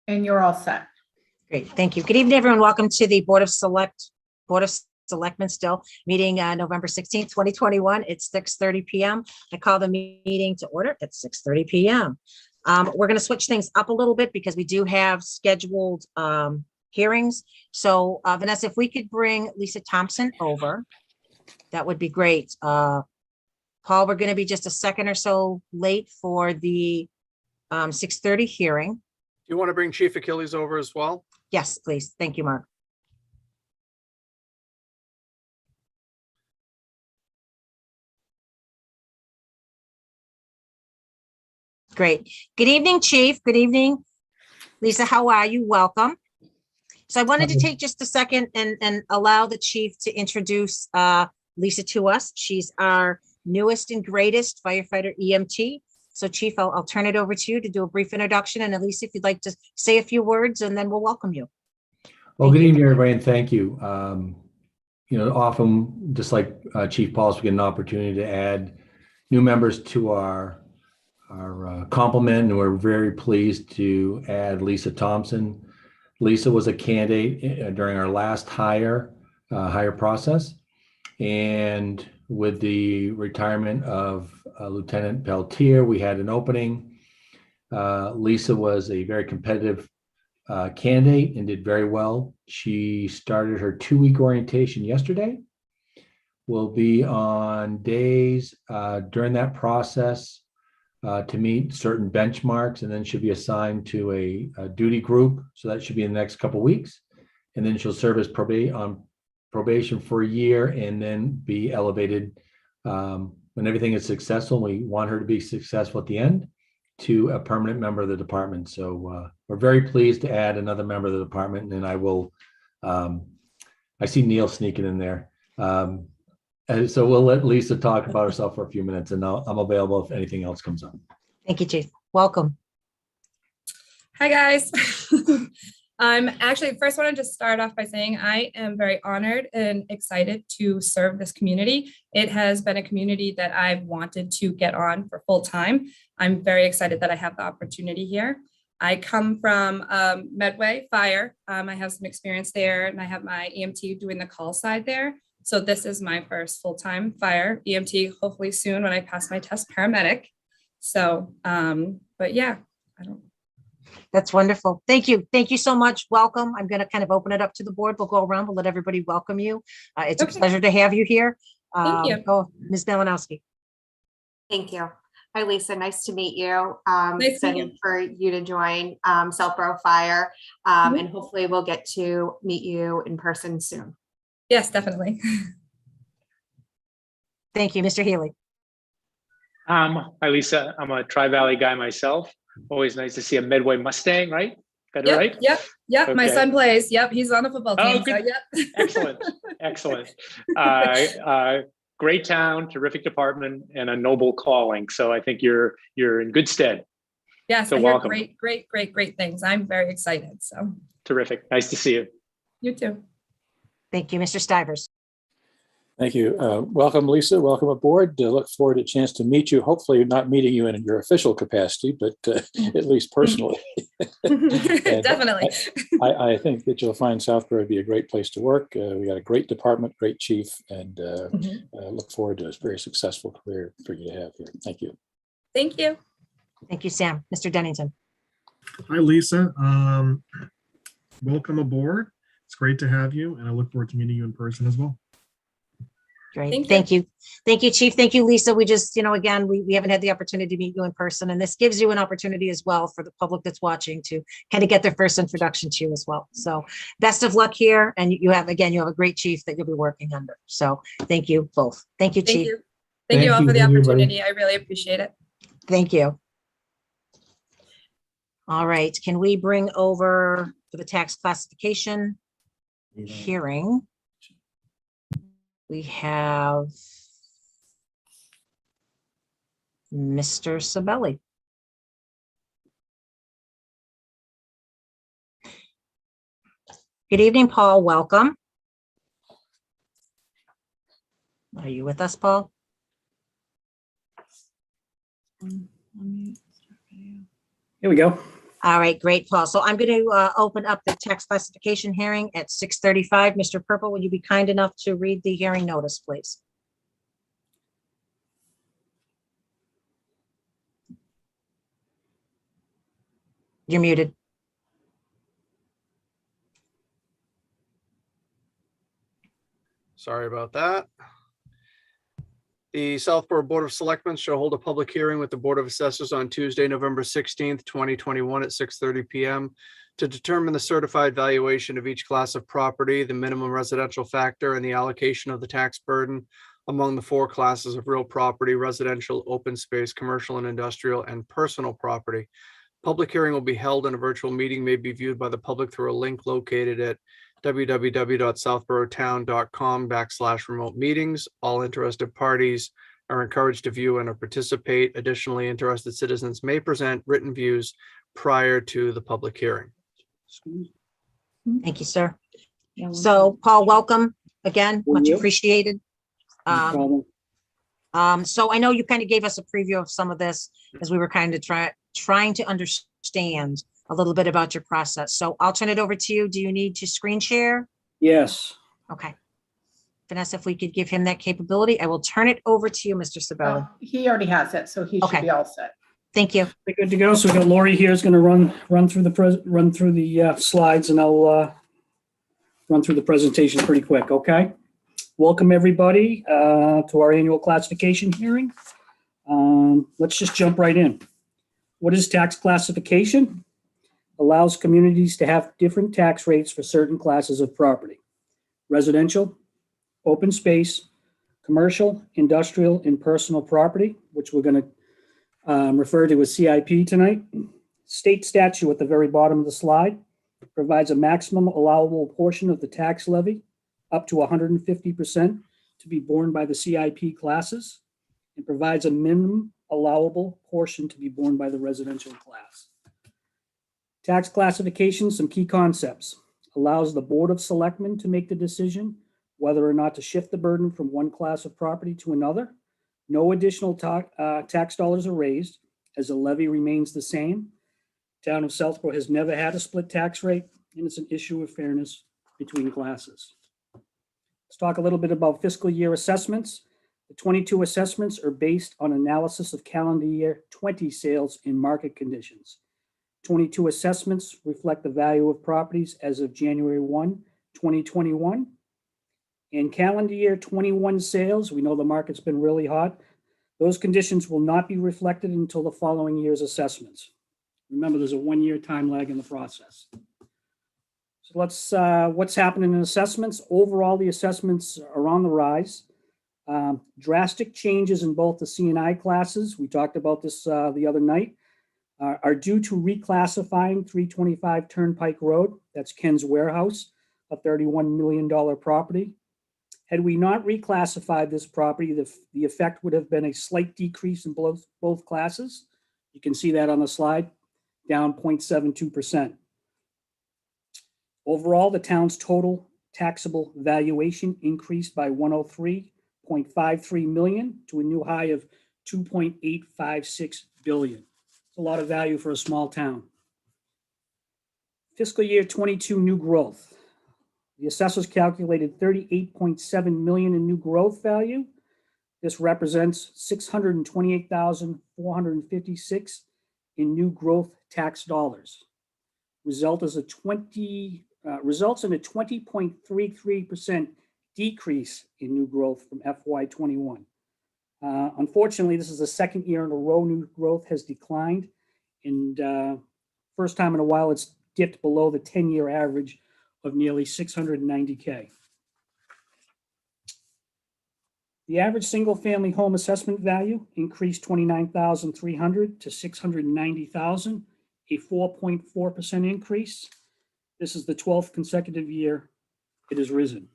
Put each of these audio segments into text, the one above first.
And you're all set. Great, thank you. Good evening, everyone. Welcome to the Board of Selectmen still meeting November 16th, 2021. It's 6:30 p.m. I call the meeting to order at 6:30 p.m. We're going to switch things up a little bit because we do have scheduled hearings. So Vanessa, if we could bring Lisa Thompson over, that would be great. Paul, we're going to be just a second or so late for the 6:30 hearing. Do you want to bring Chief Achilles over as well? Yes, please. Thank you, Mark. Great. Good evening, Chief. Good evening. Lisa, how are you? Welcome. So I wanted to take just a second and allow the chief to introduce Lisa to us. She's our newest and greatest firefighter EMT. So Chief, I'll turn it over to you to do a brief introduction. And Lisa, if you'd like to say a few words, and then we'll welcome you. Well, good evening, everybody, and thank you. Often, just like Chief Paul's, we get an opportunity to add new members to our complement, and we're very pleased to add Lisa Thompson. Lisa was a candidate during our last hire process, and with the retirement of Lieutenant Peltier, we had an opening. Lisa was a very competitive candidate and did very well. She started her 2-week orientation yesterday. Will be on days during that process to meet certain benchmarks, and then she'll be assigned to a duty group. So that should be in the next couple of weeks. And then she'll serve as probation for a year and then be elevated when everything is successful. We want her to be successful at the end to a permanent member of the department. So we're very pleased to add another member of the department. And I will, I see Neil sneaking in there. And so we'll let Lisa talk about herself for a few minutes, and I'm available if anything else comes up. Thank you, Chief. Welcome. Hi, guys. I'm actually first wanted to start off by saying I am very honored and excited to serve this community. It has been a community that I've wanted to get on for full time. I'm very excited that I have the opportunity here. I come from Medway Fire. I have some experience there, and I have my EMT doing the call side there. So this is my first full-time fire EMT, hopefully soon when I pass my test, paramedic. So, but yeah, I don't. That's wonderful. Thank you. Thank you so much. Welcome. I'm going to kind of open it up to the board. We'll go around. We'll let everybody welcome you. It's a pleasure to have you here. Thank you. Oh, Ms. Malinowski. Thank you. Hi, Lisa. Nice to meet you. Nice to meet Excited for you to join Southborough Fire, and hopefully we'll get to meet you in person soon. Yes, definitely. Thank you, Mr. Healy. Hi, Lisa. I'm a Tri-Valley guy myself. Always nice to see a Medway Mustang, right? Got it Yep, right? Yep. My Okay. son plays. Yep, he's on the football team. Oh, good. So, yep. Excellent. Great town, terrific department, and a noble calling. So I think you're in good stead. Yes, So I hear welcome. great things. I'm very excited. So Terrific. Nice to see you. you too. Thank you, Mr. Stivers. Thank you. Welcome, Lisa. Welcome aboard. Look forward to a chance to meet you. Hopefully not meeting you in your official capacity, but at least personally. Definitely. I think that you'll find Southborough to be a great place to work. We got a great department, great chief, and look forward to a very successful career for you to have here. Thank you. Thank you. Thank you, Sam. Mr. Dennington. Hi, Lisa. Welcome aboard. It's great to have you, and I look forward to meeting you in person as well. Great. Thank you. Thank you, Chief. Thank you, Lisa. We just, again, we haven't had the opportunity to meet you in person, and this gives you an opportunity as well for the public that's watching to kind of get their first introduction to you as well. So best of luck here. And you have a great chief that you'll be working under. So thank you both. Thank you, Chief. Thank you all for the Thank you, everybody. opportunity. I really appreciate it. Thank you. All right. Can we bring over for the tax classification hearing? We have Mr. Sabelli. Good evening, Paul. Welcome. Are you with us, Paul? Here we go. All right, great, Paul. So I'm going to open up the tax classification hearing at 6:35. Mr. Purple, will you be kind enough to read the hearing notice, please? You're muted. Sorry about that. The Southborough Board of Selectmen shall hold a public hearing with the Board of Assessors on Tuesday, November 16th, 2021 at 6:30 PM to determine the certified valuation of each class of property, the minimum residential factor, and the allocation of the tax burden among the four classes of real property: residential, open space, commercial and industrial, and personal property. Public hearing will be held and a virtual meeting may be viewed by the public through a link located at www.southboroughtown.com/remote meetings. All interested parties are encouraged to view and or participate. Additionally, interested citizens may present written views prior to the public hearing. Thank you, sir. So Paul, welcome again, much you. appreciated. No problem. So I know you kind of gave us a preview of some of this as we were kind of trying to understand a little bit about your process. So I'll turn it over to you. Do you need to screen share? Yes. Okay. Vanessa, if we could give him that capability, I will turn it over to you, Mr. Sabelli. He already has it, so he should Okay. be all set. Thank you. We're good to go. So we got Lori here is going to run through the slides, and I'll run through the presentation pretty quick. Okay. Welcome everybody to our annual classification hearing. Let's just jump right in. What is tax classification? Allows communities to have different tax rates for certain classes of property: residential, open space, commercial, industrial, and personal property, which we're going to refer to as CIP tonight. State statute at the very bottom of the slide provides a maximum allowable portion of the tax levy up to 150% to be borne by the CIP classes, and provides a minimum allowable portion to be borne by the residential class. Tax classification, some key concepts. Allows the Board of Selectmen to make the decision whether or not to shift the burden from one class of property to another. No additional tax dollars are raised as the levy remains the same. Town of Southborough has never had a split tax rate, and it's an issue of fairness between classes. Let's talk a little bit about fiscal year assessments. The 22 assessments are based on analysis of calendar year 20 sales and market conditions. 22 assessments reflect the value of properties as of January 1, 2021. In calendar year 21 sales, we know the market's been really hot. Those conditions will not be reflected until the following year's assessments. Remember, there's a 1-year time lag in the process. So let's, what's happening in assessments? Overall, the assessments are on the rise. Drastic changes in both the C&I classes, we talked about this the other night, are due to reclassifying 325 Turnpike Road, that's Ken's Warehouse, a $31 million property. Had we not reclassified this property, the effect would have been a slight decrease in both classes. You can see that on the slide, down 0.72%. Overall, the town's total taxable valuation increased by 103.53 million to a new high of 2.856 billion. It's a lot of value for a small town. Fiscal year 22 new growth. The assessors calculated 38.7 million in new growth value. This represents 628,456 in new growth tax dollars. Results in a 20.33% decrease in new growth from FY21. Unfortunately, this is the second year in a row new growth has declined, and first time in a while it's dipped below the 10-year average of nearly 690K. The average single-family home assessment value increased 29,300 to 690,000, a 4.4% increase. This is the 12th consecutive year it has risen.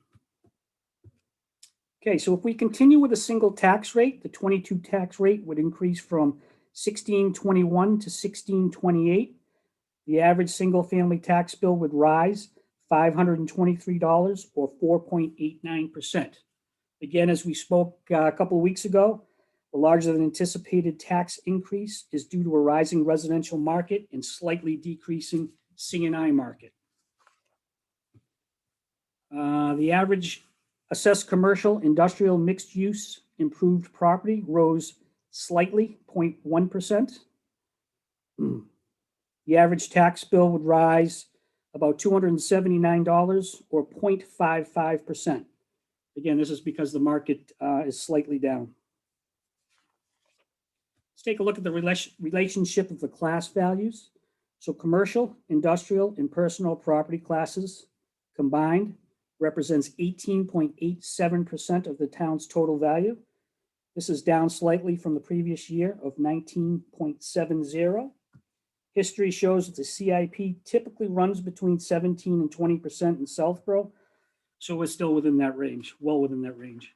Okay, so if we continue with a single tax rate, the 22 tax rate would increase from 1621 to 1628. The average single-family tax bill would rise $523 or 4.89%. Again, as we spoke a couple of weeks ago, The larger than anticipated tax increase is due to a rising residential market and slightly decreasing C&I market. The average assessed commercial, industrial, mixed use, improved property rose slightly, 0.1%. The average tax bill would rise about $279 or 0.55%. Again, this is because the market is slightly down. Let's take a look at the relationship of the class values. So commercial, industrial, and personal property classes combined represents 18.87% of the town's total value. This is down slightly from the previous year of 19.70. History shows that the CIP typically runs between 17 and 20% in Southborough. So we're still within that range, well within that range.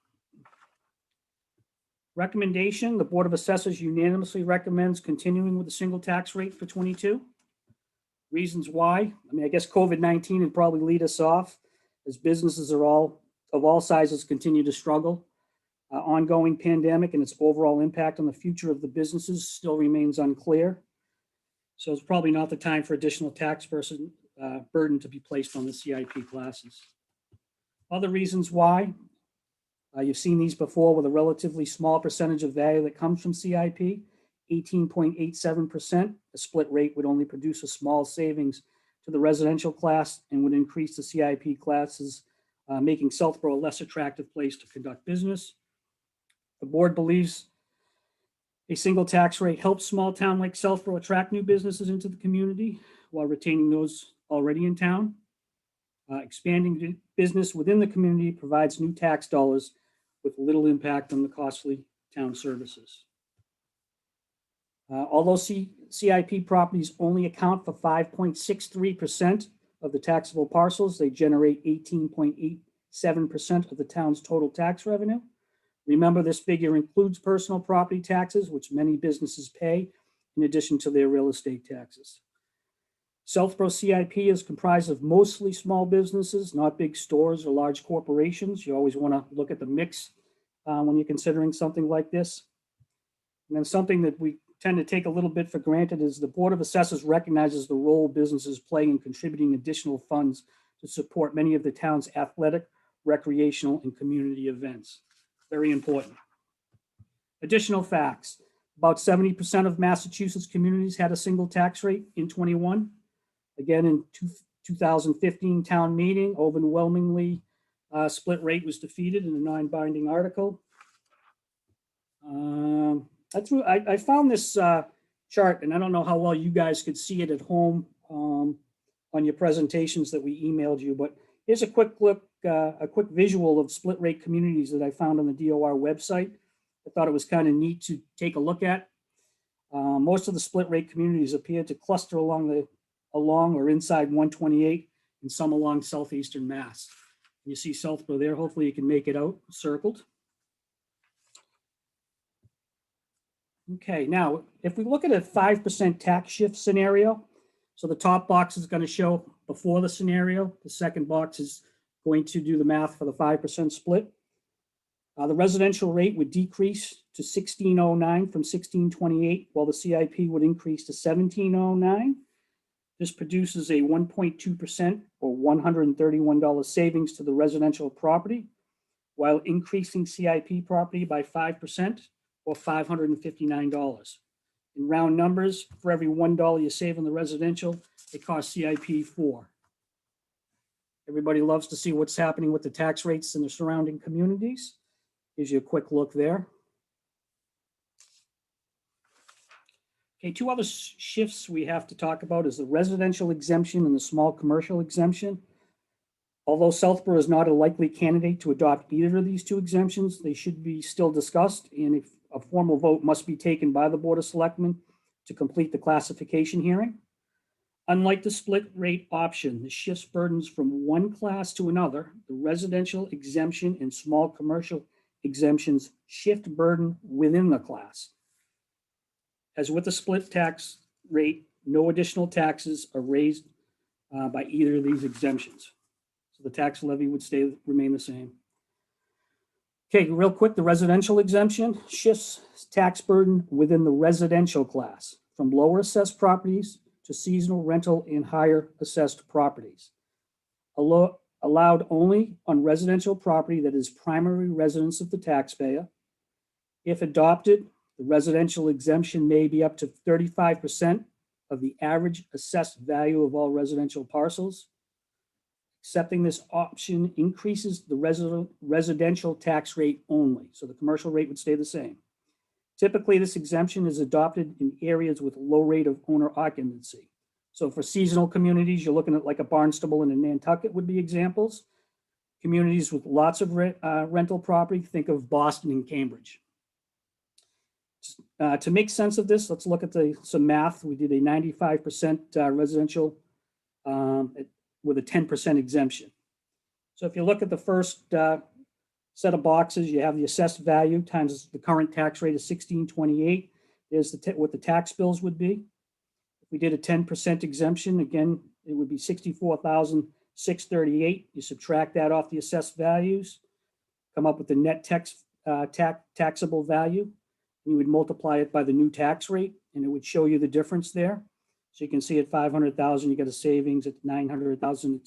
Recommendation, the Board of Assessors unanimously recommends continuing with the single tax rate for 22. Reasons why, I mean, I guess COVID-19 would probably lead us off as businesses are of all sizes continue to struggle. Ongoing pandemic and its overall impact on the future of the businesses still remains unclear. So it's probably not the time for additional tax burden to be placed on the CIP classes. Other reasons why, you've seen these before with a relatively small percentage of value that comes from CIP, 18.87%. A split rate would only produce a small savings to the residential class and would increase the CIP classes, making Southborough a less attractive place to conduct business. The board believes a single tax rate helps small town like Southborough attract new businesses into the community while retaining those already in town. Expanding business within the community provides new tax dollars with little impact on the costly town services. Although CIP properties only account for 5.63% of the taxable parcels, they generate 18.87% of the town's total tax revenue. Remember, this figure includes personal property taxes, which many businesses pay, in addition to their real estate taxes. Southborough CIP is comprised of mostly small businesses, not big stores or large corporations. You always want to look at the mix when you're considering something like this. And then something that we tend to take a little bit for granted is the Board of Assessors recognizes the role businesses play in contributing additional funds to support many of the town's athletic, recreational, and community events. Very important. Additional facts. About 70% of Massachusetts communities had a single tax rate in 21. Again, in 2015 town meeting, overwhelmingly split rate was defeated in a non-binding article. I found this chart, and I don't know how well you guys could see it at home on your presentations that we emailed you, but here's a quick look, a quick visual of split rate communities that I found on the DOR website. I thought it was kind of neat to take a look at. Most of the split rate communities appear to cluster along or inside 128 and some along southeastern Mass. You see Southborough there. Hopefully you can make it out circled. Okay, now if we look at a 5% tax shift scenario, so the top box is going to show before the scenario. The second box is going to do the math for the 5% split. The residential rate would decrease to 1609 from 1628, while the CIP would increase to 1709. This produces a 1.2% or $131 savings to the residential property, while increasing CIP property by 5% or $559. In round numbers, for every $1 you save on the residential, it costs CIP 4. Everybody loves to see what's happening with the tax rates in the surrounding communities. Gives you a quick look there. Okay, two other shifts we have to talk about is the residential exemption and the small commercial exemption. Although Southborough is not a likely candidate to adopt either of these two exemptions, they should be still discussed, and if a formal vote must be taken by the Board of Selectmen to complete the classification hearing. Unlike the split rate option, that shifts burdens from one class to another, the residential exemption and small commercial exemptions shift burden within the class. As with the split tax rate, no additional taxes are raised by either of these exemptions. So the tax levy would remain the same. Okay, real quick, the residential exemption shifts tax burden within the residential class from lower assessed properties to seasonal rental and higher assessed properties. Allowed only on residential property that is primary residence of the taxpayer. If adopted, the residential exemption may be up to 35% of the average assessed value of all residential parcels. Accepting this option increases the residential tax rate only, so the commercial rate would stay the same. Typically, this exemption is adopted in areas with low rate of owner occupancy. So for seasonal communities, you're looking at like a Barnstable and a Nantucket would be examples. Communities with lots of rental property, think of Boston and Cambridge. To make sense of this, let's look at some math. We did a 95% residential with a 10% exemption. So if you look at the first set of boxes, you have the assessed value times the current tax rate of 1628. There's what the tax bills would be. If we did a 10% exemption, again, it would be 64,638. You subtract that off the assessed values, come up with the net taxable value. You would multiply it by the new tax rate, and it would show you the difference there. So you can see at 500,000, you get a savings. At 900,000,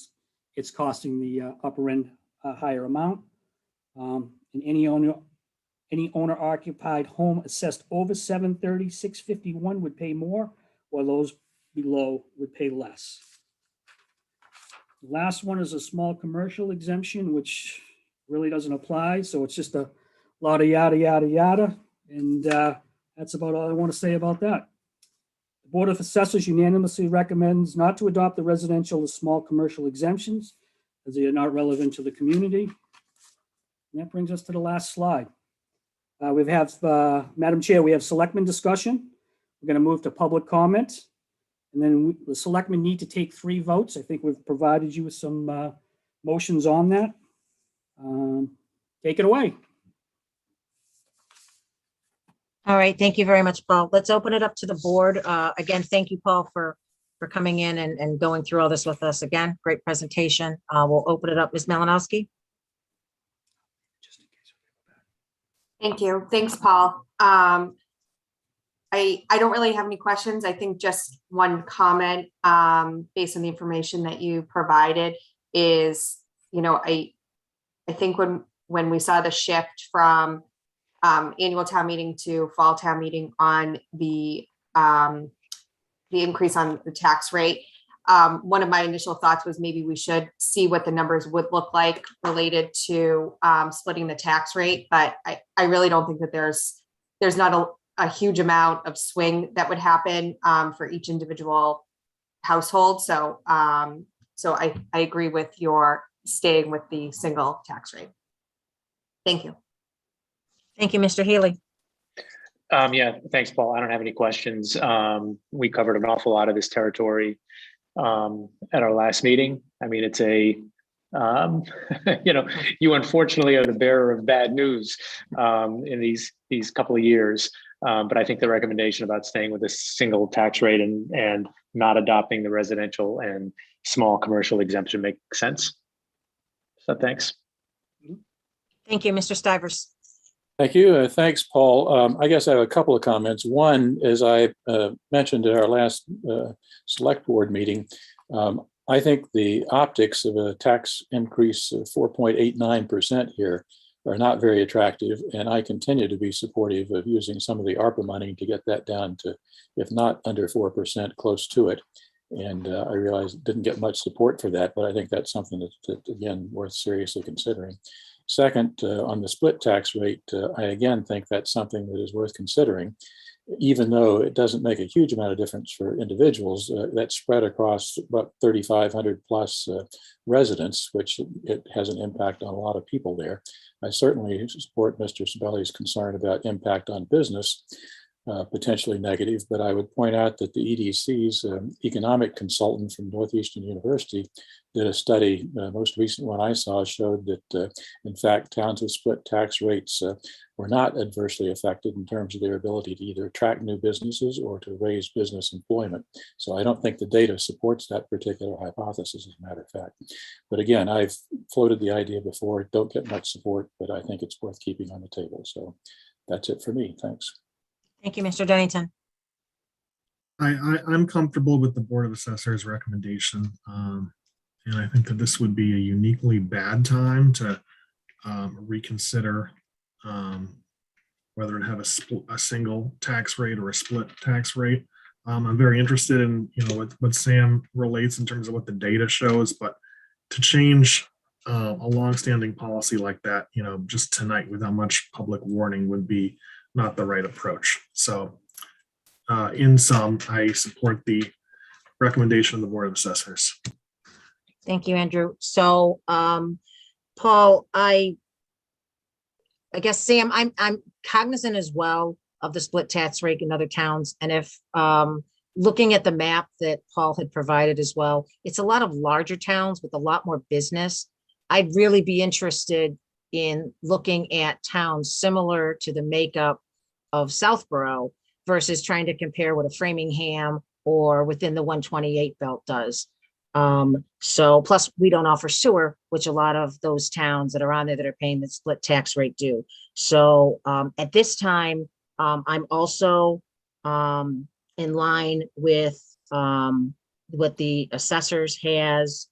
it's costing the upper end a higher amount. And any owner occupied home assessed over 730, 651 would pay more, while those below would pay less. The last one is a small commercial exemption, which really doesn't apply. So it's just a lot of yada, yada, yada. And that's about all I want to say about that. The Board of Assessors unanimously recommends not to adopt the residential or small commercial exemptions as they are not relevant to the community. And that brings us to the last slide. We have, Madam Chair, we have selectmen discussion. We're going to move to public comment. And then the selectmen need to take 3 votes. I think we've provided you with some motions on that. Take it away. All right, thank you very much, Paul. Let's open it up to the board. Again, thank you, Paul, for coming in and going through all this with us. Again, great presentation. We'll open it up. Ms. Malinowski? Thank you. Thanks, Paul. I don't really have any questions. I think just one comment based on the information that you provided is, I think when we saw the shift from annual town meeting to fall town meeting on the increase on the tax rate, one of my initial thoughts was maybe we should see what the numbers would look like related to splitting the tax rate. But I really don't think that there's not a huge amount of swing that would happen for each individual household. So I agree with your staying with the single tax rate. Thank you. Thank you, Mr. Healy. Yeah, thanks, Paul. I don't have any questions. We covered an awful lot of this territory at our last meeting. I mean, it's you unfortunately are the bearer of bad news in these couple of years. But I think the recommendation about staying with a single tax rate and not adopting the residential and small commercial exemption makes sense. So thanks. Thank you, Mr. Stivers. Thank you. Thanks, Paul. I guess I have a couple of comments. One, as I mentioned at our last select board meeting, I think the optics of a tax increase of 4.89% here are not very attractive. And I continue to be supportive of using some of the ARPA money to get that down to, if not under 4%, close to it. And I realize didn't get much support for that, but I think that's something that again, worth seriously considering. Second, on the split tax rate, I again think that's something that is worth considering, even though it doesn't make a huge amount of difference for individuals. That's spread across about 3,500 plus residents, which it has an impact on a lot of people there. I certainly support Mr. Sabelli's concern about impact on business. potentially negative, but I would point out that the EDC's economic consultant from Northeastern University did a study. Most recent one I saw showed that, in fact, towns with split tax rates were not adversely affected in terms of their ability to either attract new businesses or to raise business employment. So I don't think the data supports that particular hypothesis, as a matter of fact. But again, I've floated the idea before, don't get much support, but I think it's worth keeping on the table. So that's it for me. Thanks. Thank you, Mr. Dennington. I'm comfortable with the Board of Assessors recommendation. And I think that this would be a uniquely bad time to reconsider whether to have a single tax rate or a split tax rate. I'm very interested in, what Sam relates in terms of what the data shows, but to change a longstanding policy like that, just tonight without much public warning would be not the right approach. So in sum, I support the recommendation of the Board of Assessors. Thank you, Andrew. So, Paul, I guess, Sam, I'm cognizant as well of the split tax rate in other towns. And if looking at the map that Paul had provided as well, it's a lot of larger towns with a lot more business. I'd really be interested in looking at towns similar to the makeup of Southborough versus trying to compare what a Framingham or within the 128 belt does. So plus we don't offer sewer, which a lot of those towns that are on there that are paying the split tax rate do. So at this time, I'm also in line with what the assessors has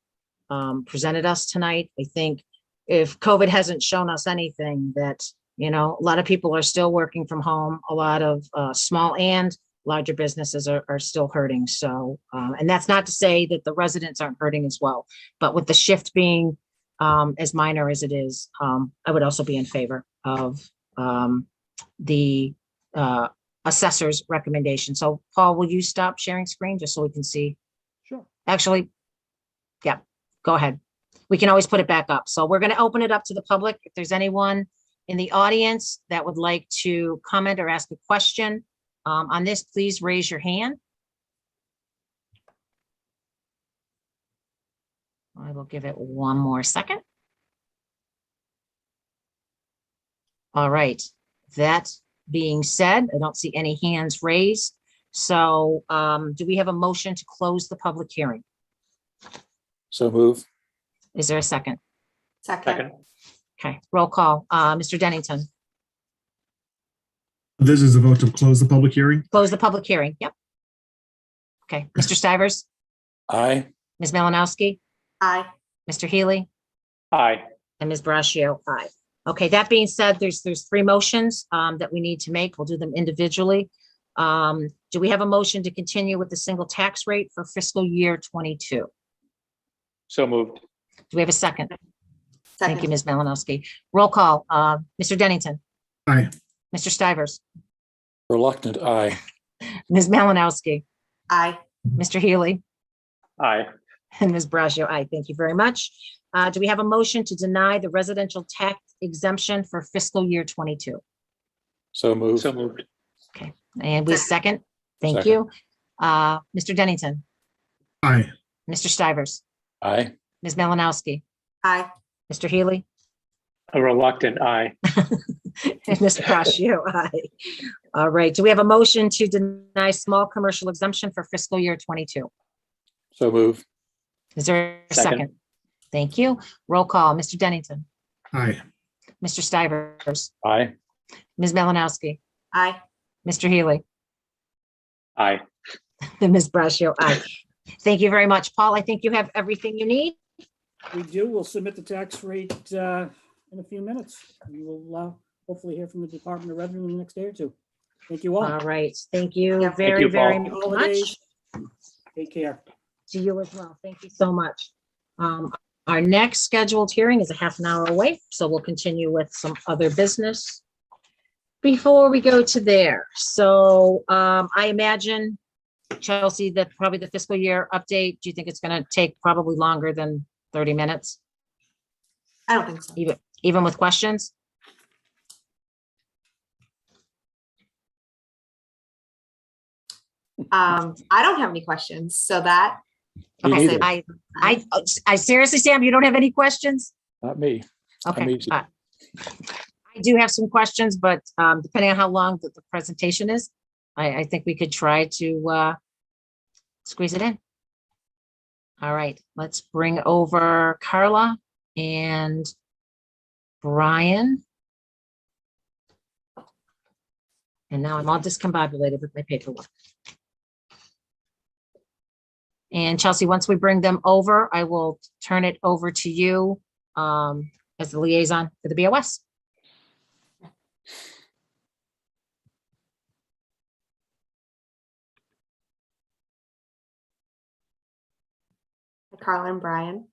presented us tonight. I think if COVID hasn't shown us anything, that, a lot of people are still working from home. A lot of small and larger businesses are still hurting. So, and that's not to say that the residents aren't hurting as well, but with the shift being as minor as it is, I would also be in favor of the assessor's recommendation. So Paul, will you stop sharing screen just so we can see? Sure. Actually, yeah, go ahead. We can always put it back up. So we're going to open it up to the public. If there's anyone in the audience that would like to comment or ask a question on this, please raise your hand. I will give it one more second. All right. That being said, I don't see any hands raised. So do we have a motion to close the public hearing? So move. Is there a second? Second. Okay, roll call. Mr. Dennington, This is a vote to close the public hearing. close the public hearing. Yep. Okay, Mr. Stivers, Aye. Ms. Malinowski, Aye. Mr. Healy, Aye. and Ms. Braccio, aye. Okay, that being said, there's three motions that we need to make. We'll do them individually. Do we have a motion to continue with the single tax rate for fiscal year 22? So moved. Do we have a second? Thank you, Second. Ms. Malinowski. Roll call. Mr. Dennington, Aye. Mr. Stivers, Reluctant aye. Ms. Malinowski, Aye. Mr. Healy, Aye. and Ms. Braccio, aye. Thank you very much. Do we have a motion to deny the residential tax exemption for fiscal year 22? So move. So moved. And we second. Thank Second. you. Mr. Dennington, Aye. Mr. Stivers, Aye. Ms. Malinowski, Aye. Mr. Healy, A reluctant aye. and Ms. Braccio, aye. All right. Do we have a motion to deny small commercial exemption for fiscal year 22? So move. Is there a Second. second? Thank you. Roll call. Mr. Dennington, Aye. Mr. Stivers, Aye. Ms. Malinowski, Aye. Mr. Healy, Aye. and Ms. Braccio, aye. Thank you very much. Paul, I think you have everything you need. We do. We'll submit the tax rate in a few minutes. We will hopefully hear from the Department of Revenue in the next day or two. Thank you all. All right. Thank you Yeah. very, you, Paul. very Happy much. holidays. Take care. To you as well. Thank you so much. Our next scheduled hearing is a half an hour away, so we'll continue with some other business before we go to there. So I imagine, Chelsea, that probably the fiscal year update, do you think it's going to take probably longer than 30 minutes, I don't think so. even with questions? I don't have any questions, so that, Me Okay, neither. I seriously, Sam, you don't have any questions? Not me. Okay. I'm easy. I do have some questions, but depending on how long the presentation is, I think we could try to squeeze it in. All right, let's bring over Carla and Brian. And now I'm all discombobulated with my paperwork. And Chelsea, once we bring them over, I will turn it over to you as the liaison for the BOS. Carla and Brian.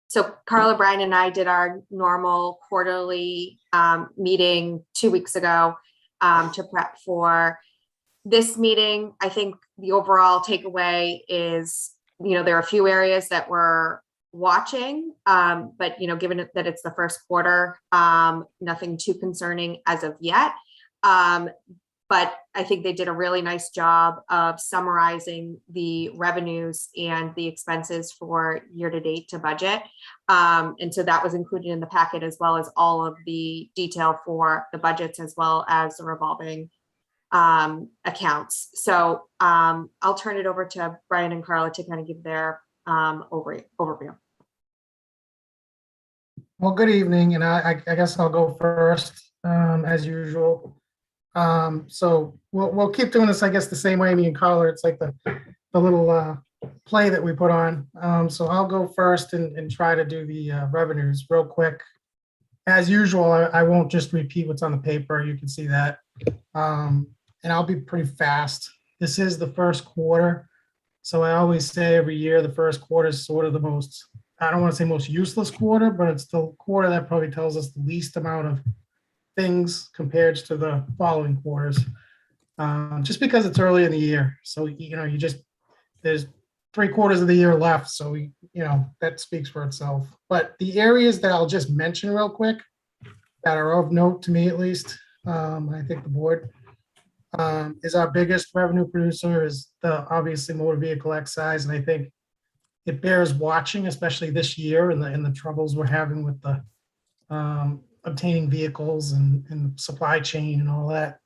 So Carla, Brian, and I did our normal quarterly meeting 2 weeks ago to prep for this meeting. I think the overall takeaway is, there are a few areas that we're watching, but given that it's the first quarter, nothing too concerning as of yet. But I think they did a really nice job of summarizing the revenues and the expenses for year to date to budget. And so that was included in the packet, as well as all of the detail for the budgets, as well as the revolving accounts. So I'll turn it over to Brian and Carla to kind of give their overview. Well, good evening, and I guess I'll go first, as usual. So we'll keep doing this, I guess, the same way, me and Carla. It's like the little play that we put on. So I'll go first and try to do the revenues real quick. As usual, I won't just repeat what's on the paper. You can see that. And I'll be pretty fast. This is the first quarter. So I always say every year, the first quarter is sort of the most, I don't want to say most useless quarter, but it's the quarter that probably tells us the least amount of things compared to the following quarters, just because it's early in the year. So, there's 3/4 of the year left. So, that speaks for itself. But the areas that I'll just mention real quick that are of note to me, at least, I think the board, is our biggest revenue producer is obviously motor vehicle excise. And I think it bears watching, especially this year and the troubles we're having with the obtaining vehicles and the supply chain and all that.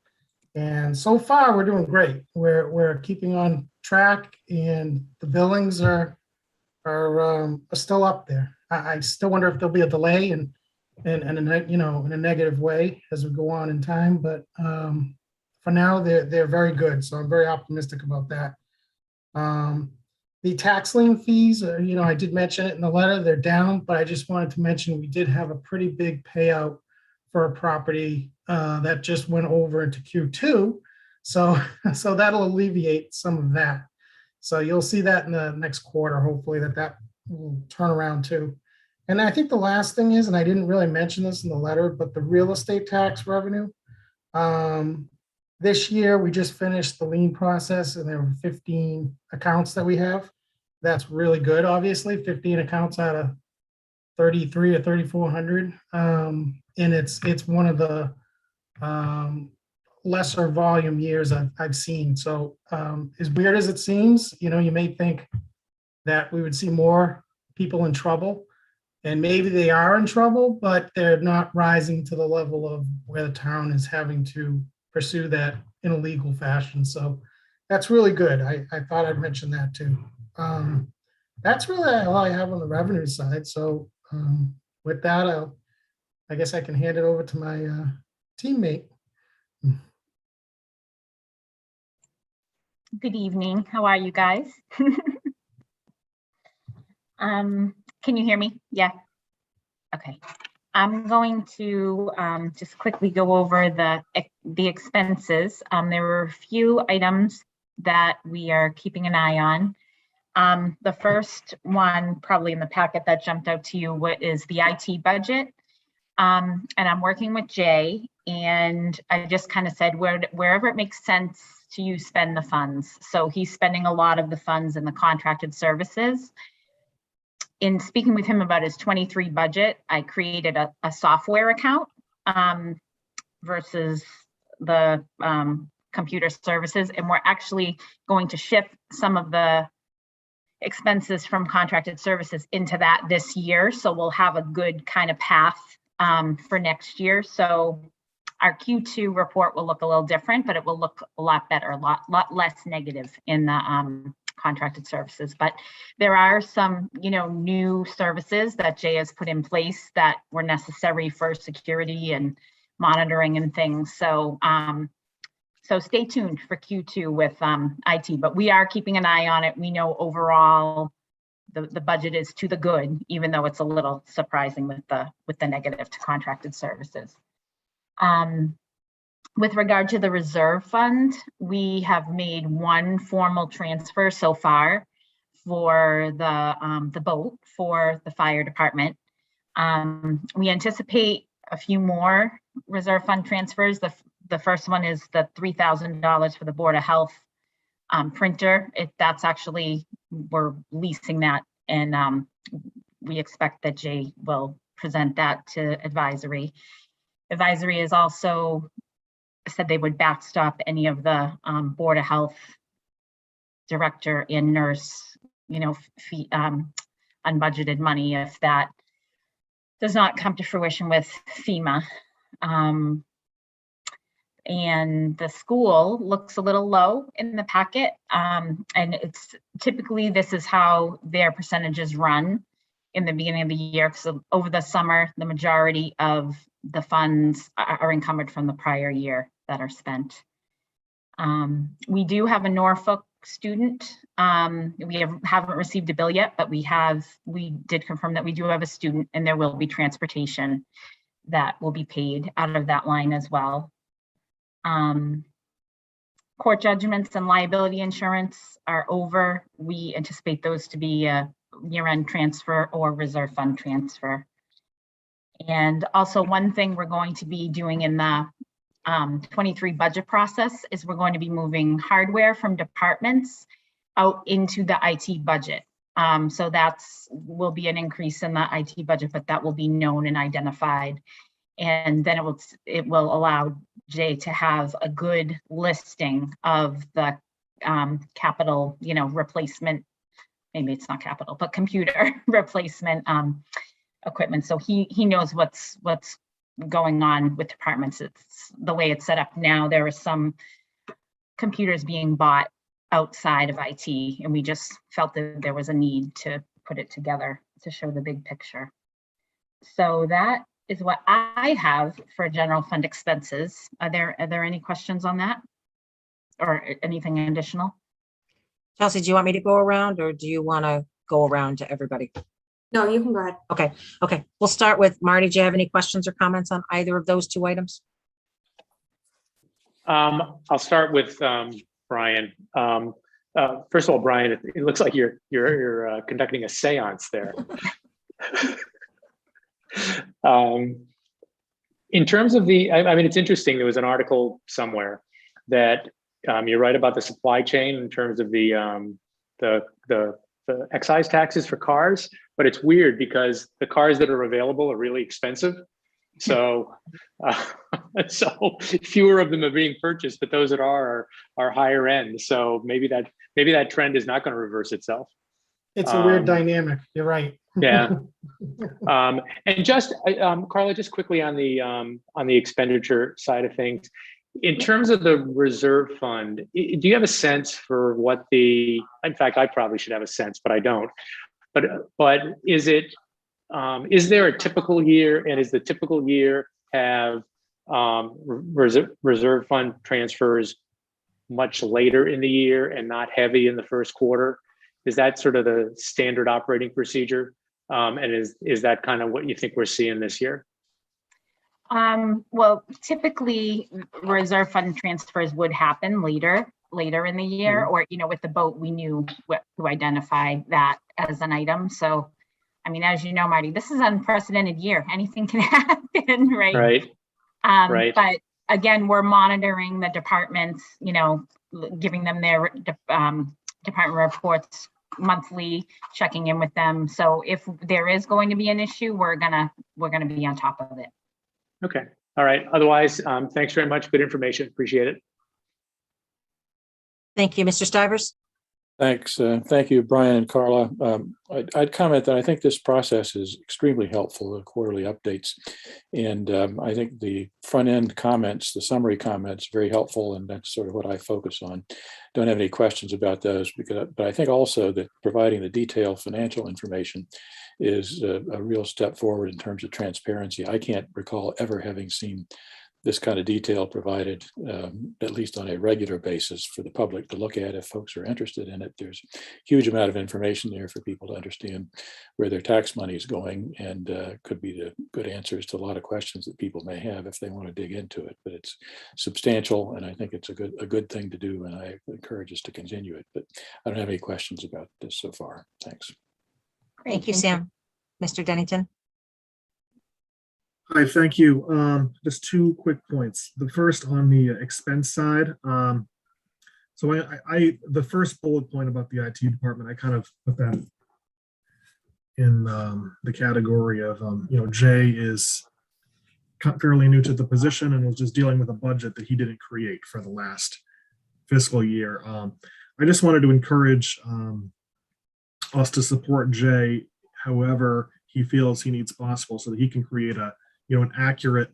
And so far we're doing great. We're keeping on track, and the billings are still up there. I still wonder if there'll be a delay in a negative way as we go on in time, but for now they're very good. So I'm very optimistic about that. The tax lien fees, I did mention it in the letter, they're down, but I just wanted to mention we did have a pretty big payout for a property that just went over into Q2. So that'll alleviate some of that. So you'll see that in the next quarter, hopefully that will turn around too. And I think the last thing is, and I didn't really mention this in the letter, but the real estate tax revenue. This year, we just finished the lien process, and there were 15 accounts that we have. That's really good, obviously, 15 accounts out of 33 or 3,400. And it's one of the lesser volume years I've seen. So as weird as it seems, you may think that we would see more people in trouble, and maybe they are in trouble, but they're not rising to the level of where the town is having to pursue that in a legal fashion. So that's really good. I thought I'd mention that too. That's really all I have on the revenue side. So with that, I guess I can hand it over to my teammate. Good evening. How are you guys? Can you hear me? Yeah. Okay. I'm going to just quickly go over the expenses. There were a few items that we are keeping an eye on. The first one, probably in the packet that jumped out to you, is the IT budget. And I'm working with Jay, and I just kind of said wherever it makes sense to you spend the funds. So he's spending a lot of the funds in the contracted services. In speaking with him about his 23 budget, I created a software account versus the computer services, and we're actually going to shift some of the expenses from contracted services into that this year. So we'll have a good kind of path for next year. So our Q2 report will look a little different, but it will look a lot better, a lot less negative in the contracted services. But there are some, new services that Jay has put in place that were necessary for security and monitoring and things. So so stay tuned for Q2 with IT, but we are keeping an eye on it. We know overall the budget is to the good, even though it's a little surprising with the negative to contracted services. With regard to the reserve fund, we have made one formal transfer so far for the boat for the fire department. We anticipate a few more reserve fund transfers. The first one is the $3,000 for the Board of Health printer. That's actually, we're leasing that, and we expect that Jay will present that to advisory. Advisory is also said they would backstop any of the Board of Health director and nurse, fee, unbudgeted money if that does not come to fruition with FEMA. And the school looks a little low in the packet. And it's typically, this is how their percentages run in the beginning of the year. So over the summer, the majority of the funds are encumbered from the prior year that are spent. We do have a Norfolk student. We haven't received a bill yet, but we did confirm that we do have a student, and there will be transportation that will be paid out of that line as well. Court judgments and liability insurance are over. We anticipate those to be a year-end transfer or reserve fund transfer. And also, one thing we're going to be doing in the 23 budget process is we're going to be moving hardware from departments out into the IT budget. So will be an increase in the IT budget, but that will be known and identified. And then it will allow Jay to have a good listing of the capital, replacement. Maybe it's not capital, but computer replacement equipment. So he knows what's going on with departments. It's the way it's set up now. There are some computers being bought outside of IT, and we just felt that there was a need to put it together to show the big picture. So that is what I have for general fund expenses. Are there any questions on that or anything additional? Chelsea, do you want me to go around, or do you want to go around to everybody? No, you can go ahead. Okay. We'll start with Marty. Do you have any questions or comments on either of those two items? I'll start with Brian. First of all, Brian, it looks like you're conducting a seance there. In terms of I mean, it's interesting. There was an article somewhere that you're right about the supply chain in terms of the excise taxes for cars, but it's weird because the cars that are available are really expensive. So, so fewer of them are being purchased, but those that are higher end. So maybe that trend is not going to reverse itself. It's a weird dynamic. You're right. Yeah. And just Carla, just quickly on the expenditure side of things, in terms of the reserve fund, do you have a sense for what in fact, I probably should have a sense, but I don't. But is there a typical year, and is the typical year have reserve fund transfers much later in the year and not heavy in the first quarter? Is that sort of the standard operating procedure? And is that kind of what you think we're seeing this year? Well, typically reserve fund transfers would happen later in the year, or, with the boat, we knew to identify that as an item. So, I mean, as you know, Marty, this is an unprecedented year. Anything can happen, right? Right. Right. But again, we're monitoring the departments, giving them their department reports monthly, checking in with them. So if there is going to be an issue, we're gonna be on top of it. Okay. All right. Otherwise, thanks very much. Good information. Appreciate it. Thank you, Mr. Stivers. Thanks. Thank you, Brian and Carla. I'd comment that I think this process is extremely helpful, the quarterly updates. And I think the front end comments, the summary comments, very helpful. And that's sort of what I focus on. Don't have any questions about those, but I think also that providing the detailed financial information is a real step forward in terms of transparency. I can't recall ever having seen this kind of detail provided, at least on a regular basis for the public to look at if folks are interested in it. There's a huge amount of information there for people to understand where their tax money is going, and could be the good answers to a lot of questions that people may have if they want to dig into it. But it's substantial, and I think it's a good thing to do, and I encourage us to continue it. But I don't have any questions about this so far. Thanks. Thank you, Sam. Mr. Dennington. Hi, thank you. Just two quick points. The first on the expense side. So the first bullet point about the IT department, I kind of put that in the category of, Jay is fairly new to the position and was just dealing with a budget that he didn't create for the last fiscal year. I just wanted to encourage us to support Jay however he feels he needs possible so that he can create an accurate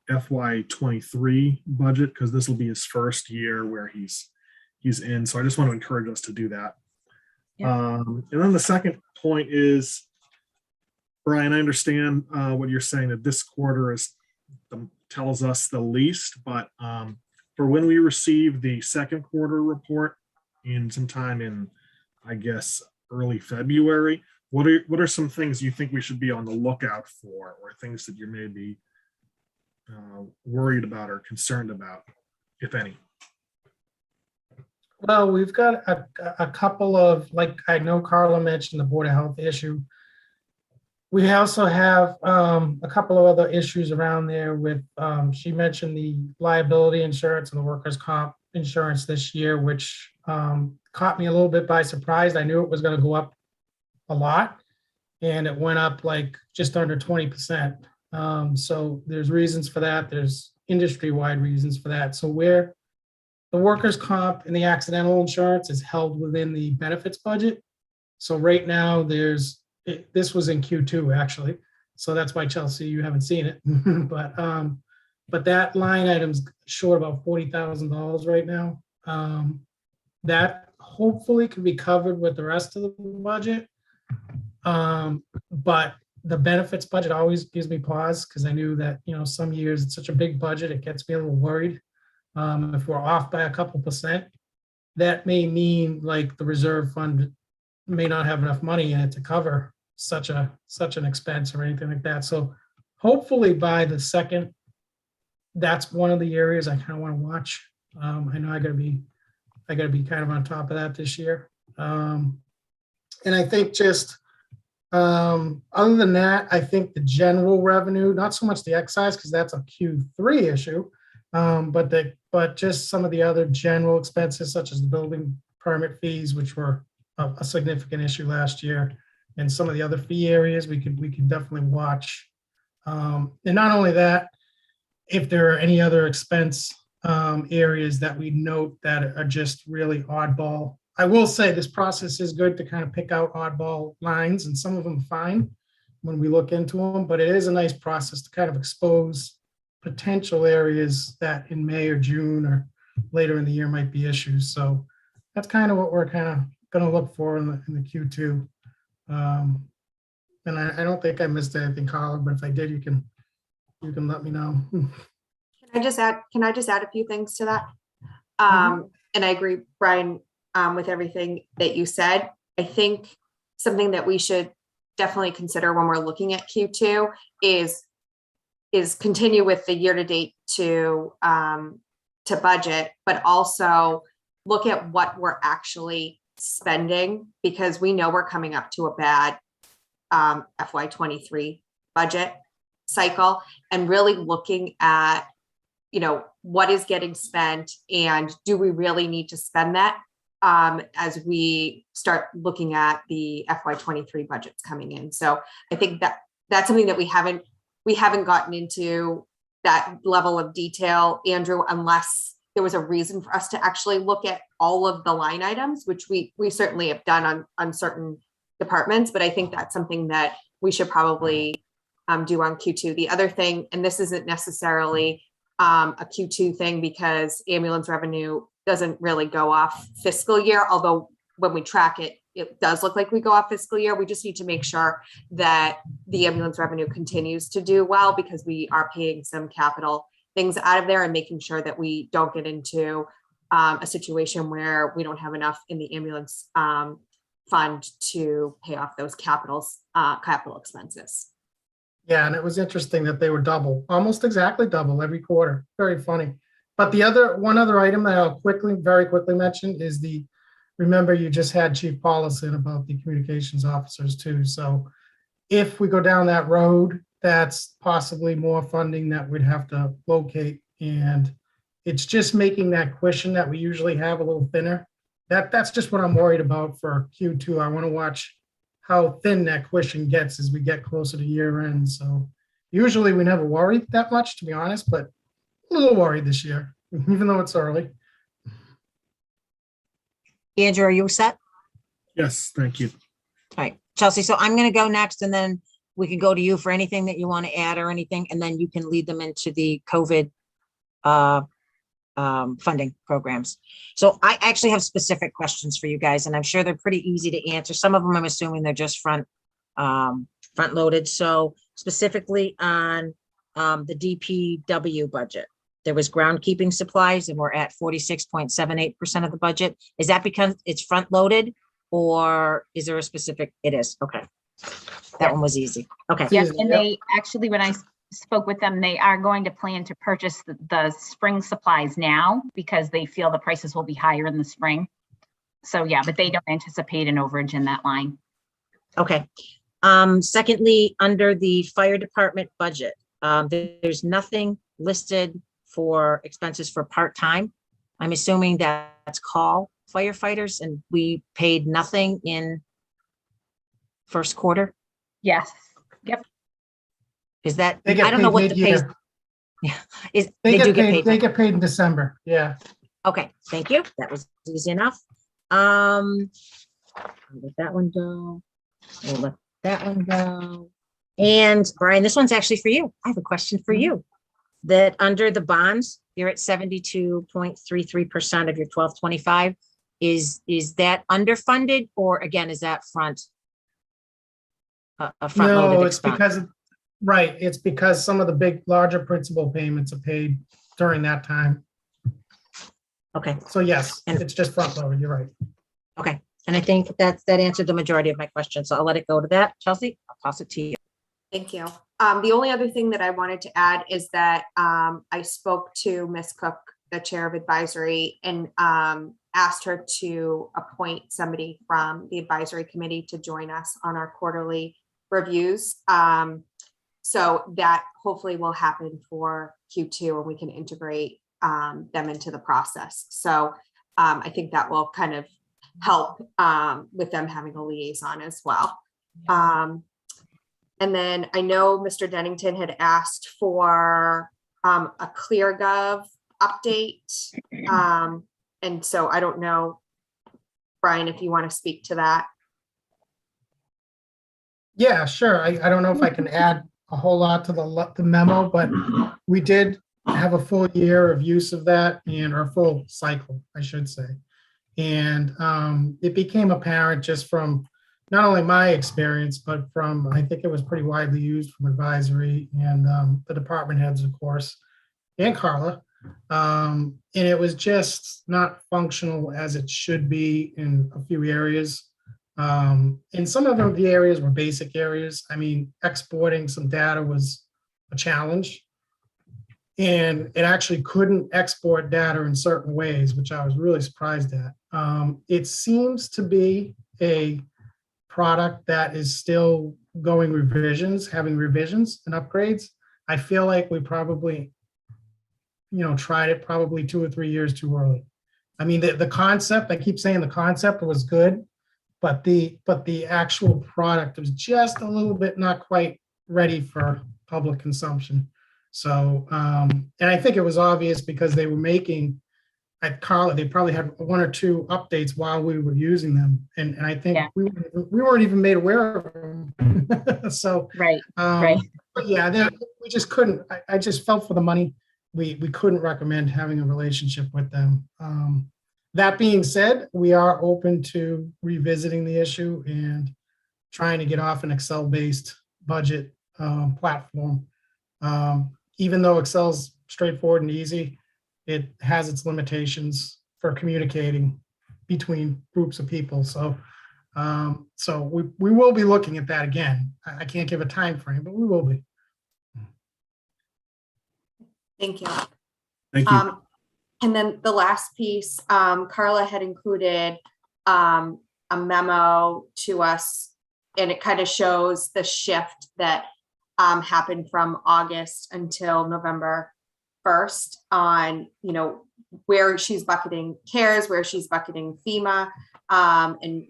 FY23 budget, because this will be his first year where he's in. So I just want to encourage us to do that. Yeah. And then the second point is, Brian, I understand what you're saying, that this quarter tells us the least, but for when we receive the second quarter report in sometime in, I guess, early February, what are some things you think we should be on the lookout for, or things that you may be worried about or concerned about, if any? Well, we've got a couple of, like, I know Carla mentioned the Board of Health issue. We also have a couple of other issues around there with, she mentioned the liability insurance and the workers' comp insurance this year, which caught me a little bit by surprise. I knew it was going to go up a lot, and it went up like just under 20%. So there's reasons for that. There's industry-wide reasons for that. So where the workers' comp and the accidental insurance is held within the benefits budget. So right now this was in Q2 actually. So that's why, Chelsea, you haven't seen it. But that line item's short about $40,000 right now. That hopefully can be covered with the rest of the budget. But the benefits budget always gives me pause, because I knew that, some years it's such a big budget, it gets me a little worried. If we're off by a couple percent, that may mean like the reserve fund may not have enough money in it to cover such an expense or anything like that. So hopefully by the second, that's one of the areas I kind of want to watch. I know I gotta be kind of on top of that this year. And I think just other than that, I think the general revenue, not so much the excise, because that's a Q3 issue, but just some of the other general expenses, such as the building permit fees, which were a significant issue last year, and some of the other fee areas we could definitely watch. And not only that, if there are any other expense areas that we note that are just really oddball. I will say this process is good to kind of pick out oddball lines, and some of them fine when we look into them, but it is a nice process to kind of expose potential areas that in May or June or later in the year might be issues. So that's kind of what we're kind of going to look for in the Q2. And I don't think I missed anything, Carla, but if I did, you can let me know. Can I just add a few things to that? And I agree, Brian, with everything that you said. I think something that we should definitely consider when we're looking at Q2 is continue with the year-to-date to budget, but also look at what we're actually spending, because we know we're coming up to a bad FY23 budget cycle, and really looking at, what is getting spent, and do we really need to spend that as we start looking at the FY23 budgets coming in. So I think that's something that we haven't gotten into that level of detail, Andrew, unless there was a reason for us to actually look at all of the line items, which we certainly have done on certain departments, but I think that's something that we should probably do on Q2. The other thing, and this isn't necessarily a Q2 thing because ambulance revenue doesn't really go off fiscal year, although when we track it, it does look like we go off fiscal year. We just need to make sure that the ambulance revenue continues to do well because we are paying some capital things out of there and making sure that we don't get into a situation where we don't have enough in the ambulance fund to pay off those capital expenses. Yeah, and it was interesting that they were double, almost exactly double every quarter. Very funny. But one other item that I'll very quickly mention is remember you just had Chief Paulison about the communications officers too. So if we go down that road, that's possibly more funding that we'd have to locate. And it's just making that cushion that we usually have a little thinner. That's just what I'm worried about for Q2. I want to watch how thin that cushion gets as we get closer to year end. So usually we never worry that much, to be honest, but a little worried this year, even though it's early. Andrew, are you set? Yes, thank you. All right, Chelsea, so I'm going to go next and then we can go to you for anything that you want to add or anything, and then you can lead them into the COVID funding programs. So I actually have specific questions for you guys, and I'm sure they're pretty easy to answer. Some of them I'm assuming they're just front loaded. So specifically on the DPW budget, there was groundkeeping supplies and we're at 46.78% of the budget. Is that because it's front loaded or is there a specific? It is. Okay. That one was easy. Okay. Yes, and they actually, when I spoke with them, they are going to plan to purchase the spring supplies now because they feel the prices will be higher in the spring. So yeah, but they don't anticipate an overage in that line. Okay. Secondly, under the fire department budget, there's nothing listed for expenses for part-time. I'm assuming that's call firefighters, and we paid nothing in first quarter. Yes. Yep. Is that, They get I don't know what the pay. mid-year. Yeah, is They do get paid in December. Yeah. Okay, thank you. That was easy enough. I'll let that one go. We'll let that one go. And Brian, this one's actually for you. I have a question for you. That under the bonds, you're at 72.33% of your 1225. Is that underfunded, or again, is that a front-loaded No, it's expense? because, right, it's because some of the larger principal payments are paid during that time. Okay, So yes, it's just front loaded, you're right. okay. And I think that answered the majority of my questions. So I'll let it go to that. Chelsea, I'll toss it to you. Thank you. The only other thing that I wanted to add is that I spoke to Ms. Cook, the chair of advisory, and asked her to appoint somebody from the advisory committee to join us on our quarterly reviews. So that hopefully will happen for Q2 and we can integrate them into the process. So I think that will kind of help with them having a liaison as well. And then I know Mr. Dennington had asked for a ClearGov update. And so I don't know, Brian, if you want to speak to that. Yeah, sure. I don't know if I can add a whole lot to the memo, but we did have a full year of use of that, and our full cycle, I should say. And it became apparent just from not only my experience, but from, I think it was pretty widely used from advisory and the department heads, of course, and Carla. And it was just not functional as it should be in a few areas. And some of the areas were basic areas. I mean, exporting some data was a challenge. And it actually couldn't export data in certain ways, which I was really surprised at. It seems to be a product that is still having revisions and upgrades. I feel like we probably, tried it probably 2 or 3 years too early. I mean, the concept, I keep saying the concept was good, but the actual product was just a little bit not quite ready for public consumption. So, and I think it was obvious because they were making at Carla, they probably had one or two updates while we were using them. And I think Yeah. we weren't even made aware of them. So, Right, right. but yeah, we just couldn't, I just felt for the money. We couldn't recommend having a relationship with them. That being said, we are open to revisiting the issue and trying to get off an Excel-based budget platform. Even though Excel's straightforward and easy, it has its limitations for communicating between groups of people. So, we will be looking at that again. I can't give a time frame, but we will be. Thank you. Thank you. And then the last piece, Carla had included a memo to us, and it kind of shows the shift that happened from August until November 1st on, where she's bucketing CARES, where she's bucketing FEMA, and,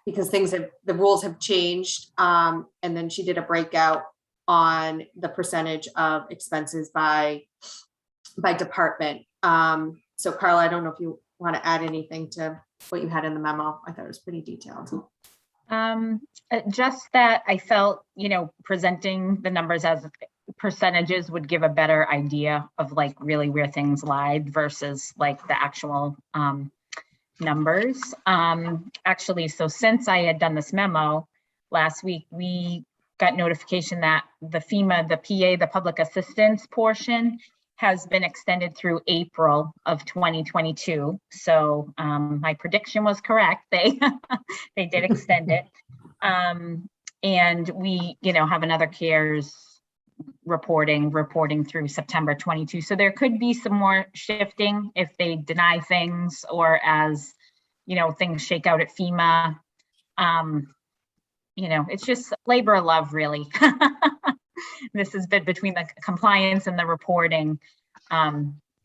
because the rules have changed. And then she did a breakout on the percentage of expenses by department. So Carla, I don't know if you want to add anything to what you had in the memo. I thought it was pretty detailed. Just that I felt, presenting the numbers as percentages would give a better idea of like really where things lied versus like the actual numbers. Actually, so since I had done this memo last week, we got notification that the FEMA, the PA, the public assistance portion has been extended through April of 2022. So my prediction was correct. They did extend it. And we, have another CARES reporting through September 22. So there could be some more shifting if they deny things or as, things shake out at FEMA. It's just labor of love, really. This has been between the compliance and the reporting.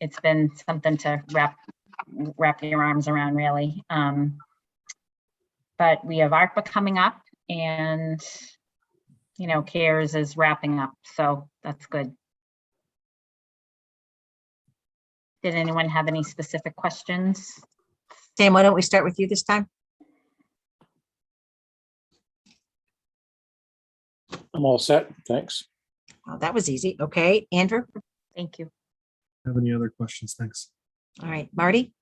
It's been something to wrap your arms around, really. But we have ARPA coming up, and CARES is wrapping up, so that's good. Did anyone have any specific questions? Sam, why don't we start with you this time? I'm all set. Thanks. Oh, that was easy. Okay, Andrew? Thank you. Have any other questions? Thanks. All right, Marty?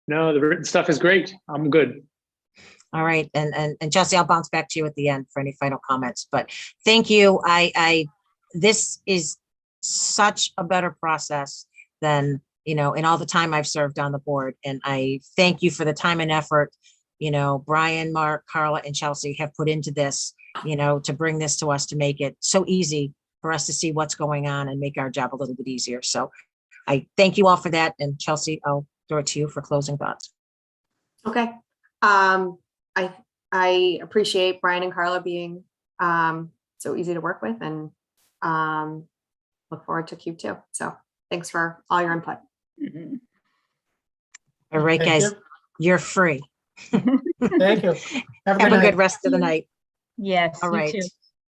No, the written stuff is great. I'm good. All right, and Chelsea, I'll bounce back to you at the end for any final comments, but thank you. This is such a better process than, in all the time I've served on the board. And I thank you for the time and effort, Brian, Mark, Carla, and Chelsea have put into this, to bring this to us, to make it so easy for us to see what's going on and make our job a little bit easier. So I thank you all for that. And Chelsea, I'll throw it to you for closing thoughts. Okay. I appreciate Brian and Carla being so easy to work with, and look forward to Q2. So thanks for all your input. Mm-hmm. All right, Thank guys, you. you're free. Thank you. Have a good rest of the night. Yes. All you right. too.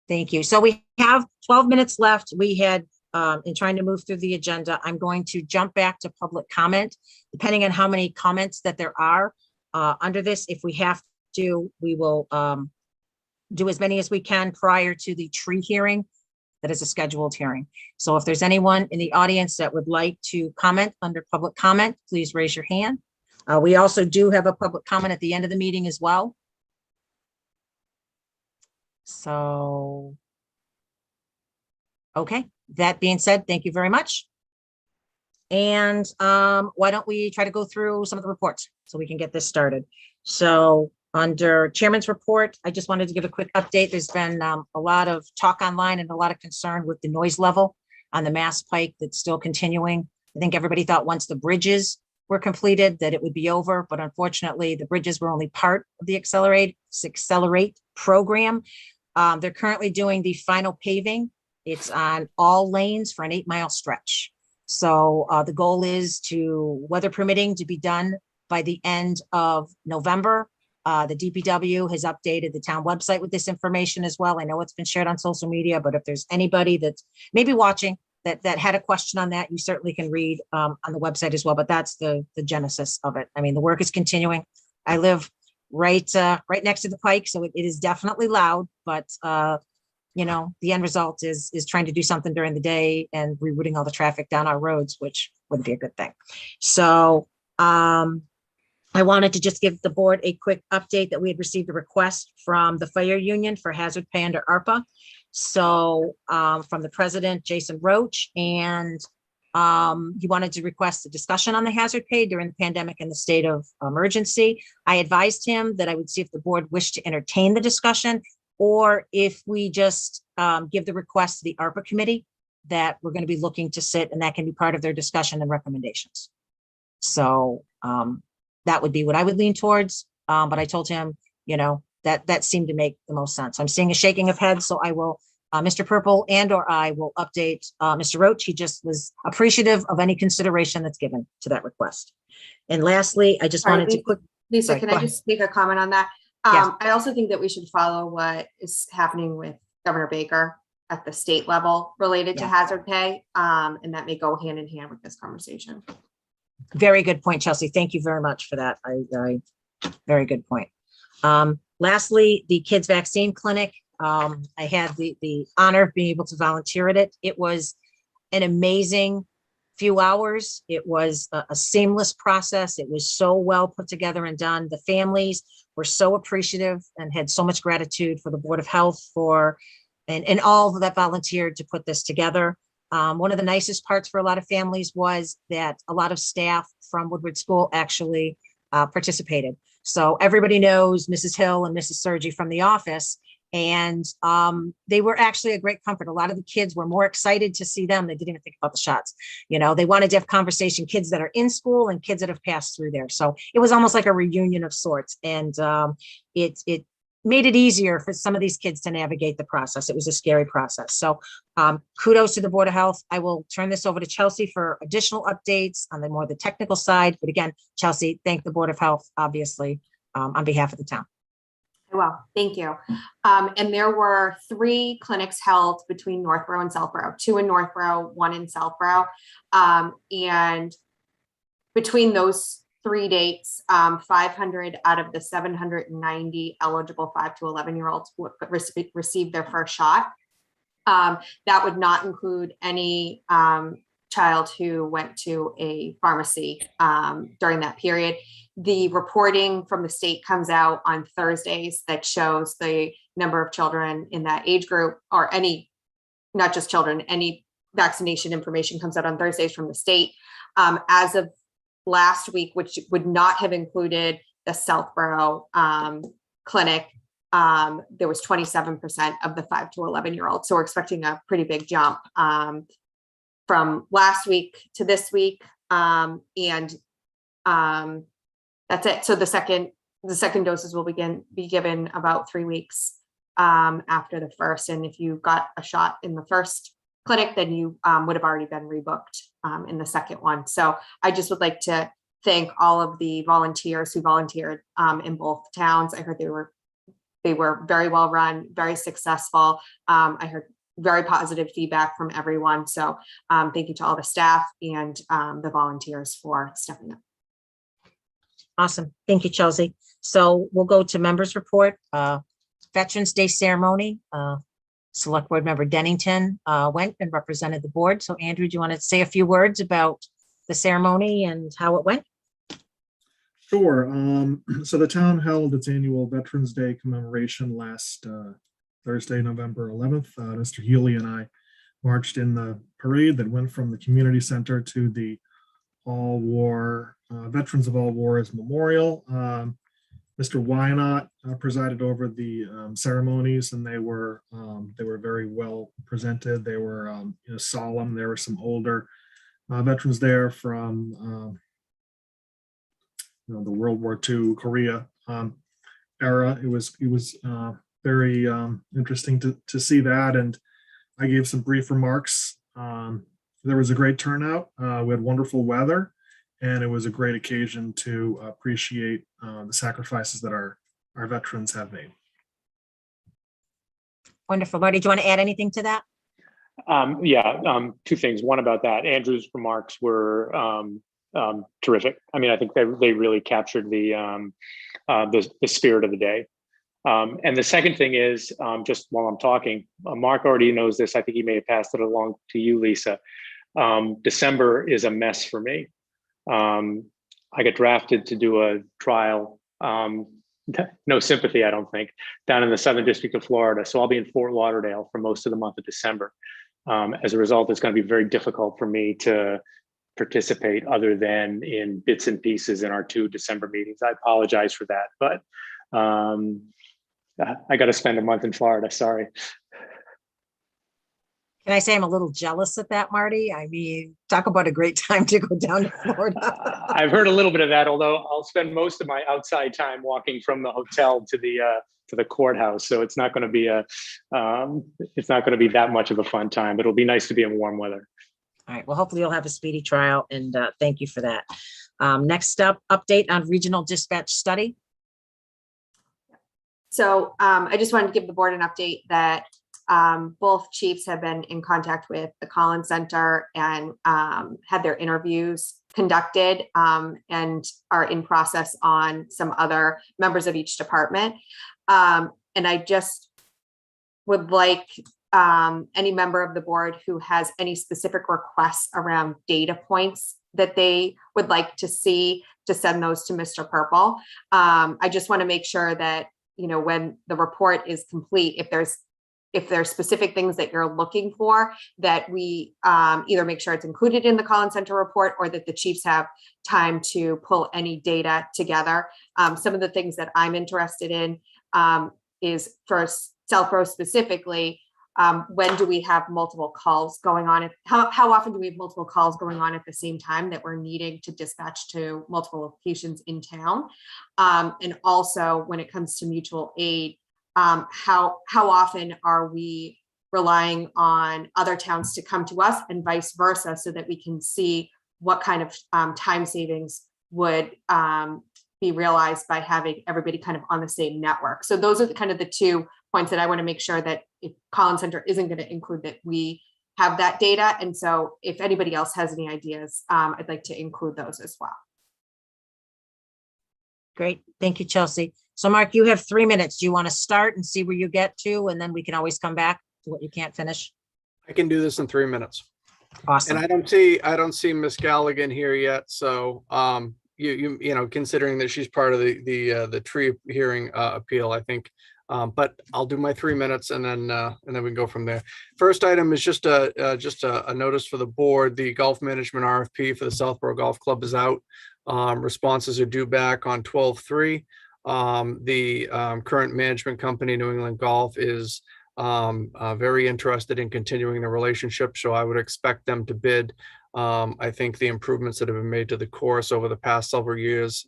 Thank you. So we have 12 minutes left. We had, in trying to move through the agenda, I'm going to jump back to public comment, depending on how many comments that there are under this. If we have to, we will do as many as we can prior to the tree hearing. That is a scheduled hearing. So if there's anyone in the audience that would like to comment under public comment, please raise your hand. We also do have a public comment at the end of the meeting as well. So, okay, that being said, thank you very much. And why don't we try to go through some of the reports so we can get this started. So under Chairman's report, I just wanted to give a quick update. There's been a lot of talk online and a lot of concern with the noise level on the Mass Pike that's still continuing. I think everybody thought once the bridges were completed that it would be over, but unfortunately the bridges were only part of the Accelerate program. They're currently doing the final paving. It's on all lanes for an 8-mile stretch. So the goal is to, weather permitting, to be done by the end of November. The DPW has updated the town website with this information as well. I know it's been shared on social media, but if there's anybody that's maybe watching that had a question on that, you certainly can read on the website as well, but that's the genesis of it. I mean, the work is continuing. I live right next to the Pike, so it is definitely loud, but you know, the end result is trying to do something during the day and rerouting all the traffic down our roads, which wouldn't be a good thing. So I wanted to just give the board a quick update that we had received a request from the fire union for hazard pay under ARPA. So from the president, Jason Roach, and he wanted to request a discussion on the hazard pay during the pandemic and the state of emergency. I advised him that I would see if the board wished to entertain the discussion, or if we just give the request to the ARPA committee that we're going to be looking to sit, and that can be part of their discussion and recommendations. So that would be what I would lean towards. But I told him, you know, that seemed to make the most sense. I'm seeing a shaking of heads, so I will, Mr. Purple or I will update Mr. Roach. He just was appreciative of any consideration that's given to that request. And lastly, I just wanted to Lisa, sorry, can go I ahead. just make a comment on that? Yes. I also think that we should follow what is happening with Governor Baker at the state level related to Yeah. hazard pay. And that may go hand in hand with this conversation. Very good point, Chelsea. Thank you very much for that. I very good point. Lastly, the kids vaccine clinic. I had the honor of being able to volunteer at it. It was an amazing few hours. It was a seamless process. It was so well put together and done. The families were so appreciative and had so much gratitude for the Board of Health and all that volunteered to put this together. One of the nicest parts for a lot of families was that a lot of staff from Woodward School actually participated. So everybody knows Mrs. Hill and Mrs. Sergi from the office, and they were actually a great comfort. A lot of the kids were more excited to see them. They didn't even think about the shots. You know, they wanted to have conversation, kids that are in school and kids that have passed through there. So it was almost like a reunion of sorts. And it made it easier for some of these kids to navigate the process. It was a scary process. So kudos to the Board of Health. I will turn this over to Chelsea for additional updates on the technical side. But again, Chelsea, thank the Board of Health, obviously, on behalf of the town. Well, thank you. And there were 3 clinics held between Northborough and Southborough, 2 in Northborough, 1 in Southborough. And between those 3 dates, 500 out of the 790 eligible 5 to 11-year-olds received their first shot. That would not include any child who went to a pharmacy during that period. The reporting from the state comes out on Thursdays that shows the number of children in that age group, or any, not just children, any vaccination information comes out on Thursdays from the state. As of last week, which would not have included the Southborough clinic, there was 27% of the 5 to 11-year-olds. So we're expecting a pretty big jump from last week to this week. That's it. So the second doses will be given about 3 weeks after the first. And if you got a shot in the first clinic, then you would have already been rebooked in the second one. So I just would like to thank all of the volunteers who volunteered in both towns. I heard they were very well run, very successful. I heard very positive feedback from everyone. So thank you to all the staff and the volunteers for stepping up. Awesome. Thank you, Chelsea. So we'll go to members report. Veterans Day ceremony. Select Board Member Dennington went and represented the board. So Andrew, do you want to say a few words about the ceremony and how it went? Sure. So the town held its annual Veterans Day commemoration last Thursday, November 11th. Mr. Healy and I marched in the parade that went from the community center to the all-war Veterans of All Wars Memorial. Mr. Wynot presided over the ceremonies, and they were very well presented. They were solemn. There were some older veterans there from the World War II Korea era. It was very interesting to see that, and I gave some brief remarks. There was a great turnout. We had wonderful weather, and it was a great occasion to appreciate the sacrifices that our veterans have made. Wonderful. Marty, do you want to add anything to that? Two things. One about that. Andrew's remarks were terrific. I mean, I think they really captured the spirit of the day. And the second thing is, just while I'm talking, Mark already knows this. I think he may have passed it along to you, Lisa. December is a mess for me. I got drafted to do a trial. No sympathy, I don't think, down in the Southern District of Florida. So I'll be in Fort Lauderdale for most of the month of December. As a result, it's going to be very difficult for me to participate other than in bits and pieces in our 2 December meetings. I apologize for that, but I got to spend a month in Florida. Sorry. Can I say I'm a little jealous of that, Marty? I mean, talk about a great time to go down to Florida. I've heard a little bit of that, although I'll spend most of my outside time walking from the hotel to the courthouse. So it's not going to be that much of a fun time, but it'll be nice to be in warm weather. All right. Well, hopefully you'll have a speedy trial, and thank you for that. Next up, update on regional dispatch study. So I just wanted to give the board an update that both chiefs have been in contact with the Collins Center and had their interviews conducted and are in process on some other members of each department. And I just would like any member of the board who has any specific requests around data points that they would like to see, to send those to Mr. Purple. I just want to make sure that, you know, when the report is complete, if there's specific things that you're looking for, that we either make sure it's included in the Collins Center report, or that the chiefs have time to pull any data together. Some of the things that I'm interested in is, for Southborough specifically, when do we have multiple calls going on? How often do we have multiple calls going on at the same time that we're needing to dispatch to multiple locations in town? And also, when it comes to mutual aid, how often are we relying on other towns to come to us, and vice versa, so that we can see what kind of time savings would be realized by having everybody kind of on the same network. So those are the 2 points that I want to make sure that if Collins Center isn't going to include, that we have that data. And so if anybody else has any ideas, I'd like to include those as well. Great. Thank you, Chelsea. So Mark, you have 3 minutes. Do you want to start and see where you get to, and then we can always come back to what you can't finish? I can do this in 3 minutes. Awesome. And I don't see Miss Galligan here yet. So you know, considering that she's part of the tree hearing appeal, I think. But I'll do my 3 minutes, and then we can go from there. First item is just a notice for the board. The golf management RFP for the Southborough Golf Club is out. Responses are due back on 12/3. The current management company, New England Golf, is very interested in continuing the relationship, so I would expect them to bid. I think the improvements that have been made to the course over the past several years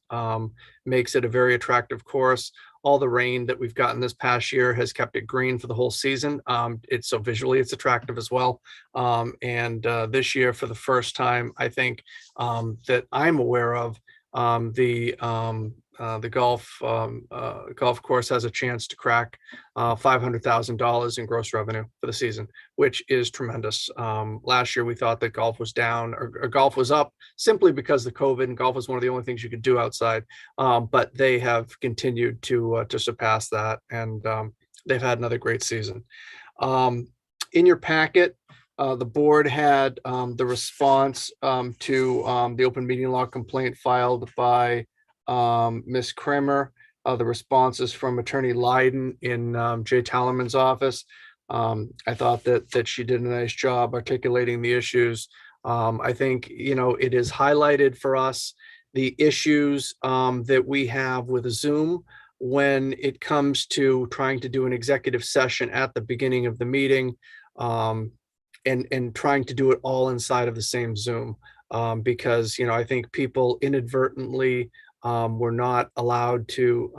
makes it a very attractive course. All the rain that we've gotten this past year has kept it green for the whole season. It's so visually it's attractive as well. And this year, for the first time, I think that I'm aware of, the golf course has a chance to crack $500,000 in gross revenue for the season, which is tremendous. Last year we thought that golf was down, or golf was up, simply because of COVID, and golf was one of the only things you could do outside. But they have continued to surpass that, and they've had another great season. In your packet, the board had the response to the open meeting law complaint filed by Ms. Kramer. The response is from Attorney Leiden in Jay Tallerman's office. I thought that she did a nice job articulating the issues. I think, you know, it is highlighted for us the issues that we have with Zoom when it comes to trying to do an executive session at the beginning of the meeting, and trying to do it all inside of the same Zoom, because, you know, I think people inadvertently were not allowed to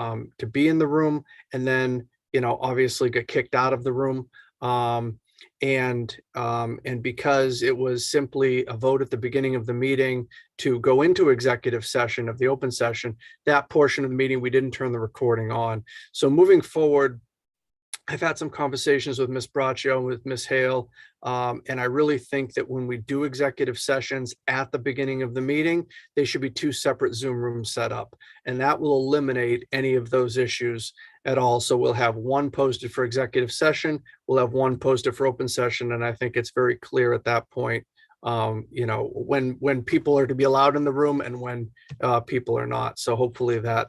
be in the room, and then, you know, obviously get kicked out of the room. And because it was simply a vote at the beginning of the meeting to go into executive session of the open session, that portion of the meeting, we didn't turn the recording on. So moving forward, I've had some conversations with Ms. Braccio and with Ms. Hale, and I really think that when we do executive sessions at the beginning of the meeting, they should be 2 separate Zoom rooms set up, and that will eliminate any of those issues at all. So we'll have one posted for executive session, we'll have one posted for open session, and I think it's very clear at that point, when people are to be allowed in the room and when people are not. So hopefully that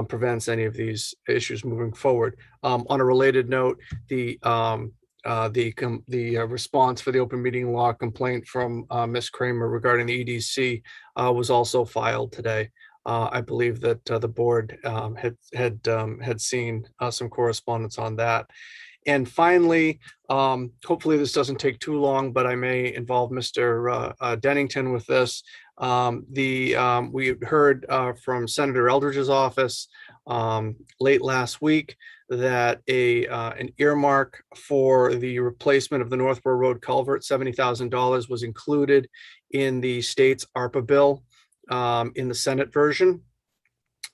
prevents any of these issues moving forward. On a related note, the response for the open meeting law complaint from Ms. Kramer regarding the EDC was also filed today. I believe that the board had seen some correspondence on that. And finally, hopefully this doesn't take too long, but I may involve Mr. Dennington with this. We heard from Senator Eldridge's office late last week that an earmark for the replacement of the Northborough Road culvert, $70,000, was included in the state's ARPA bill in the Senate version.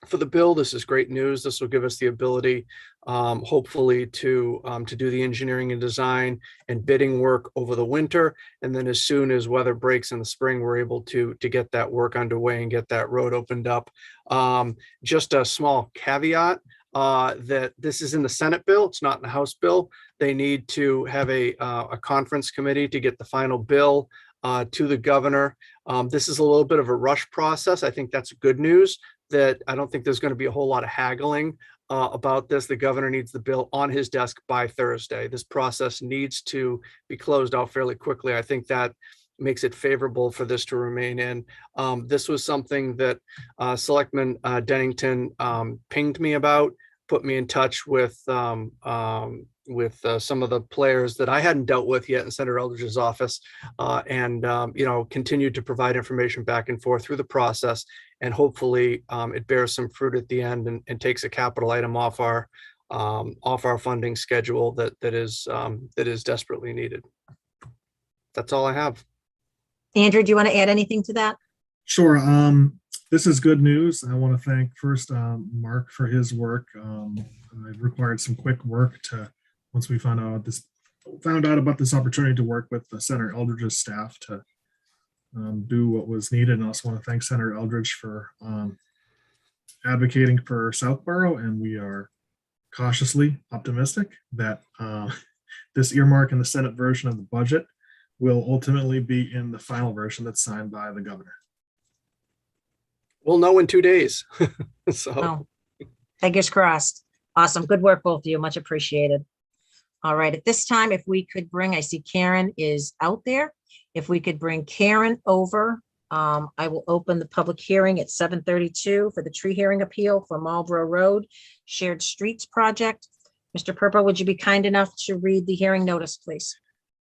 For the bill, this is great news. This will give us the ability, hopefully, to do the engineering and design and bidding work over the winter. And then as soon as weather breaks in the spring, we're able to get that work underway and get that road opened up. Just a small caveat that this is in the Senate bill. It's not in the House bill. They need to have a conference committee to get the final bill to the governor. This is a little bit of a rush process. I think that's good news, that I don't think there's going to be a whole lot of haggling about this. The governor needs the bill on his desk by Thursday. This process needs to be closed out fairly quickly. I think that makes it favorable for this to remain in. This was something that Selectman Dennington pinged me about, put me in touch with some of the players that I hadn't dealt with yet in Senator Eldridge's office, and continued to provide information back and forth through the process. And hopefully it bears some fruit at the end and takes a capital item off our funding schedule that is desperately needed. That's all I have. Andrew, do you want to add anything to that? Sure. This is good news. I want to thank first Mark for his work. It required some quick work once we found out about this opportunity to work with the Senator Eldridge's staff to do what was needed. And I also want to thank Senator Eldridge for advocating for Southborough. And we are cautiously optimistic that this earmark in the Senate version of the budget will ultimately be in the final version that's signed by the governor. We'll know in 2 days. Oh, fingers crossed. Awesome. Good work, both of you. Much appreciated. All right. At this time, if we could I see Karen is out there. If we could bring Karen over, I will open the public hearing at 7:32 for the tree hearing appeal for Marlborough Road Shared Streets Project. Mr. Purple, would you be kind enough to read the hearing notice, please?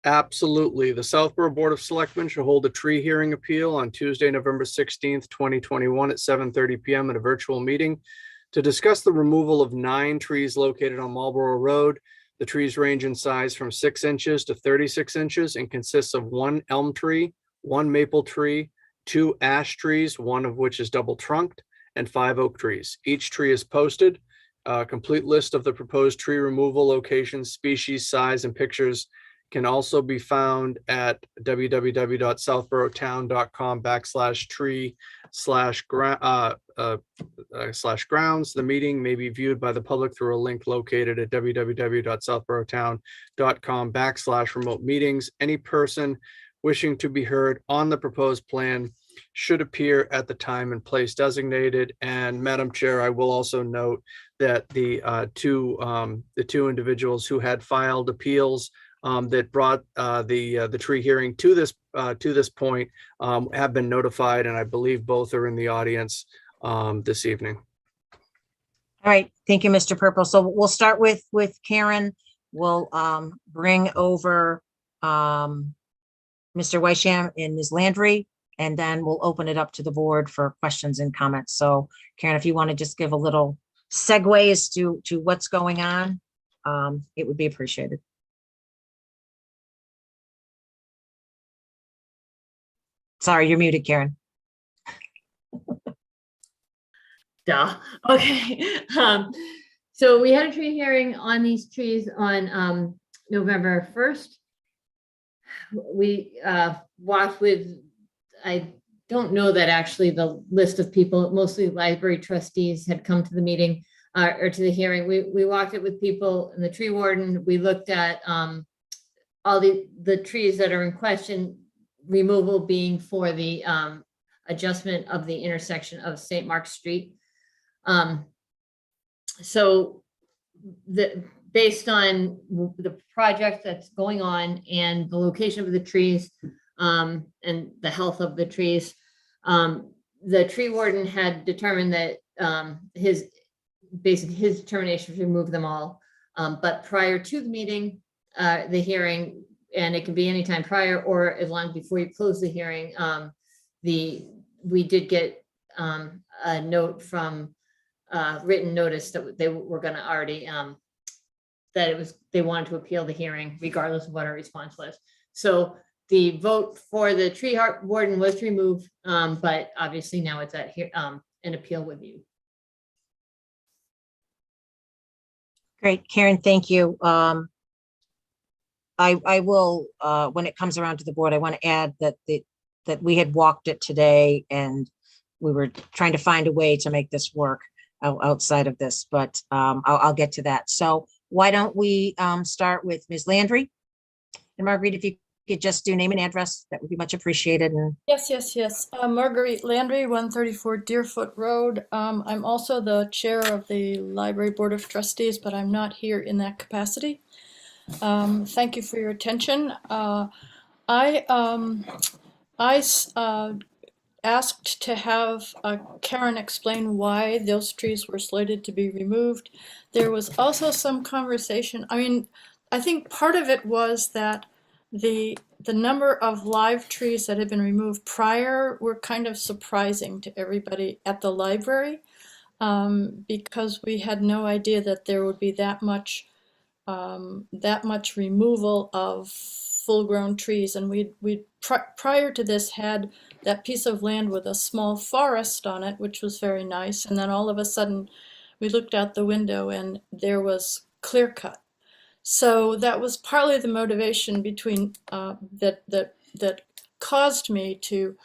Absolutely. The Southborough Board of Selectmen shall hold a tree hearing appeal on Tuesday, November 16th, 2021 at 7:30 p.m. at a virtual meeting to discuss the removal of 9 trees located on Marlborough Road. The trees range in size from 6 inches to 36 inches and consists of 1 elm tree, 1 maple tree, 2 ash trees, 1 of which is double trunked, and 5 oak trees. Each tree is posted. A complete list of the proposed tree removal locations, species, size, and pictures can also be found at www.southboroughtown.com/tree/grounds. The meeting may be viewed by the public through a link located at www.southboroughtown.com/remote meetings. Any person wishing to be heard on the proposed plan should appear at the time and place designated. And Madam Chair, I will also note that the two individuals who had filed appeals that brought the tree hearing to this point have been notified, and I believe both are in the audience this evening. All right. Thank you, Mr. Purple. So we'll start with Karen. We'll bring over Mr. Weisham and Ms. Landry, and then we'll open it up to the board for questions and comments. So Karen, if you want to just give a little segue as to what's going on, it would be appreciated. Sorry, you're muted, Karen. Duh. Okay. So we had a tree hearing on these trees on November 1st. We walked with, I don't know that actually the list of people, mostly library trustees had come to the meeting or to the hearing. We walked it with people and the tree warden. We looked at all the trees that are in question, removal being for the adjustment of the intersection of St. Mark's Street. So based on the project that's going on and the location of the trees and the health of the trees, the tree warden had determined that his determination to remove them all. But prior to the meeting, the hearing, and it can be anytime prior or as long before you close the hearing, we did get a note from written notice that they were going to already they wanted to appeal the hearing regardless of what our response was. So the vote for the tree warden was to remove, but obviously now it's at here an appeal with you. Great, Karen, thank you. I will, when it comes around to the board, I want to add that that we had walked it today and we were trying to find a way to make this work outside of this, but I'll get to that. So why don't we start with Ms. Landry? And Marguerite, if you could just do name and address, that would be much appreciated. And Yes. Marguerite Landry, 134 Deerfoot Road. I'm also the chair of the Library Board of Trustees, but I'm not here in that capacity. Thank you for your attention. I asked to have Karen explain why those trees were slated to be removed. There was also some conversation. I mean, I think part of it was that the number of live trees that had been removed prior were kind of surprising to everybody at the library, because we had no idea that there would be that much removal of full-grown trees. And we prior to this had that piece of land with a small forest on it, which was very nice. And then all of a sudden we looked out the window and there was clear cut. So that was partly the motivation between that caused me to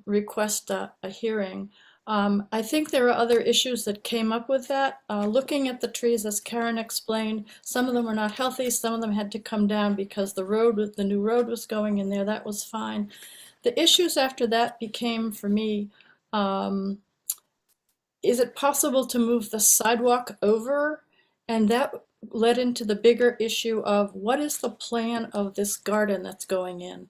request a hearing. I think there are other issues that came up with that. Looking at the trees, as Karen explained, some of them were not healthy, some of them had to come down because the new road was going in there. That was fine. The issues after that became, for me, is it possible to move the sidewalk over? And that led into the bigger issue of what is the plan of this garden that's going in?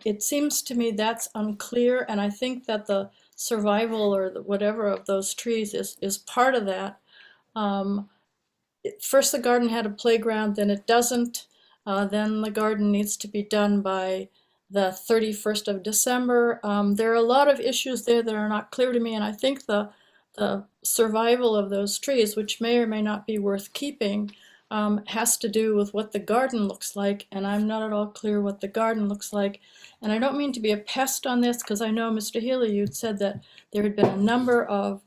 It seems to me that's unclear, and I think that the survival or whatever of those trees is part of that. First the garden had a playground, then it doesn't. Then the garden needs to be done by the 31st of December. There are a lot of issues there that are not clear to me, and I think the survival of those trees, which may or may not be worth keeping, has to do with what the garden looks like, and I'm not at all clear what the garden looks like. And I don't mean to be a pest on this, because I know, Mr. Healy, you'd said that there had been a number of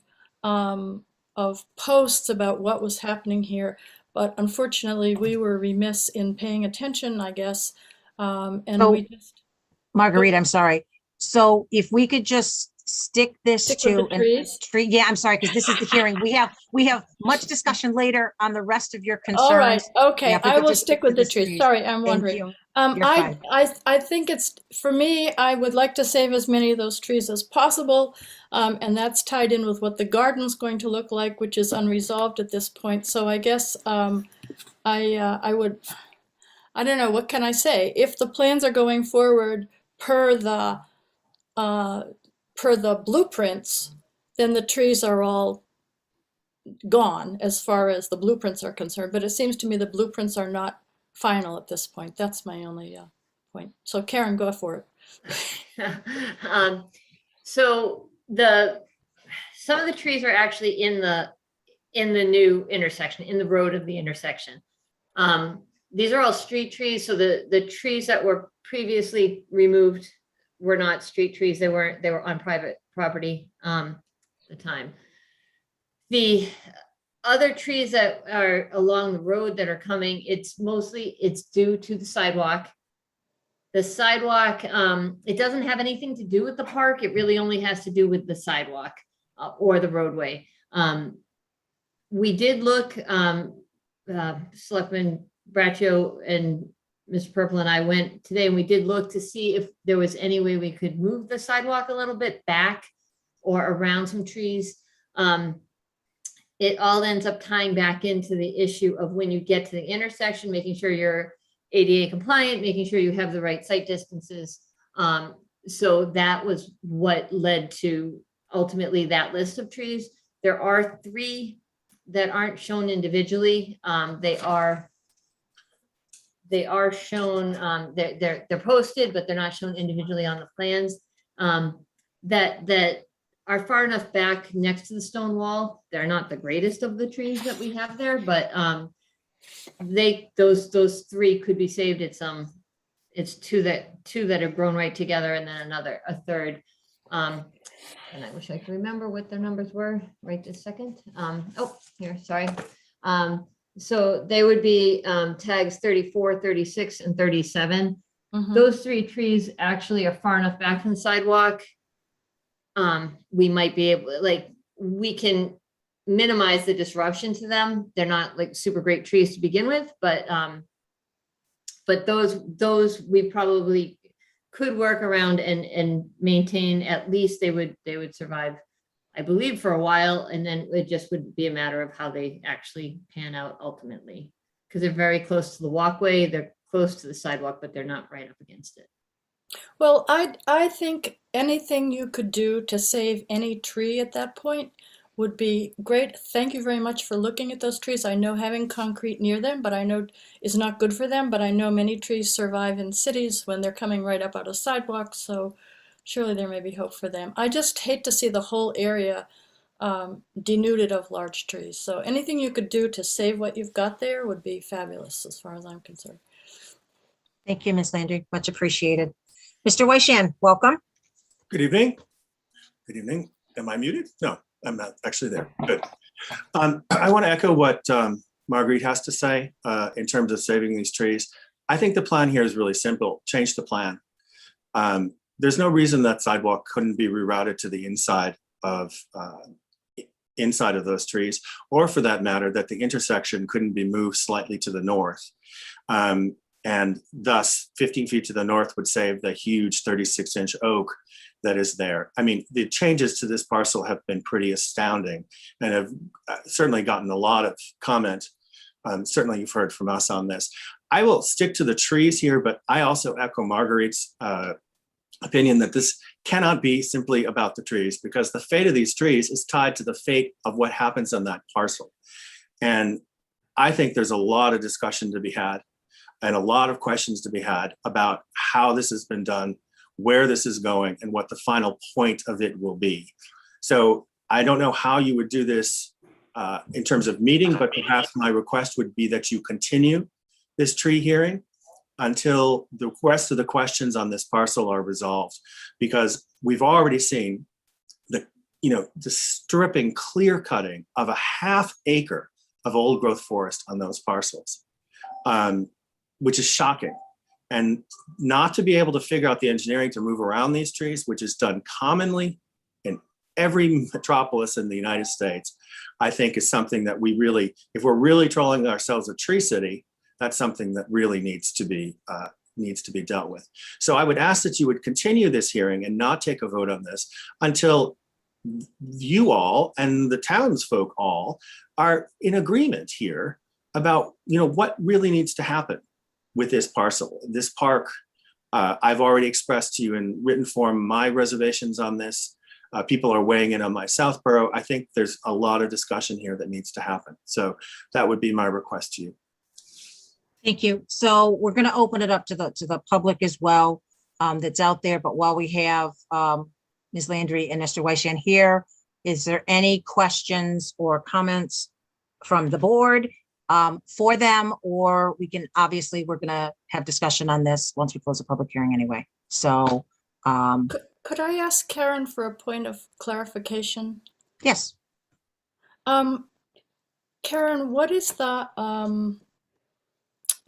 posts about what was happening here, but unfortunately we were remiss in paying attention, I guess. And so, we just... Marguerite, I'm sorry. So if we could just stick this to a tree. Yeah, I'm sorry, because this is the hearing. We have much discussion later on the rest of your concerns. All right, okay, Yeah, I will stick with the trees. Sorry, I'm Thank wondering. you. I think it's, for me, I would like to save as many of those trees as possible, and that's tied in with what the garden's going to look like, which is unresolved at this point. So I guess I would, I don't know, what can I say? If the plans are going forward per the blueprints, then the trees are all gone as far as the blueprints are concerned. But it seems to me the blueprints are not final at this point. That's my only point. So Karen, go for it. So some of the trees are actually in the new intersection, in the road of the intersection. These are all street trees. So the trees that were previously removed were not street trees. They were on private property at the time. other trees that are along the road that are coming, it's due to the sidewalk. The sidewalk, it doesn't have anything to do with the park. It really only has to do with the sidewalk or the roadway. We did look, Selectman Braccio and Mr. Purple and I went today, and we did look to see if there was any way we could move the sidewalk a little bit back or around some trees. It all ends up tying back into the issue of when you get to the intersection, making sure you're ADA compliant, making sure you have the right site distances. So that was what led to ultimately that list of trees. There are 3 that aren't shown individually. They are shown, they're posted, but they're not shown individually on the plans. That are far enough back next to the stone wall. They're not the greatest of the trees that we have there, but those 3 could be saved. It's two that are grown right together, and then a third. And I wish I could remember what their numbers were right this second. Oh, here, sorry. So they would be tags 34, 36, and 37. Those 3 trees actually are far enough back from the sidewalk. We might be able, we can minimize the disruption to them. They're not like super great trees to begin with, but those we probably could work around and maintain. At least they would survive, I believe, for a while, and then it just would be a matter of how they actually pan out ultimately, because they're very close to the walkway, they're close to the sidewalk, but they're not right up against it. Well, I think anything you could do to save any tree at that point would be great. Thank you very much for looking at those trees. I know having concrete near them, but I know is not good for them, but I know many trees survive in cities when they're coming right up out of sidewalks, so surely there may be hope for them. I just hate to see the whole area denuded of large trees. So anything you could do to save what you've got there would be fabulous as far as I'm concerned. Thank you, Ms. Landry. Much appreciated. Mr. Weishan, welcome. Good evening. Good evening. Am I muted? No, I'm not actually there. Good. I want to echo what Marguerite has to say in terms of saving these trees. I think the plan here is really simple. Change the plan. There's no reason that sidewalk couldn't be rerouted to the inside of those trees, or for that matter, that the intersection couldn't be moved slightly to the north. And thus 15 feet to the north would save the huge 36-inch oak that is there. I mean, the changes to this parcel have been pretty astounding and have certainly gotten a lot of comment. Certainly you've heard from us on this. I will stick to the trees here, but I also echo Marguerite's opinion that this cannot be simply about the trees, because the fate of these trees is tied to the fate of what happens on that parcel. And I think there's a lot of discussion to be had and a lot of questions to be had about how this has been done, where this is going, and what the final point of it will be. So I don't know how you would do this in terms of meeting, but perhaps my request would be that you continue this tree hearing until the rest of the questions on this parcel are resolved, because we've already seen the stripping, clear cutting of a half acre of old growth forest on those parcels, which is shocking. And not to be able to figure out the engineering to move around these trees, which is done commonly in every metropolis in the United States, I think is something that we really, if we're really trolling ourselves a tree city, that's something that really needs to be dealt with. So I would ask that you would continue this hearing and not take a vote on this until you all and the townsfolk all are in agreement here about what really needs to happen with this parcel. This park, I've already expressed to you in written form my reservations on this. People are weighing in on my Southborough. I think there's a lot of discussion here that needs to happen. So that would be my request to you. Thank you. So we're going to open it up to the public as well that's out there. But while we have Ms. Landry and Mr. Weishan here, is there any questions or comments from the board for them? Or we can, obviously, we're going to have discussion on this once we close the public hearing anyway. So could I ask Karen for a point of clarification? Yes. Karen, what is the, I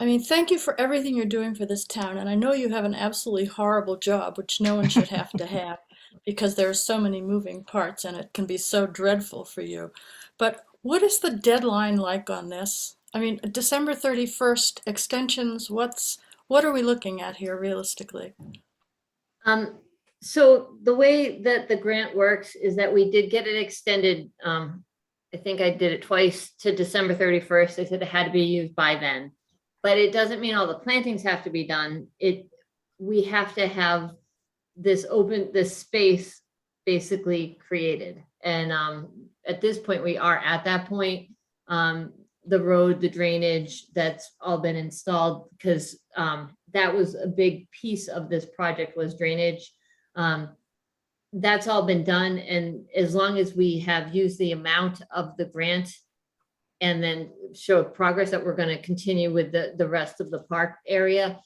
mean, thank you for everything you're doing for this town. And I know you have an absolutely horrible job, which no one should have to have because there are so many moving parts and it can be so dreadful for you. But what is the deadline like on this? I mean, December 31st extensions, what are we looking at here realistically? So the way that the grant works is that we did get it extended. I think I did it twice to December 31st. They said it had to be used by then, but it doesn't mean all the plantings have to be done. We have to have this space basically created. And at this point, we are at that point. The road, the drainage, that's all been installed because that was a big piece of this project was drainage. That's all been done. And as long as we have used the amount of the grant and then show progress that we're going to continue with the rest of the park area,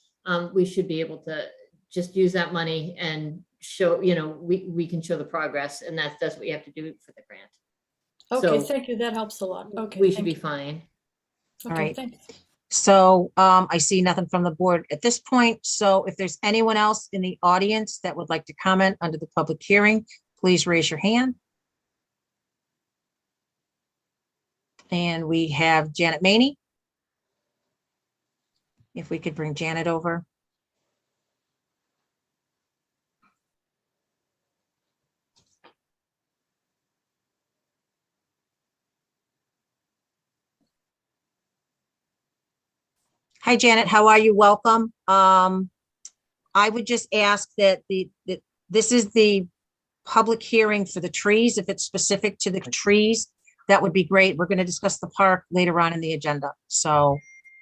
we should be able to just use that money and show, we can show the progress, and that's what we have to do for the grant. Okay, So thank you. That helps a lot. Okay. we should be fine. Okay, All right. thanks. So I see nothing from the board at this point. So if there's anyone else in the audience that would like to comment under the public hearing, please raise your hand. And we have Janet Maney. If we could bring Janet over. Hi, Janet. How are you? Welcome. I would just ask that this is the public hearing for the trees. If it's specific to the trees, that would be great. We're going to discuss the park later on in the agenda. So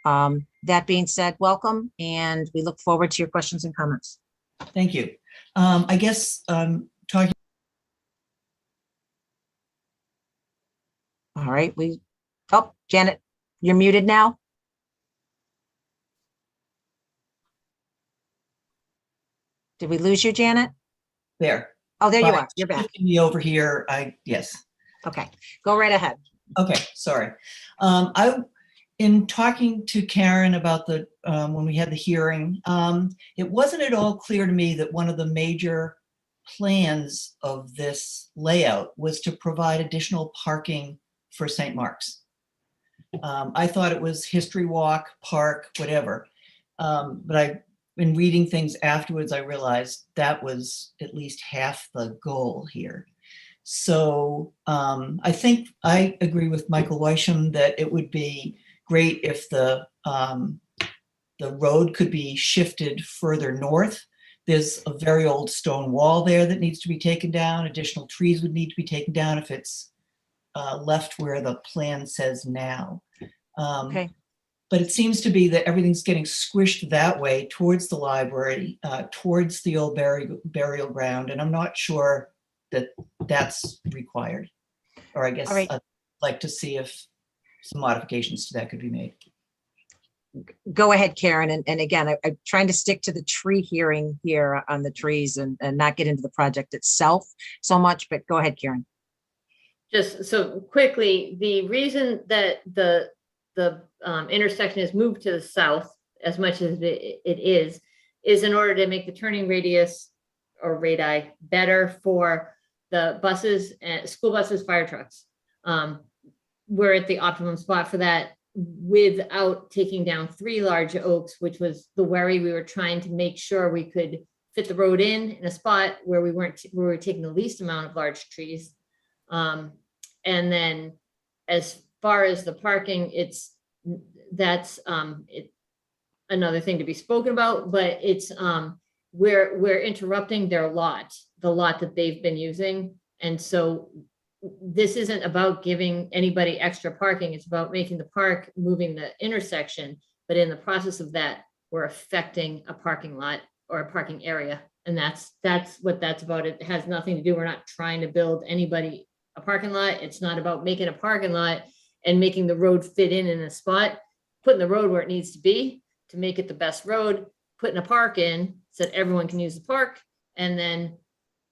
that being said, welcome, and we look forward to your questions and comments. Thank you. I guess talking. All right. Janet, you're muted now. Did we lose you, Janet? There. Oh, there you are. You're back. Me over here. Yes. Okay, go right ahead. Okay, sorry. In talking to Karen about when we had the hearing, it wasn't at all clear to me that one of the major plans of this layout was to provide additional parking for St. Mark's. I thought it was history walk, park, whatever. But in reading things afterwards, I realized that was at least half the goal here. So I think I agree with Michael Weisham that it would be great if the road could be shifted further north. There's a very old stone wall there that needs to be taken down. Additional trees would need to be taken down if it's left where the plan says now. Okay. But it seems to be that everything's getting squished that way towards the library, towards the old burial ground. And I'm not sure that that's required. Or I guess All right. I'd like to see if some modifications to that could be made. Go ahead, Karen. And again, I'm trying to stick to the tree hearing here on the trees and not get into the project itself so much, but go ahead, Karen. Just so quickly, the reason that the intersection is moved to the south as much as it is in order to make the turning radius or radii better for the buses and school buses, fire trucks. We're at the optimum spot for that without taking down 3 large oaks, which was the worry. We were trying to make sure we could fit the road in a spot where we were taking the least amount of large trees. And then as far as the parking, that's another thing to be spoken about, but it's we're interrupting their lot, the lot that they've been using. And so this isn't about giving anybody extra parking. It's about making the park, moving the intersection. But in the process of that, we're affecting a parking lot or a parking area. And that's what that's about. It has nothing to do. We're not trying to build anybody a parking lot. It's not about making a parking lot and making the road fit in a spot, putting the road where it needs to be to make it the best road, putting a park in so that everyone can use the park, and then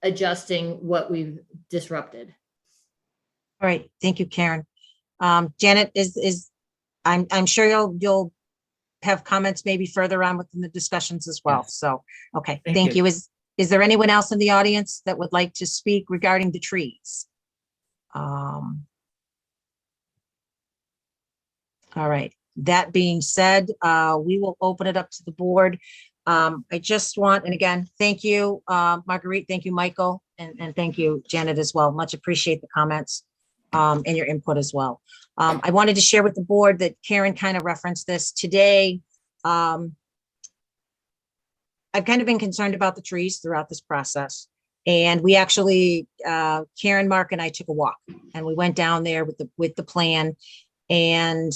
adjusting what we've disrupted. All right. Thank you, Karen. Janet, I'm sure you'll have comments maybe further on within the discussions as well. Yes. So, okay, Thank thank you. you. Is there anyone else in the audience that would like to speak regarding the trees? All right, that being said, we will open it up to the board. I just want, and again, thank you, Marguerite, thank you, Michael, and thank you, Janet, as well. Much appreciate the comments and your input as well. I wanted to share with the board that Karen kind of referenced this today. I've kind of been concerned about the trees throughout this process. And we actually, Karen, Mark, and I took a walk, and we went down there with the plan and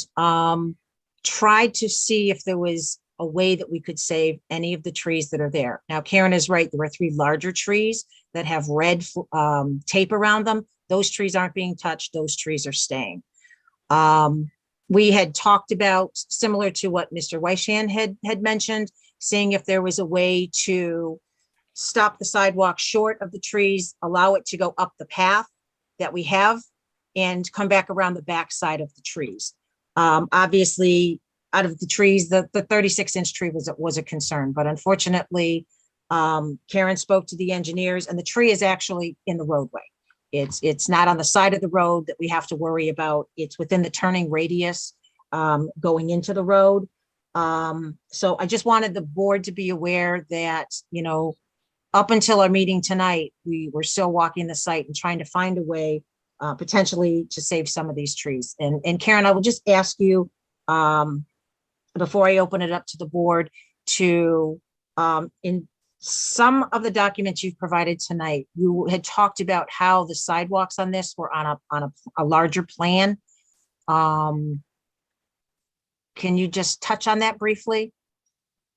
tried to see if there was a way that we could save any of the trees that are there. Now, Karen is right. There are 3 larger trees that have red tape around them. Those trees aren't being touched. Those trees are staying. We had talked about, similar to what Mr. Weishan had mentioned, seeing if there was a way to stop the sidewalk short of the trees, allow it to go up the path that we have, and come back around the back side of the trees. Obviously, out of the trees, the 36-inch tree was a concern, but unfortunately, Karen spoke to the engineers, and the tree is actually in the roadway. It's not on the side of the road that we have to worry about. It's within the turning radius going into the road. So I just wanted the board to be aware that, up until our meeting tonight, we were still walking the site and trying to find a way potentially to save some of these trees. And Karen, I will just ask you, before I open it up to the board, to, in some of the documents you've provided tonight, you had talked about how the sidewalks on this were on a larger plan. Can you just touch on that briefly?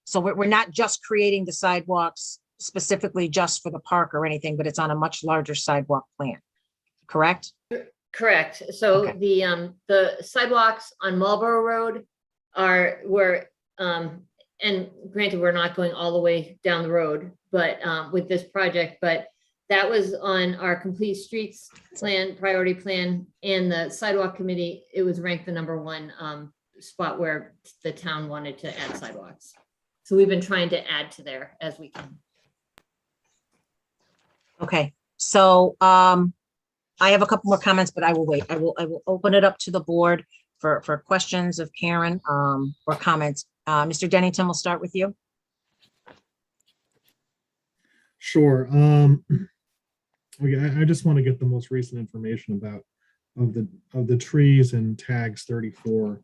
So we're not just creating the sidewalks specifically just for the park or anything, but it's on a much larger sidewalk plan, correct? Correct. So Okay. the sidewalks on Marlborough Road were and granted, we're not going all the way down the road, but with this project, but that was on our complete streets plan, priority plan, and the sidewalk committee. It was ranked the #1 spot where the town wanted to add sidewalks. So we've been trying to add to there as we can. Okay, so I have a couple more comments, but I will wait. I will open it up to the board for questions of Karen or comments. Mr. Dennington, we'll start with you. Sure. Okay, I just want to get the most recent information of the trees in tags 34.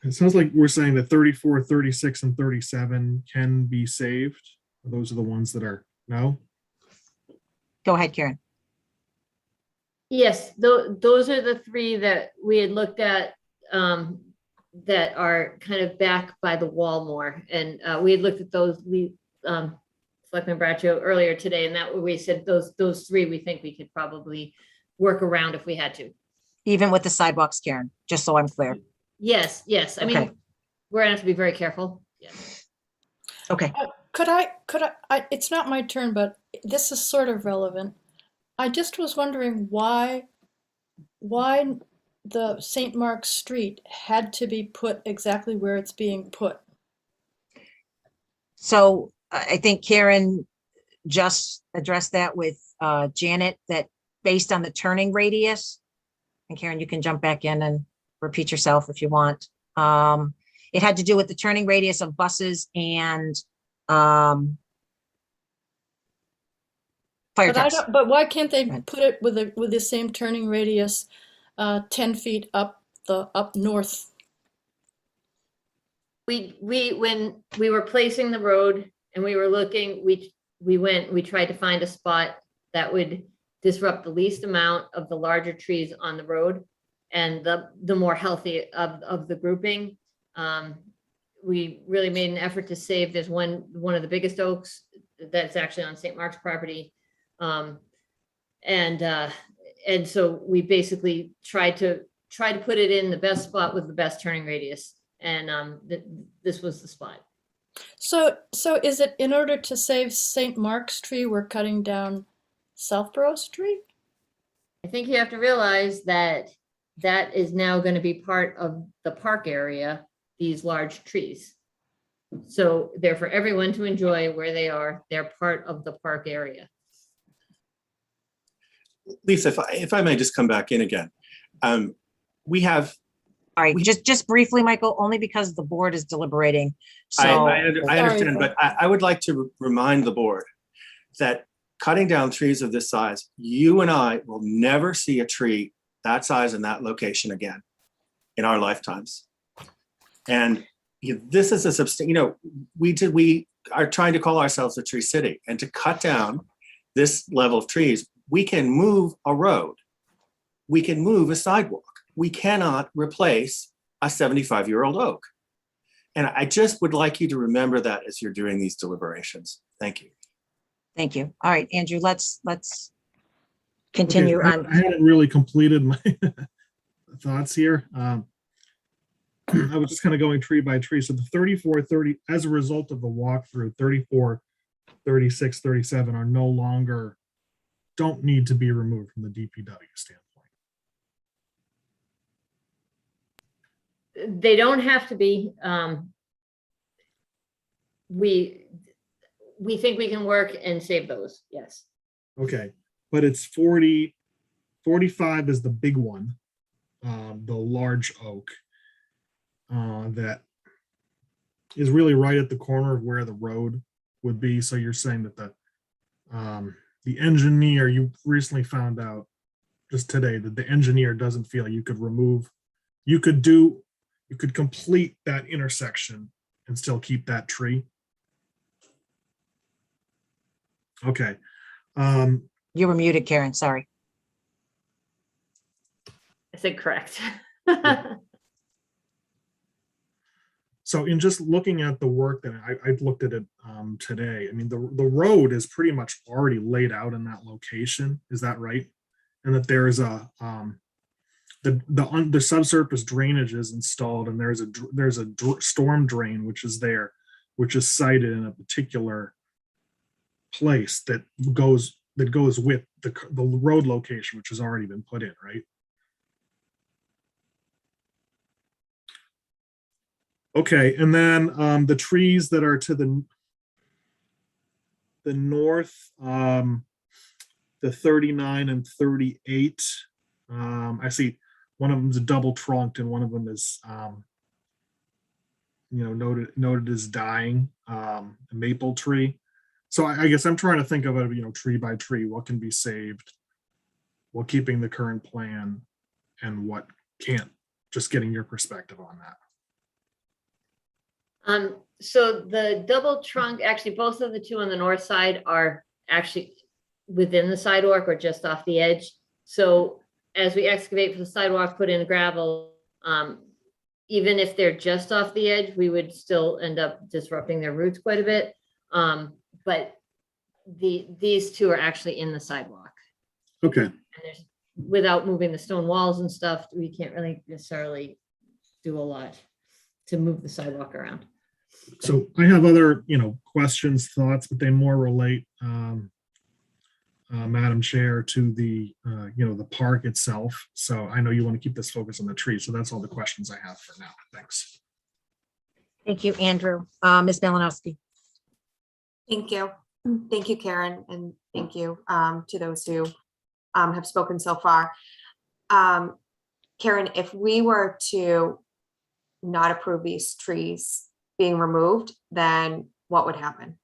It sounds like we're saying that 34, 36, and 37 can be saved. Those are the ones that are no. Go ahead, Karen. Yes, those are the 3 that we had looked at that are kind of back by the wall more. And we had looked at those, Selectman Bradshaw earlier today, and that we said those 3 we think we could probably work around if we had to. Even with the sidewalks, Karen, just so I'm clear. Yes. I mean, Okay. we're gonna have to be very careful. Yes. Okay. Could I, it's not my turn, but this is sort of relevant. I just was wondering why the St. Mark's Street had to be put exactly where it's being put. So I think Karen just addressed that with Janet, that based on the turning radius, and Karen, you can jump back in and repeat yourself if you want. It had to do with the turning radius of buses and fire trucks. But why can't they put it with the same turning radius 10 feet up north? When we were placing the road and we were looking, we tried to find a spot that would disrupt the least amount of the larger trees on the road and the more healthy of the grouping. We really made an effort to save. There's one of the biggest oaks that's actually on St. Mark's property. And so we basically tried to put it in the best spot with the best turning radius. And this was the spot. So is it in order to save St. Mark's tree, we're cutting down Southborough Street? I think you have to realize that that is now going to be part of the park area, these large trees. So they're for everyone to enjoy where they are. They're part of the park area. Lisa, if I may just come back in again. We have. All right, just briefly, Michael, only because the board is deliberating. So I understand, but I would like to remind the board that cutting down trees of this size, you and I will never see a tree that size in that location again in our lifetimes. And this is a substantial, we are trying to call ourselves a tree city, and to cut down this level of trees, we can move a road. We can move a sidewalk. We cannot replace a 75-year-old oak. And I just would like you to remember that as you're doing these deliberations. Thank you. thank you. All right, Andrew, let's continue Okay, on. I hadn't really completed my thoughts here. I was just kind of going tree by tree. So the 34, 30, as a result of the walkthrough, 34, 36, 37 are no longer, don't need to be removed from the DPW standpoint. They don't have to be. We think we can work and save those. Yes. Okay, but it's 40, 45 is the big one, the large oak that is really right at the corner of where the road would be. So you're saying that the engineer, you recently found out just today that the engineer doesn't feel you could remove, you could complete that intersection and still keep that tree. Okay. You were muted, Karen, sorry. I said correct. So in just looking at the work that I've looked at it today, I mean, the road is pretty much already laid out in that location. Is that right? And that there's a, the subsurface drainage is installed, and there's a storm drain, which is there, which is sited in a particular place that goes with the road location, which has already been put in, right? Okay, and then the trees that are to the north, the 39 and 38, I see one of them is a double trunked and one of them is noted as dying, a maple tree. So I guess I'm trying to think of it, tree by tree, what can be saved while keeping the current plan and what can't, just getting your perspective on that. So the double trunk, actually, both of the two on the north side are actually within the sidewalk or just off the edge. So as we excavate for the sidewalk, put in gravel, even if they're just off the edge, we would still end up disrupting their roots quite a bit. But these two are actually in the sidewalk. Okay. And without moving the stone walls and stuff, we can't really necessarily do a lot to move the sidewalk around. So I have other, questions, thoughts, but they more relate, Madam Chair, to the, the park itself. So I know you want to keep this focus on the tree. So that's all the questions I have for now. Thanks. Thank you, Andrew. Ms. Malinowski. Thank you. Thank you, Karen, and thank you to those who have spoken so far. Karen, if we were to not approve these trees being removed, then what would happen?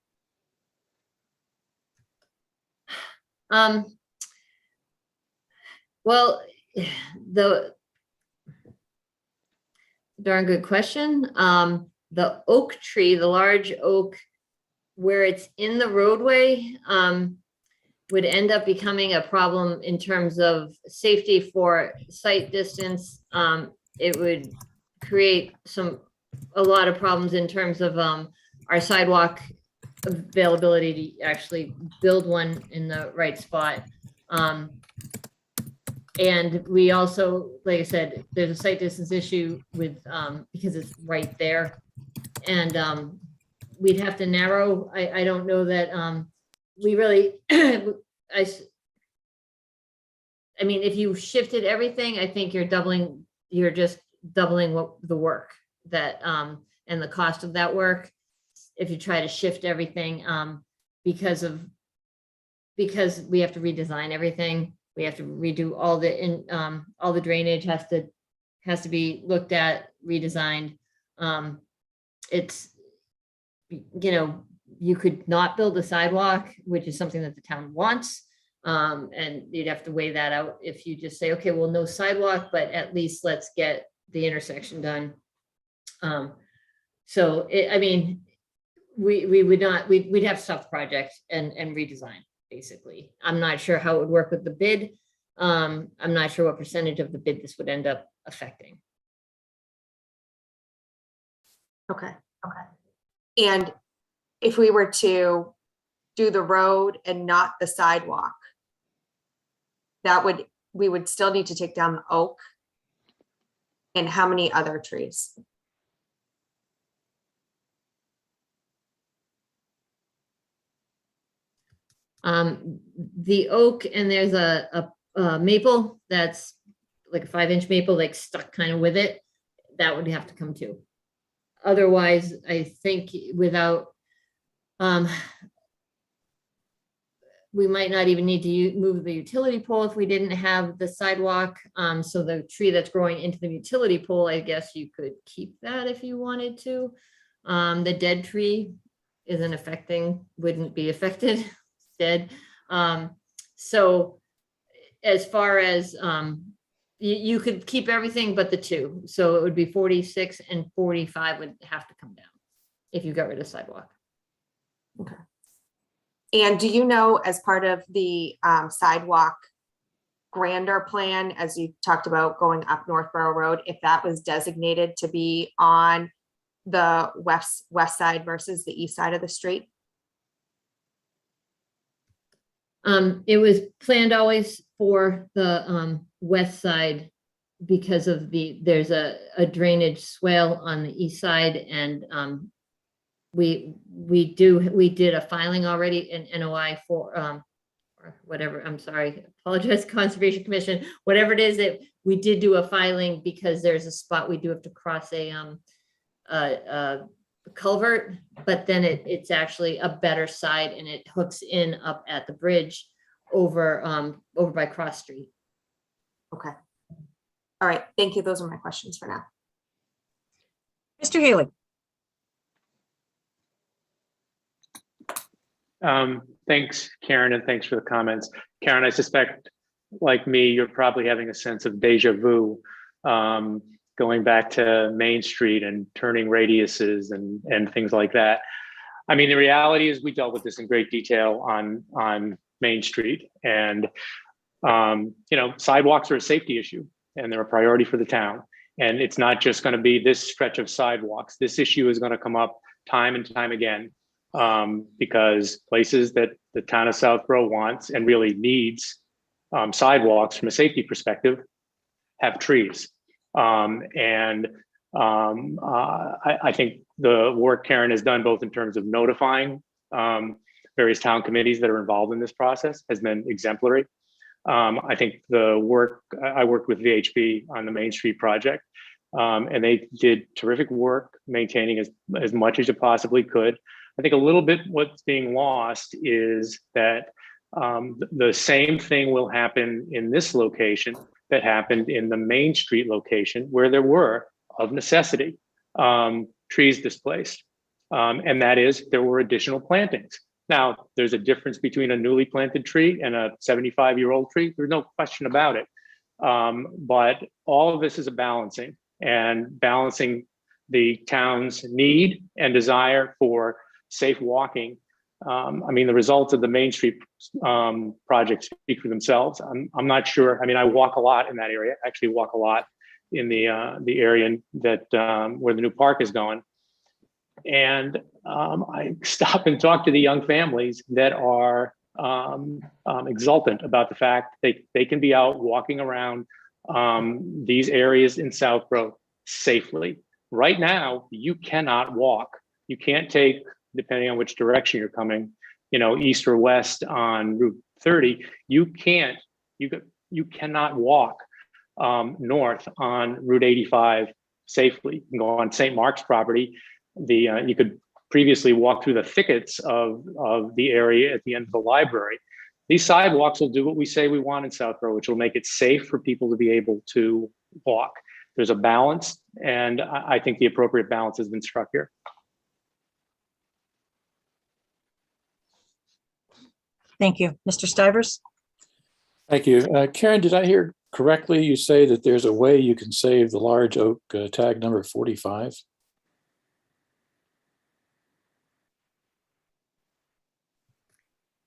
Well, the darn good question. The oak tree, the large oak, where it's in the roadway, would end up becoming a problem in terms of safety for sight distance. It would create a lot of problems in terms of our sidewalk availability to actually build one in the right spot. And we also, like I said, there's a sight distance issue with because it's right there. And we'd have to narrow. I don't know that we really, I I mean, if you shifted everything, I think you're just doubling what the work that, and the cost of that work. If you try to shift everything, because we have to redesign everything, we have to redo all the drainage has to be looked at, redesigned. It's, you could not build a sidewalk, which is something that the town wants. And you'd have to weigh that out if you just say, okay, well, no sidewalk, but at least let's get the intersection done. So I mean, we'd have to stop the project and redesign, basically. I'm not sure how it would work with the bid. I'm not sure what percentage of the bid this would end up affecting. Okay. And if we were to do the road and not the sidewalk, we would still need to take down the oak. And how many other trees? The oak, and there's a maple that's like a 5-inch maple, like stuck kind of with it. That would have to come too. Otherwise, I think without, we might not even need to move the utility pole if we didn't have the sidewalk. So the tree that's growing into the utility pole, I guess you could keep that if you wanted to. The dead tree wouldn't be affected, dead. So as far as, you could keep everything but the two. So it would be 46 and 45 would have to come down if you got rid of sidewalk. Okay. And do you know, as part of the sidewalk grander plan, as you talked about going up Northborough Road, if that was designated to be on the west side versus the east side of the street? It was planned always for the west side because of there's a drainage swale on the east side, and we did a filing already in NOI for or whatever, I'm sorry, apologize, Conservation Commission, whatever it is, that we did do a filing because there's a spot we do have to cross a culvert, but then it's actually a better side and it hooks in up at the bridge over by Cross Street. Okay. All right. Thank you. Those are my questions for now. Mr. Haley. Thanks, Karen, and thanks for the comments. Karen, I suspect, like me, you're probably having a sense of deja vu, going back to Main Street and turning radiuses and things like that. I mean, the reality is we dealt with this in great detail on Main Street, and sidewalks are a safety issue and they're a priority for the town. And it's not just going to be this stretch of sidewalks. This issue is going to come up time and time again, because places that the town of Southborough wants and really needs sidewalks from a safety perspective have trees. I think the work Karen has done, both in terms of notifying various town committees that are involved in this process, has been exemplary. I think I worked with VHB on the Main Street project, and they did terrific work maintaining as much as you possibly could. I think a little bit what's being lost is that the same thing will happen in this location that happened in the Main Street location, where there were, of necessity, trees displaced. And that is, there were additional plantings. Now, there's a difference between a newly planted tree and a 75-year-old tree. There's no question about it. But all of this is a balancing, and balancing the town's need and desire for safe walking. I mean, the results of the Main Street project speak for themselves. I'm not sure. I mean, I walk a lot in that area. I actually walk a lot in the area that where the new park is going. And I stop and talk to the young families that are exultant about the fact they can be out walking around these areas in Southborough safely. Right now, you cannot walk. You can't take, depending on which direction you're coming, east or west on Route 30. You you cannot walk north on Route 85 safely. You can go on St. Mark's property. You could previously walk through the thickets of the area at the end of the library. These sidewalks will do what we say we want in Southborough, which will make it safe for people to be able to walk. There's a balance, and I think the appropriate balance has been struck here. Thank you. Mr. Stivers? Thank you. Karen, did I hear correctly? You say that there's a way you can save the large oak tag number 45?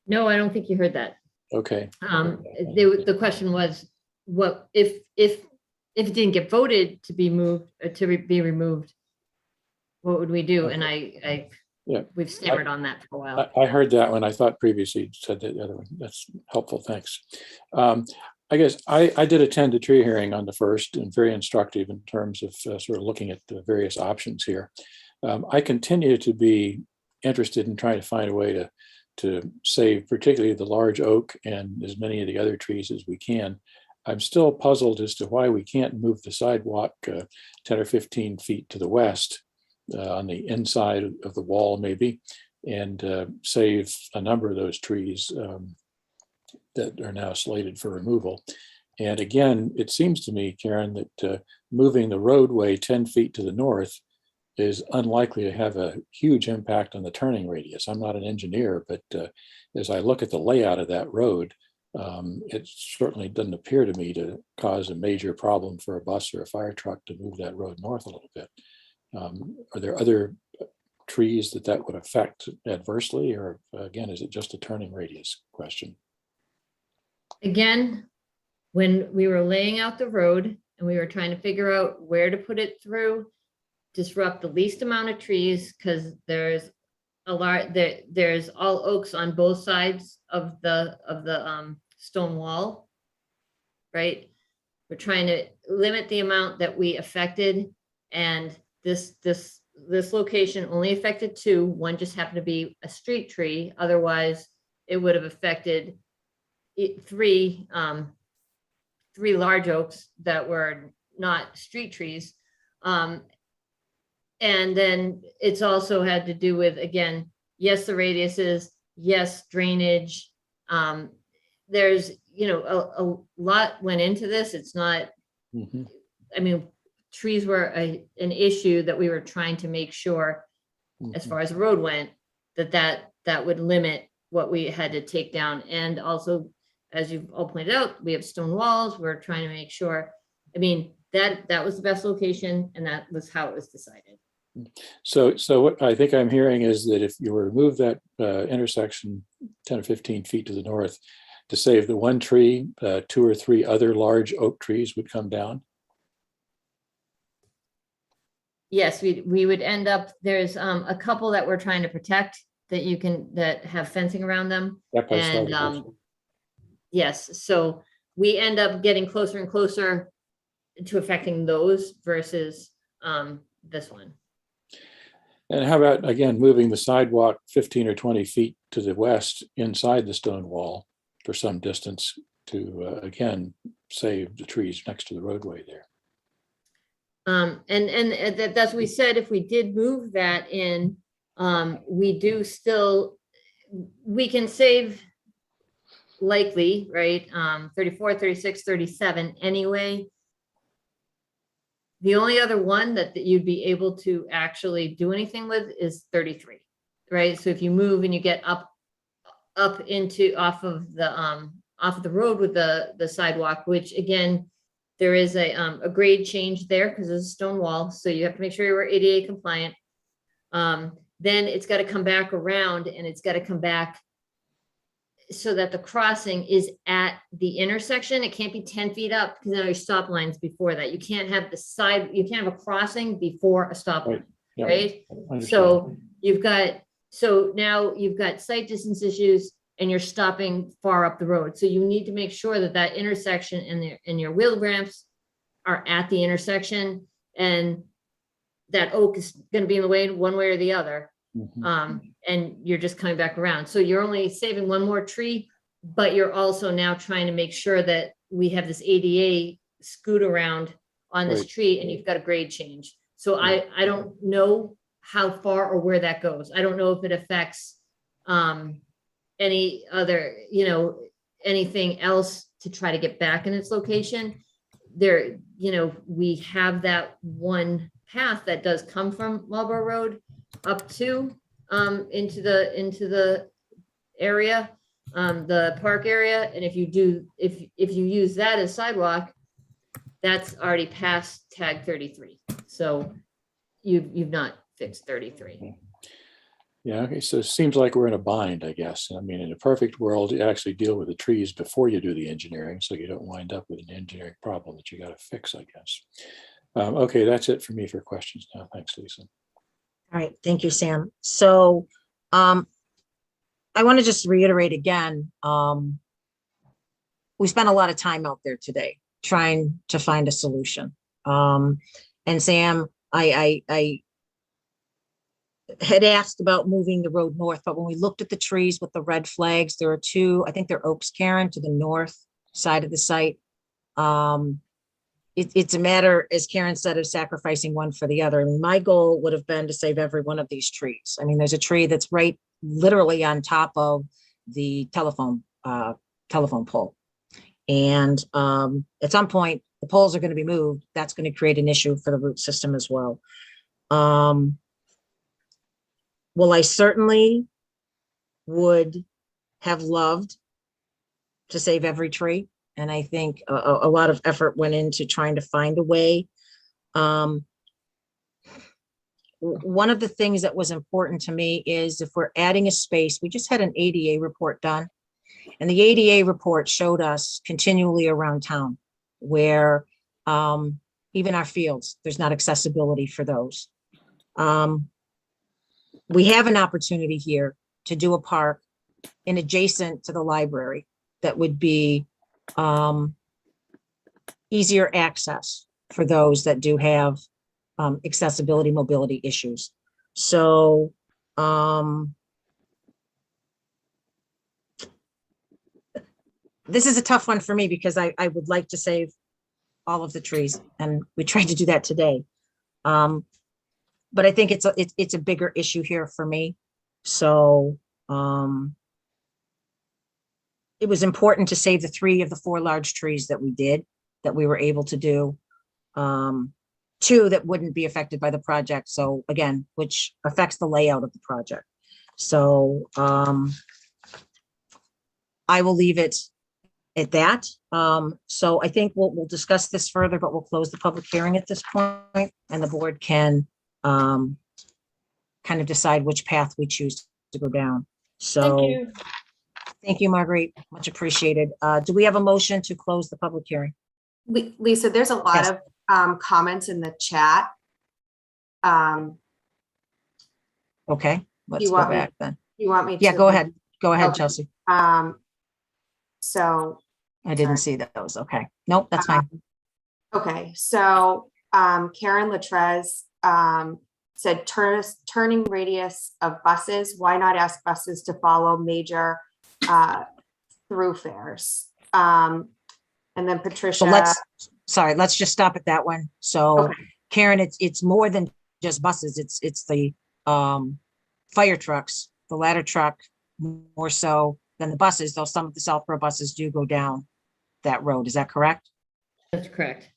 No, I don't think you heard that. Okay. The question was, what if it didn't get voted to be moved, be removed, what would we do? Okay. And Yeah, we've stammered on that for a while. I heard that one. I thought previously you said that the other one. That's helpful. Thanks. I guess I did attend a tree hearing on the first, and very instructive in terms of sort of looking at the various options here. I continue to be interested in trying to find a way to save particularly the large oak and as many of the other trees as we can. I'm still puzzled as to why we can't move the sidewalk 10 or 15 feet to the west on the inside of the wall maybe, and save a number of those trees that are now slated for removal. And again, it seems to me, Karen, that moving the roadway 10 feet to the north is unlikely to have a huge impact on the turning radius. I'm not an engineer, but as I look at the layout of that road, it certainly doesn't appear to me to cause a major problem for a bus or a fire truck to move that road north a little bit. Are there other trees that would affect adversely, or again, is it just a turning radius question? Again, when we were laying out the road and we were trying to figure out where to put it through, disrupt the least amount of trees, because there's a lot there's all oaks on both sides of the stone wall, right? We're trying to limit the amount that we affected, and this location only affected 2. One just happened to be a street tree. Otherwise, it would have affected 3 large oaks that were not street trees. And then it's also had to do with, again, yes, the radiuses, yes, drainage. There's, a lot went into this. It's not, I mean, trees were an issue that we were trying to make sure, as far as the road went, that would limit what we had to take down. And also, as you've all pointed out, we have stone walls. We're trying to make sure, I mean, that was the best location, and that was how it was decided. So what I think I'm hearing is that if you remove that intersection 10 or 15 feet to the north to save the one tree, 2 or 3 other large oak trees would come down. Yes, we would end up, there's a couple that we're trying to protect that have fencing around them. And yes, so we end up getting closer and closer to affecting those versus this one. And how about, again, moving the sidewalk 15 or 20 feet to the west inside the stone wall for some distance to, again, save the trees next to the roadway there? And that's what we said, if we did move that in, we can save likely, right, 34, 36, 37 anyway. The only other one that you'd be able to actually do anything with is 33, right? So if you move and you get up into off of the road with the sidewalk, which again, there is a grade change there because there's a stone wall, so you have to make sure you're ADA compliant. Then it's got to come back around, and it's got to come back so that the crossing is at the intersection. It can't be 10 feet up because there are stop lines before that. You can't have you can't have a crossing before a stop line, right? So now you've got sight distance issues, and you're stopping far up the road. So you need to make sure that intersection and your wheel ramps are at the intersection, and that oak is going to be in the way one way or the other. And you're just coming back around. So you're only saving one more tree, but you're also now trying to make sure that we have this ADA scoot around on this Right. tree and you've got a grade change. So I don't know how far or where that goes. I don't know if it affects any other, anything else to try to get back in its location. There, we have that one path that does come from Marlborough Road up to into the area, the park area. And if you use that as sidewalk, that's already past tag 33. So you've not fixed 33. Yeah, okay, so it seems like we're in a bind, I guess. I mean, in a perfect world, you actually deal with the trees before you do the engineering, so you don't wind up with an engineering problem that you got to fix, I guess. Okay, that's it for me for questions now. Thanks, Lisa. All right, thank you, Sam. So I want to just reiterate again, we spent a lot of time out there today trying to find a solution. And Sam, I had asked about moving the road north, but when we looked at the trees with the red flags, there are two, I think they're oaks, Karen, to the north side of the site. It's a matter, as Karen said, of sacrificing one for the other. I mean, my goal would have been to save every one of these trees. I mean, there's a tree that's right literally on top of the telephone pole. And at some point, the poles are going to be moved. That's going to create an issue for the root system as well. Well, I certainly would have loved to save every tree. And I think a lot of effort went into trying to find a way. One of the things that was important to me is if we're adding a space, we just had an ADA report done. And the ADA report showed us continually around town where even our fields, there's not accessibility for those. We have an opportunity here to do a park in adjacent to the library that would be easier access for those that do have accessibility, mobility issues. So this is a tough one for me because I would like to save all of the trees, and we tried to do that today. But I think it's a bigger issue here for me. So it was important to save the 3 of the 4 large trees that we were able to do. 2 that wouldn't be affected by the project. So again, which affects the layout of the project. So I will leave it at that. So I think we'll discuss this further, but we'll close the public hearing at this point, and the board can kind of decide which path we choose to go down. So Thank you. thank you, Marguerite. Much appreciated. Do we have a motion to close the public hearing? Lisa, there's a lot Yes. of comments in the chat. Okay, let's You go want me- back then. You want me to? Yeah, go ahead. Go ahead, Okay. Chelsea. So. I didn't see those. Okay. Nope, that's fine. Okay, so Karen Latrez said turning radius of buses. Why not ask buses to follow major thoroughfares? And then Patricia. So let's just stop at that one. So Okay. Karen, it's more than just buses. It's the fire trucks, the ladder truck, more so than the buses, though some of the Southborough buses do go down that road. Is that correct? That's correct.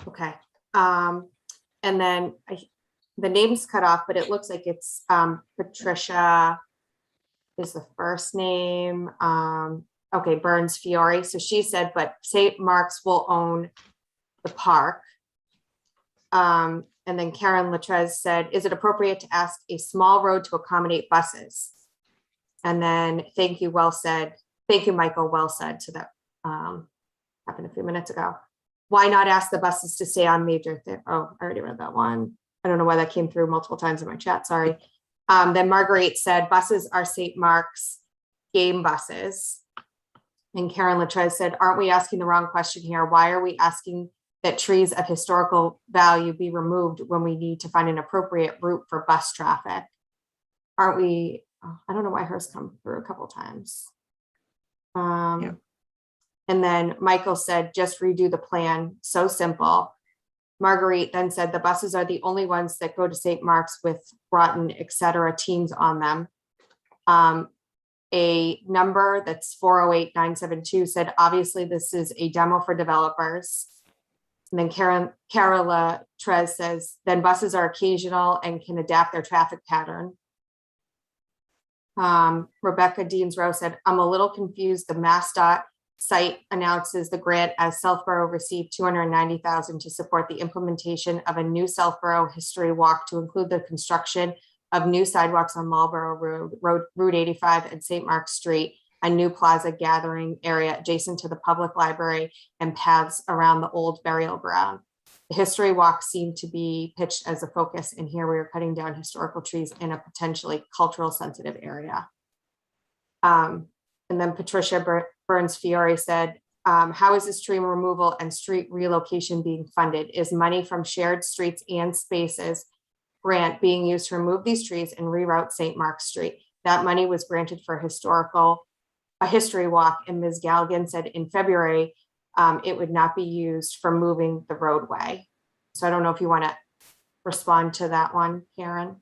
Okay. And then the name's cut off, but it looks like it's Patricia is the first name. Okay, Burns Fiore. So she said, but St. Mark's will own the park. And then Karen Latrez said, is it appropriate to ask a small road to accommodate buses? And then thank you, well said. Thank you, Michael, well said. So that happened a few minutes ago. Why not ask the buses to stay on major? Oh, I already read that one. I don't know why that came through multiple times in my chat, sorry. Then Marguerite said, buses are St. Mark's game buses. And Karen Latrez said, aren't we asking the wrong question here? Why are we asking that trees of historical value be removed when we need to find an appropriate route for bus traffic? Aren't we, I don't know why hers come through a couple times. Yeah. And then Michael said, just redo the plan. So simple. Marguerite then said, the buses are the only ones that go to St. Mark's with Groton, et cetera, teams on them. A number that's 408-972 said, obviously this is a demo for developers. And then Carola Trez says, then buses are occasional and can adapt their traffic pattern. Rebecca Deans Rowe said, I'm a little confused. The MassDOT site announces the grant as Southborough received $290,000 to support the implementation of a new Southborough history walk to include the construction of new sidewalks on Marlborough Road, Route 85 and St. Mark's Street, a new plaza gathering area adjacent to the public library and paths around the old burial ground. The history walk seemed to be pitched as a focus, and here we are cutting down historical trees in a potentially cultural sensitive area. And then Patricia Burns Fiore said, how is this tree removal and street relocation being funded? Is money from shared streets and spaces grant being used to remove these trees and reroute St. Mark's Street? That money was granted for a history walk, and Ms. Galligan said in February, it would not be used for moving the roadway. So I don't know if you want to respond to that one, Karen.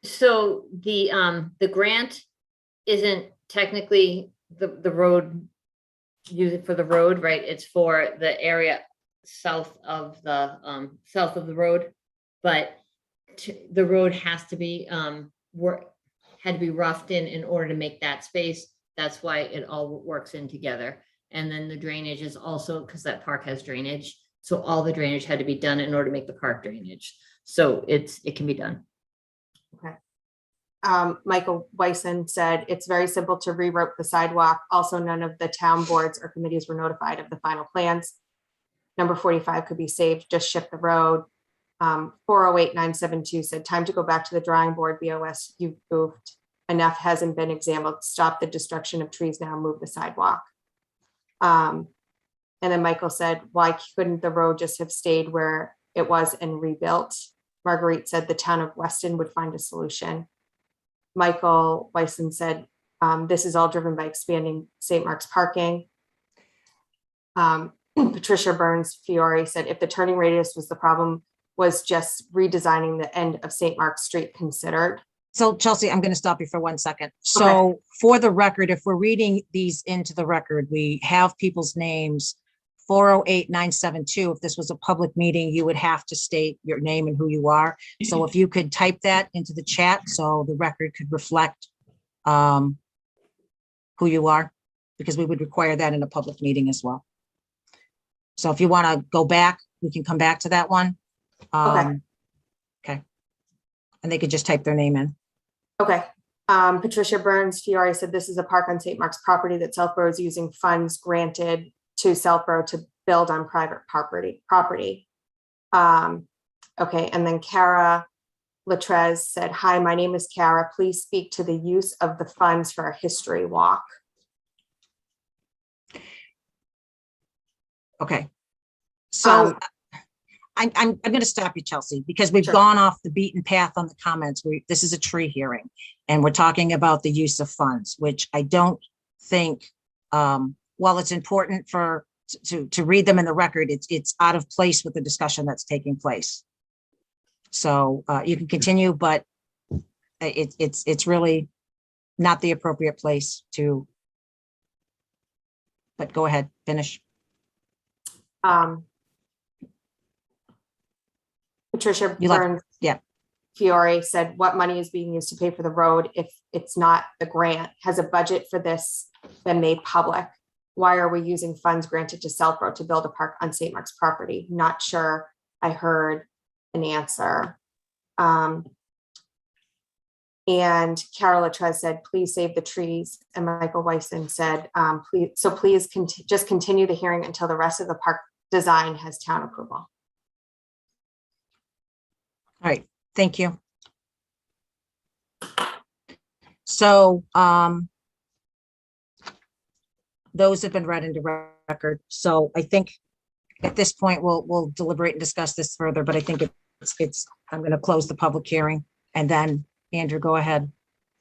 So the grant isn't technically the road, use it for the road, right? It's for the area south of the road, but the road has to be had to be roughed in order to make that space. That's why it all works in together. And then the drainage is also, because that park has drainage, so all the drainage had to be done in order to make the park drainage. So it can be done. Okay. Michael Wyson said, it's very simple to reroute the sidewalk. Also, none of the town boards or committees were notified of the final plans. Number 45 could be saved, just shift the road. 408-972 said, time to go back to the drawing board. BOS, you've goofed. Enough hasn't been examined. Stop the destruction of trees now, move the sidewalk. And then Michael said, why couldn't the road just have stayed where it was and rebuilt? Marguerite said the town of Weston would find a solution. Michael Wyson said, this is all driven by expanding St. Mark's parking. Patricia Burns Fiore said, if the turning radius was the problem, was just redesigning the end of St. Mark's Street considered? So Chelsea, I'm going to stop you for 1 second. So for the record, if we're reading these into the record, we have people's names. 408-972. If this was a public meeting, you would have to state your name and who you are. So if you could type that into the chat so the record could reflect who you are, because we would require that in a public meeting as well. So if you want to go back, we can come back to that one. Okay. And they could just type their name in. Okay. Patricia Burns Fiore said, this is a park on St. Mark's property that Southborough is using funds granted to Southborough to build on private property. Okay, and then Cara Latrez said, hi, my name is Cara. Please speak to the use of the funds for a history walk. Okay. So I'm going to stop you, Chelsea, because we've gone off the beaten path on the comments. This is a tree hearing, and we're talking about the use of funds, which I don't think, while it's important to read them in the record, it's out of place with the discussion that's taking place. So you can continue, but it's really not the appropriate place to. But go ahead, finish. Patricia Burns Fiore said, what money is being used to pay for the road if it's not the grant? Has a budget for this been made public? Why are we using funds granted to Southborough to build a park on St. Mark's property? Not sure I heard an answer. And Carol Latrez said, please save the trees. And Michael Wyson said, please just continue the hearing until the rest of the park design has town approval. All right, thank you. So those have been read into record. So I think at this point we'll deliberate and discuss this further, but I think I'm going to close the public hearing, and then Andrew, go ahead.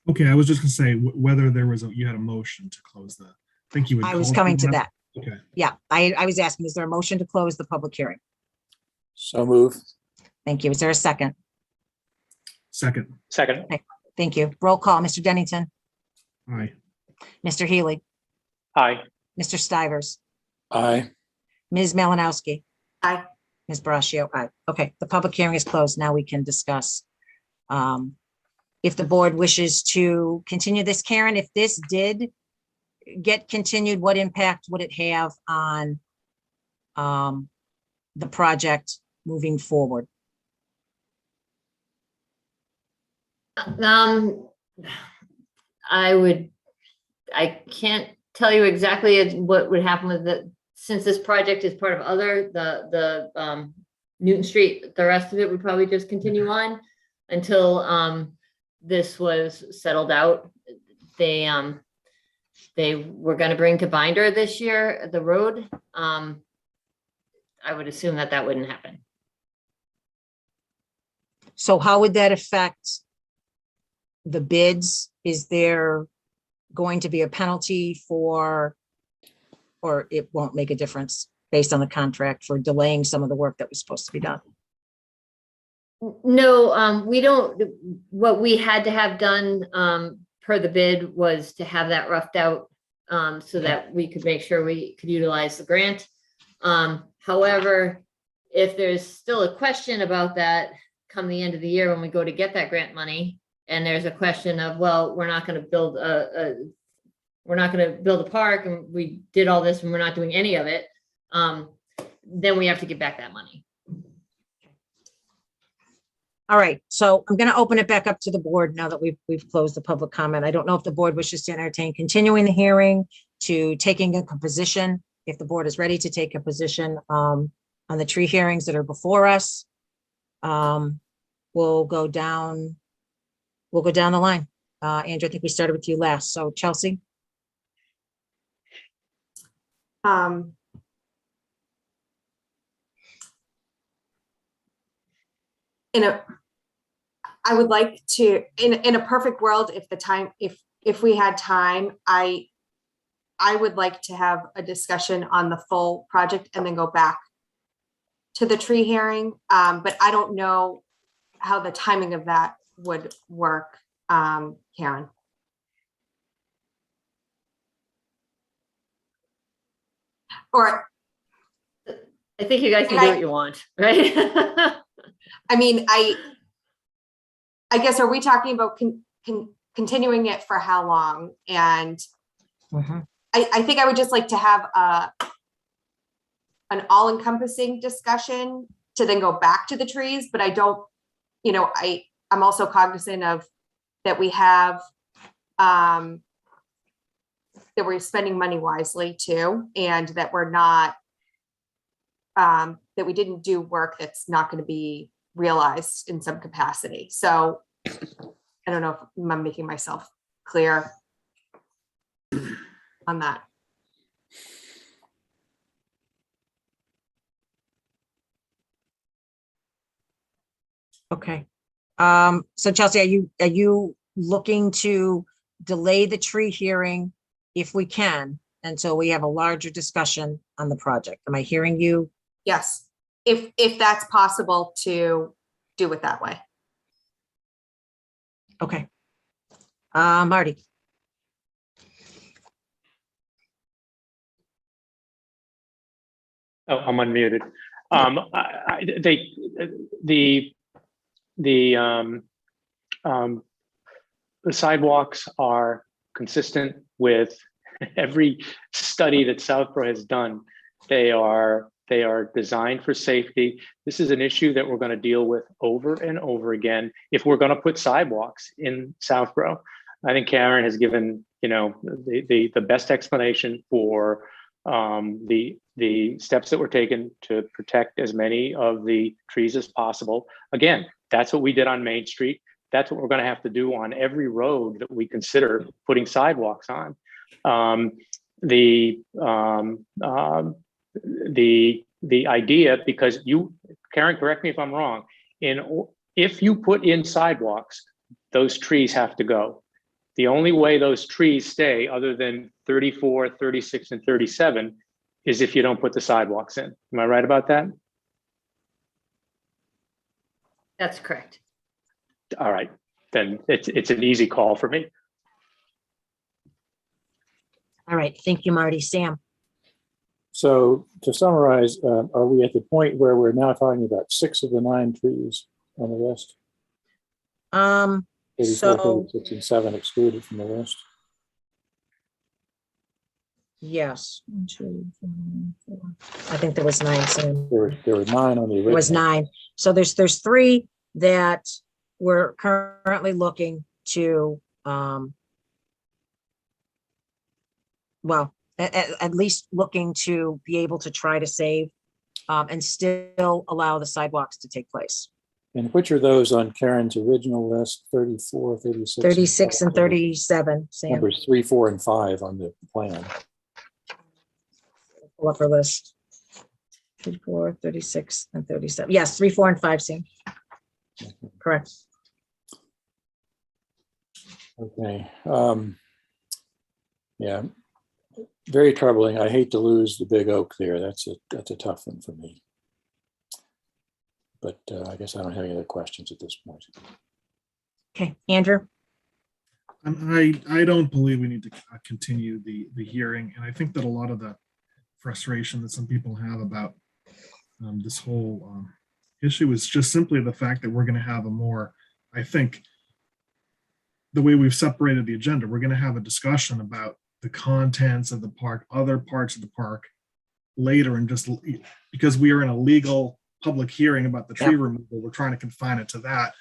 Okay, I was just gonna say whether there was you had a motion to close that. I think you would. I was coming to that. Okay. Yeah, I was asking, is there a motion to close the public hearing? So move. Thank you. Is there a second? Second. Second. Okay, thank you. Roll call, Mr. Dennington, Aye. Mr. Healy, Aye. Mr. Stivers, Aye. Ms. Malinowski. Aye. Ms. Braccio, aye. Okay, the public hearing is closed. Now we can discuss. If the board wishes to continue this, Karen, if this did get continued, what impact would it have on the project moving forward? I can't tell you exactly what would happen with it, since this project is part of the Newton Street, the rest of it would probably just continue on until this was settled out. They were going to bring to binder this year, the road. I would assume that wouldn't happen. So how would that affect the bids? Is there going to be a penalty for, or it won't make a difference based on the contract for delaying some of the work that was supposed to be done? No, we don't. What we had to have done per the bid was to have that roughed out so that we could make sure we could utilize the grant. However, if there's still a question about that come the end of the year when we go to get that grant money, and there's a question of, well, we're not going to build a park, and we did all this and we're not doing any of it, then we have to give back that money. All right, so I'm going to open it back up to the board now that we've closed the public comment. I don't know if the board wishes to entertain continuing the hearing, to taking a position, if the board is ready to take a position on the tree hearings that are before us. We'll go down the line. Andrew, I think we started with you last. So Chelsea. I would like to, in a perfect world, if we had time, I would like to have a discussion on the full project and then go back to the tree hearing. But I don't know how the timing of that would work, Karen. Or I think you guys can do what you want, right? I mean, I guess, are we talking about continuing it for how long? And I think I would just like to have an all-encompassing discussion to then go back to the trees, but I don't, I'm also cognizant of that we have, that we're spending money wisely too, and that we're not, that we didn't do work that's not going to be realized in some capacity. So I don't know if I'm making myself clear on that. Okay. So Chelsea, are you looking to delay the tree hearing if we can until we have a larger discussion on the project? Am I hearing you? Yes, if that's possible to do it that way. Okay. Marty. Oh, I'm unmuted. The sidewalks are consistent with every study that Southborough has done. They are designed for safety. This is an issue that we're going to deal with over and over again if we're going to put sidewalks in Southborough. I think Karen has given the best explanation for the steps that were taken to protect as many of the trees as possible. Again, that's what we did on Main Street. That's what we're going to have to do on every road that we consider putting sidewalks on. The idea, because Karen, correct me if I'm wrong, if you put in sidewalks, those trees have to go. The only way those trees stay other than 34, 36, and 37 is if you don't put the sidewalks in. Am I right about that? That's correct. All right, then it's an easy call for me. All right, thank you, Marty. Sam? So to summarize, are we at the point where we're now talking about 6 of the 9 trees on the list? 34, So 36, and 7 excluded from the list? yes. 1, 2, 3, 4. I think there was 9, Sam. There were 9 on the original. It was 9. So there's 3 that we're currently looking to, well, at least looking to be able to try to save and still allow the sidewalks to take place. And which are those on Karen's original list? 34, 36? 36 and 37, Sam. Numbers 3, 4, and 5 on the plan. Pull up our list. 34, 36, and 37. Yes, 3, 4, and 5, Sam. Correct. Okay. Yeah. Very troubling. I hate to lose the big oak there. That's a tough one for me. But I guess I don't have any other questions at this point. Okay, Andrew? I don't believe we need to continue the hearing. And I think that a lot of the frustration that some people have about this whole issue is just simply the fact that we're going to have a more, I think, the way we've separated the agenda, we're going to have a discussion about the contents of the park, other parts of the park later, and just because we are in a legal public hearing about the tree removal, we're trying to confine it to that.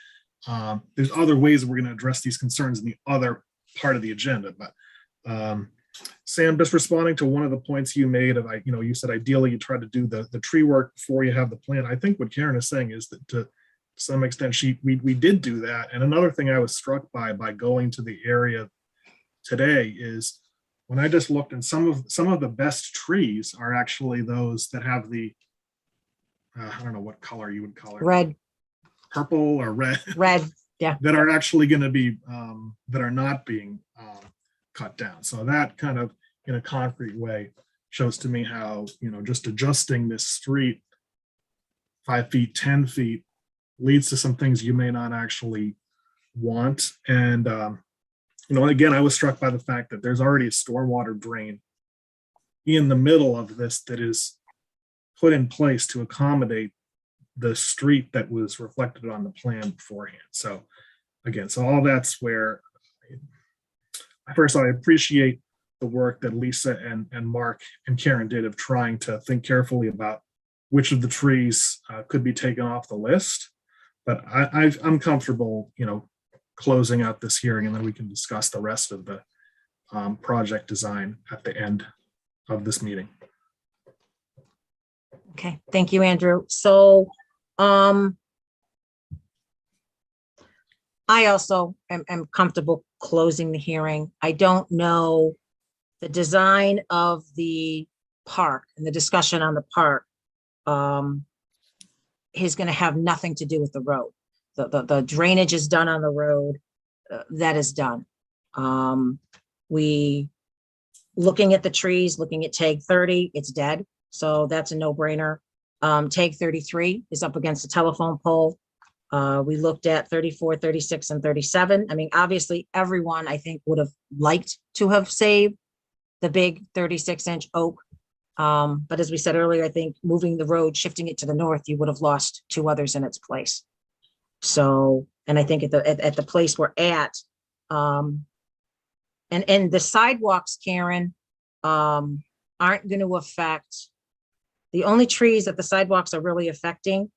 There's other ways that we're going to address these concerns in the other part of the agenda. But Sam, just responding to one of the points you made of, you said ideally you try to do the tree work before you have the plan. I think what Karen is saying is that to some extent we did do that. And another thing I was struck by going to the area today is when I just looked, and some of the best trees are actually those that have the I don't know what color you would call it. Red. Purple or red. Red, yeah. That are actually going to be, that are not being cut down. So that kind of, in a concrete way, shows to me how, just adjusting this street 5 feet, 10 feet leads to some things you may not actually want. And, again, I was struck by the fact that there's already a stormwater drain in the middle of this that is put in place to accommodate the street that was reflected on the plan beforehand. So again, so all that's where, first, I appreciate the work that Lisa and Mark and Karen did of trying to think carefully about which of the trees could be taken off the list. But I'm comfortable, closing out this hearing, and then we can discuss the rest of the project design at the end of this meeting. Okay, thank you, Andrew. So I also am comfortable closing the hearing. I don't know the design of the park and the discussion on the park is going to have nothing to do with the road. The drainage is done on the road. That is done. We looking at the trees, looking at tag 30, it's dead. So that's a no-brainer. Tag 33 is up against a telephone pole. We looked at 34, 36, and 37. I mean, obviously, everyone, I think, would have liked to have saved the big 36-inch oak. But as we said earlier, I think moving the road, shifting it to the north, you would have lost 2 others in its place. So, and I think at the place we're at, and the sidewalks, Karen, aren't going to affect. The only trees that the sidewalks are really affecting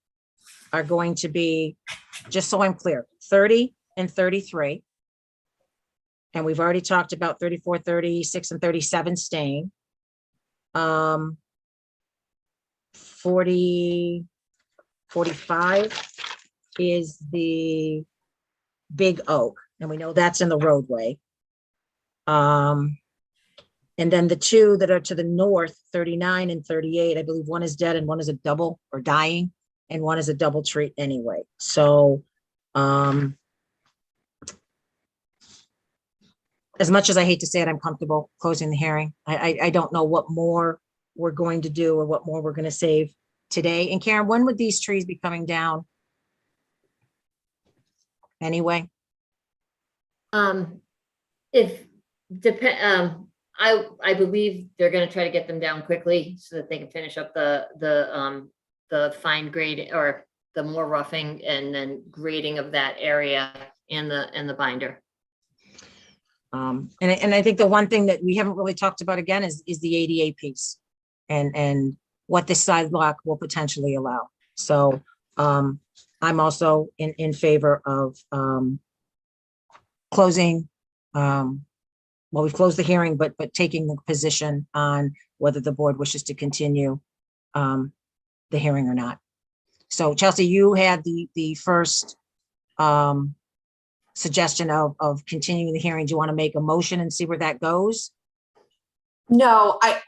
are going to be, just so I'm clear, 30 and 33. And we've already talked about 34, 36, and 37 staying. 40, 45 is the big oak, and we know that's in the roadway. And then the 2 that are to the north, 39 and 38, I believe one is dead and one is a double or dying, and one is a double tree anyway. So as much as I hate to say it, I'm comfortable closing the hearing. I don't know what more we're going to do or what more we're going to save today. And Karen, when would these trees be coming down? Anyway, If I believe they're gonna try to get them down quickly so that they can finish up the fine grade or the more roughing and then grading of that area and the binder. and I think the one thing that we haven't really talked about again is the ADA piece and what the sidewalk will potentially allow. So I'm also in favor of closing, well, we've closed the hearing, but taking the position on whether the board wishes to continue the hearing or not. So Chelsea, you had the first suggestion of continuing the hearing. Do you want to make a motion and see where that goes? No, I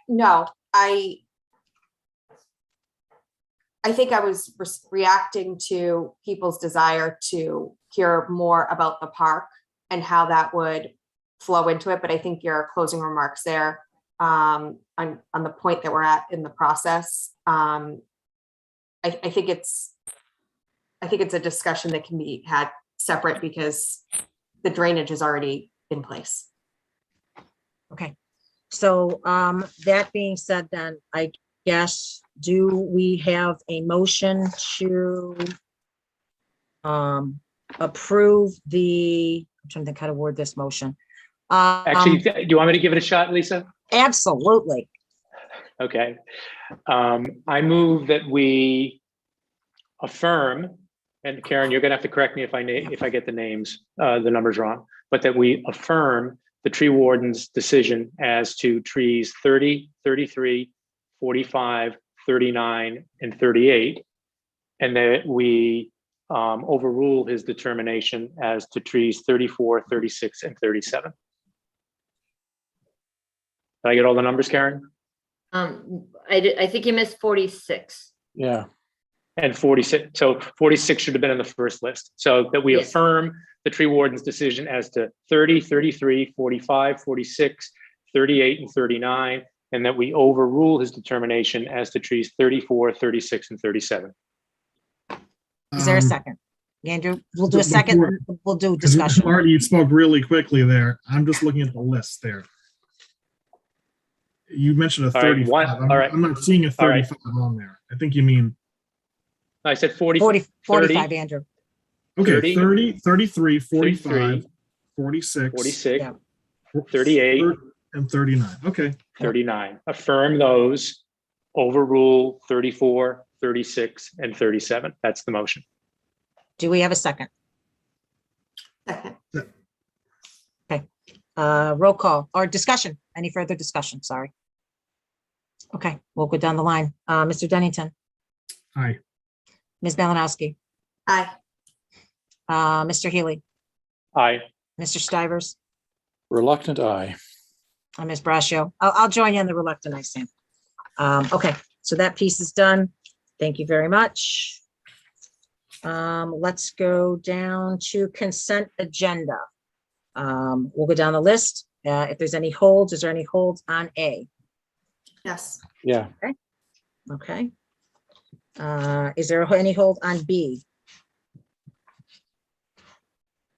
think I was reacting to people's desire to hear more about the park and how that would flow into it. But I think your closing remarks there on the point that we're at in the process, I think it's a discussion that can be had separate because the drainage is already in place. Okay. So that being said, then I guess, do we have a motion to approve the, I'm trying to think how to word this motion. Actually, do you want me to give it a shot, Lisa? Absolutely. Okay. I move that we affirm, and Karen, you're gonna have to correct me if I get the names, the numbers wrong, but that we affirm the tree warden's decision as to trees 30, 33, 45, 39, and 38, and that we overrule his determination as to trees 34, 36, and 37. Did I get all the numbers, Karen? I think you missed 46. Yeah. And 46, so 46 should have been in the first list. So that we Yes. affirm the tree warden's decision as to 30, 33, 45, 46, 38, and 39, and that we overrule his determination as to trees 34, 36, and 37. Is there a second? Andrew, we'll do a second, we'll do discussion. Marty, you spoke really quickly there. I'm just looking at the list there. You mentioned a All right, 35. all right. I'm not seeing a All right. 35 on there. I think you mean, I said 40, 45, Andrew. okay, 30, 33, 45, 33, 46, 46, Yeah. 38, and 39. Okay. 39. Affirm those, overrule 34, 36, and 37. That's the motion. Do we have a second? Second. Okay. Roll call or discussion. Any further discussion? Sorry. Okay, we'll go down the line. Mr. Dennington, Aye. Ms. Malinowski, Aye. Mr. Healy, Aye. Mr. Stivers, Reluctant aye. and Ms. Brascio. I'll join you in the reluctant, I think. Okay, so that piece is done. Thank you very much. Let's go down to consent agenda. We'll go down the list. If there's any holds, is there any holds on A? Yes. Yeah. Okay. Is there any hold on B?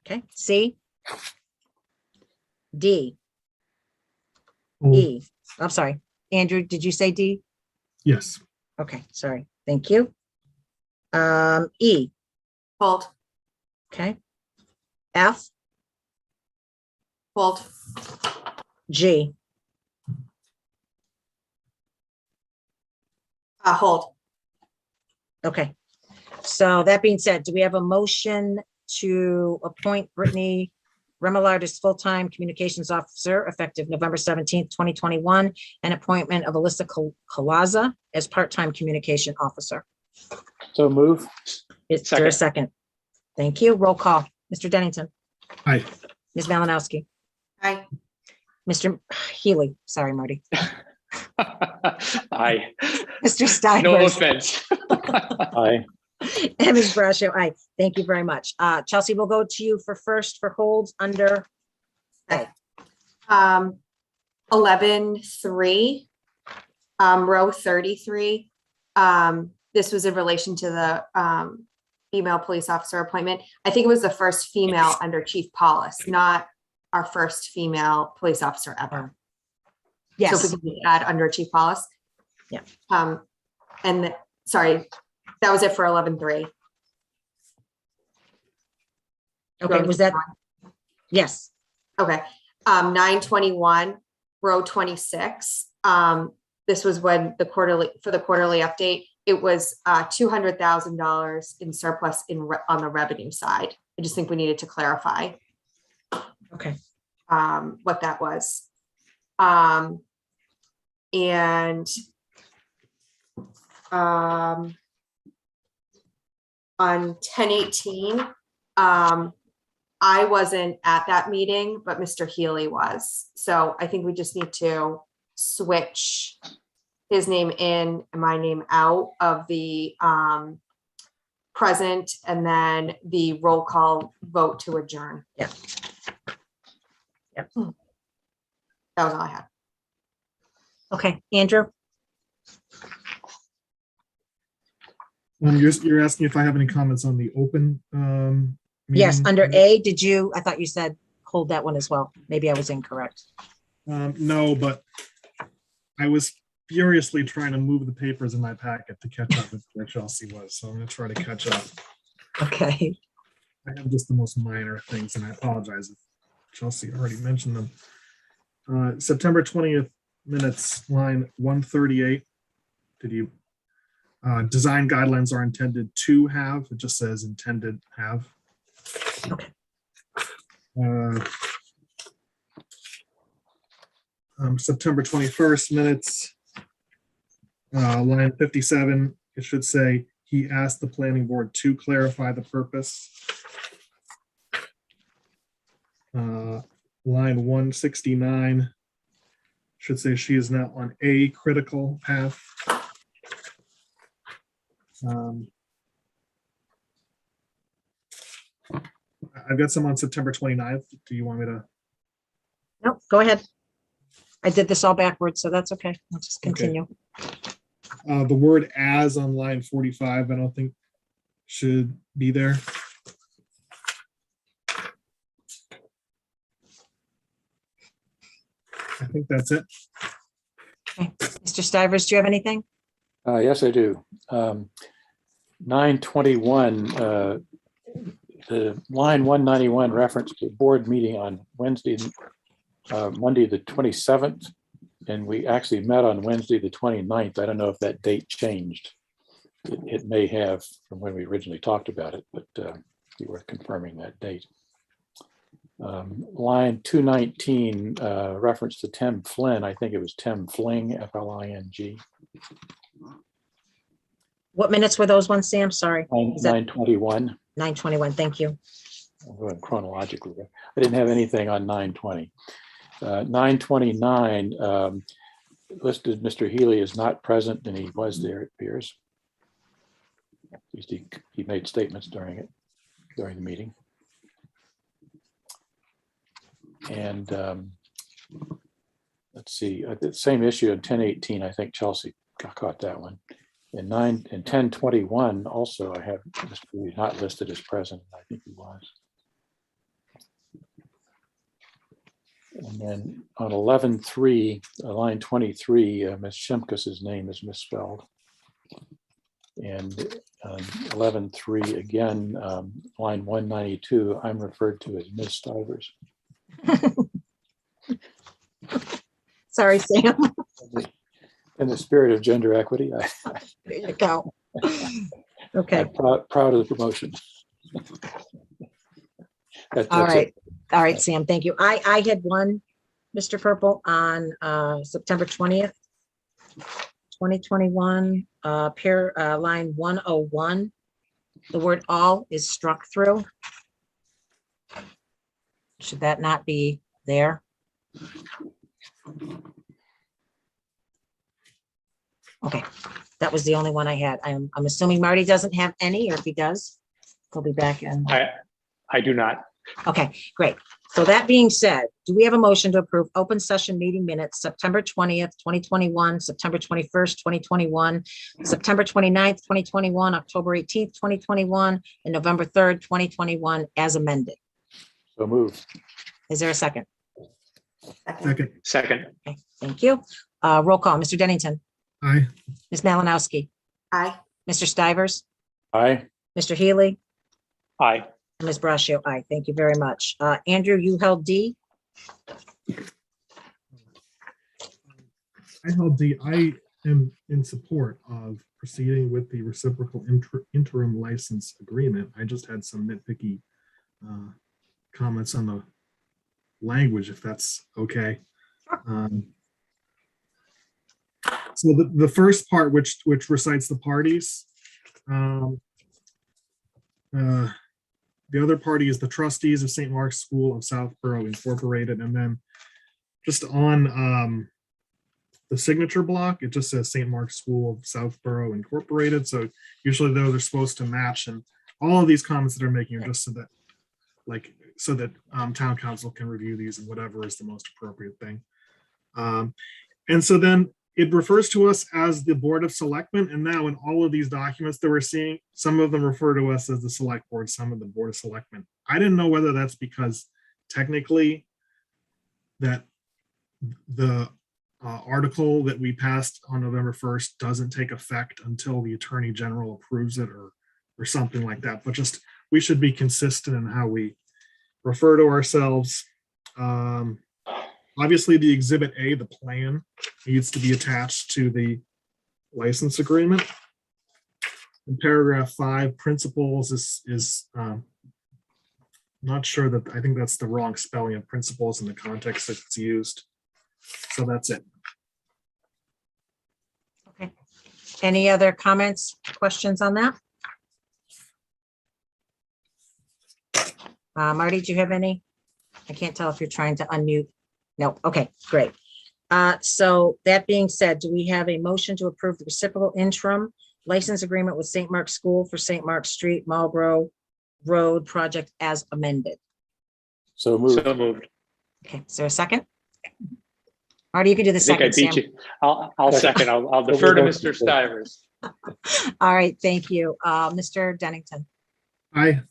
Okay, C? D? E? I'm sorry. Andrew, did you say D? Yes. Okay, sorry. Thank you. E? Hold. Okay. F? Hold. G? Hold. Okay. So that being said, do we have a motion to appoint Brittany Remillard as full-time communications officer effective November 17th, 2021, and appointment of Alyssa Colaza as part-time communication officer? So move. Is there a second? Thank you. Roll call. Mr. Dennington. Aye. Ms. Malinowski. Aye. Mr. Healy. Sorry, Marty. Aye. Mr. Stivers. No offense. Aye. And Ms. Brascio. Aye. Thank you very much. Chelsea, we'll go to you for first for holds under A. 11-3, row 33. This was in relation to the female police officer appointment. I think it was the first female under Chief Paulus, not our first female police officer ever. Yes. So if we can add under Chief Paulus. Yeah. Sorry, that was it for 11-3. Okay, was that? Yes. Okay. 9/21, row 26. This was when the quarterly update, it was $200,000 in surplus on the revenue side. I just think we needed to clarify. Okay. What that was. And on 10/18, I wasn't at that meeting, but Mr. Healy was. So I think we just need to switch his name in and my name out of the present, and then the roll call vote to adjourn. Yeah. Yep. That was all I had. Okay, Andrew? You're asking if I have any comments on the open Yes, meeting? under A, I thought you said hold that one as well. Maybe I was incorrect. No, but I was furiously trying to move the papers in my packet to catch up with where Chelsea was, so I'm gonna try to catch up. Okay. I have just the most minor things, and I apologize if Chelsea already mentioned them. September 20th minutes, line 138. Design guidelines are intended to have, it just says intended have. Okay. September 21st minutes, line 57, it should say, he asked the planning board to clarify the purpose. Line 169 should say she is now on a critical path. I've got some on September 29th. Do you want me to? Nope, go ahead. I did this all backwards, so that's okay. I'll just continue. The word as on line 45, I don't think should be there. I think that's it. Okay. Mr. Stivers, do you have anything? Yes, I do. 9/21, the line 191 reference to board meeting on Monday the 27th, and we actually met on Wednesday the 29th. I don't know if that date changed. It may have from when we originally talked about it, but be worth confirming that date. Line 219, reference to Tim Flynn. I think it was Tim Fling, F-L-I-N-G. What minutes were those ones, Sam? Sorry. 9/21. 9/21, thank you. I'm going chronologically. I didn't have anything on 9/20. 9/29, listed Mr. Healy is not present, and he was there, it appears. At least he made statements during the meeting. And let's see, the same issue in 10/18, I think Chelsea caught that one. In 10/21, also I have Mr. Healy not listed as present. I think he was. And then on 11/3, line 23, Ms. Shimkus's name is misspelled. And 11/3 again, line 192, I'm referred to as Ms. Stivers. Sorry, Sam. In the spirit of gender equity, There you go. Okay. I'm proud of the promotion. All right. All right, Sam, thank you. I had one, Mr. Purple, on September 20th, 2021, line 101. The word all is struck through. Should that not be there? Okay, that was the only one I had. I'm assuming Marty doesn't have any, or if he does, he'll be back in. I do not. Okay, great. So that being said, do we have a motion to approve open session meeting minutes, September 20th, 2021, September 21st, 2021, September 29th, 2021, October 18th, 2021, and November 3rd, 2021, as amended? So moved. Is there a second? Second. Second. Okay, thank you. Roll call, Mr. Dennington, Aye. Ms. Malinowski, Aye. Mr. Stivers, Aye. Mr. Healy, Aye. and Ms. Brascio. Aye. Thank you very much. Andrew, you held D. I held the, I am in support of proceeding with the reciprocal interim license agreement. I just had some nitpicky comments on the language, if that's okay. So the first part, which recites the parties, the other party is the trustees of St. Mark's School of Southborough Incorporated, and then just on the signature block, it just says St. Mark's School of Southborough Incorporated. So usually those are supposed to match, and all of these comments that are making are just so that town council can review these and whatever is the most appropriate thing. And so then it refers to us as the Board of Selectmen. And now in all of these documents that we're seeing, some of them refer to us as the Select Board, some of the Board of Selectmen. I didn't know whether that's because technically that the article that we passed on November 1st doesn't take effect until the Attorney General approves it or something like that. But just, we should be consistent in how we refer to ourselves. Obviously, the Exhibit A, the plan, needs to be attached to the license agreement. In paragraph 5, principles is not sure that, I think that's the wrong spelling of principles in the context that it's used. So that's it. Okay. Any other comments, questions on that? Marty, do you have any? I can't tell if you're trying to unmute. No. Okay, great. So that being said, do we have a motion to approve the reciprocal interim license agreement with St. Mark's School for St. Mark's Street, Marlborough Road project as amended? So moved. So moved. Okay, is there a second? Marty, you can do the I think I second. beat Sam. you. I'll second. I'll defer to Mr. Stivers. All right, thank you. Mr. Dennington, Aye.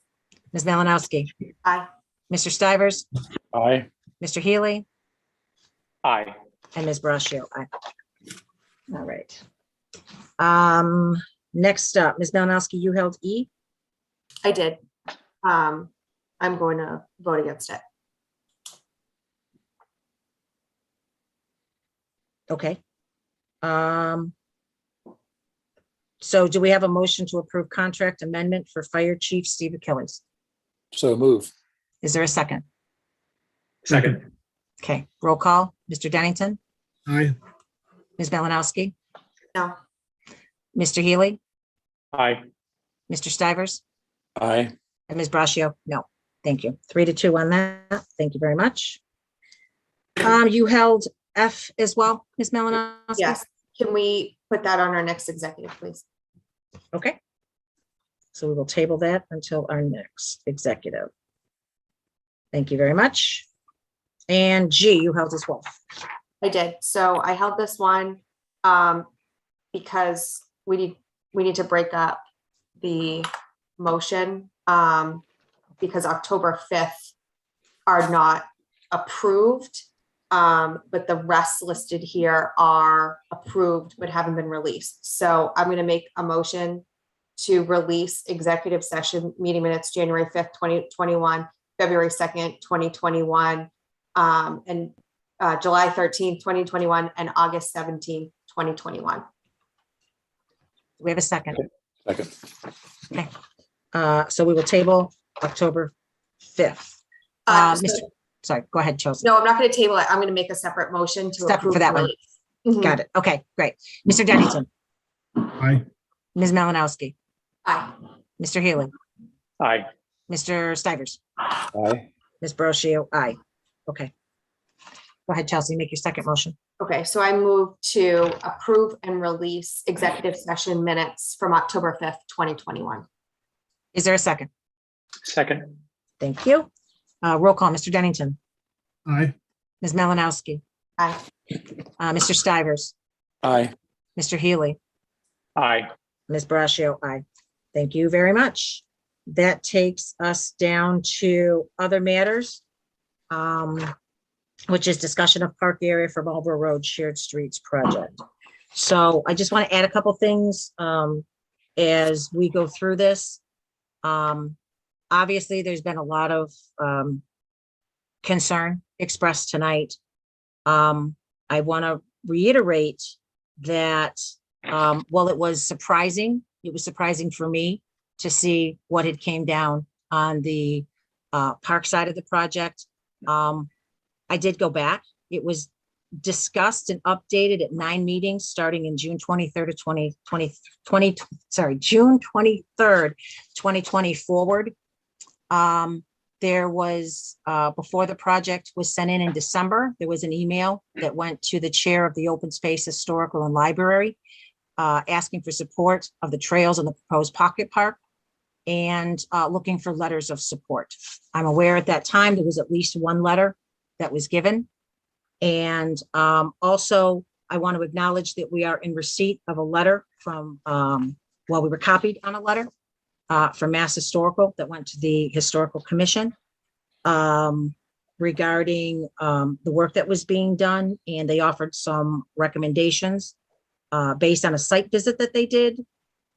Ms. Malinowski, Aye. Mr. Stivers, Aye. Mr. Healy, Aye. and Ms. Brascio. Aye. All right. Next up, Ms. Malinowski, you held E. I did. I'm going to vote against it. Okay. So do we have a motion to approve contract amendment for Fire Chief Steve Achilles? So moved. Is there a second? Second. Okay, roll call. Mr. Dennington, Aye. Ms. Malinowski, No. Mr. Healy, Aye. Mr. Stivers, Aye. and Ms. Brascio? No. Thank you. 3-2 on that. Thank you very much. You held F as well, Ms. Malinowski? Yes. Can we put that on our next executive, please? Okay. So we will table that until our next executive. Thank you very much. And G, you held as well. I did. So I held this one because we need to break up the motion because October 5th are not approved, but the rest listed here are approved but haven't been released. So I'm going to make a motion to release executive session meeting minutes January 5th, 2021, February 2nd, 2021, and July 13th, 2021, and August 17th, 2021. We have a second. Second. Okay. So we will table October 5th. Sorry, go ahead, Chelsea. No, I'm not going to table it. I'm going to make a separate motion to Separate approve for that one. release. Mhm. Got it. Okay, great. Mr. Dennington, Aye. Ms. Malinowski, Aye. Mr. Healy, Aye. Mr. Stivers, Aye. Ms. Brascio, aye. Okay. Go ahead, Chelsea, make your second motion. Okay, so I move to approve and release executive session minutes from October 5th, 2021. Is there a second? Second. Thank you. Roll call, Mr. Dennington, Aye. Ms. Malinowski, Aye. Mr. Stivers, Aye. Mr. Healy, Aye. Ms. Brascio, aye. Thank you very much. That takes us down to other matters, which is discussion of park area for Marlborough Road Shared Streets Project. So I just want to add a couple things as we go through this. Obviously, there's been a lot of concern expressed tonight. I want to reiterate that while it was surprising for me to see what had came down on the park side of the project. I did go back. It was discussed and updated at 9 meetings starting in June 23rd of 2020, June 23rd, 2020 forward. There was, before the project was sent in December, there was an email that went to the chair of the Open Space, Historical and Library, asking for support of the trails in the proposed pocket park and looking for letters of support. I'm aware at that time there was at least one letter that was given. And also, I want to acknowledge that we are in receipt of a letter from, we were copied on a letter from Mass Historical that went to the Historical Commission regarding the work that was being done. And they offered some recommendations based on a site visit that they did.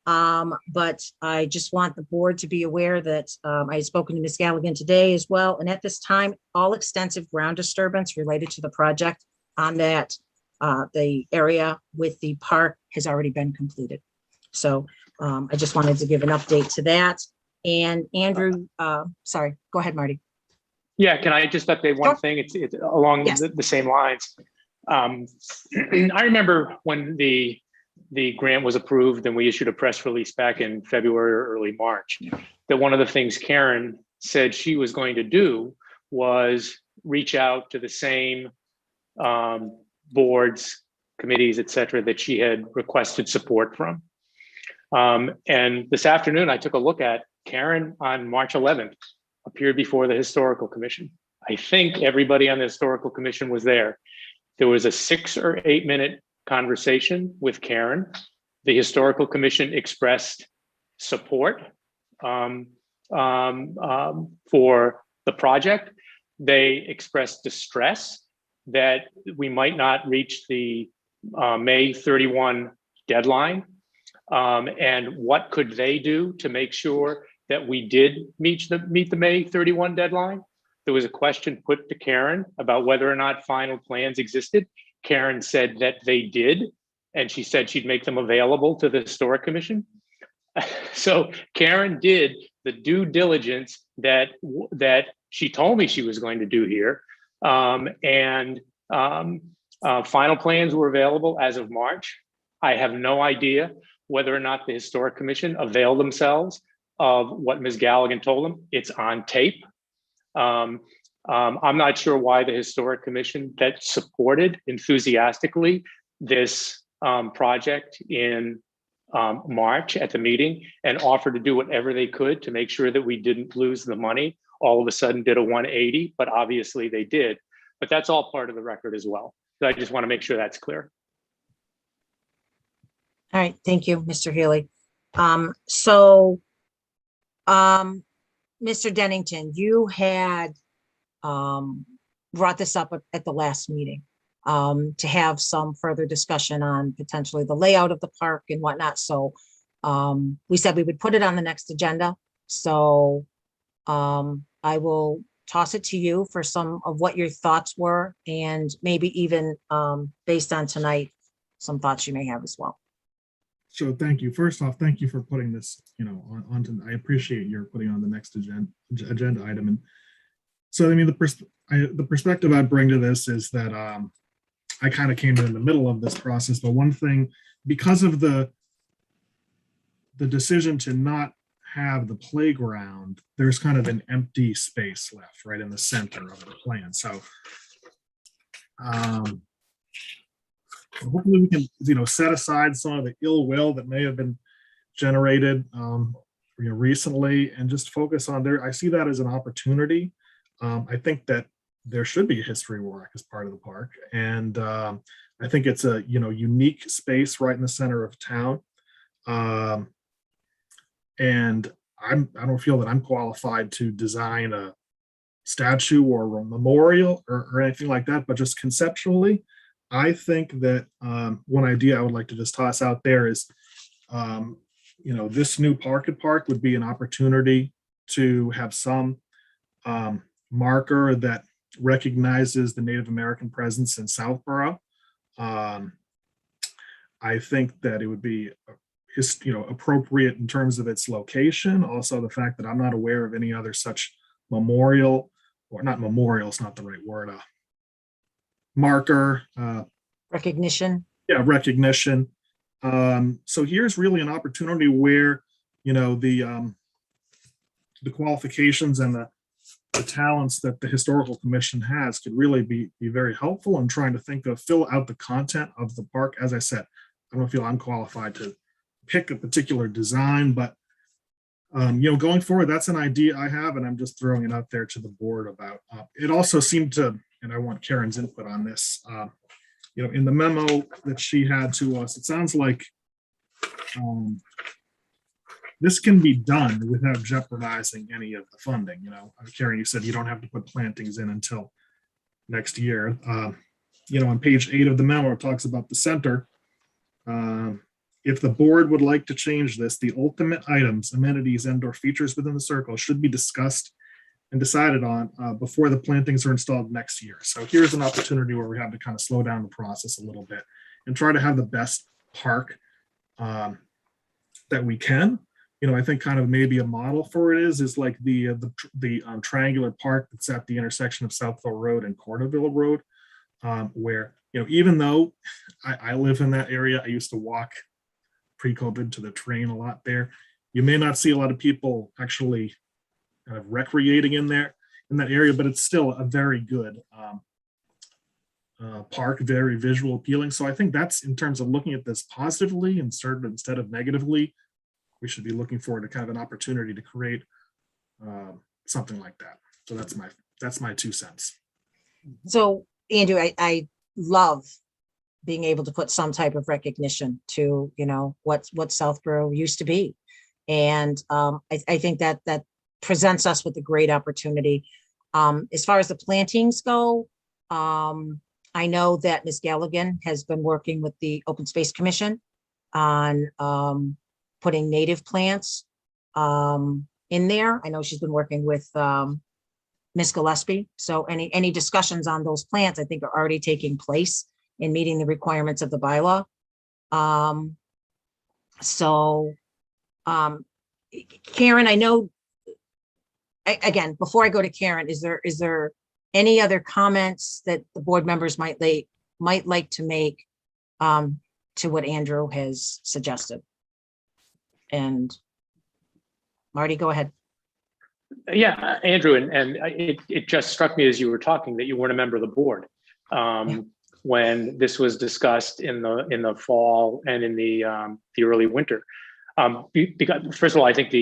But I just want the board to be aware that I had spoken to Ms. Galligan today as well. And at this time, all extensive ground disturbance related to the project on that, the area with the park has already been completed. So I just wanted to give an update to that. And Andrew, sorry, go ahead, Marty. Yeah, can I just update one thing? It's along Yes. the same lines. I remember when the grant was approved and we issued a press release back in February or early March, that one of the things Karen said she was going to do was reach out to the same boards, committees, et cetera, that she had requested support from. And this afternoon, I took a look at Karen on March 11th, appeared before the Historical Commission. I think everybody on the Historical Commission was there. There was a 6 or 8 minute conversation with Karen. The Historical Commission expressed support for the project. They expressed distress that we might not reach the May 31 deadline. And what could they do to make sure that we did meet the May 31 deadline? There was a question put to Karen about whether or not final plans existed. Karen said that they did, and she said she'd make them available to the Historic Commission. So Karen did the due diligence that she told me she was going to do here. Final plans were available as of March. I have no idea whether or not the Historic Commission availed themselves of what Ms. Galligan told them. It's on tape. I'm not sure why the Historic Commission that supported enthusiastically this project in March at the meeting and offered to do whatever they could to make sure that we didn't lose the money, all of a sudden did a 180, but obviously they did. But that's all part of the record as well. So I just want to make sure that's clear. All right, thank you, Mr. Healy. Mr. Dennington, you had brought this up at the last meeting to have some further discussion on potentially the layout of the park and whatnot. So we said we would put it on the next agenda. So I will toss it to you for some of what your thoughts were, and maybe even based on tonight, some thoughts you may have as well. So thank you. First off, thank you for putting this, onto. I appreciate your putting on the next agenda item. And so, I mean, the perspective I bring to this is that I kind of came in the middle of this process. But one thing, because of the decision to not have the playground, there's kind of an empty space left right in the center of the plan. So hopefully we can, set aside some of the ill will that may have been generated, recently, and just focus on there. I see that as an opportunity I think that there should be a history walk as part of the park. And I think it's a, unique space right in the center of town. And I don't feel that I'm qualified to design a statue or a memorial or anything like that, but just conceptually, I think that one idea I would like to just toss out there is, this new park would be an opportunity to have some marker that recognizes the Native American presence in Southborough. I think that it would be appropriate in terms of its location. Also, the fact that I'm not aware of any other such memorial, or not memorial, it's not the right word, marker. Recognition. Yeah, recognition. So here's really an opportunity where, the qualifications and the talents that the Historical Commission has could really be very helpful in trying to fill out the content of the park. As I said, I don't feel I'm qualified to pick a particular design, but going forward, that's an idea I have, and I'm just throwing it out there to the board about. It also seemed to, and I want Karen's input on this, in the memo that she had to us, it sounds like this can be done without jeopardizing any of the funding. Karen, you said you don't have to put plantings in until next year. On page 8 of the memo, it talks about the center. If the board would like to change this, the ultimate items, amenities, and/or features within the circle should be discussed and decided on before the plantings are installed next year. So here's an opportunity where we have to kind of slow down the process a little bit and try to have the best park that we can. I think kind of maybe a model for it is like the triangular park that's at the intersection of Southville Road and Corderville Road, where, even though I live in that area, I used to walk pre-COVID to the train a lot there. You may not see a lot of people actually kind of recreating in that area, but it's still a very good park, very visual appealing. So I think that's, in terms of looking at this positively instead of negatively, we should be looking forward to kind of an opportunity to create something like that. So that's my 2 cents. So Andrew, I love being able to put some type of recognition to, what Southborough used to be. And I think that presents us with a great opportunity. As far as the plantings go, I know that Ms. Galligan has been working with the Open Space Commission on putting native plants in there. I know she's been working with Ms. Gillespie. So any discussions on those plants, I think, are already taking place in meeting the requirements of the bylaw. Karen, I know, again, before I go to Karen, is there any other comments that the board members might like to make to what Andrew has suggested? And Marty, go ahead. Yeah, Andrew, and it just struck me as you were talking that you weren't a member of the board when this was discussed in the fall and in the early winter. Because first of all, I think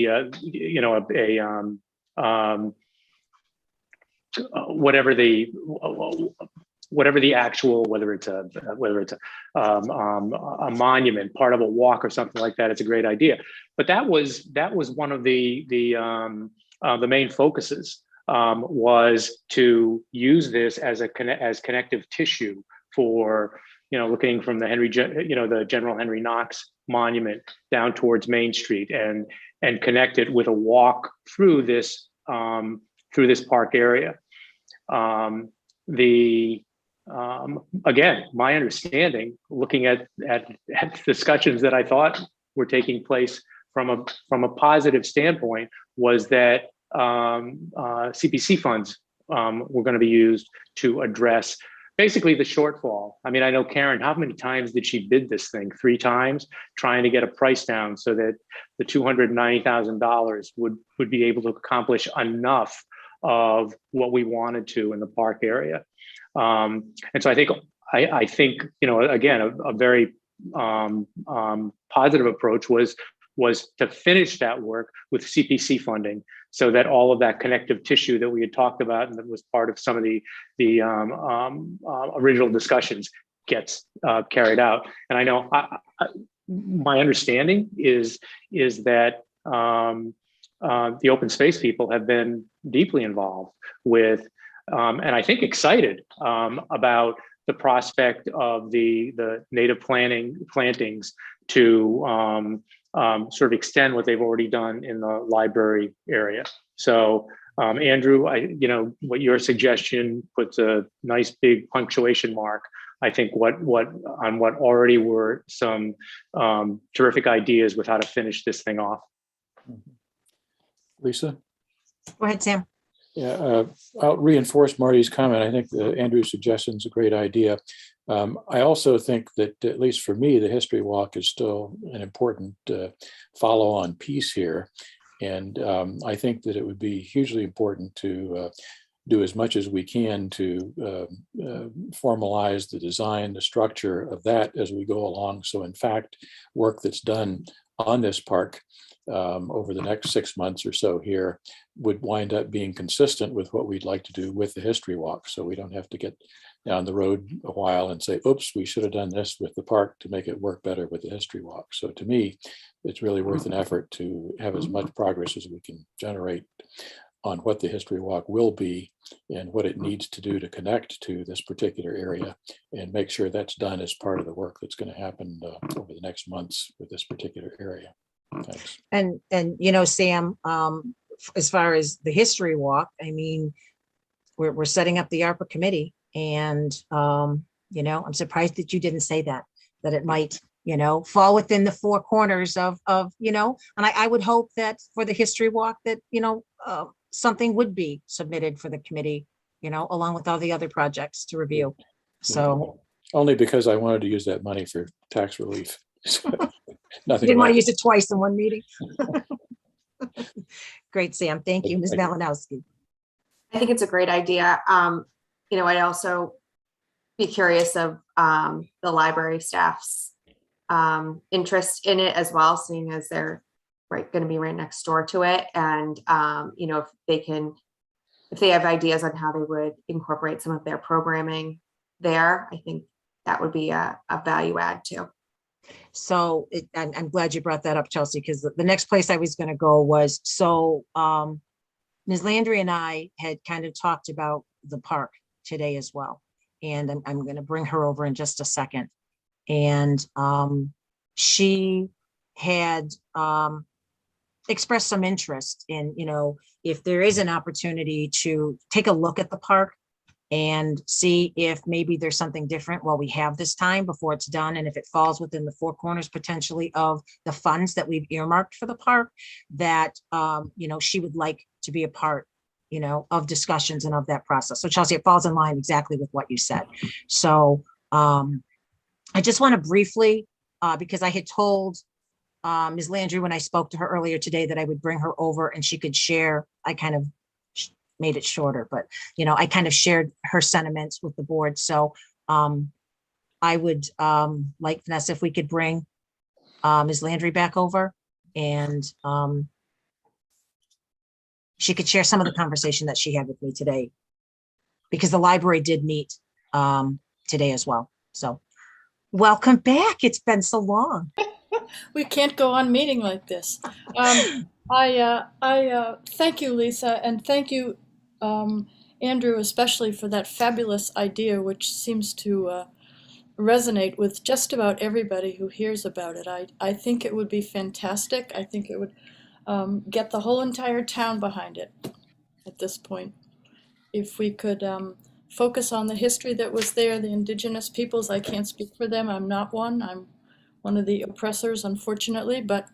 whatever the actual, whether it's a monument, part of a walk or something like that, it's a great idea. But that was one of the main focuses, was to use this as connective tissue for, looking from the General Henry Knox monument down towards Main Street and connect it with a walk through this park area. Again, my understanding, looking at discussions that I thought were taking place from a positive standpoint, was that CPC funds were going to be used to address basically the shortfall. I mean, I know Karen, how many times did she bid this thing? 3 times, trying to get a price down so that the $290,000 would be able to accomplish enough of what we wanted to in the park area. And so I think, again, a very positive approach was to finish that work with CPC funding so that all of that connective tissue that we had talked about and that was part of some of the original discussions gets carried out. And I know my understanding is that the open space people have been deeply involved with, and I think excited about the prospect of the native plantings to sort of extend what they've already done in the library area. So Andrew, what your suggestion puts a nice big punctuation mark. I think what already were some terrific ideas with how to finish this thing off. Lisa? Go ahead, Sam. Yeah, I'll reinforce Marty's comment. I think Andrew's suggestion is a great idea. I also think that, at least for me, the history walk is still an important follow-on piece here. And I think that it would be hugely important to do as much as we can to formalize the design, the structure of that as we go along. So in fact, work that's done on this park over the next 6 months or so here would wind up being consistent with what we'd like to do with the history walk. So we don't have to get down the road a while and say, oops, we should have done this with the park to make it work better with the history walk. So to me, it's really worth an effort to have as much progress as we can generate on what the history walk will be and what it needs to do to connect to this particular area, and make sure that's done as part of the work that's going to happen over the next months with this particular area. Thanks. And Sam, as far as the history walk, I mean, we're setting up the ARPA committee, and I'm surprised that you didn't say that it might fall within the four corners of and I would hope that for the history walk that something would be submitted for the committee, along with all the other projects to review. So only because I wanted to use that money for tax relief. you didn't want to use it twice in one meeting. Great, Sam. Thank you. Ms. Malinowski. I think it's a great idea. I'd also be curious of the library staff's interest in it as well, seeing as they're going to be right next door to it. And, if they have ideas on how they would incorporate some of their programming there, I think that would be a value add too. So I'm glad you brought that up, Chelsea, because the next place I was going to go was, Ms. Landry and I had kind of talked about the park today as well. And I'm going to bring her over in just a second. And she had expressed some interest in, if there is an opportunity to take a look at the park and see if maybe there's something different while we have this time before it's done. And if it falls within the four corners potentially of the funds that we've earmarked for the park, that, she would like to be a part, of discussions and of that process. So Chelsea, it falls in line exactly with what you said. So I just want to briefly, because I had told Ms. Landry when I spoke to her earlier today that I would bring her over and she could share, I kind of made it shorter, but I kind of shared her sentiments with the board. So I would like, Vanessa, if we could bring Ms. Landry back over, and she could share some of the conversation that she had with me today, because the library did meet today as well. So welcome back. It's been so long. We can't go on meeting like this. I thank you, Lisa, and thank you, Andrew, especially for that fabulous idea, which seems to resonate with just about everybody who hears about it. I think it would be fantastic. I think it would get the whole entire town behind it at this point. If we could focus on the history that was there, the indigenous peoples. I can't speak for them. I'm not one. I'm one of the oppressors, unfortunately, but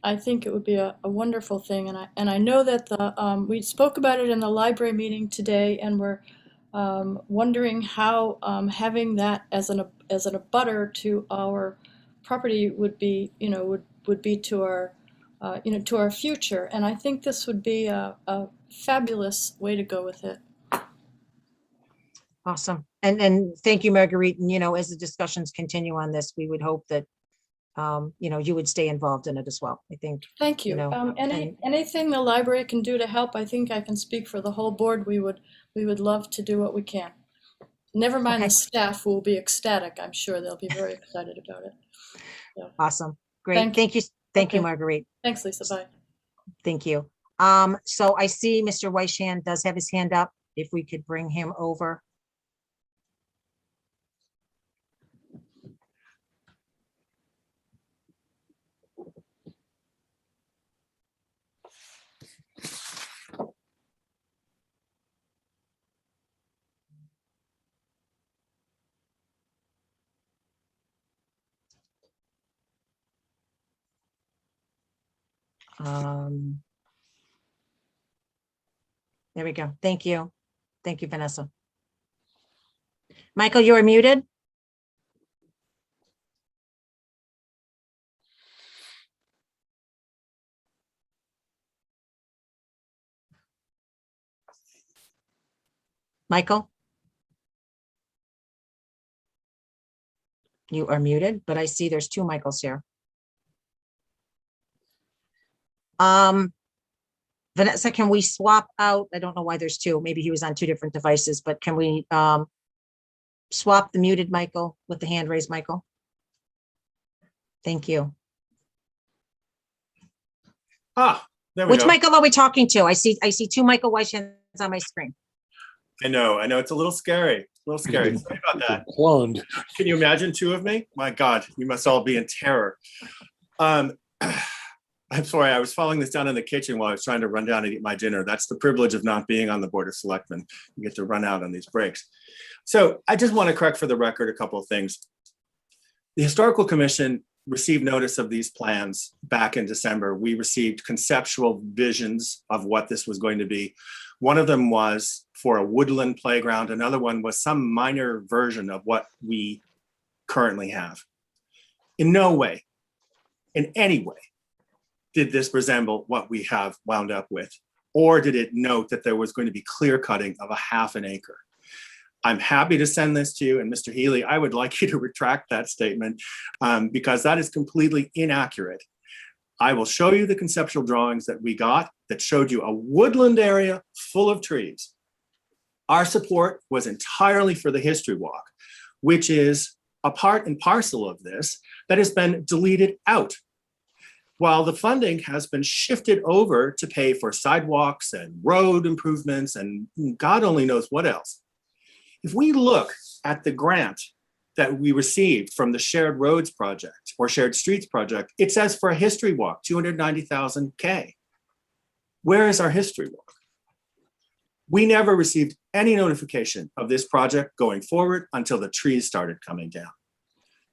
I think it would be a wonderful thing. And I know that we spoke about it in the library meeting today, and we're wondering how having that as an abutter to our property would be, would be to our, to our future. And I think this would be a fabulous way to go with it. Awesome. And thank you, Marguerite. And, as the discussions continue on this, we would hope that you would stay involved in it as well. I think. Thank you. And- Anything the library can do to help, I think I can speak for the whole board. We would love to do what we can. Never mind Okay. the staff who will be ecstatic. I'm sure they'll be very excited about it. Yeah. Awesome. Great. Thank you. Thank you, Okay. Marguerite. Thanks, Lisa. Bye. Thank you. So I see Mr. Weishand does have his hand up. If we could bring him over. There we go. Thank you. Thank you, Vanessa. Michael, you are muted. Michael? You are muted, but I see there's two Michaels here. Vanessa, can we swap out? I don't know why there's two. Maybe he was on two different devices, but can we swap the muted Michael with the hand raised Michael? Thank you. There we Which go. Michael are we talking to? I see two Michael Weishands on my screen. I know. It's a little scary. Sorry about that. Cloned. Can you imagine two of me? My God, you must all be in terror. I'm sorry, I was following this down in the kitchen while I was trying to run down and eat my dinner. That's the privilege of not being on the Board of Selectmen. You get to run out on these breaks. So I just want to correct for the record a couple of things. The Historical Commission received notice of these plans back in December. We received conceptual visions of what this was going to be. One of them was for a woodland playground. Another one was some minor version of what we currently have. In no way, in any way, did this resemble what we have wound up with? Or did it note that there was going to be clear cutting of a half an acre? I'm happy to send this to you. And Mr. Healy, I would like you to retract that statement because that is completely inaccurate. I will show you the conceptual drawings that we got that showed you a woodland area full of trees. Our support was entirely for the history walk, which is a part and parcel of this that has been deleted out, while the funding has been shifted over to pay for sidewalks and road improvements and God only knows what else. If we look at the grant that we received from the Shared Roads Project or Shared Streets Project, it says for a history walk, 290,000 K. Where is our history walk? We never received any notification of this project going forward until the trees started coming down.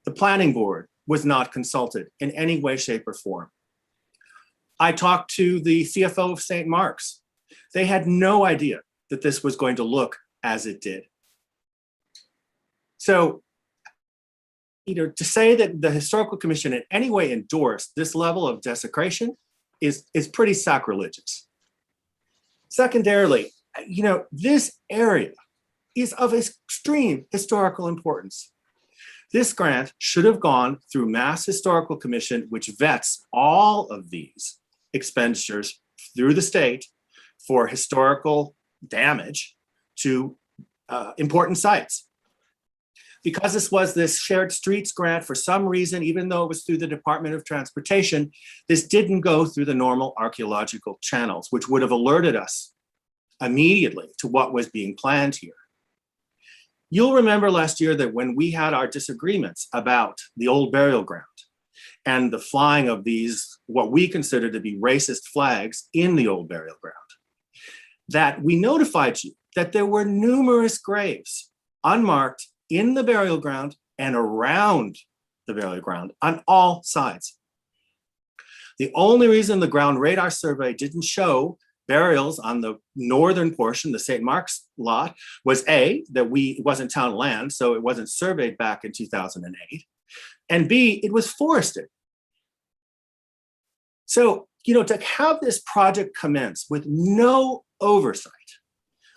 The planning board was not consulted in any way, shape, or form. I talked to the CFO of St. Mark's. They had no idea that this was going to look as it did. So, to say that the Historical Commission in any way endorsed this level of desecration is pretty sacrilegious. Secondarily, this area is of extreme historical importance. This grant should have gone through Mass Historical Commission, which vets all of these expenditures through the state for historical damage to important sites. Because this shared streets grant, for some reason, even though it was through the Department of Transportation, this didn't go through the normal archaeological channels, which would have alerted us immediately to what was being planned here. You'll remember last year that when we had our disagreements about the old burial ground and the flying of these, what we consider to be racist flags in the old burial ground, that we notified you that there were numerous graves unmarked in the burial ground and around the burial ground on all sides. The only reason the ground radar survey didn't show burials on the northern portion, the St. Mark's lot, was A, that it wasn't town land, so it wasn't surveyed back in 2008, and B, it was forested. So, to have this project commence with no oversight,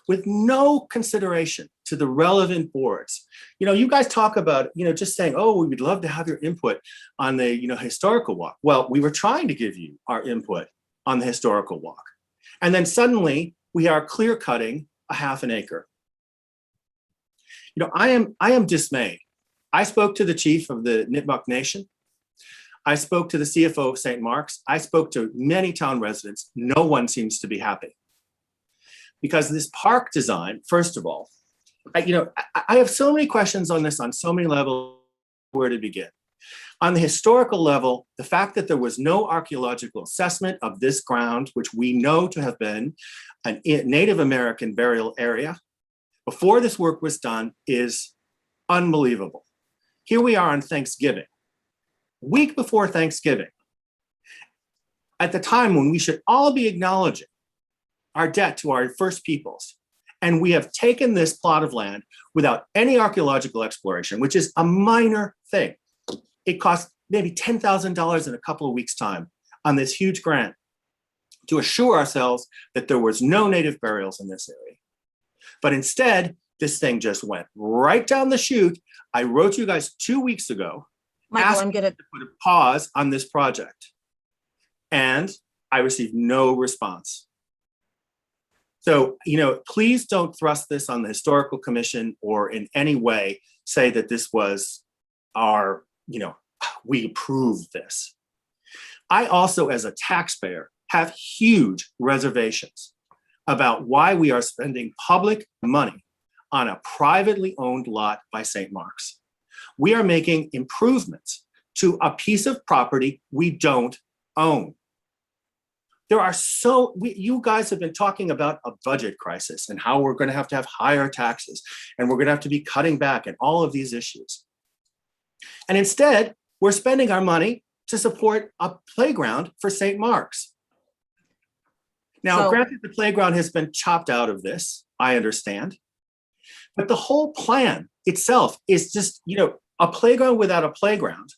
with no consideration to the relevant boards. You guys talk about, just saying, oh, we would love to have your input on the, historical walk. Well, we were trying to give you our input on the historical walk. And then suddenly we are clear cutting a half an acre. I am dismayed. I spoke to the chief of the Nipmuc Nation. I spoke to the CFO of St. Mark's. I spoke to many town residents. No one seems to be happy. Because this park design, first of all, I have so many questions on this on so many levels, where to begin. On the historical level, the fact that there was no archaeological assessment of this ground, which we know to have been a Native American burial area, before this work was done is unbelievable. Here we are on Thanksgiving, week before Thanksgiving, at the time when we should all be acknowledging our debt to our First Peoples. And we have taken this plot of land without any archaeological exploration, which is a minor thing. It cost maybe $10,000 in a couple of weeks' time on this huge grant to assure ourselves that there was no native burials in this area. But instead, this thing just went right down the chute. I wrote you guys 2 weeks ago, Michael, I'm gonna to put a pause on this project. And I received no response. So, please don't thrust this on the Historical Commission or in any way say that this was our, we approved this. I also, as a taxpayer, have huge reservations about why we are spending public money on a privately owned lot by St. Mark's. We are making improvements to a piece of property we don't own. There are you guys have been talking about a budget crisis and how we're going to have higher taxes and we're going to have to be cutting back and all of these issues. And instead, we're spending our money to support a playground for St. Mark's. Now, granted, the playground has been chopped out of this, I understand. But the whole plan itself is just, a playground without a playground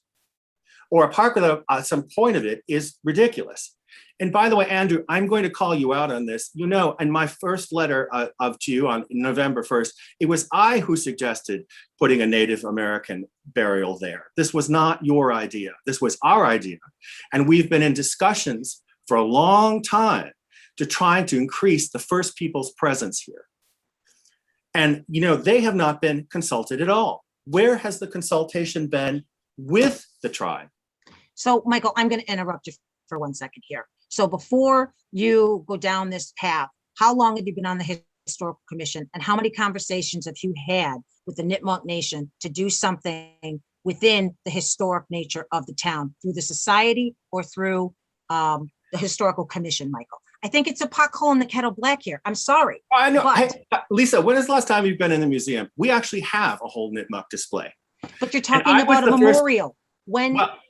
or a park without some point of it is ridiculous. And by the way, Andrew, I'm going to call you out on this. In my first letter to you on November 1st, it was I who suggested putting a Native American burial there. This was not your idea. This was our idea. And we've been in discussions for a long time to try to increase the First Peoples' presence here. And, they have not been consulted at all. Where has the consultation been with the tribe? So, Michael, I'm going to interrupt you for 1 second here. So before you go down this path, how long have you been on the Historical Commission and how many conversations have you had with the Nipmuc Nation to do something within the historic nature of the town through the society or through the Historical Commission, Michael? I think it's a pothole in the kettle black here. I'm sorry. I know. But, hey, Lisa, when is the last time you've been in the museum? We actually have a whole Nipmuc display. But you're talking about a memorial.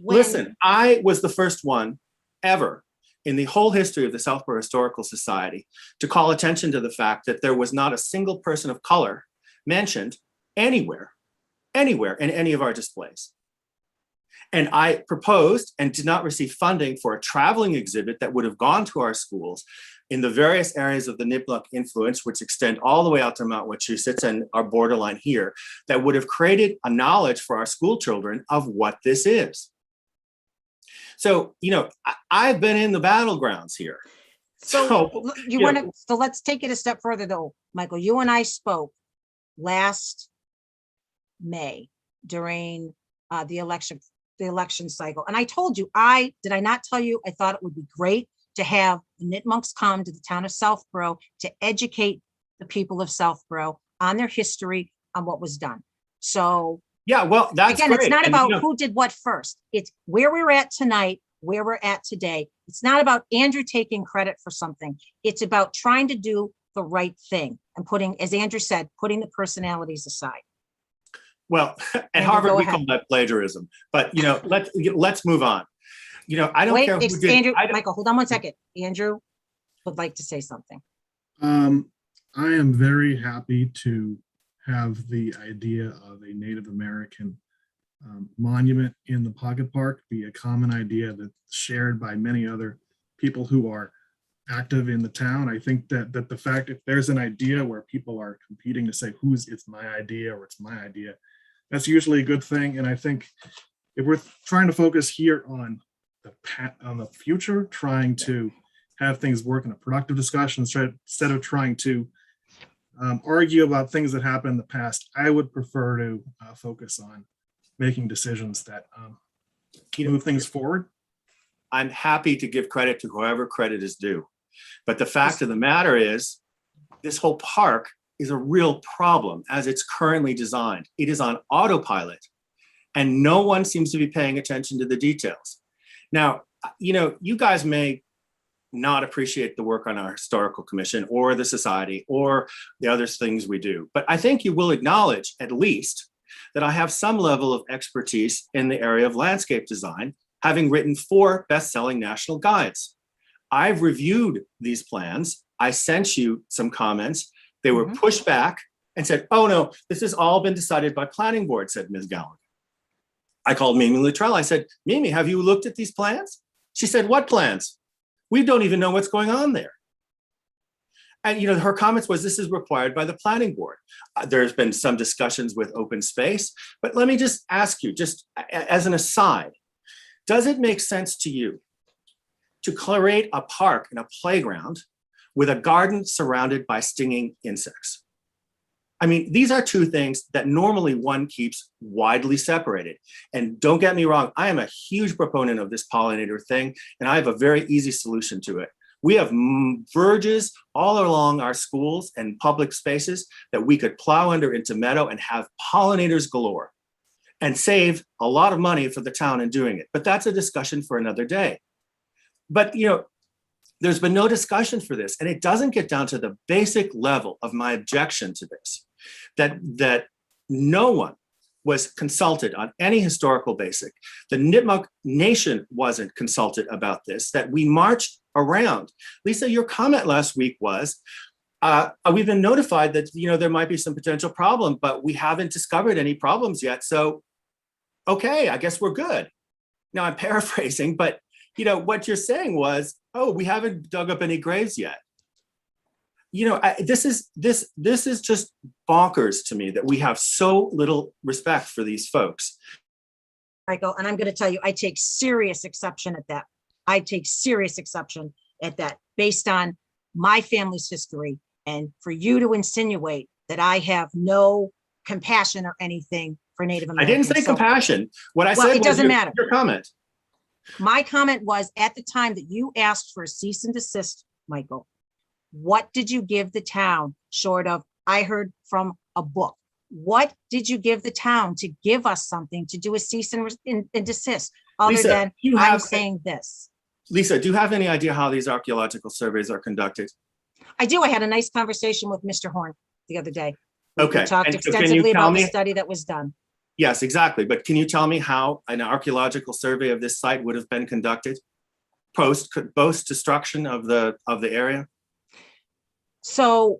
Listen, I was the first one ever in the whole history of the Southborough Historical Society to call attention to the fact that there was not a single person of color mentioned anywhere in any of our displays. And I proposed and did not receive funding for a traveling exhibit that would have gone to our schools in the various areas of the Nipmuc influence, which extend all the way out to Mount Wachusett and our borderline here, that would have created a knowledge for our school children of what this is. So, I've been in the battlegrounds here. So let's take it a step further though, Michael. You and I spoke last May during the election cycle. And I told you, did I not tell you, I thought it would be great to have the Nipmucs come to the town of Southborough to educate the people of Southborough on their history, on what was done. So yeah, well, that's again, great. It's not about who did what first. It's where we're at tonight, where we're at today. It's not about Andrew taking credit for something. It's about trying to do the right thing and putting, as Andrew said, putting the personalities aside. Well, at Andrew, Harvard, we ahead. call that plagiarism. But let's move on. I don't care who did. Andrew, Michael, hold on 1 second. Andrew would like to say something. I am very happy to have the idea of a Native American monument in the Pocket Park be a common idea that's shared by many other people who are active in the town. I think that the fact if there's an idea where people are competing to say it's my idea or it's my idea, that's usually a good thing. And I think if we're trying to focus here on the future, trying to have things work in a productive discussion instead of trying to argue about things that happened in the past, I would prefer to focus on making decisions that move things forward. I'm happy to give credit to whoever credit is due. But the fact of the matter is, this whole park is a real problem as it's currently designed. It is on autopilot, and no one seems to be paying attention to the details. Now, you guys may not appreciate the work on our historical commission or the society or the other things we do, but I think you will acknowledge at least that I have some level of expertise in the area of landscape design, having written 4 best-selling national guides. I've reviewed these plans. I sent you some comments. They were pushed back and said, oh no, this has all been decided by planning board, said Ms. Gallagher. I called Mimi Luttrell. I said, Mimi, have you looked at these plans? She said, what plans? We don't even know what's going on there. And her comments was, this is required by the planning board. There's been some discussions with open space, but let me just ask you, just as an aside, does it make sense to you to create a park and a playground with a garden surrounded by stinging insects? I mean, these are two things that normally one keeps widely separated. And don't get me wrong, I am a huge proponent of this pollinator thing, and I have a very easy solution to it. We have verges all along our schools and public spaces that we could plow under into meadow and have pollinators galore and save a lot of money for the town in doing it. But that's a discussion for another day. But there's been no discussion for this, and it doesn't get down to the basic level of my objection to this, that no one was consulted on any historical basic. The Nipmuc Nation wasn't consulted about this, that we marched around. Lisa, your comment last week was, we've been notified that there might be some potential problem, but we haven't discovered any problems yet. So, okay, I guess we're good. Now I'm paraphrasing, but what you're saying was, oh, we haven't dug up any graves yet. This is just bonkers to me that we have so little respect for these folks. Michael, and I'm going to tell you, I take serious exception at that. I take serious exception at that based on my family's history. And for you to insinuate that I have no compassion or anything for Native Americans. I didn't say compassion. What I said it doesn't matter. Your comment. My comment was at the time that you asked for a cease and desist, Michael, what did you give the town short of, I heard from a book? What did you give the town to give us something to do a cease and desist other Lisa, than I'm saying this? Lisa, do you have any idea how these archaeological surveys are conducted? I do. I had a nice conversation with Mr. Horn the other day. Okay. We talked extensively about the study that was done. Yes, exactly. But can you tell me how an archaeological survey of this site would have been conducted post destruction of the area? So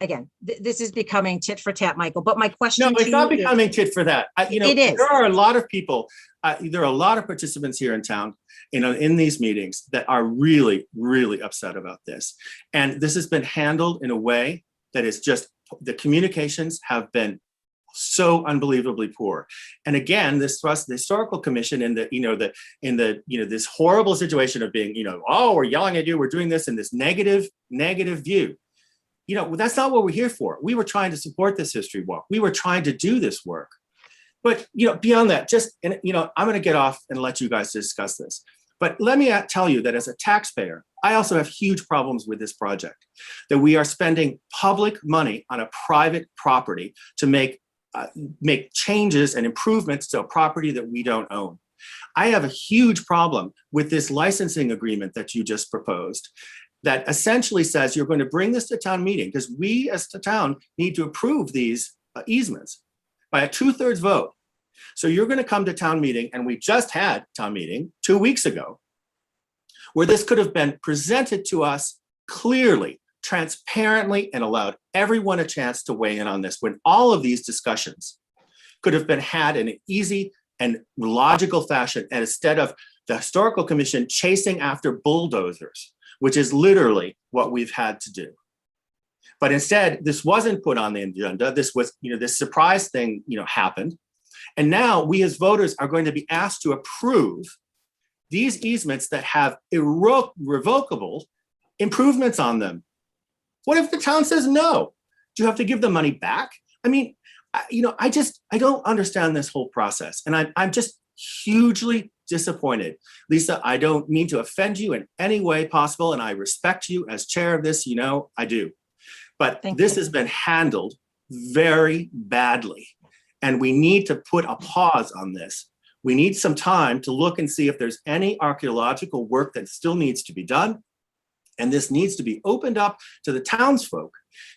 again, this is becoming tit for tat, Michael, but my question No, it's not becoming tit for that. It is. There are a lot of people, there are a lot of participants here in town in these meetings that are really, really upset about this. And this has been handled in a way that is just, the communications have been so unbelievably poor. And again, the historical commission in this horrible situation of being, oh, we're yelling at you, we're doing this in this negative view. That's not what we're here for. We were trying to support this history walk. We were trying to do this work. But, beyond that, I'm going to get off and let you guys discuss this. But let me tell you that as a taxpayer, I also have huge problems with this project, that we are spending public money on a private property to make changes and improvements to a property that we don't own. I have a huge problem with this licensing agreement that you just proposed, that essentially says you're going to bring this to town meeting because we as the town need to approve these easements by a 2/3 vote. So you're going to come to town meeting, and we just had town meeting 2 weeks ago, where this could have been presented to us clearly, transparently, and allowed everyone a chance to weigh in on this, when all of these discussions could have been had in an easy and logical fashion, and instead of the historical commission chasing after bulldozers which is literally what we've had to do. But instead, this wasn't put on the agenda. This was, this surprise thing, happened. And now we as voters are going to be asked to approve these easements that have irrevocable improvements on them. What if the town says no? Do you have to give the money back? I mean, I don't understand this whole process. And I'm just hugely disappointed. Lisa, I don't mean to offend you in any way possible. And I respect you as chair of this, I do. But this has been handled very badly. And we need to put a pause on this. We need some time to look and see if there's any archaeological work that still needs to be done. And this needs to be opened up to the townsfolk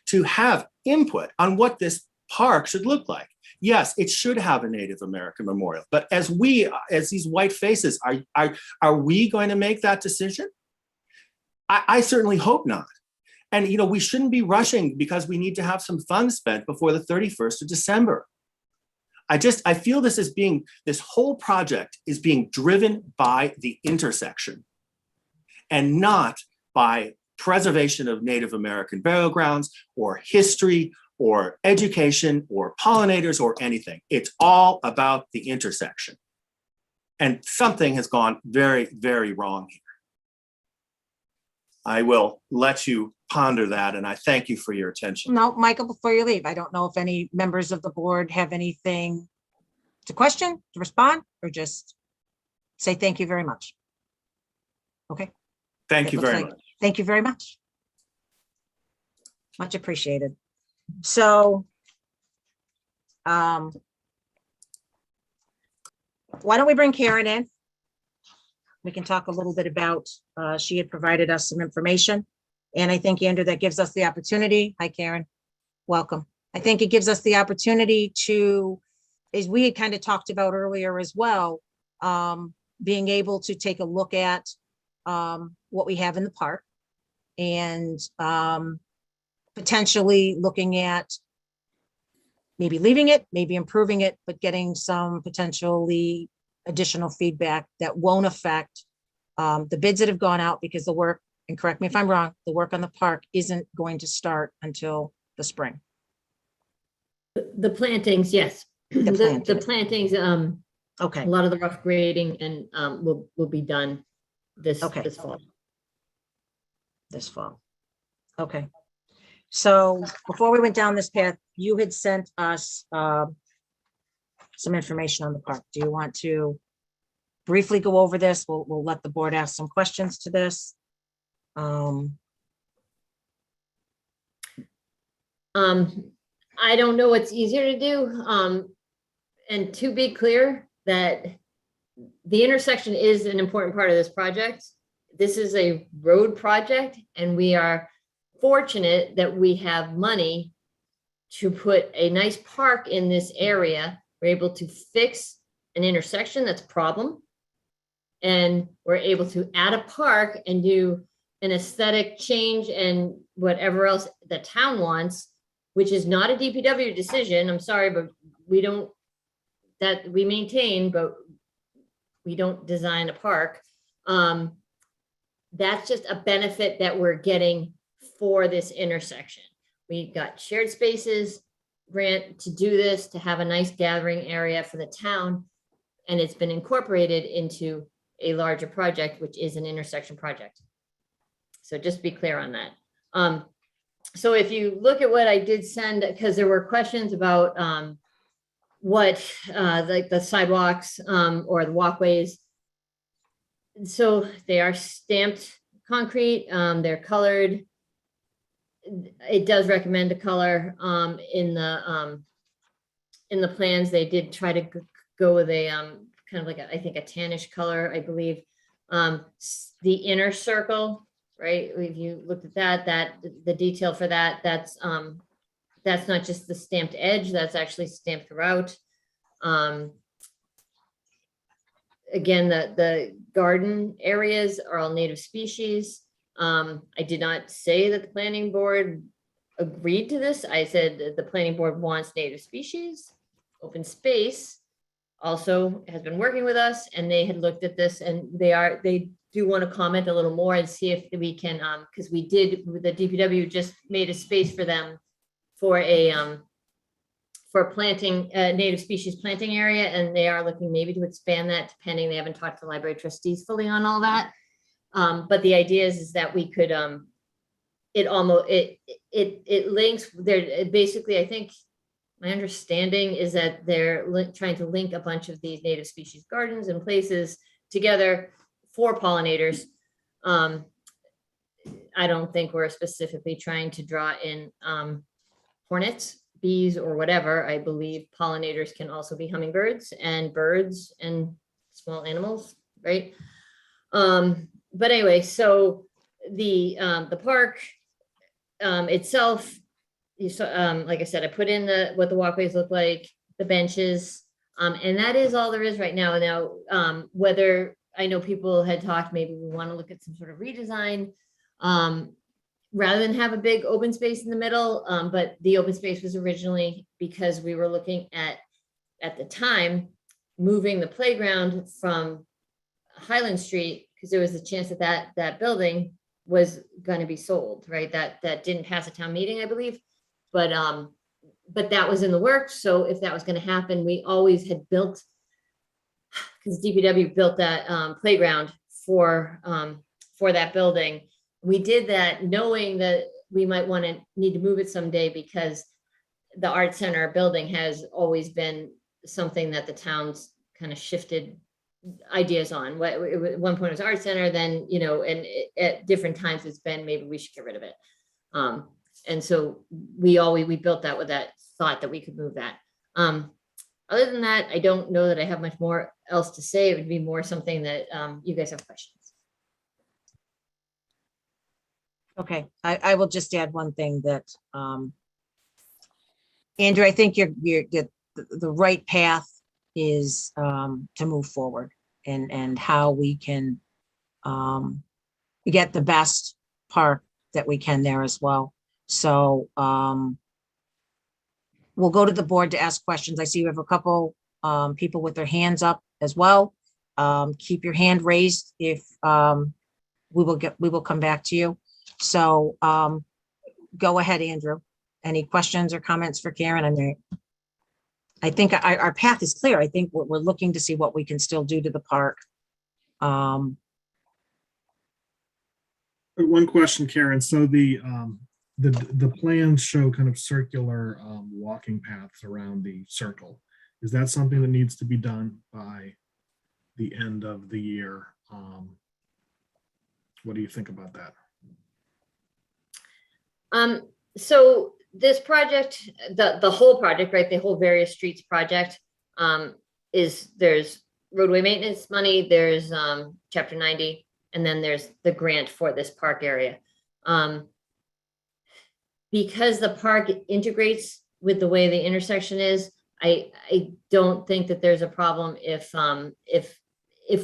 to have input on what this park should look like. Yes, it should have a Native American memorial, but as these white faces, are we going to make that decision? I certainly hope not. And we shouldn't be rushing because we need to have some funds spent before the 31st of December. I feel this whole project is being driven by the intersection and not by preservation of Native American burial grounds or history or education or pollinators or anything. It's all about the intersection. And something has gone very, very wrong here. I will let you ponder that, and I thank you for your attention. No, Michael, before you leave, I don't know if any members of the board have anything to question, to respond, or just say thank you very much. Okay. Thank you very much. Thank you very much. Much appreciated. So, why don't we bring Karen in? We can talk a little bit about, she had provided us some information. And I think, Andrew, that gives us the opportunity. Hi, Karen. Welcome. I think it gives us the opportunity to, as we had kind of talked about earlier as well, being able to take a look at what we have in the park and potentially looking at maybe leaving it, maybe improving it, but getting some potentially additional feedback that won't affect the bids that have gone out, because the work, and correct me if I'm wrong, the work on the park isn't going to start until the spring. The plantings, yes. The plantings, okay. A lot of the rough grading and will be done this fall. This fall. Okay. So before we went down this path, you had sent us some information on the park. Do you want to briefly go over this? We'll let the board ask some questions to this. I don't know what's easier to do. And to be clear, that the intersection is an important part of this project. This is a road project, and we are fortunate that we have money to put a nice park in this area. We're able to fix an intersection that's a problem, and we're able to add a park and do an aesthetic change and whatever else the town wants, which is not a DPW decision. I'm sorry, but we don't, that we maintain, but we don't design a park. That's just a benefit that we're getting for this intersection. We got shared spaces grant to do this, to have a nice gathering area for the town. And it's been incorporated into a larger project, which is an intersection project. So just be clear on that. So if you look at what I did send, because there were questions about what like the sidewalks or the walkways. So they are stamped concrete, they're colored. It does recommend a color in the plans. They did try to go with a kind of like I think a tannish color, I believe. The inner circle, right? If you looked at that, the detail for that, that's not just the stamped edge, that's actually stamped throughout. Again, the garden areas are all native species. I did not say that the planning board agreed to this. I said that the planning board wants native species, open space, also has been working with us, and they had looked at this, and they do want to comment a little more and see if we can, because the DPW just made a space for them for a for planting, native species planting area, and they are looking maybe to expand that, depending. They haven't talked to the library trustees fully on all that. But the idea is that we could, it links there. Basically, I think my understanding is that they're trying to link a bunch of these native species gardens and places together for pollinators. I don't think we're specifically trying to draw in hornets, bees, or whatever. I believe pollinators can also be hummingbirds and birds and small animals, right? But anyway, so the park itself, you saw, like I said, I put in what the walkways look like, the benches, and that is all there is right now. Now, whether, I know people had talked, maybe we want to look at some sort of redesign, rather than have a big open space in the middle. But the open space was originally because we were looking at the time, moving the playground from Highland Street, because there was a chance that that building was going to be sold, right? That didn't pass a town meeting, I believe, but that was in the works. So if that was going to happen, we always had built, because DPW built that playground for that building. We did that knowing that we might need to move it someday, because the art center building has always been something that the town's kind of shifted ideas on. At one point it was art center, then, and at different times it's been, maybe we should get rid of it. And so we built that with that thought that we could move that. Other than that, I don't know that I have much more else to say. It would be more something that you guys have questions. Okay, I will just add one thing that, Andrew, I think the right path is to move forward and how we can get the best park that we can there as well. So we'll go to the board to ask questions. I see you have a couple people with their hands up as well. Keep your hand raised if we will come back to you. So go ahead, Andrew. Any questions or comments for Karen? I think our path is clear. I think we're looking to see what we can still do to the park. One question, Karen. So the plans show kind of circular walking paths around the circle. Is that something that needs to be done by the end of the year? What do you think about that? So this project, the whole project, right? The whole various streets project, there's roadway maintenance money, there's chapter 90, and then there's the grant for this park area. Because the park integrates with the way the intersection is, I don't think that there's a problem if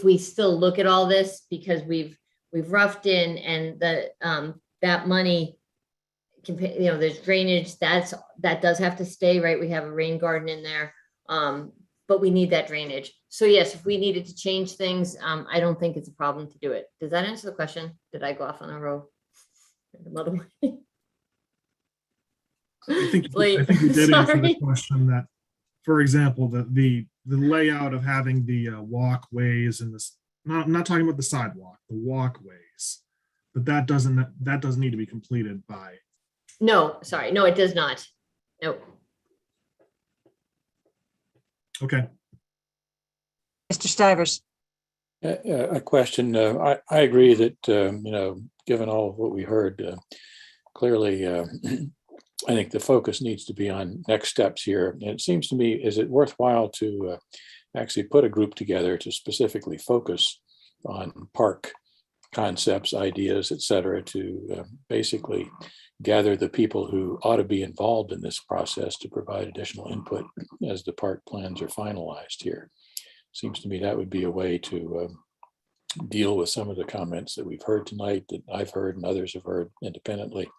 we still look at all this, because we've roughed in, and that money, there's drainage that does have to stay, right? We have a rain garden in there, but we need that drainage. So yes, if we needed to change things, I don't think it's a problem to do it. Does that answer the question? Did I go off on a row? I think you did answer the question. That, for example, the layout of having the walkways and this, I'm not talking about the sidewalk, the walkways, but that doesn't need to be completed by. No, sorry. No, it does not. Nope. Okay. Mr. Stivers. A question. I agree that, given all of what we heard, clearly, I think the focus needs to be on next steps here. And it seems to me, is it worthwhile to actually put a group together to specifically focus on park concepts, ideas, et cetera, to basically gather the people who ought to be involved in this process to provide additional input as the park plans are finalized here. Seems to me that would be a way to deal with some of the comments that we've heard tonight, that I've heard and others have heard independently,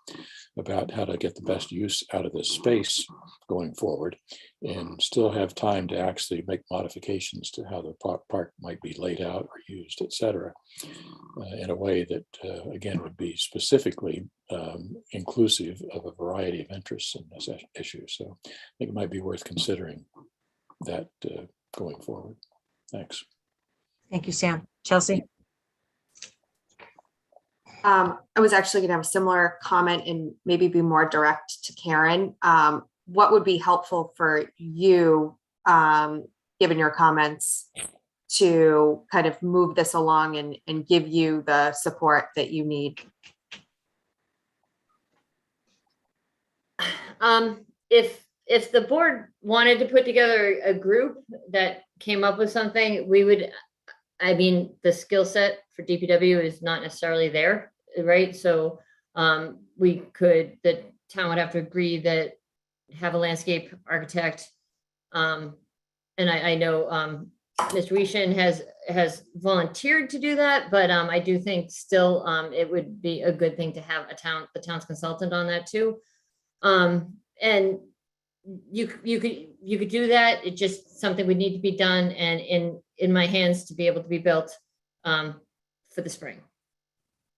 about how to get the best use out of this space going forward, and still have time to actually make modifications to how the park might be laid out or used, et cetera, in a way that, again, would be specifically inclusive of a variety of interests in this issue. So I think it might be worth considering that going forward. Thanks. Thank you, Sam. Chelsea? I was actually going to have a similar comment and maybe be more direct to Karen. What would be helpful for you, given your comments, to kind of move this along and give you the support that you need? If the board wanted to put together a group that came up with something, we would, I mean, the skill set for DPW is not necessarily there, right? So the town would have to agree that, have a landscape architect. And I know Mr. Weeshan has volunteered to do that, but I do think still it would be a good thing to have the town's consultant on that too. And you could do that. It's just something would need to be done and in my hands to be able to be built for the spring,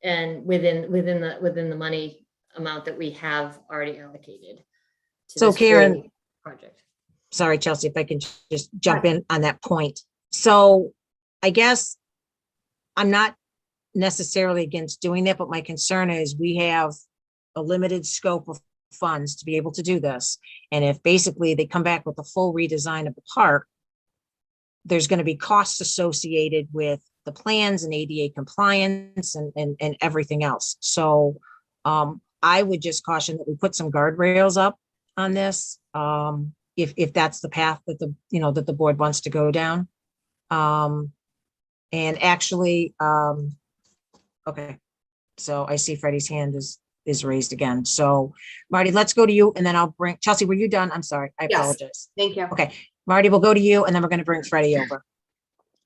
and within the money amount that we have already allocated to So this Karen, whole project. Sorry, Chelsea, if I can just jump in on that point. So I guess I'm not necessarily against doing that, but my concern is we have a limited scope of funds to be able to do this. And if basically they come back with a full redesign of the park, there's going to be costs associated with the plans and ADA compliance and everything else. So I would just caution that we put some guardrails up on this. If that's the path that the board wants to go down. And actually, okay. So I see Freddie's hand is raised again. So Marty, let's go to you and then I'll bring Chelsea. Were you done? I'm sorry. I apologize. Thank you. Okay. Marty, we'll go to you and then we're going to bring Freddie over.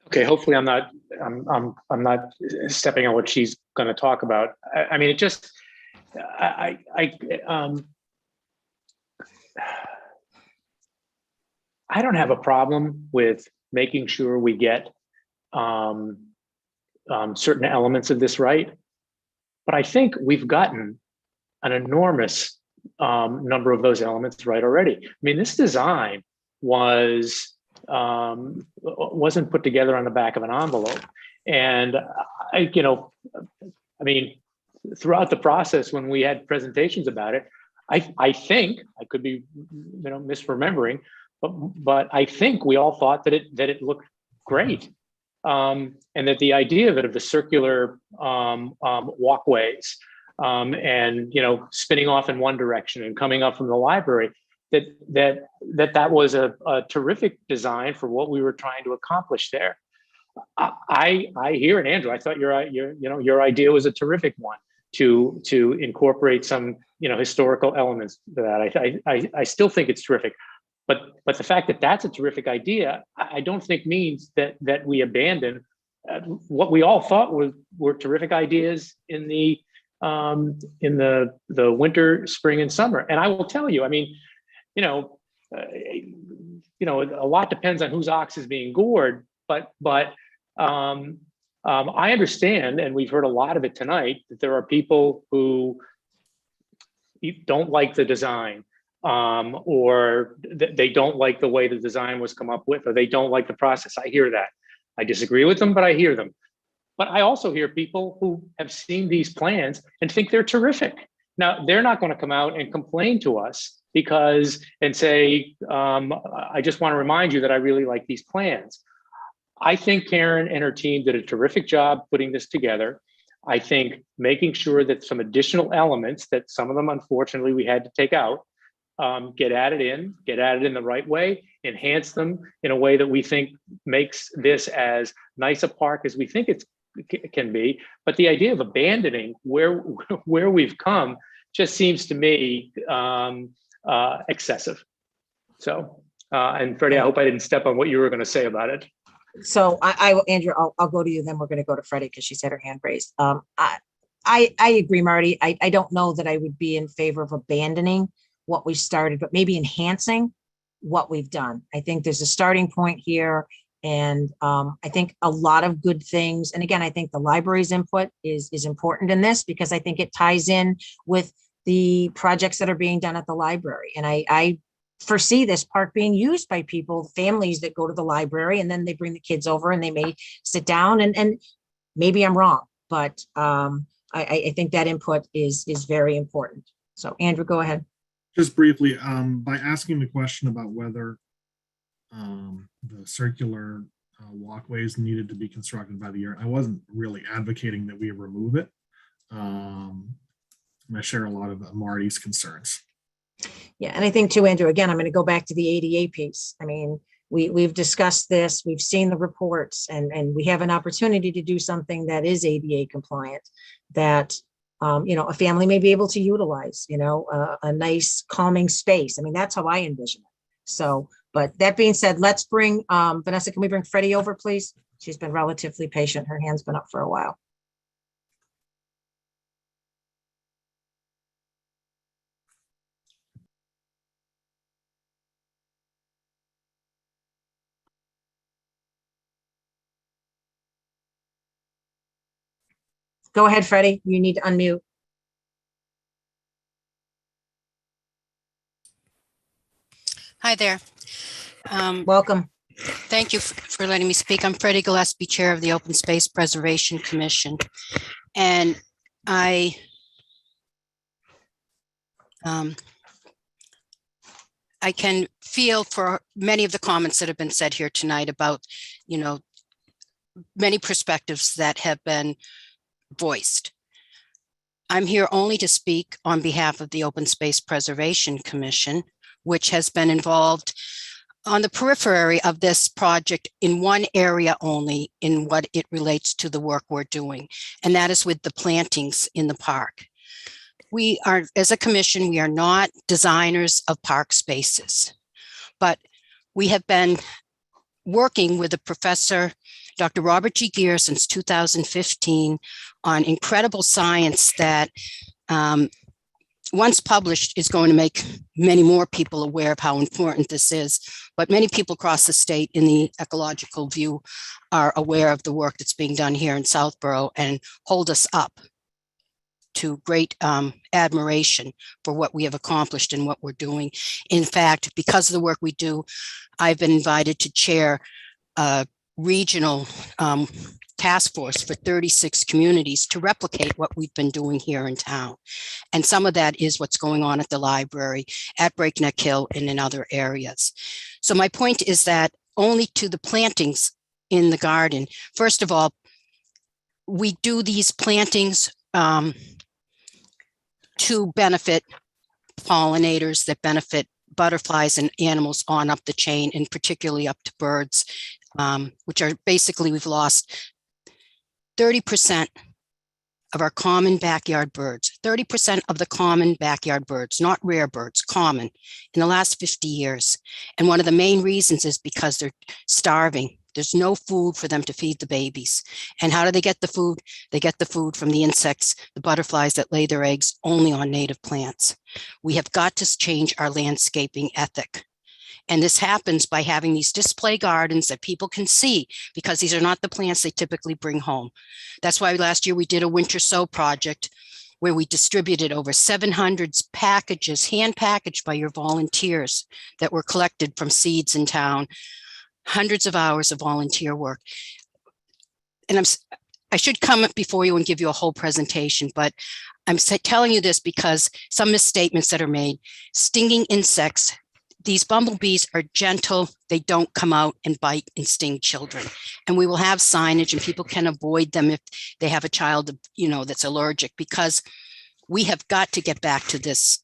Okay, hopefully I'm not stepping on what she's going to talk about. I mean, it just, I don't have a problem with making sure we get certain elements of this right, but I think we've gotten an enormous number of those elements right already. I mean, this design wasn't put together on the back of an envelope, and I mean, throughout the process when we had presentations about it, I think I could be misremembering. But I think we all thought that it looked great, and that the idea of the circular walkways and spinning off in one direction and coming up from the library, that was a terrific design for what we were trying to accomplish there. I hear it, Andrew. I thought your idea was a terrific one to incorporate some historical elements to that. I still think it's terrific. But the fact that that's a terrific idea, I don't think means that we abandon what we all thought were terrific ideas in the winter, spring, and summer. And I will tell you, I mean, a lot depends on whose ox is being gored. But I understand, and we've heard a lot of it tonight, that there are people who don't like the design. Or they don't like the way the design was come up with, or they don't like the process. I hear that. I disagree with them, but I hear them. But I also hear people who have seen these plans and think they're terrific. Now, they're not going to come out and complain to us and say, I just want to remind you that I really like these plans. I think Karen and her team did a terrific job putting this together. I think making sure that some additional elements, that some of them, unfortunately, we had to take out, get added in the right way, enhance them in a way that we think makes this as nice a park as we think it can be. But the idea of abandoning where we've come just seems to me excessive. So, and Freddie, I hope I didn't step on what you were going to say about it. So Andrew, I'll go to you, then we're gonna go to Freddie because she's had her hand raised. I agree, Marty. I don't know that I would be in favor of abandoning what we started, but maybe enhancing what we've done. I think there's a starting point here. And I think a lot of good things. And again, I think the library's input is important in this because I think it ties in with the projects that are being done at the library. And I foresee this park being used by people, families that go to the library, and then they bring the kids over and they may sit down, and maybe I'm wrong, but I think that input is very important. So Andrew, go ahead. Just briefly, by asking the question about whether the circular walkways needed to be constructed by the year, I wasn't really advocating that we remove it. And I share a lot of Marty's concerns. Yeah, and I think too, Andrew, again, I'm going to go back to the ADA piece. I mean, we've discussed this, we've seen the reports, and we have an opportunity to do something that is ADA compliant, that a family may be able to utilize, a nice calming space. I mean, that's how I envision it. So, but that being said, let's bring, Vanessa, can we bring Freddie over, please? She's been relatively patient. Her hand's been up for a while. Go ahead, Freddie. You need to unmute. Hi there. Welcome. Thank you for letting me speak. I'm Freddie Gillespie, Chair of the Open Space Preservation Commission. And I can feel for many of the comments that have been said here tonight about, many perspectives that have been voiced. I'm here only to speak on behalf of the Open Space Preservation Commission, which has been involved on the periphery of this project in one area only in what it relates to the work we're doing, and that is with the plantings in the park. We are, as a commission, we are not designers of park spaces, but we have been working with a professor, Dr. Robert G. Gere, since 2015 on incredible science that once published is going to make many more people aware of how important this is. But many people across the state in the ecological view are aware of the work that's being done here in Southborough and hold us up to great admiration for what we have accomplished and what we're doing. In fact, because of the work we do, I've been invited to chair a regional task force for 36 communities to replicate what we've been doing here in town. And some of that is what's going on at the library, at Breakneck Hill, and in other areas. So my point is that only to the plantings in the garden, first of all, we do these plantings to benefit pollinators, that benefit butterflies and animals on up the chain, and particularly up to birds, which are basically, we've lost 30% of our common backyard birds, 30% of the common backyard birds, not rare birds, common, in the last 50 years. And one of the main reasons is because they're starving. There's no food for them to feed the babies. And how do they get the food? They get the food from the insects, the butterflies that lay their eggs only on native plants. We have got to change our landscaping ethic. And this happens by having these display gardens that people can see, because these are not the plants they typically bring home. That's why last year we did a winter sow project where we distributed over 700 packages, hand packaged by your volunteers, that were collected from seeds in town, hundreds of hours of volunteer work. And I should come before you and give you a whole presentation, but I'm telling you this because some misstatements that are made. Stinging insects, these bumblebees are gentle. They don't come out and bite and sting children. And we will have signage, and people can avoid them if they have a child, that's allergic, because we have got to get back to this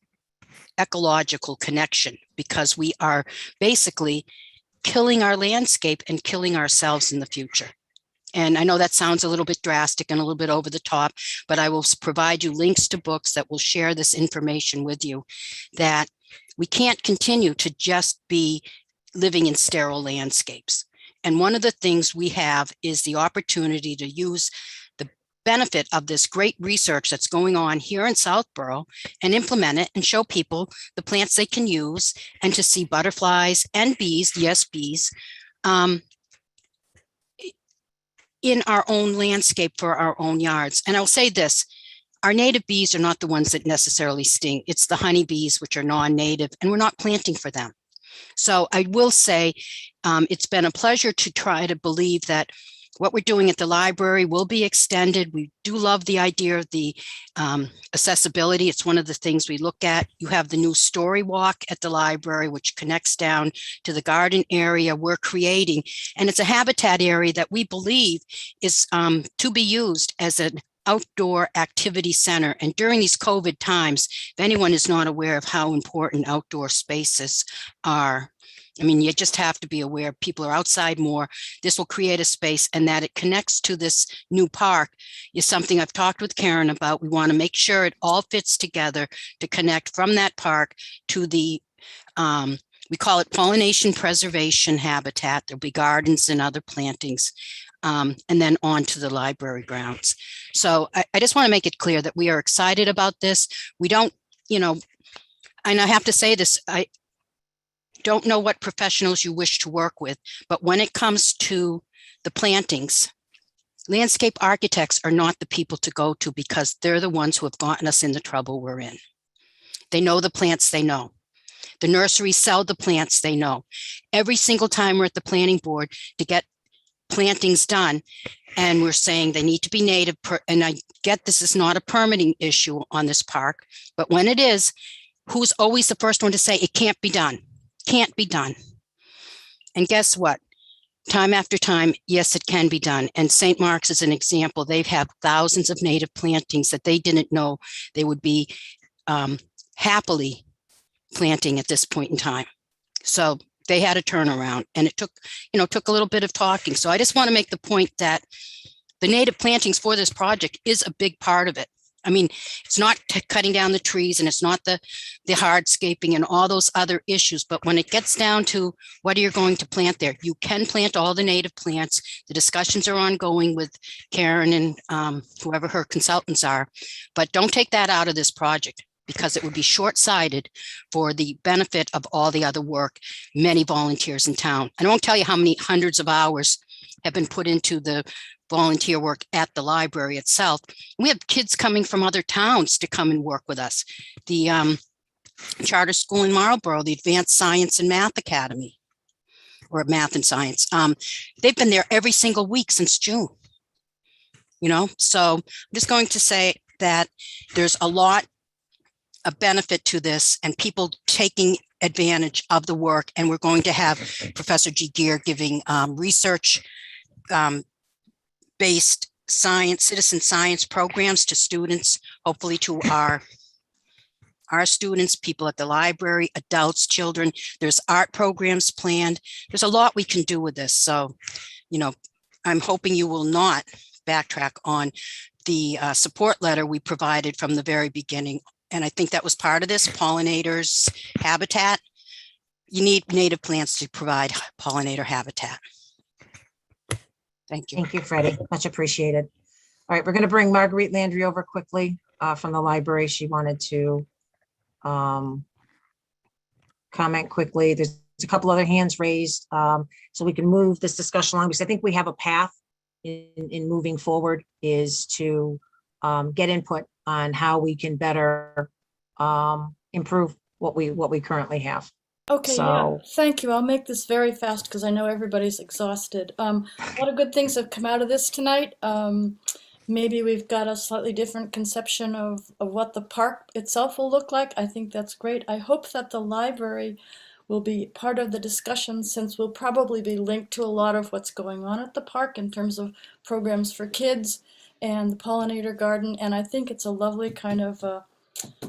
ecological connection, because we are basically killing our landscape and killing ourselves in the future. And I know that sounds a little bit drastic and a little bit over the top, but I will provide you links to books that will share this information with you, that we can't continue to just be living in sterile landscapes. And one of the things we have is the opportunity to use the benefit of this great research that's going on here in Southborough and implement it and show people the plants they can use, and to see butterflies and bees, yes, bees, in our own landscape for our own yards. And I'll say this, our native bees are not the ones that necessarily sting. It's the honeybees, which are non-native, and we're not planting for them. So I will say it's been a pleasure to try to believe that what we're doing at the library will be extended. We do love the idea of the accessibility. It's one of the things we look at. You have the new story walk at the library, which connects down to the garden area we're creating. And it's a habitat area that we believe is to be used as an outdoor activity center. And during these COVID times, if anyone is not aware of how important outdoor spaces are, I mean, you just have to be aware people are outside more. This will create a space, and that it connects to this new park is something I've talked with Karen about. We want to make sure it all fits together to connect from that park to the, we call it pollination preservation habitat. There'll be gardens and other plantings, and then on to the library grounds. So I just want to make it clear that we are excited about this. We don't, and I have to say this, I don't know what professionals you wish to work with, but when it comes to the plantings, landscape architects are not the people to go to, because they're the ones who have gotten us in the trouble we're in. They know the plants they know. The nurseries sell the plants they know. Every single time we're at the planning board to get plantings done, and we're saying they need to be native, and I get this is not a permitting issue on this park, but when it is, who's always the first one to say it can't be done? Can't be done. And guess what? Time after time, yes, it can be done. And St. Mark's is an example. They've had thousands of native plantings that they didn't know they would be happily planting at this point in time. So they had a turnaround, and it took a little bit of talking. So I just want to make the point that the native plantings for this project is a big part of it. I mean, it's not cutting down the trees, and it's not the hardscaping and all those other issues. But when it gets down to what are you going to plant there, you can plant all the native plants. The discussions are ongoing with Karen and whoever her consultants are. But don't take that out of this project, because it would be short-sighted for the benefit of all the other work, many volunteers in town. I won't tell you how many hundreds of hours have been put into the volunteer work at the library itself. We have kids coming from other towns to come and work with us. The charter school in Marlborough, the Advanced Science and Math Academy, or Math and Science, they've been there every single week since June. So I'm just going to say that there's a lot of benefit to this, and people taking advantage of the work. And we're going to have Professor G. Gear giving research based citizen science programs to students, hopefully to our students, people at the library, adults, children. There's art programs planned. There's a lot we can do with this. So, I'm hoping you will not backtrack on the support letter we provided from the very beginning. And I think that was part of this pollinators habitat. You need native plants to provide pollinator habitat. Thank you. Thank you, Freddie. Much appreciated. All right, we're going to bring Marguerite Landry over quickly from the library. She wanted to comment quickly. There's a couple other hands raised, so we can move this discussion along, because I think we have a path in moving forward is to get input on how we can better improve what we currently have. Okay, So, yeah, thank you. I'll make this very fast because I know everybody's exhausted. A lot of good things have come out of this tonight. Maybe we've got a slightly different conception of what the park itself will look like. I think that's great. I hope that the library will be part of the discussion, since we'll probably be linked to a lot of what's going on at the park in terms of programs for kids and the pollinator garden. And I think it's a lovely kind of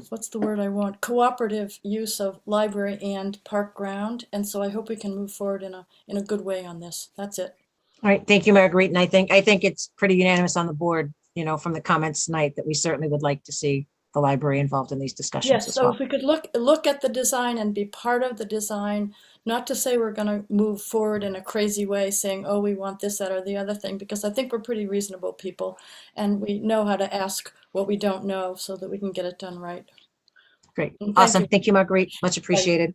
what's the word I want? Cooperative use of library and park ground. And so I hope we can move forward in a good way on this. That's it. all right, thank you, Marguerite. And I think it's pretty unanimous on the board, from the comments tonight, that we certainly would like to see the library involved in these discussions Yes, as so well. if we could look at the design and be part of the design, not to say we're going to move forward in a crazy way saying, oh, we want this, that, or the other thing, because I think we're pretty reasonable people and we know how to ask what we don't know so that we can get it done right. Great. And Awesome. Thank you, Marguerite. Much Bye. appreciated.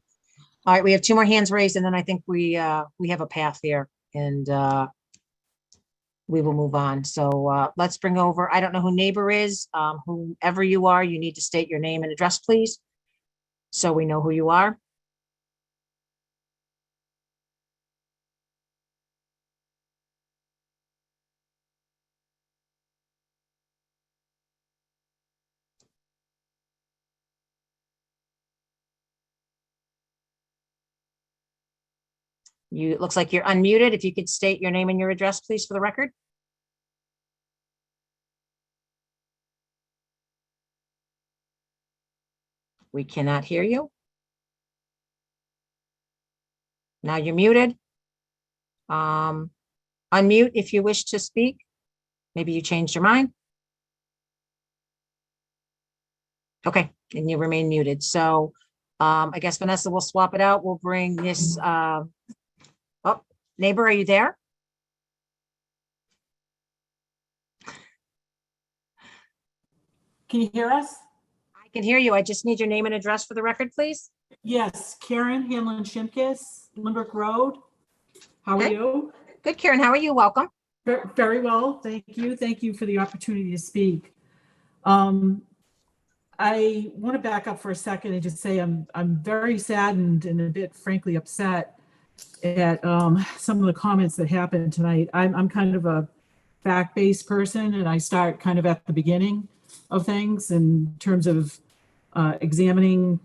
All right, we have 2 more hands raised, and then I think we have a path here, and we will move on. So let's bring over, I don't know who neighbor is, whoever you are, you need to state your name and address, please, so we know who you are. It looks like you're unmuted. If you could state your name and your address, please, for the record. We cannot hear you. Now you're muted. Unmute if you wish to speak. Maybe you changed your mind. Okay, and you remain muted. So I guess Vanessa will swap it out. We'll bring this, oh, neighbor, are you there? Can you hear us? I can hear you. I just need your name and address for the record, please. Yes, Karen Hanlon Shimkus, Limerick Road. How are you? Good, Karen. How are you? Welcome. Very well, thank you. Thank you for the opportunity to speak. I want to back up for a second and just say I'm very saddened and a bit frankly upset at some of the comments that happened tonight. I'm kind of a fact-based person, and I start kind of at the beginning of things in terms of examining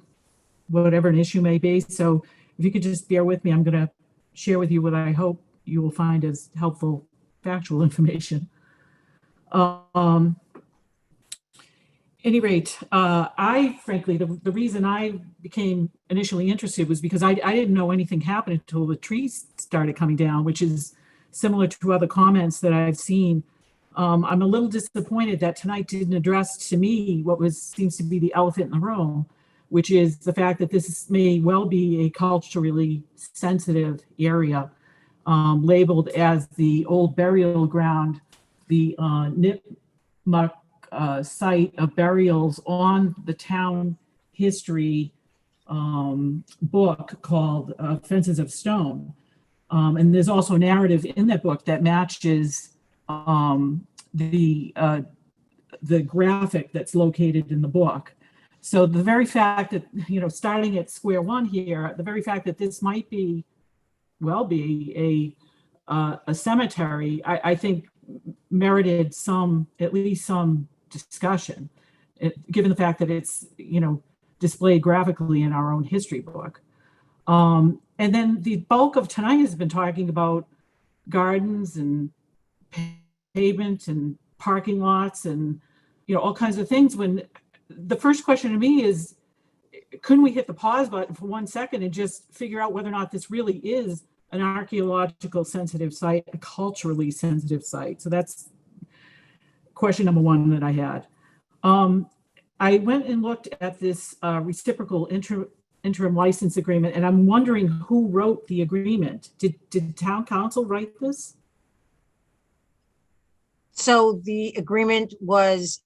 whatever an issue may be. So if you could just bear with me, I'm going to share with you what I hope you will find as helpful factual information. Any rate, I frankly, the reason I became initially interested was because I didn't know anything happened until the trees started coming down, which is similar to other comments that I've seen. I'm a little disappointed that tonight didn't address to me what seems to be the elephant in the room, which is the fact that this may well be a culturally sensitive area, labeled as the old burial ground, the Nipmuc site of burials on the town history book called Fences of Stone. And there's also a narrative in that book that matches the graphic that's located in the book. So the very fact that, starting at square one here, the very fact that this might be a cemetery, I think merited at least some discussion, given the fact that it's, displayed graphically in our own history book. And then the bulk of tonight has been talking about gardens and pavement and parking lots and, all kinds of things, when the first question to me is, couldn't we hit the pause button for 1 second and just figure out whether or not this really is an archaeological sensitive site, a culturally sensitive site? So that's question number one that I had. I went and looked at this reciprocal interim license agreement, and I'm wondering who wrote the agreement. Did town council write this? So the agreement was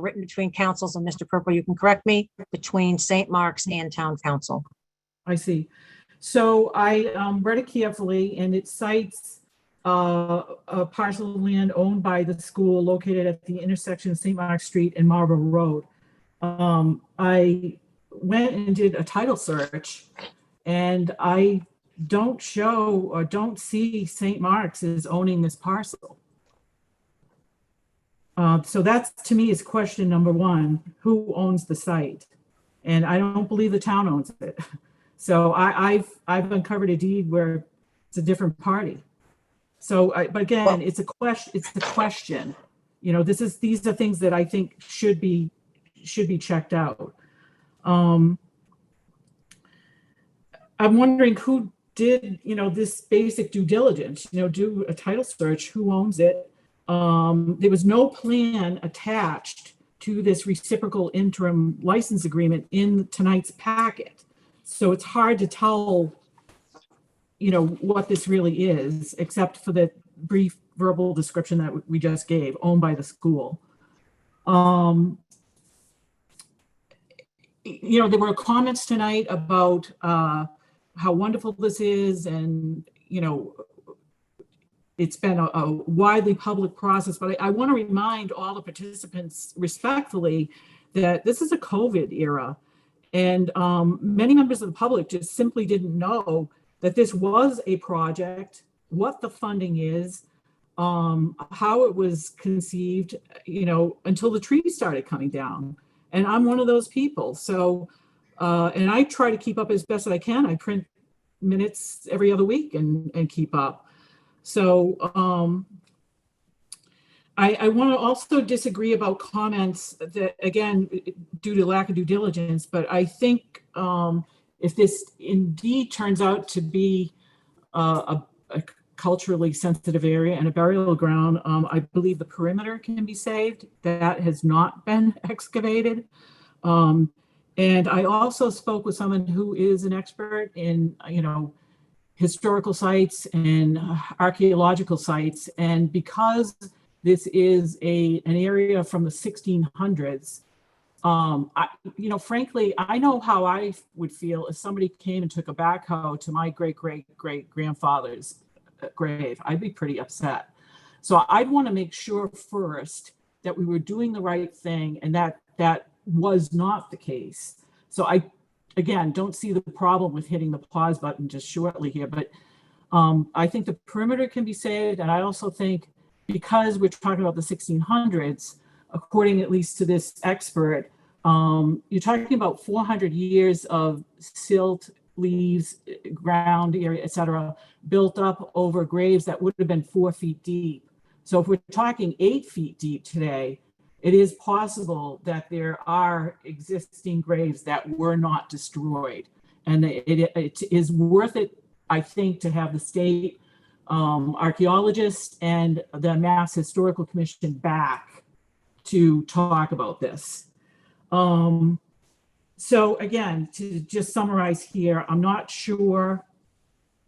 written between councils, and Mr. Purple, you can correct me, between St. Mark's and town council. I see. So I read it carefully, and it cites a parcel of land owned by the school located at the intersection of St. Mark's Street and Marlborough Road. I went and did a title search, and I don't see St. Mark's as owning this parcel. So that's, to me, is question number one: who owns the site? And I don't believe the town owns it. So I've uncovered a deed where it's a different party. So, but again, it's a question. It's the question. These are things that I think should be checked out. I'm wondering who did this basic due diligence. Do a title search. Who owns it? There was no plan attached to this reciprocal interim license agreement in tonight's packet. So it's hard to tell what this really is, except for the brief verbal description that we just gave, owned by the school. There were comments tonight about how wonderful this is, and it's been a widely public process, but I want to remind all the participants respectfully that this is a COVID era, and many members of the public just simply didn't know that this was a project, what the funding is, how it was conceived, until the trees started coming down. And I'm one of those people. So, and I try to keep up as best as I can. I print minutes every other week and keep up. So I want to also disagree about comments that, again, due to lack of due diligence, but I think if this indeed turns out to be a culturally sensitive area and a burial ground, I believe the perimeter can be saved. That has not been excavated. And I also spoke with someone who is an expert in, historical sites and archaeological sites. And because this is an area from the 1600s, frankly, I know how I would feel if somebody came and took a backhoe to my great-great-great-grandfather's grave. I'd be pretty upset. So I'd want to make sure first that we were doing the right thing, and that was not the case. So I, again, don't see the problem with hitting the pause button just shortly here, but I think the perimeter can be saved. And I also think, because we're talking about the 1600s, according at least to this expert, you're talking about 400 years of silt, leaves, ground area, et cetera, built up over graves that would have been 4 feet deep. So if we're talking 8 feet deep today, it is possible that there are existing graves that were not destroyed. And it is worth it, I think, to have the state archaeologists and the Mass Historical Commission back to talk about this. So again, to just summarize here, I'm not sure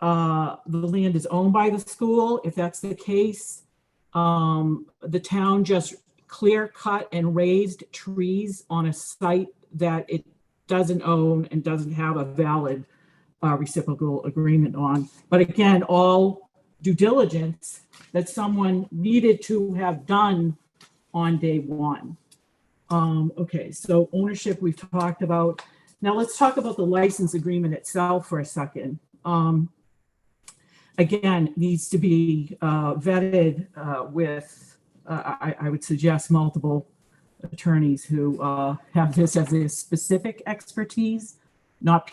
the land is owned by the school. If that's the case, the town just clear cut and raised trees on a site that it doesn't own and doesn't have a valid reciprocal agreement on. But again, all due diligence that someone needed to have done on day one. Okay, so ownership we've talked about. Now let's talk about the license agreement itself for a second. Again, needs to be vetted with, I would suggest, multiple attorneys who have this as their specific expertise, not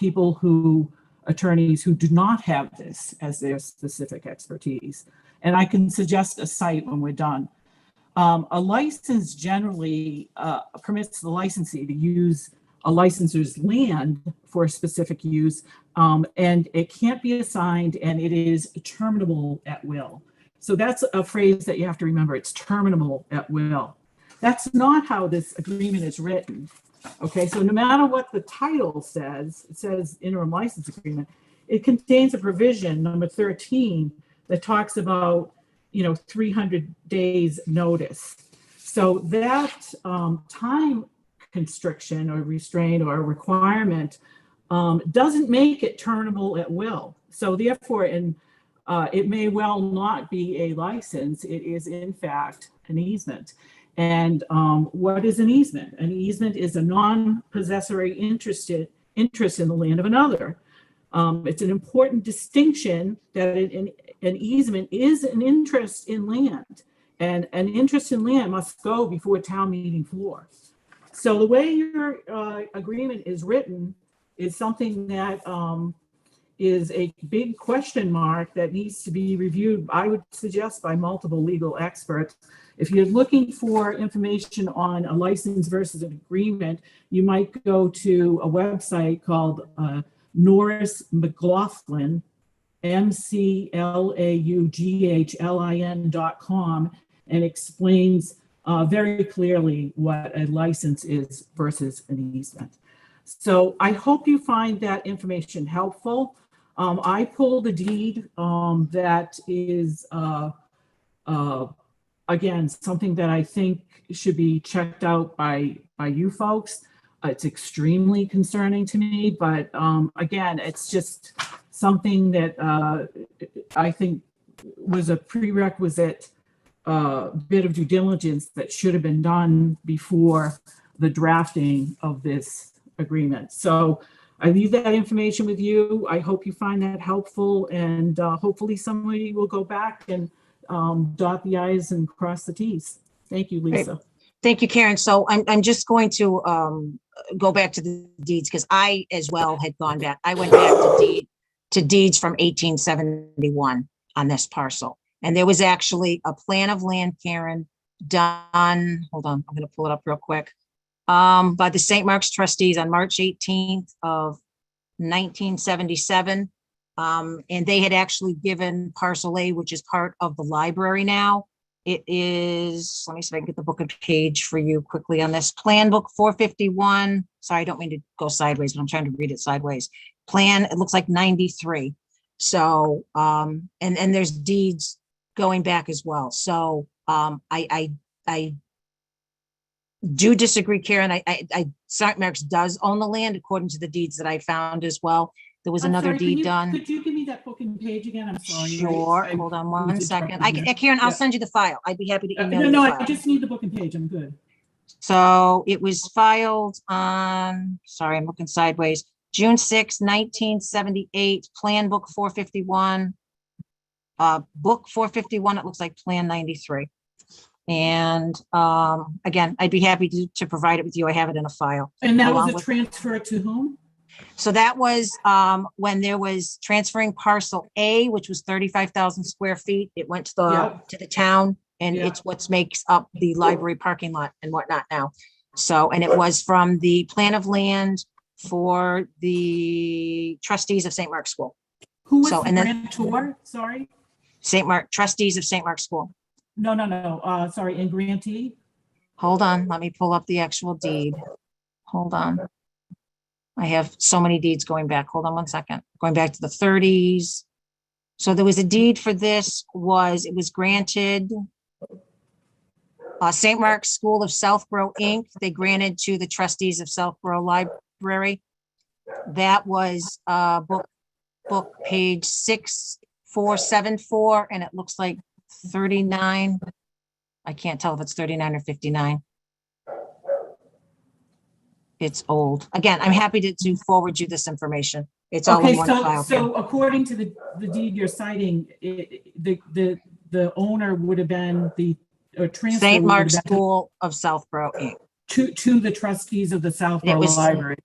attorneys who do not have this as their specific expertise. And I can suggest a site when we're done. A license generally permits the licensee to use a licensor's land for a specific use, and it can't be assigned, and it is terminable at will. So that's a phrase that you have to remember. It's terminable at will. That's not how this agreement is written. Okay, so no matter what the title says, it says interim license agreement, it contains a provision, number 13, that talks about 300 days notice. So that time constriction or restraint or requirement doesn't make it terminable at will. So therefore, it may well not be a license. It is in fact an easement. And what is an easement? An easement is a non-possessory interest in the land of another. It's an important distinction that an easement is an interest in land, and an interest in land must go before town meeting floor. So the way your agreement is written is something that is a big question mark that needs to be reviewed, I would suggest, by multiple legal experts. If you're looking for information on a license versus an agreement, you might go to a website called Norris McLaughlin, McLaughlin.com, and explains very clearly what a license is versus an easement. So I hope you find that information helpful. I pulled a deed that is, again, something that I think should be checked out by you folks. It's extremely concerning to me, but again, it's just something that I think was a prerequisite bit of due diligence that should have been done before the drafting of this agreement. So I leave that information with you. I hope you find that helpful, and hopefully somebody will go back and dot the i's and cross the t's. Thank you, Lisa. Thank you, Karen. So I'm just going to go back to the deeds, because I as well had gone back. I went back to deeds from 1871 on this parcel. And there was actually a plan of land, Karen, done, hold on, I'm going to pull it up real quick, by the St. Mark's trustees on March 18th of 1977. And they had actually given parcel A, which is part of the library now. It is, let me see if I can get the book and page for you quickly on this. Plan book 451. Sorry, I don't mean to go sideways, but I'm trying to read it sideways. Plan, it looks like 93. So, and there's deeds going back as well. So I do disagree, Karen. St. Mark's does own the land according to the deeds that I found as well. There was another deed done. Could you give me that book and page again? I'm sorry. Sure. Hold on one second. Karen, I'll send you the file. I'd be happy to email you. No, the file. I just need the book and page. I'm good. So it was filed on, sorry, I'm looking sideways, June 6, 1978, Plan Book 451. Book 451, it looks like Plan 93. And again, I'd be happy to provide it with you. I have it in a file. And that was a transfer to whom? So that was when there was transferring parcel A, which was 35,000 square feet. It went to the town, and it's what makes up the library parking lot and whatnot now. So, and it was from the plan of land for the trustees of St. Mark's School. Who was the grantor? Sorry? St. Mark, trustees of St. Mark's School. No. Sorry, and grantee? Hold on, let me pull up the actual deed. Hold on. I have so many deeds going back. Hold on one second. Going back to the 30s. So there was a deed for this, it was granted St. Mark's School of Southborough, Inc. They granted to the trustees of Southborough Library. That was book page 6474, and it looks like 39. I can't tell if it's 39 or 59. It's old. Again, I'm happy to forward you this information. It's all in one file. So according to the deed you're citing, the owner would have been the transfer. St. Mark's School of Southborough, Inc. To the trustees of the Southborough Library.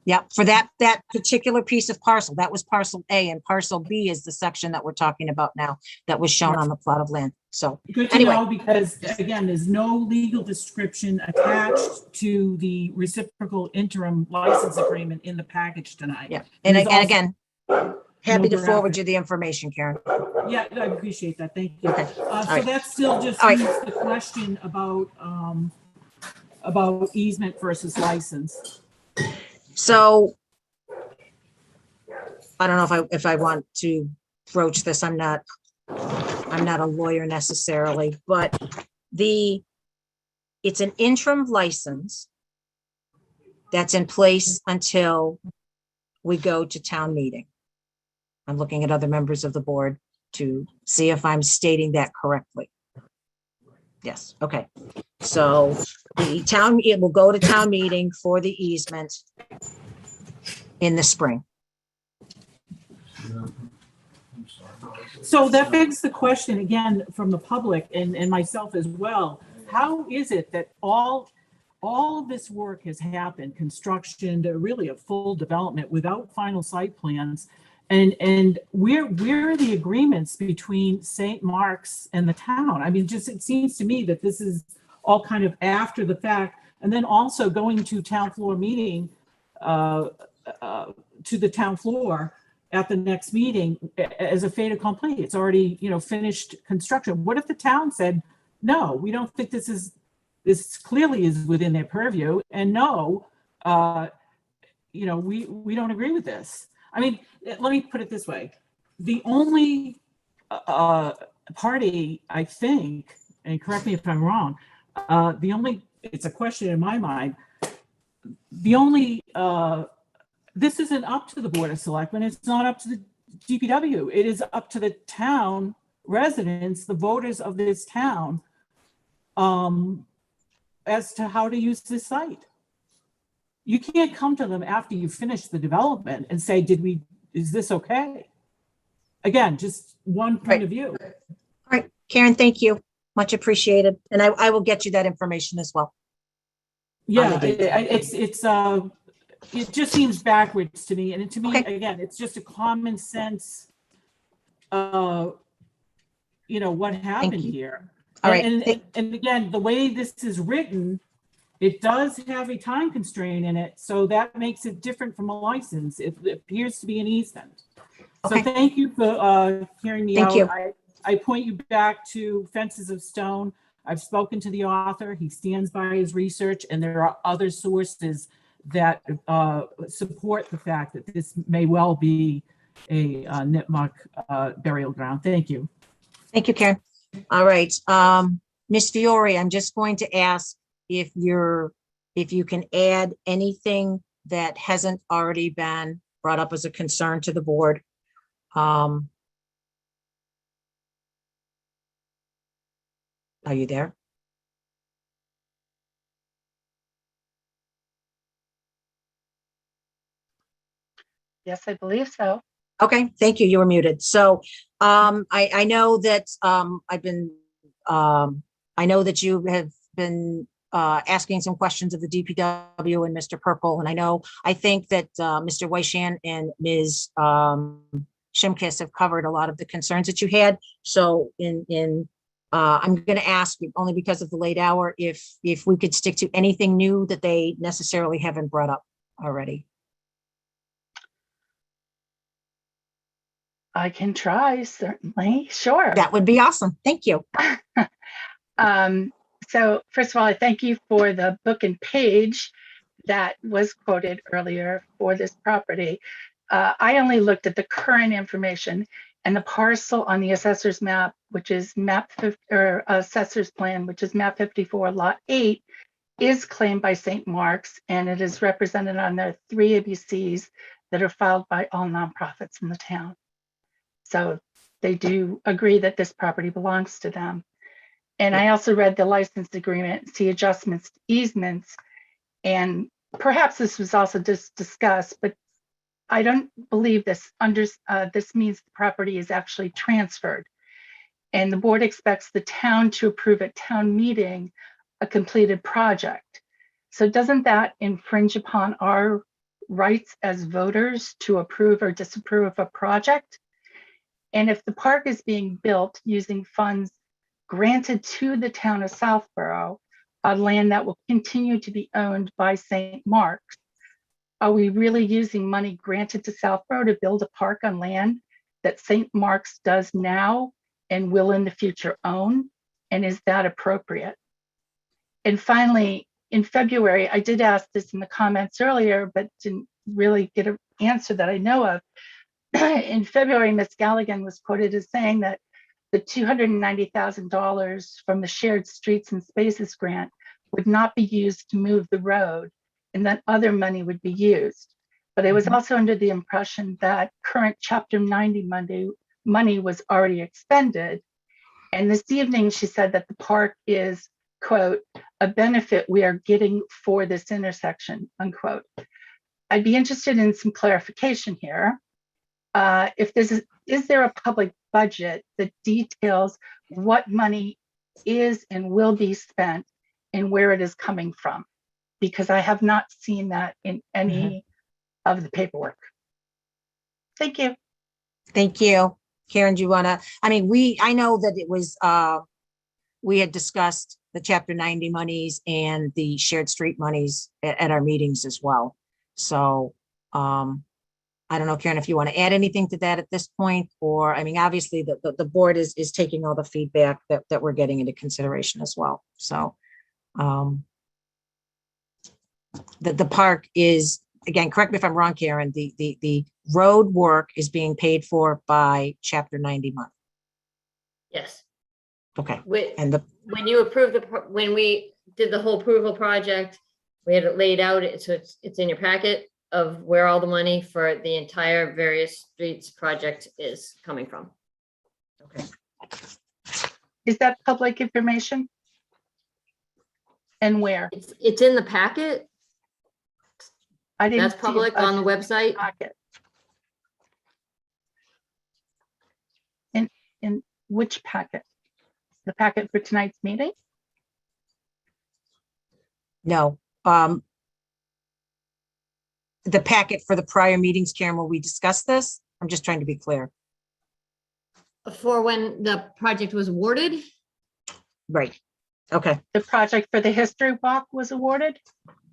Yep. For that particular piece of parcel, that was parcel A, and parcel B is the section that we're talking about now that was shown on the plot of land. So good to know, because again, there's no legal description attached to the reciprocal interim license agreement in the package tonight. Yeah, and again, happy to forward you the information, Karen. Yeah, I appreciate that. Thank you. Okay. So right. that still just leaves the question about easement versus license. So I don't know if I want to broach this. I'm not a lawyer necessarily, but it's an interim license that's in place until we go to town meeting. I'm looking at other members of the board to see if I'm stating that correctly. Yes, okay. So it will go to town meeting for the easement in the spring. So that begs the question again from the public and myself as well. How is it that all this work has happened, construction to really a full development without final site plans? And where are the agreements between St. Mark's and the town? I mean, it seems to me that this is all kind of after the fact, and then also going to town floor meeting, to the town floor at the next meeting as a fait accompli. It's already, finished construction. What if the town said, no, we don't think this clearly is within their purview, and no, we don't agree with this. I mean, let me put it this way. The only party, I think, and correct me if I'm wrong, it's a question in my mind, this isn't up to the Board of Selectmen. It's not up to the DPW. It is up to the town residents, the voters of this town, as to how to use this site. You can't come to them after you finish the development and say, is this okay? Again, just one point of view. All right, Karen, thank you. Much appreciated. And I will get you that information as well. Yeah, it just seems backwards to me. And to me, again, it's just a common sense, what happened here. All right. And again, the way this is written, it does have a time constraint in it. So that makes it different from a license. It appears to be an easement. So thank you for hearing me out. You. I point you back to Fences of Stone. I've spoken to the author. He stands by his research, and there are other sources that support the fact that this may well be a Nipmuc burial ground. Thank you. Thank you, Karen. All right. Ms. Fiore, I'm just going to ask if you can add anything that hasn't already been brought up as a concern to the board. Are you there? Yes, I believe so. Okay, thank you. You were muted. So I know that I know that you have been asking some questions of the DPW and Mr. Purple, and I think that Mr. Weishan and Ms. Shimkus have covered a lot of the concerns that you had. So I'm going to ask, only because of the late hour, if we could stick to anything new that they necessarily haven't brought up already. I can try, certainly. Sure. That would be awesome. Thank you. So first of all, I thank you for the book and page that was quoted earlier for this property. I only looked at the current information, and the parcel on the assessor's map, which is assessor's plan, which is map 54, lot 8, is claimed by St. Mark's, and it is represented on their 3 ABCs that are filed by all nonprofits in the town. So they do agree that this property belongs to them. And I also read the license agreement, see adjustments to easements, and perhaps this was also just discussed, but I don't believe this means the property is actually transferred. And the board expects the town to approve at town meeting a completed project. So doesn't that infringe upon our rights as voters to approve or disapprove of a project? And if the park is being built using funds granted to the town of Southborough, on land that will continue to be owned by St. Mark's, are we really using money granted to Southborough to build a park on land that St. Mark's does now and will in the future own? And is that appropriate? And finally, in February, I did ask this in the comments earlier, but didn't really get an answer that I know of. In February, Ms. Galligan was quoted as saying that the $290,000 from the Shared Streets and Spaces grant would not be used to move the road, and that other money would be used. But I was also under the impression that current Chapter 90 money was already expended. And this evening, she said that the park is, quote, a benefit we are getting for this intersection, unquote. I'd be interested in some clarification here. Is there a public budget that details what money is and will be spent and where it is coming from? Because I have not seen that in any of the paperwork. Thank you. Thank you. Karen, do you want to, I know that it was, we had discussed the Chapter 90 monies and the Shared Street monies at our meetings as well. So, I don't know, Karen, if you want to add anything to that at this point, or, obviously the board is taking all the feedback that we're getting into consideration as well. So the park is, again, correct me if I'm wrong, Karen, the road work is being paid for by Chapter 90 money. Yes. Okay. And when you approved when we did the whole approval project, we had it laid out, so it's in your packet of where all the money for the entire various streets project is coming from. Okay. Is that public information? And where? It's in the packet. I didn't. That's public on the website. Packet. In which packet? The packet for tonight's meeting? No. The packet for the prior meetings, Karen, where we discussed this. I'm just trying to be clear. For when the project was awarded? Right. Okay. The project for the history walk was awarded?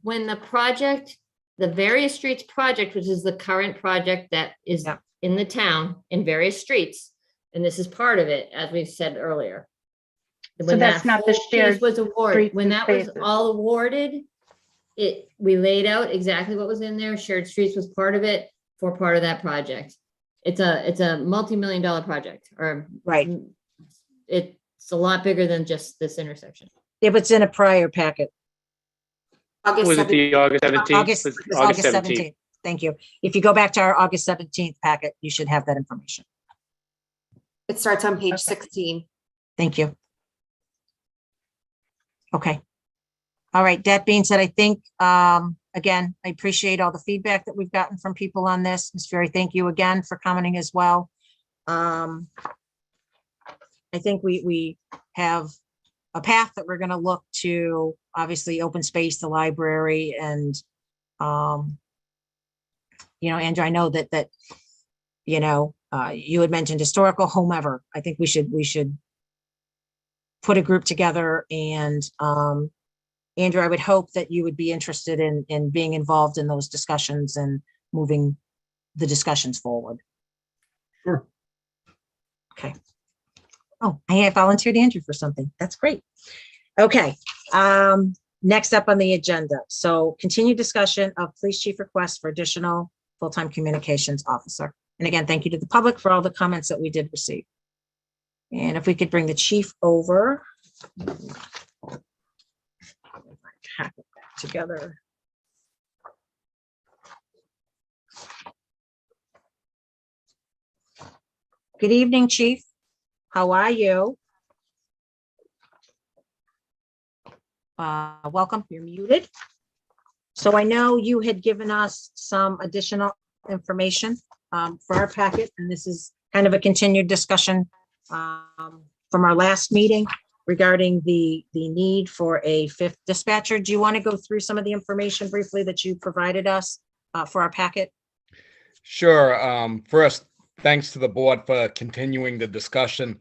When the project, the various streets project, which is the current project that is in the town in various streets, and this is part of it, as we said earlier. So that's not the shared was awarded. streets When and that was spaces. all awarded, we laid out exactly what was in there. Shared streets was part of it for part of that project. It's a multi-million-dollar project, or right. It's a lot bigger than just this intersection. If it's in a prior packet. Was it the August 17th? August, Was it was August 17th. 17th. Thank you. If you go back to our August 17th packet, you should have that information. It starts on page 16. Thank you. Okay. All right. That being said, I think, again, I appreciate all the feedback that we've gotten from people on this. Ms. Ferry, thank you again for commenting as well. I think we have a path that we're going to look to, obviously, open space, the library, and, Andrew, I know that you had mentioned historical, whomever. I think we should put a group together, and Andrew, I would hope that you would be interested in being involved in those discussions and moving the discussions forward. Sure. Okay. Oh, I volunteered Andrew for something. That's great. Okay. Next up on the agenda. So continued discussion of police chief request for additional full-time communications officer. And again, thank you to the public for all the comments that we did receive. And if we could bring the chief over. Packet back together. Good evening, Chief. How are you? Welcome. You're muted. So I know you had given us some additional information for our packet, and this is kind of a continued discussion from our last meeting regarding the need for a 5th dispatcher. Do you want to go through some of the information briefly that you provided us for our packet? Sure. First, thanks to the board for continuing the discussion.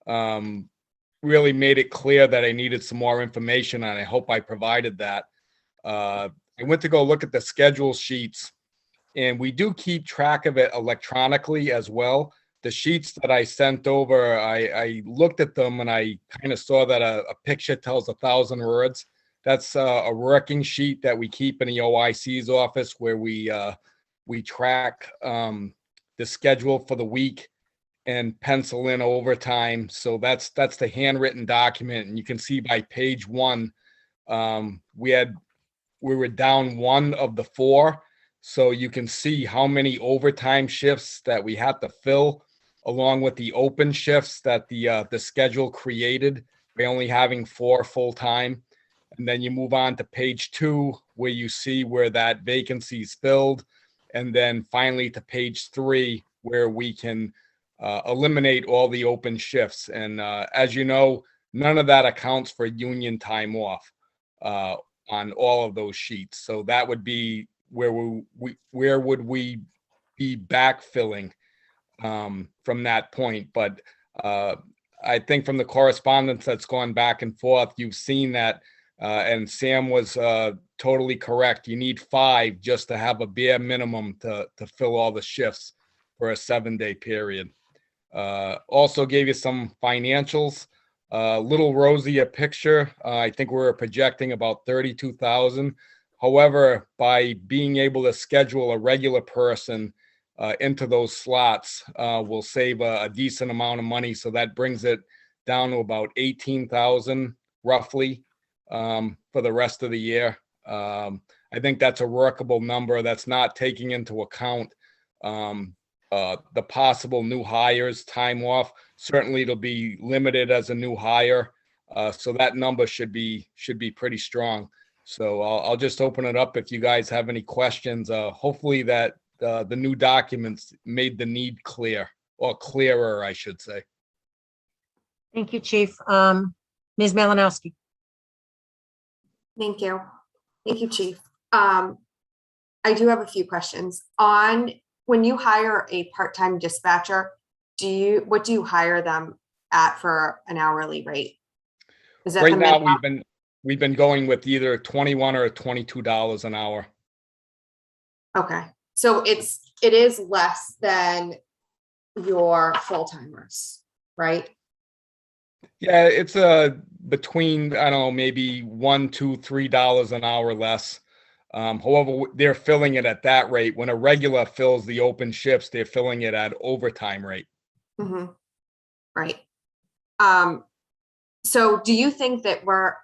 Really made it clear that I needed some more information, and I hope I provided that. I went to go look at the schedule sheets, and we do keep track of it electronically as well. The sheets that I sent over, I looked at them and I kind of saw that a picture tells 1,000 words. That's a working sheet that we keep in the OIC's office, where we track the schedule for the week and pencil in overtime. So that's the handwritten document, and you can see by page 1, we were down 1 of the 4. So you can see how many overtime shifts that we had to fill, along with the open shifts that the schedule created by only having 4 full-time. And then you move on to page 2, where you see where that vacancy is filled. And then finally to page 3, where we can eliminate all the open shifts. And as you know, none of that accounts for union time off on all of those sheets. So that would be where would we be backfilling from that point. But I think from the correspondence that's gone back and forth, you've seen that, and Sam was totally correct. You need 5 just to have a bare minimum to fill all the shifts for a 7-day period. Also gave you some financials, little rosier picture. I think we're projecting about 32,000. However, by being able to schedule a regular person into those slots will save a decent amount of money. So that brings it down to about 18,000 roughly for the rest of the year. I think that's a workable number. That's not taking into account the possible new hires, time off. Certainly it'll be limited as a new hire. So that number should be pretty strong. So I'll just open it up if you guys have any questions. Hopefully that the new documents made the need clear, or clearer, I should say. Thank you, Chief. Ms. Malinowski. Thank you. Thank you, Chief. I do have a few questions. On when you hire a part-time dispatcher, what do you hire them at for an hourly rate? Is that Right the now, minimum? we've been going with either $21 or $22 an hour. Okay, so it is less than your full-timers, right? Yeah, it's between, I don't know, maybe $1, $2, $3 an hour less. However, they're filling it at that rate. When a regular fills the open shifts, they're filling it at overtime rate. Mm-hmm. Right. So do you think that we're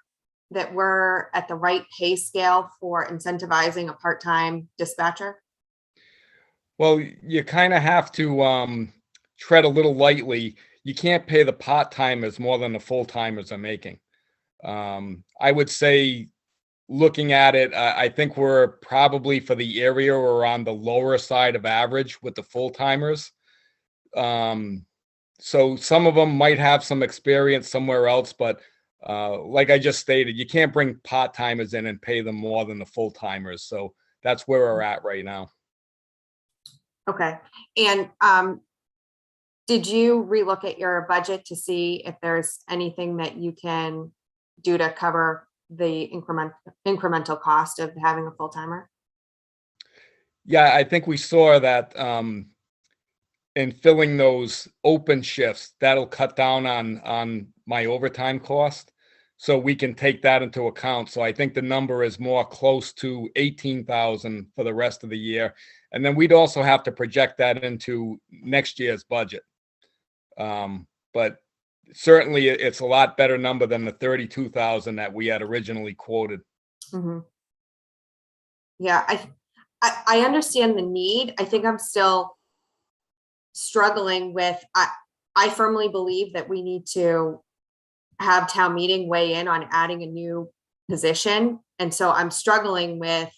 at the right pay scale for incentivizing a part-time dispatcher? Well, you kind of have to tread a little lightly. You can't pay the part-timers more than the full-timers are making. I would say, looking at it, I think we're probably, for the area, we're on the lower side of average with the full-timers. So some of them might have some experience somewhere else, but like I just stated, you can't bring part-timers in and pay them more than the full-timers. So that's where we're at right now. Okay. And did you relook at your budget to see if there's anything that you can do to cover the incremental cost of having a full-timer? Yeah, I think we saw that in filling those open shifts, that'll cut down on my overtime cost. So we can take that into account. So I think the number is more close to 18,000 for the rest of the year. And then we'd also have to project that into next year's budget. But certainly it's a lot better number than the 32,000 that we had originally quoted. Mm-hmm. Yeah, I understand the need. I think I'm still struggling with, I firmly believe that we need to have town meeting weigh in on adding a new position. And so I'm struggling with,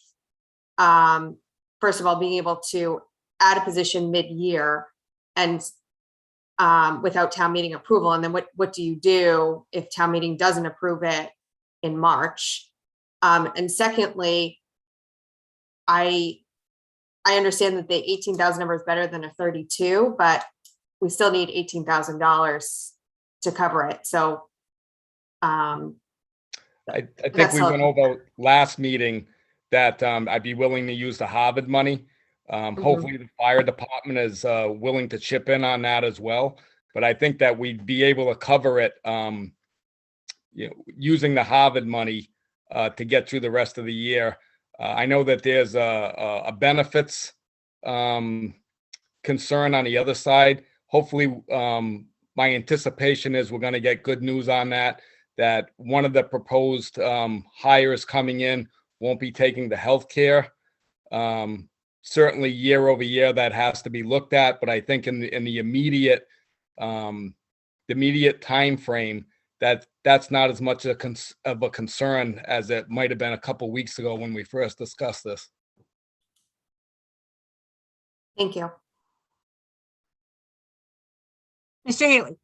first of all, being able to add a position mid-year and without town meeting approval. And then what do you do if town meeting doesn't approve it in March? And secondly, I understand that the 18,000 number is better than a 32, but we still need $18,000 to cover it. So I think we went over last meeting that I'd be willing to use the Harvard money. Hopefully the fire department is willing to chip in on that as well. But I think that we'd be able to cover it, using the Harvard money to get through the rest of the year. I know that there's a benefits concern on the other side. Hopefully, my anticipation is we're going to get good news on that one of the proposed hires coming in won't be taking the health care. Certainly year over year that has to be looked at, but I think in the immediate time frame, that's not as much of a concern as it might have been a couple weeks ago when we first discussed this. Thank you. Mr. Haley.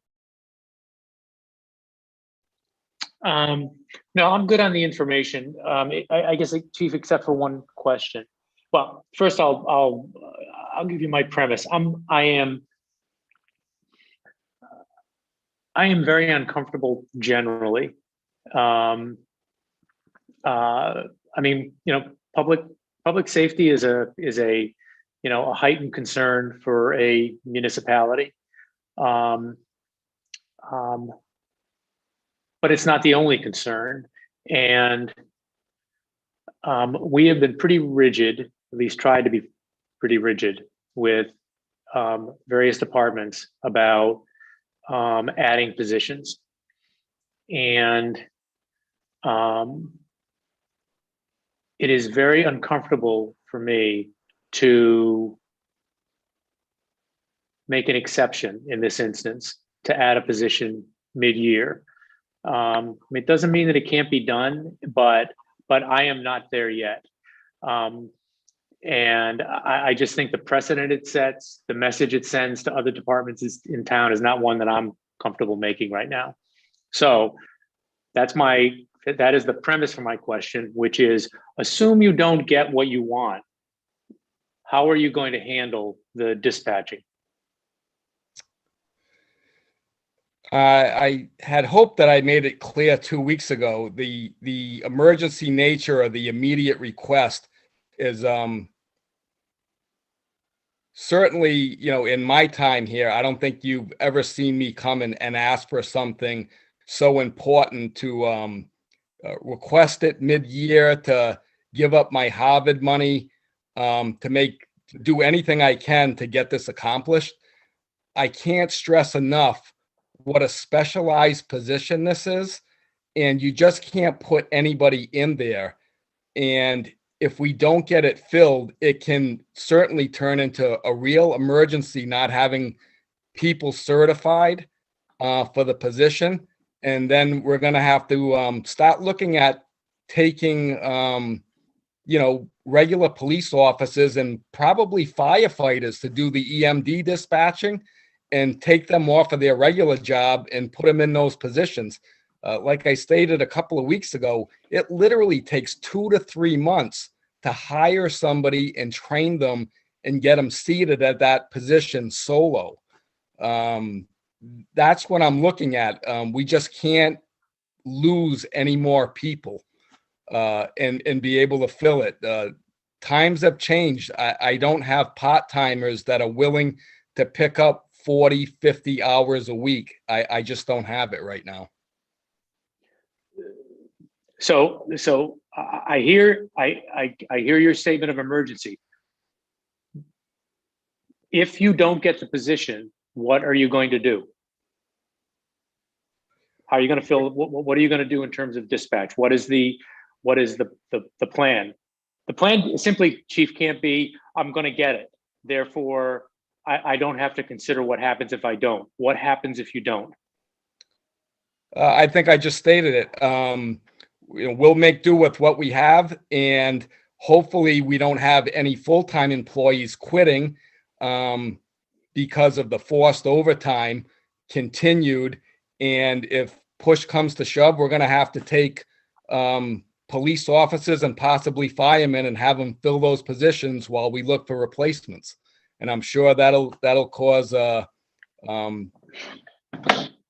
No, I'm good on the information. I guess, Chief, except for one question. Well, first I'll give you my premise. I am very uncomfortable generally. I mean, public safety is a heightened concern for a municipality. But it's not the only concern. And we have been pretty rigid, at least tried to be pretty rigid with various departments about adding positions. And it is very uncomfortable for me to make an exception in this instance to add a position mid-year. It doesn't mean that it can't be done, but I am not there yet. And I just think the precedent it sets, the message it sends to other departments in town is not one that I'm comfortable making right now. So that is the premise for my question, which is, assume you don't get what you want. How are you going to handle the dispatching? I had hoped that I made it clear 2 weeks ago. The emergency nature of the immediate request is certainly, in my time here, I don't think you've ever seen me come and ask for something so important to request it mid-year, to give up my Harvard money, to do anything I can to get this accomplished. I can't stress enough what a specialized position this is, and you just can't put anybody in there. And if we don't get it filled, it can certainly turn into a real emergency, not having people certified for the position. And then we're going to have to start looking at taking, regular police officers and probably firefighters to do the EMD dispatching and take them off of their regular job and put them in those positions. Like I stated a couple of weeks ago, it literally takes 2 to 3 months to hire somebody and train them and get them seated at that position solo. That's what I'm looking at. We just can't lose any more people and be able to fill it. Times have changed. I don't have part-timers that are willing to pick up 40, 50 hours a week. I just don't have it right now. So I hear your statement of emergency. If you don't get the position, what are you going to do? How are you going to fill? What are you going to do in terms of dispatch? What is the plan? The plan simply, Chief, can't be, I'm going to get it. Therefore, I don't have to consider what happens if I don't. What happens if you don't? I think I just stated it. We'll make do with what we have, and hopefully we don't have any full-time employees quitting because of the forced overtime continued. And if push comes to shove, we're going to have to take police officers and possibly firemen and have them fill those positions while we look for replacements. And I'm sure that'll cause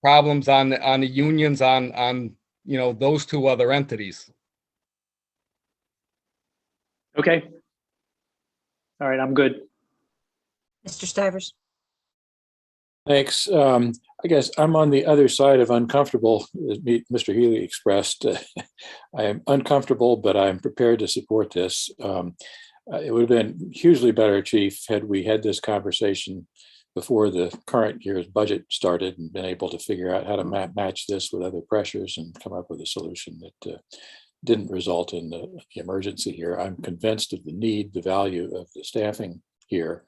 problems on the unions on those two other entities. Okay. All right, I'm good. Mr. Stivers. Thanks. I guess I'm on the other side of uncomfortable, as Mr. Healy expressed. I am uncomfortable, but I'm prepared to support this. It would have been hugely better, Chief, had we had this conversation before the current year's budget started and been able to figure out how to match this with other pressures and come up with a solution that didn't result in the emergency here. I'm convinced of the need, the value of the staffing here.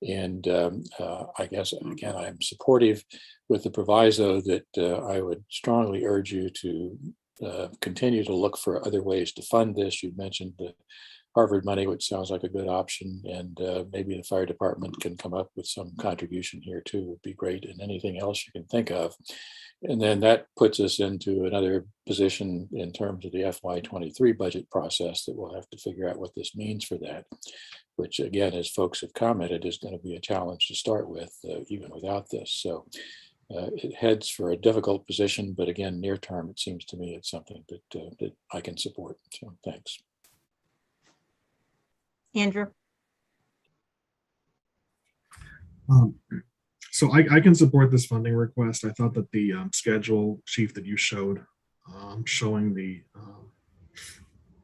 And I guess, again, I'm supportive with the proviso that I would strongly urge you to continue to look for other ways to fund this. You mentioned the Harvard money, which sounds like a good option, and maybe the fire department can come up with some contribution here too, would be great, and anything else you can think of. And then that puts us into another position in terms of the FY23 budget process that we'll have to figure out what this means for that, which again, as folks have commented, is going to be a challenge to start with, even without this. So it heads for a difficult position, but again, near term, it seems to me it's something that I can support. So thanks. Andrew. So I can support this funding request. I thought that the schedule, Chief, that you showed, showing the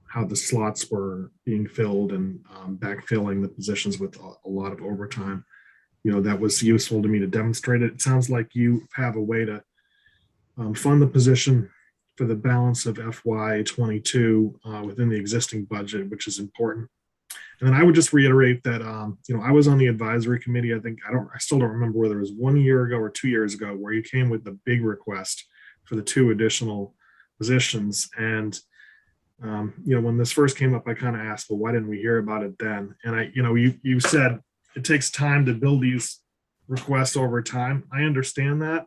how the slots were being filled and backfilling the positions with a lot of overtime, that was useful to me to demonstrate it. It sounds like you have a way to fund the position for the balance of FY22 within the existing budget, which is important. And then I would just reiterate that, I was on the advisory committee. I still don't remember whether it was 1 year ago or 2 years ago, where you came with the big request for the 2 additional positions. And, when this first came up, I kind of asked, well, why didn't we hear about it then? And you said it takes time to build these requests over time. I understand that,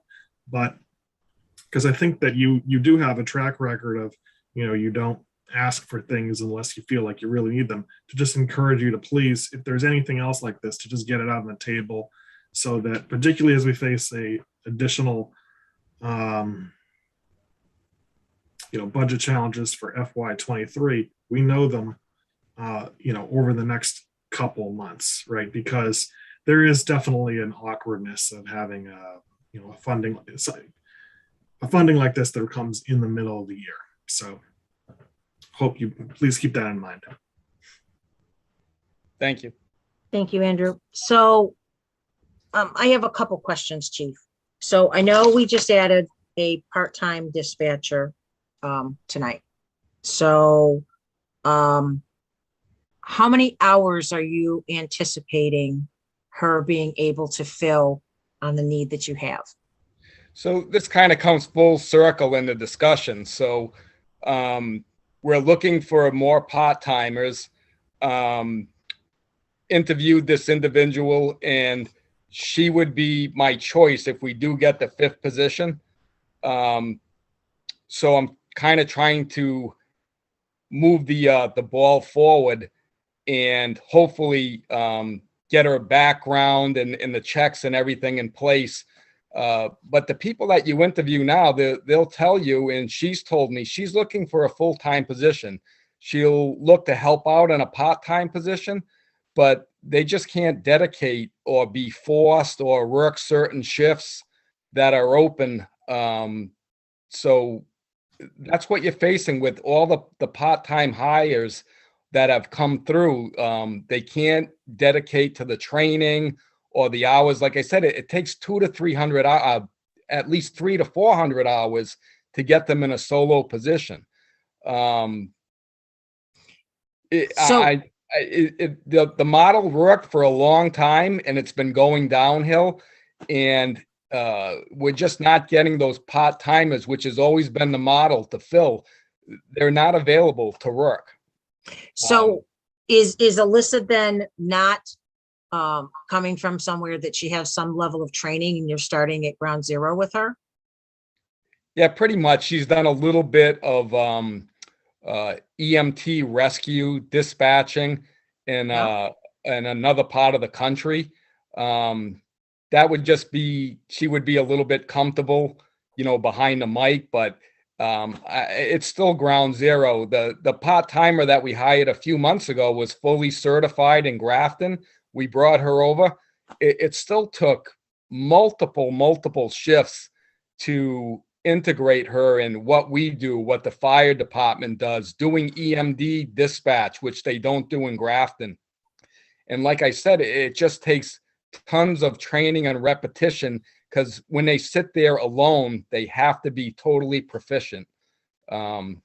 but because I think that you do have a track record of, you don't ask for things unless you feel like you really need them, to just encourage you to please, if there's anything else like this, to just get it on the table, so that particularly as we face a additional budget challenges for FY23, we know them over the next couple months, right? Because there is definitely an awkwardness of having a funding like this that comes in the middle of the year. So hope you please keep that in mind. Thank you. Thank you, Andrew. So I have a couple questions, Chief. So I know we just added a part-time dispatcher tonight. So how many hours are you anticipating her being able to fill on the need that you have? So this kind of comes full circle in the discussion. So we're looking for more part-timers. Interviewed this individual, and she would be my choice if we do get the 5th position. So I'm kind of trying to move the ball forward and hopefully get her background and the checks and everything in place. But the people that you interview now, they'll tell you, and she's told me she's looking for a full-time position. She'll look to help out in a part-time position, but they just can't dedicate or be forced or work certain shifts that are open. So that's what you're facing with all the part-time hires that have come through. They can't dedicate to the training or the hours. Like I said, it takes 200 to 300, at least 300 to 400 hours to get them in a solo position. The model worked for a long time, and it's been going downhill, and we're just not getting those part-timers, which has always been the model to fill. They're not available to work. So is Alyssa then not coming from somewhere that she has some level of training and you're starting at ground zero with her? Yeah, pretty much. She's done a little bit of EMT rescue dispatching in another part of the country. That would just be, she would be a little bit comfortable, behind the mic, but it's still ground zero. The part-timer that we hired a few months ago was fully certified in Grafton. We brought her over. It still took multiple shifts to integrate her in what we do, what the fire department does, doing EMD dispatch, which they don't do in Grafton. And like I said, it just takes tons of training and repetition, because when they sit there alone, they have to be totally proficient to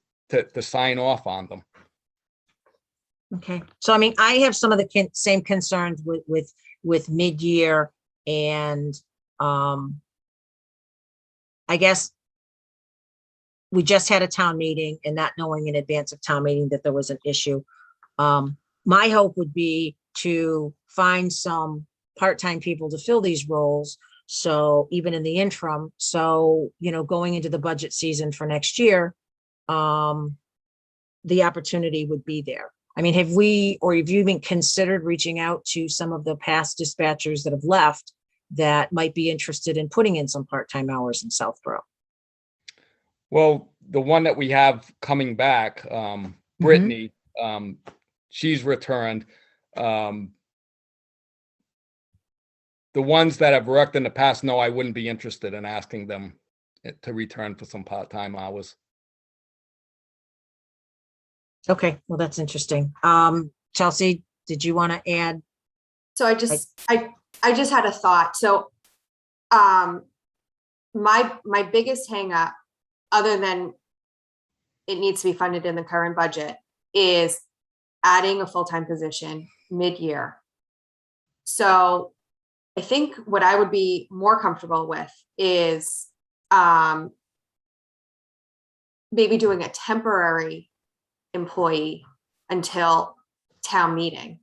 sign off on them. Okay. So, I mean, I have some of the same concerns with mid-year, and I guess we just had a town meeting, and not knowing in advance of town meeting that there was an issue. My hope would be to find some part-time people to fill these roles. So even in the interim, so, going into the budget season for next year, the opportunity would be there. I mean, have you even considered reaching out to some of the past dispatchers that have left that might be interested in putting in some part-time hours in Southborough? Well, the one that we have coming back, Brittany, she's returned. The ones that have worked in the past, no, I wouldn't be interested in asking them to return for some part-time hours. Okay, well, that's interesting. Chelsea, did you want to add? So I I just had a thought. So, my biggest hang up, other than it needs to be funded in the current budget, is adding a full-time position mid-year. So I think what I would be more comfortable with is maybe doing a temporary employee until town meeting.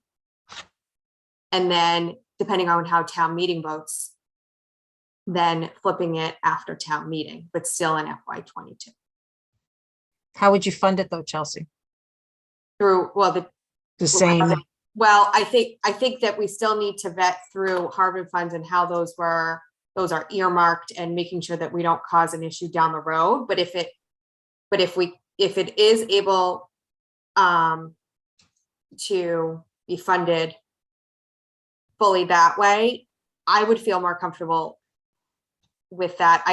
And then depending on how town meeting votes, then flipping it after town meeting, but still in FY22. How would you fund it though, Chelsea? Through, well, The same. well, I think that we still need to vet through Harvard funds and how those are earmarked, and making sure that we don't cause an issue down the road. But if it is able to be funded fully that way, I would feel more comfortable with that.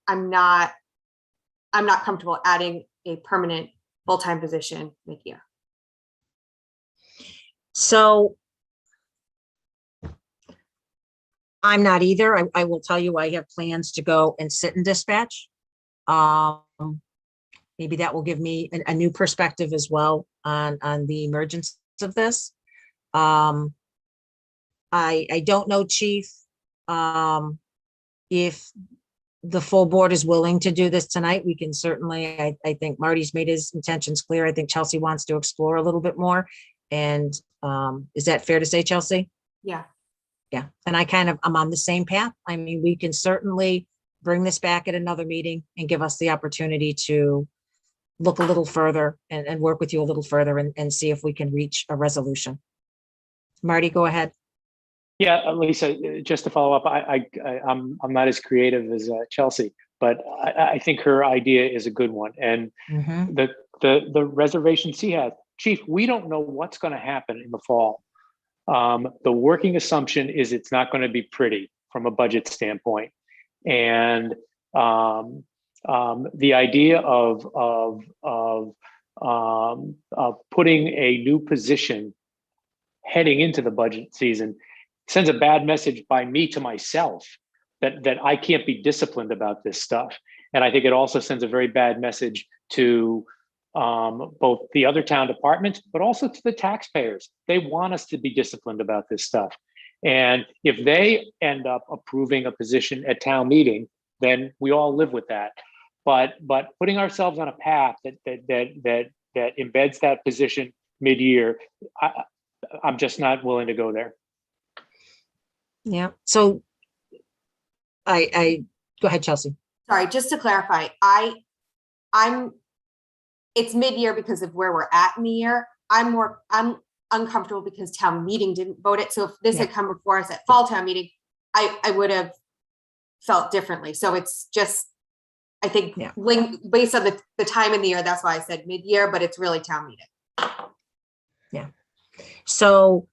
I'm not comfortable adding a permanent full-time position mid-year. So I'm not either. I will tell you, I have plans to go and sit in dispatch. Maybe that will give me a new perspective as well on the emergence of this. I don't know, Chief, if the full board is willing to do this tonight. We can certainly, I think Marty's made his intentions clear. I think Chelsea wants to explore a little bit more. And is that fair to say, Chelsea? Yeah. Yeah. And I'm on the same path. I mean, we can certainly bring this back at another meeting and give us the opportunity to look a little further and work with you a little further and see if we can reach a resolution. Marty, go ahead. Yeah, Lisa, just to follow up, I'm not as creative as Chelsea, but I think her idea is a good one. And the reservation she has, Chief, we don't know what's going to happen in the fall. The working assumption is it's not going to be pretty from a budget standpoint, and the idea of putting a new position heading into the budget season sends a bad message by me to myself that I can't be disciplined about this stuff. And I think it also sends a very bad message to both the other town departments, but also to the taxpayers. They want us to be disciplined about this stuff. And if they end up approving a position at town meeting, then we all live with that. But putting ourselves on a path that embeds that position mid-year, I'm just not willing to go there. Yeah. So I go ahead, Chelsea. Sorry, just to clarify, it's mid-year because of where we're at in the year. I'm uncomfortable because town meeting didn't vote it. So if this had come before us at fall town meeting, I would have felt differently. So it's just, I think, based on the time in the year, that's why I said mid-year, but it's really town meeting. Yeah. So,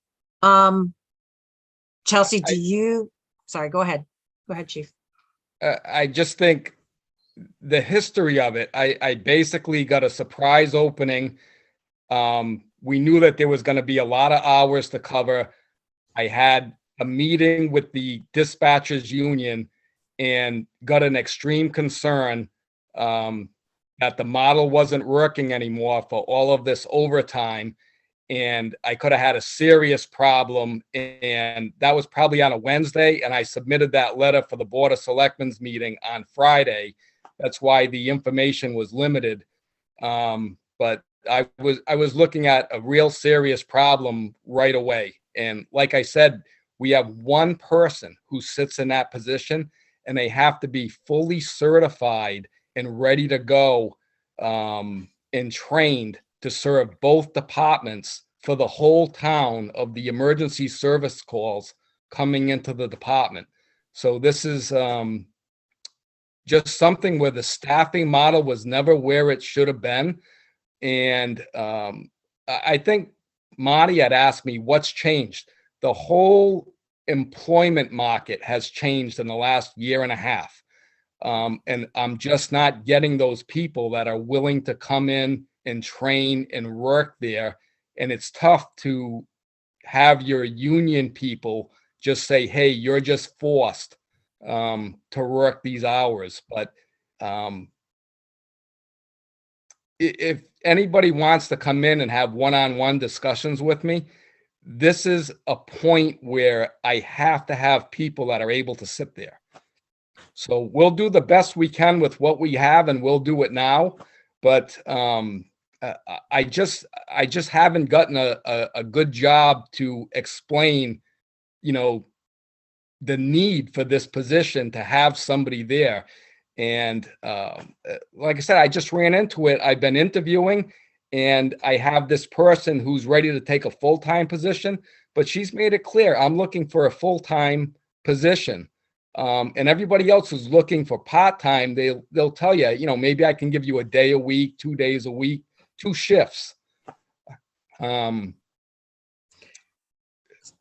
Chelsea, sorry, go ahead. Go ahead, Chief. I just think the history of it, I basically got a surprise opening. We knew that there was going to be a lot of hours to cover. I had a meeting with the dispatchers union and got an extreme concern that the model wasn't working anymore for all of this overtime. And I could have had a serious problem. And that was probably on a Wednesday. And I submitted that letter for the Board of Selectmen's meeting on Friday. That's why the information was limited. But I was looking at a real serious problem right away. And like I said, we have one person who sits in that position, and they have to be fully certified and ready to go and trained to serve both departments for the whole town of the emergency service calls coming into the department. So this is just something where the staffing model was never where it should have been. And I think Marty had asked me what's changed. The whole employment market has changed in the last year and a half. And I'm just not getting those people that are willing to come in and train and work there. And it's tough to have your union people just say, hey, you're just forced to work these hours. But if anybody wants to come in and have one-on-one discussions with me, this is a point where I have to have people that are able to sit there. So we'll do the best we can with what we have, and we'll do it now. But I just haven't gotten a good job to explain, the need for this position to have somebody there. And like I said, I just ran into it. I've been interviewing, and I have this person who's ready to take a full-time position, but she's made it clear, I'm looking for a full-time position. And everybody else who's looking for part-time, they'll tell you, maybe I can give you a day a week, 2 days a week, 2 shifts. Chelsea,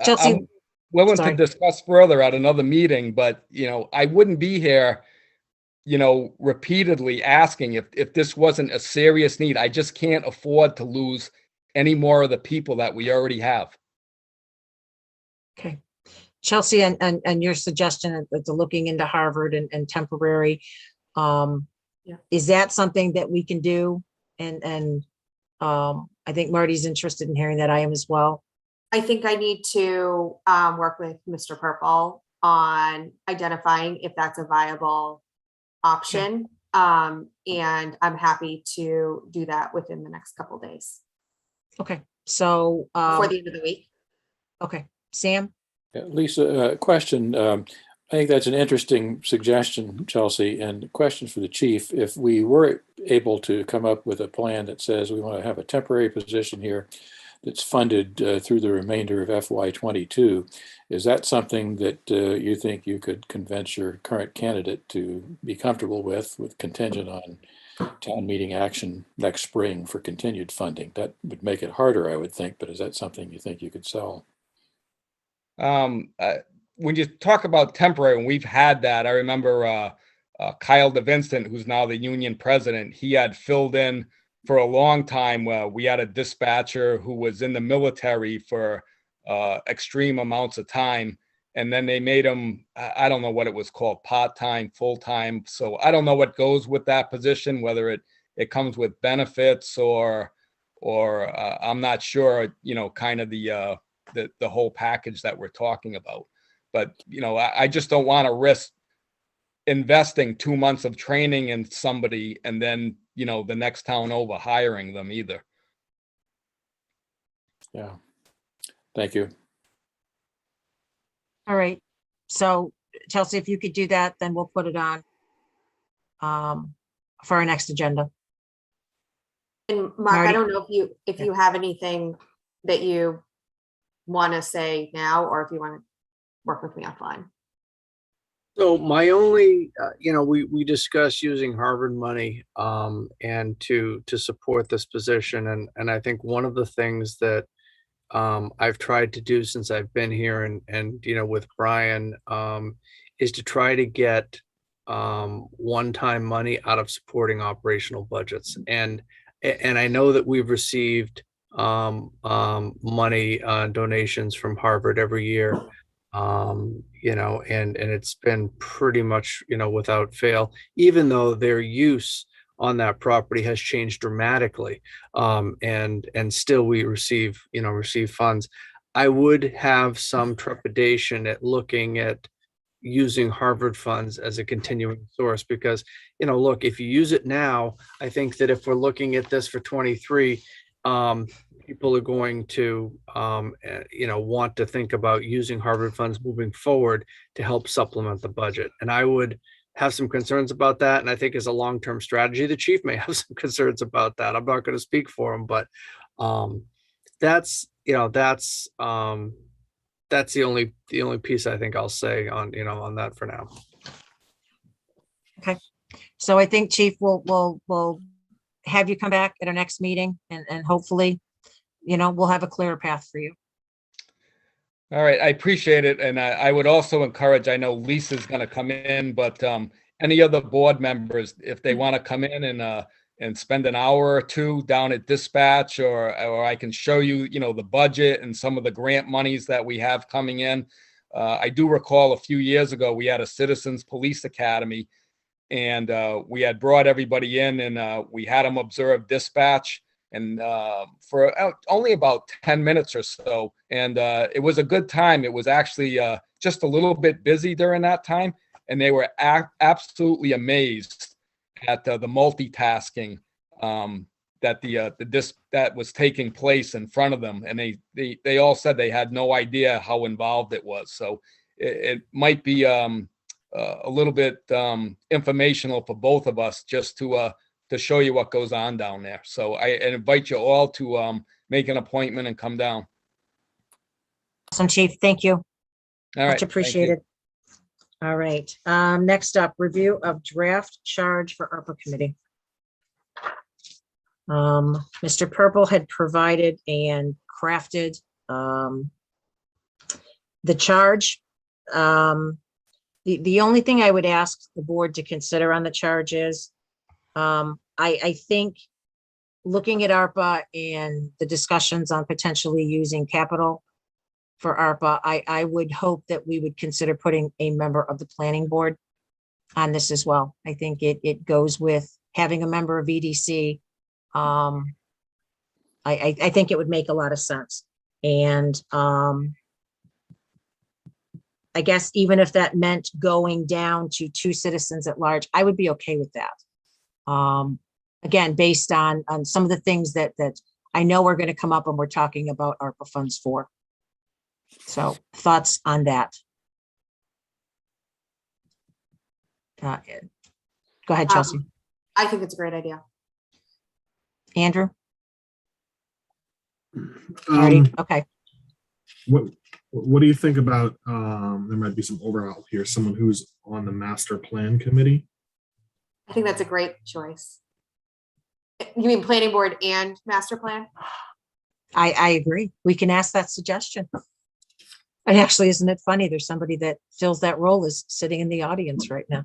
I'm willing sorry. to discuss further at another meeting, but I wouldn't be here, repeatedly asking if this wasn't a serious need. I just can't afford to lose any more of the people that we already have. Okay. Chelsea, and your suggestion of the looking into Harvard and temporary, is that something that we can do? And I think Marty's interested in hearing that. I am as well. I think I need to work with Mr. Purple on identifying if that's a viable option. And I'm happy to do that within the next couple of days. Okay. So before the end of the week. Okay. Sam? Lisa, question. I think that's an interesting suggestion, Chelsea, and a question for the chief. If we were able to come up with a plan that says we want to have a temporary position here that's funded through the remainder of FY22, is that something that you think you could convince your current candidate to be comfortable with contingent on town meeting action next spring for continued funding? That would make it harder, I would think, but is that something you think you could sell? When you talk about temporary, and we've had that, I remember Kyle DeVincent, who's now the union president, he had filled in for a long time. We had a dispatcher who was in the military for extreme amounts of time, and then they made him, I don't know what it was called, part-time, full-time. So I don't know what goes with that position, whether it comes with benefits or I'm not sure, kind of the whole package that we're talking about. But, I just don't want to risk investing 2 months of training in somebody and then, the next town over hiring them either. Yeah. Thank you. All right. So Chelsea, if you could do that, then we'll put it on for our next agenda. And Mark, Marty? I don't know if you have anything that you want to say now, or if you want to work with me offline. So my only, we discussed using Harvard money and to support this position. And I think one of the things that I've tried to do since I've been here and with Brian is to try to get one-time money out of supporting operational budgets. And I know that we've received money donations from Harvard every year. And it's been pretty much, without fail, even though their use on that property has changed dramatically. And still we receive funds. I would have some trepidation at looking at using Harvard funds as a continuing source because, look, if you use it now, I think that if we're looking at this for 23, people are going to, want to think about using Harvard funds moving forward to help supplement the budget. And I would have some concerns about that. And I think as a long-term strategy, the chief may have some concerns about that. I'm not going to speak for him, but that's the only piece I think I'll say on that for now. Okay. So I think Chief will have you come back at our next meeting and hopefully, we'll have a clearer path for you. All right, I appreciate it. And I would also encourage, I know Lisa's going to come in, but any other board members, if they want to come in and spend an hour or two down at dispatch, or I can show you, the budget and some of the grant monies that we have coming in. I do recall a few years ago, we had a Citizens Police Academy, and we had brought everybody in, and we had them observe dispatch, and for only about 10 minutes or so. And it was a good time. It was actually just a little bit busy during that time, and they were absolutely amazed at the multitasking that was taking place in front of them. And they all said they had no idea how involved it was. So it might be a little bit informational for both of us, just to show you what goes on down there. So I invite you all to make an appointment and come down. Awesome, Chief. Thank you. All right. Much appreciated. All right. Next up, review of draft charge for ARPA committee. Mr. Purple had provided and crafted the charge. The only thing I would ask the board to consider on the charge is, I think looking at ARPA and the discussions on potentially using capital for ARPA, I would hope that we would consider putting a member of the planning board on this as well. I think it goes with having a member of EDC. I think it would make a lot of sense. And I guess even if that meant going down to 2 citizens at large, I would be okay with that. Again, based on some of the things that I know are going to come up when we're talking about ARPA funds for. So thoughts on that? Go ahead, Chelsea. I think it's a great idea. Andrew? Marty? Okay. What do you think about, there might be some overlap here, someone who's on the master plan committee? I think that's a great choice. You mean planning board and master plan? I agree. We can ask that suggestion. And actually, isn't it funny? There's somebody that fills that role is sitting in the audience right now.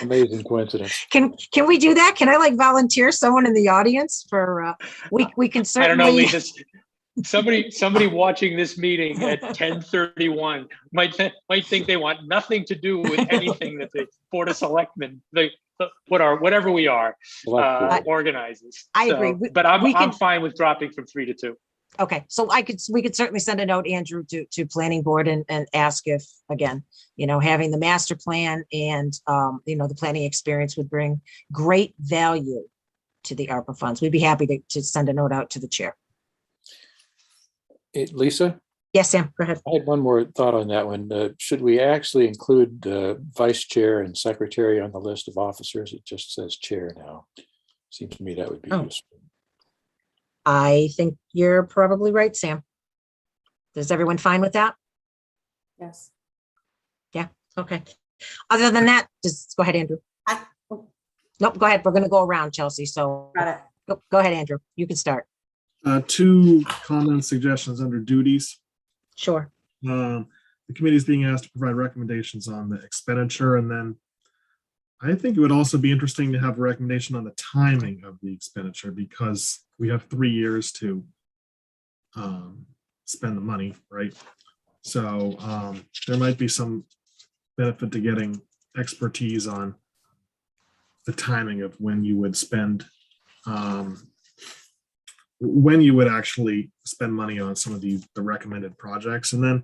Amazing coincidence. Can we do that? Can I volunteer someone in the audience for, we can certainly. I don't know, Lisa. Somebody watching this meeting at 10:31 might think they want nothing to do with anything that the Board of Selectmen, whatever we are, organizes. I agree. But I'm fine with dropping from 3 to 2. Okay, so we could certainly send a note, Andrew, to planning board and ask if, again, having the master plan and, the planning experience would bring great value to the ARPA funds. We'd be happy to send a note out to the chair. Lisa? Yes, Sam, go ahead. I had one more thought on that one. Should we actually include vice chair and secretary on the list of officers? It just says chair now. Seems to me that would be useful. I think you're probably right, Sam. Is everyone fine with that? Yes. Yeah, okay. Other than that, just go ahead, Andrew. Nope, go ahead. We're going to go around, Chelsea. So got it. Go ahead, Andrew. You can start. 2 comment suggestions under duties. Sure. The committee is being asked to provide recommendations on the expenditure, and then I think it would also be interesting to have a recommendation on the timing of the expenditure, because we have 3 years to spend the money, right? So there might be some benefit to getting expertise on the timing of when you would spend, when you would actually spend money on some of the recommended projects. And then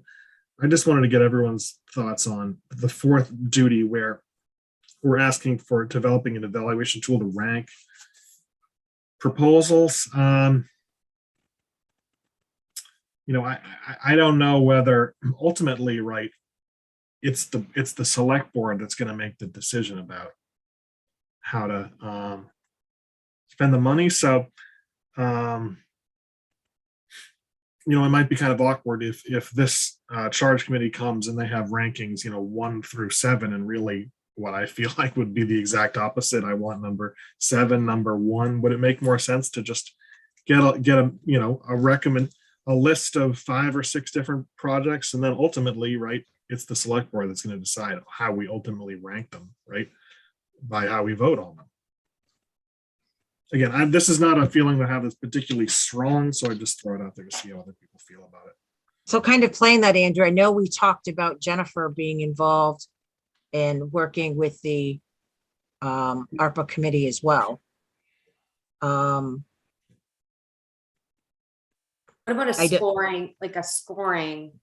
I just wanted to get everyone's thoughts on the 4th duty, where we're asking for developing an evaluation tool to rank proposals. I don't know whether ultimately, right, it's the select board that's going to make the decision about how to spend the money. So it might be kind of awkward if this charge committee comes and they have rankings 1 through 7, and really what I feel like would be the exact opposite. I want number 7, number 1. Would it make more sense to just get a list of 5 or 6 different projects, and then ultimately, right, it's the select board that's going to decide how we ultimately rank them, right, by how we vote on them. Again, this is not a feeling that I have that's particularly strong, so I just throw it out there to see how other people feel about it. So kind of playing that, Andrew, I know we talked about Jennifer being involved and working with the ARPA committee as well. What about a I do- scoring, like a scoring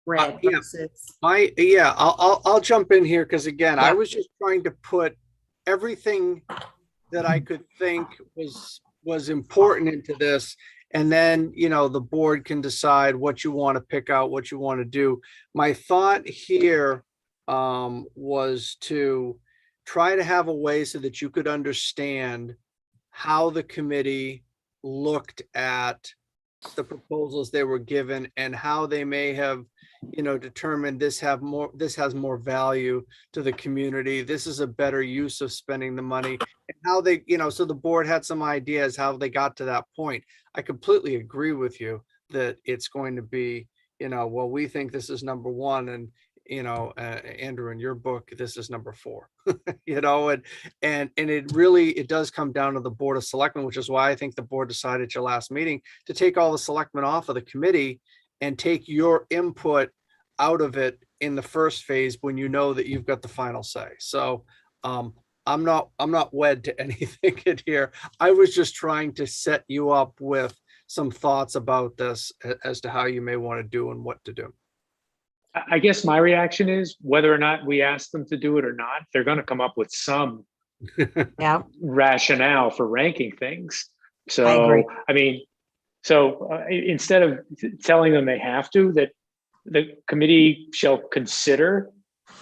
grid Yeah. versus? I'll jump in here because again, I Yeah. was just trying to put everything that I could think was important into this. And then, the board can decide what you want to pick out, what you want to do. My thought here was to try to have a way so that you could understand how the committee looked at the proposals they were given and how they may have, determined this has more value to the community. This is a better use of spending the money, and how they, so the board had some ideas how they got to that point. I completely agree with you that it's going to be, well, we think this is number one, and Andrew, in your book, this is number 4. And it does come down to the Board of Selectmen, which is why I think the board decided at your last meeting to take all the selectmen off of the committee and take your input out of it in the first phase when you know that you've got the final say. So I'm not wed to anything in here. I was just trying to set you up with some thoughts about this as to how you may want to do and what to do. I guess my reaction is whether or not we ask them to do it or not, they're going to come up with some rationale for ranking things. So, I mean, instead of telling them they have to, that the committee shall consider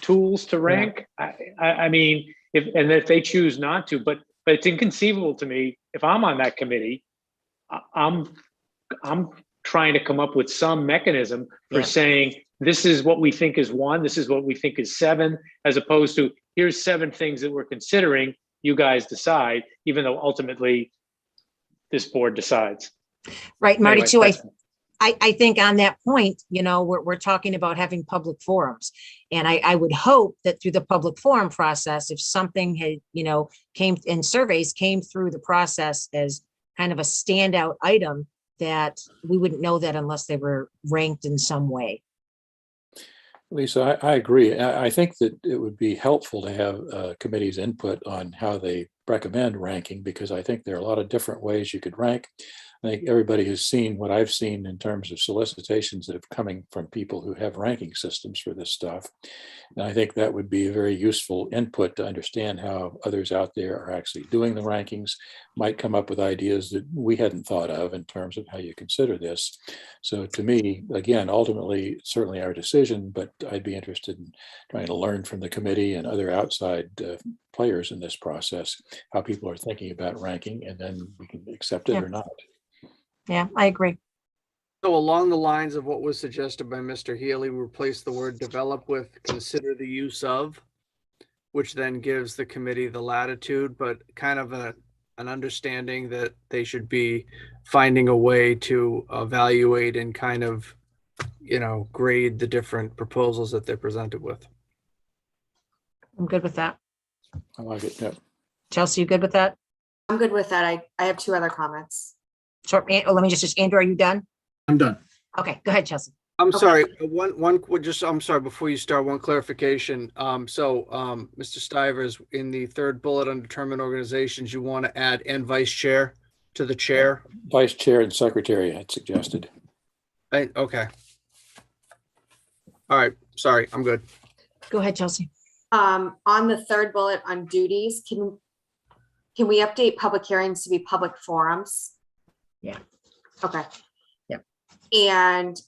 tools to rank. I mean, if they choose not to, but it's inconceivable to me if I'm on that committee, I'm trying to come up with some mechanism for saying, this is what we think is 1, this is what we think is 7, as opposed to here's 7 things that we're considering, you guys decide, even though ultimately this board decides. Right, Marty, Anyway, too. I think on that point, we're talking about having public forums. And I would hope that through the public forum process, if something had, came in surveys, came through the process as kind of a standout item, that we wouldn't know that unless they were ranked in some way. Lisa, I agree. I think that it would be helpful to have committee's input on how they recommend ranking, because I think there are a lot of different ways you could rank. I think everybody has seen what I've seen in terms of solicitations that have coming from people who have ranking systems for this stuff. And I think that would be a very useful input to understand how others out there are actually doing the rankings, might come up with ideas that we hadn't thought of in terms of how you consider this. So to me, again, ultimately, certainly our decision, but I'd be interested in trying to learn from the committee and other outside players in this process, how people are thinking about ranking, and then we can accept it or not. Yeah, I agree. So along the lines of what was suggested by Mr. Healy, we replace the word develop with consider the use of, which then gives the committee the latitude, but kind of an understanding that they should be finding a way to evaluate and kind of, grade the different proposals that they're presented with. I'm good with that. I like it. Yeah. Chelsea, you good with that? I'm good with that. I have 2 other comments. Sure. Let me just, Andrew, are you done? I'm done. Okay, go ahead, Chelsea. I'm sorry. I'm sorry. Before you start, one clarification. Mr. Stivers, in the 3rd bullet on determined organizations, you want to add and vice chair to the chair? Vice chair and secretary had suggested. Okay. All right. Sorry. I'm good. Go ahead, Chelsea. On the 3rd bullet on duties, can we update public hearings to be public forums? Yeah. Okay. Yep. And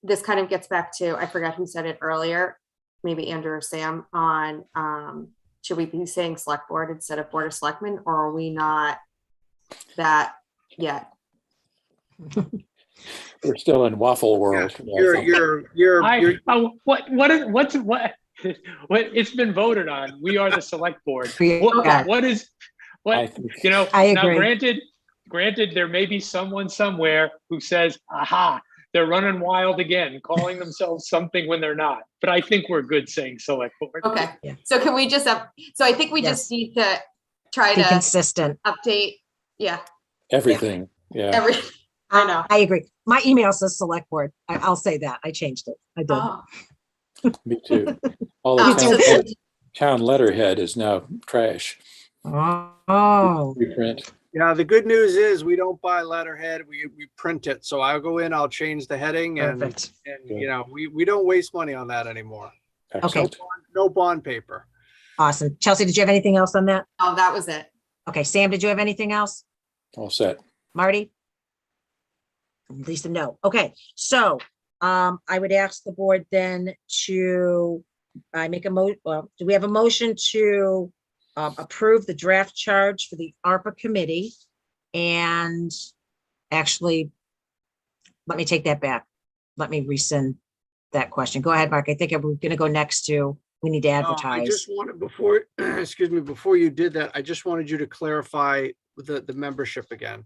this kind of gets back to, I forgot who said it earlier, maybe Andrew or Sam, on should we be saying select board instead of board of selectmen, or are we not that yet? We're still in waffle world. It's been voted on. We are the select board. I now agree. granted, there may be someone somewhere who says, aha, they're running wild again, calling themselves something when they're not. But I think we're good saying select board. Okay. So can we just so I think we just need to try Be to consistent. update. Yeah. Everything. Yeah. I know. I agree. My email says select board. I'll say that. I changed it. I did. Oh, Me too. All Oh, the so town letterhead is now trash. Oh, Reprint. Yeah, the good news is we don't buy letterhead, we print it. So I'll go in, I'll change the heading and perfect. you know, we don't waste money on that anymore. Okay, Excellent. No bond paper. awesome. Chelsea, did you have anything else on that? oh, that was it. Okay, Sam, did you have anything else? All set. Marty? Lisa, no. Okay, so I would ask the board then to, I make a well, do we have a motion to approve the draft charge for the ARPA committee? And actually, let me take that back. Let me rescind that question. Go ahead, Mark. I think we're gonna go next to, we need to I advertise. just wanted before, excuse me, before you did that, I just wanted you to clarify the membership again.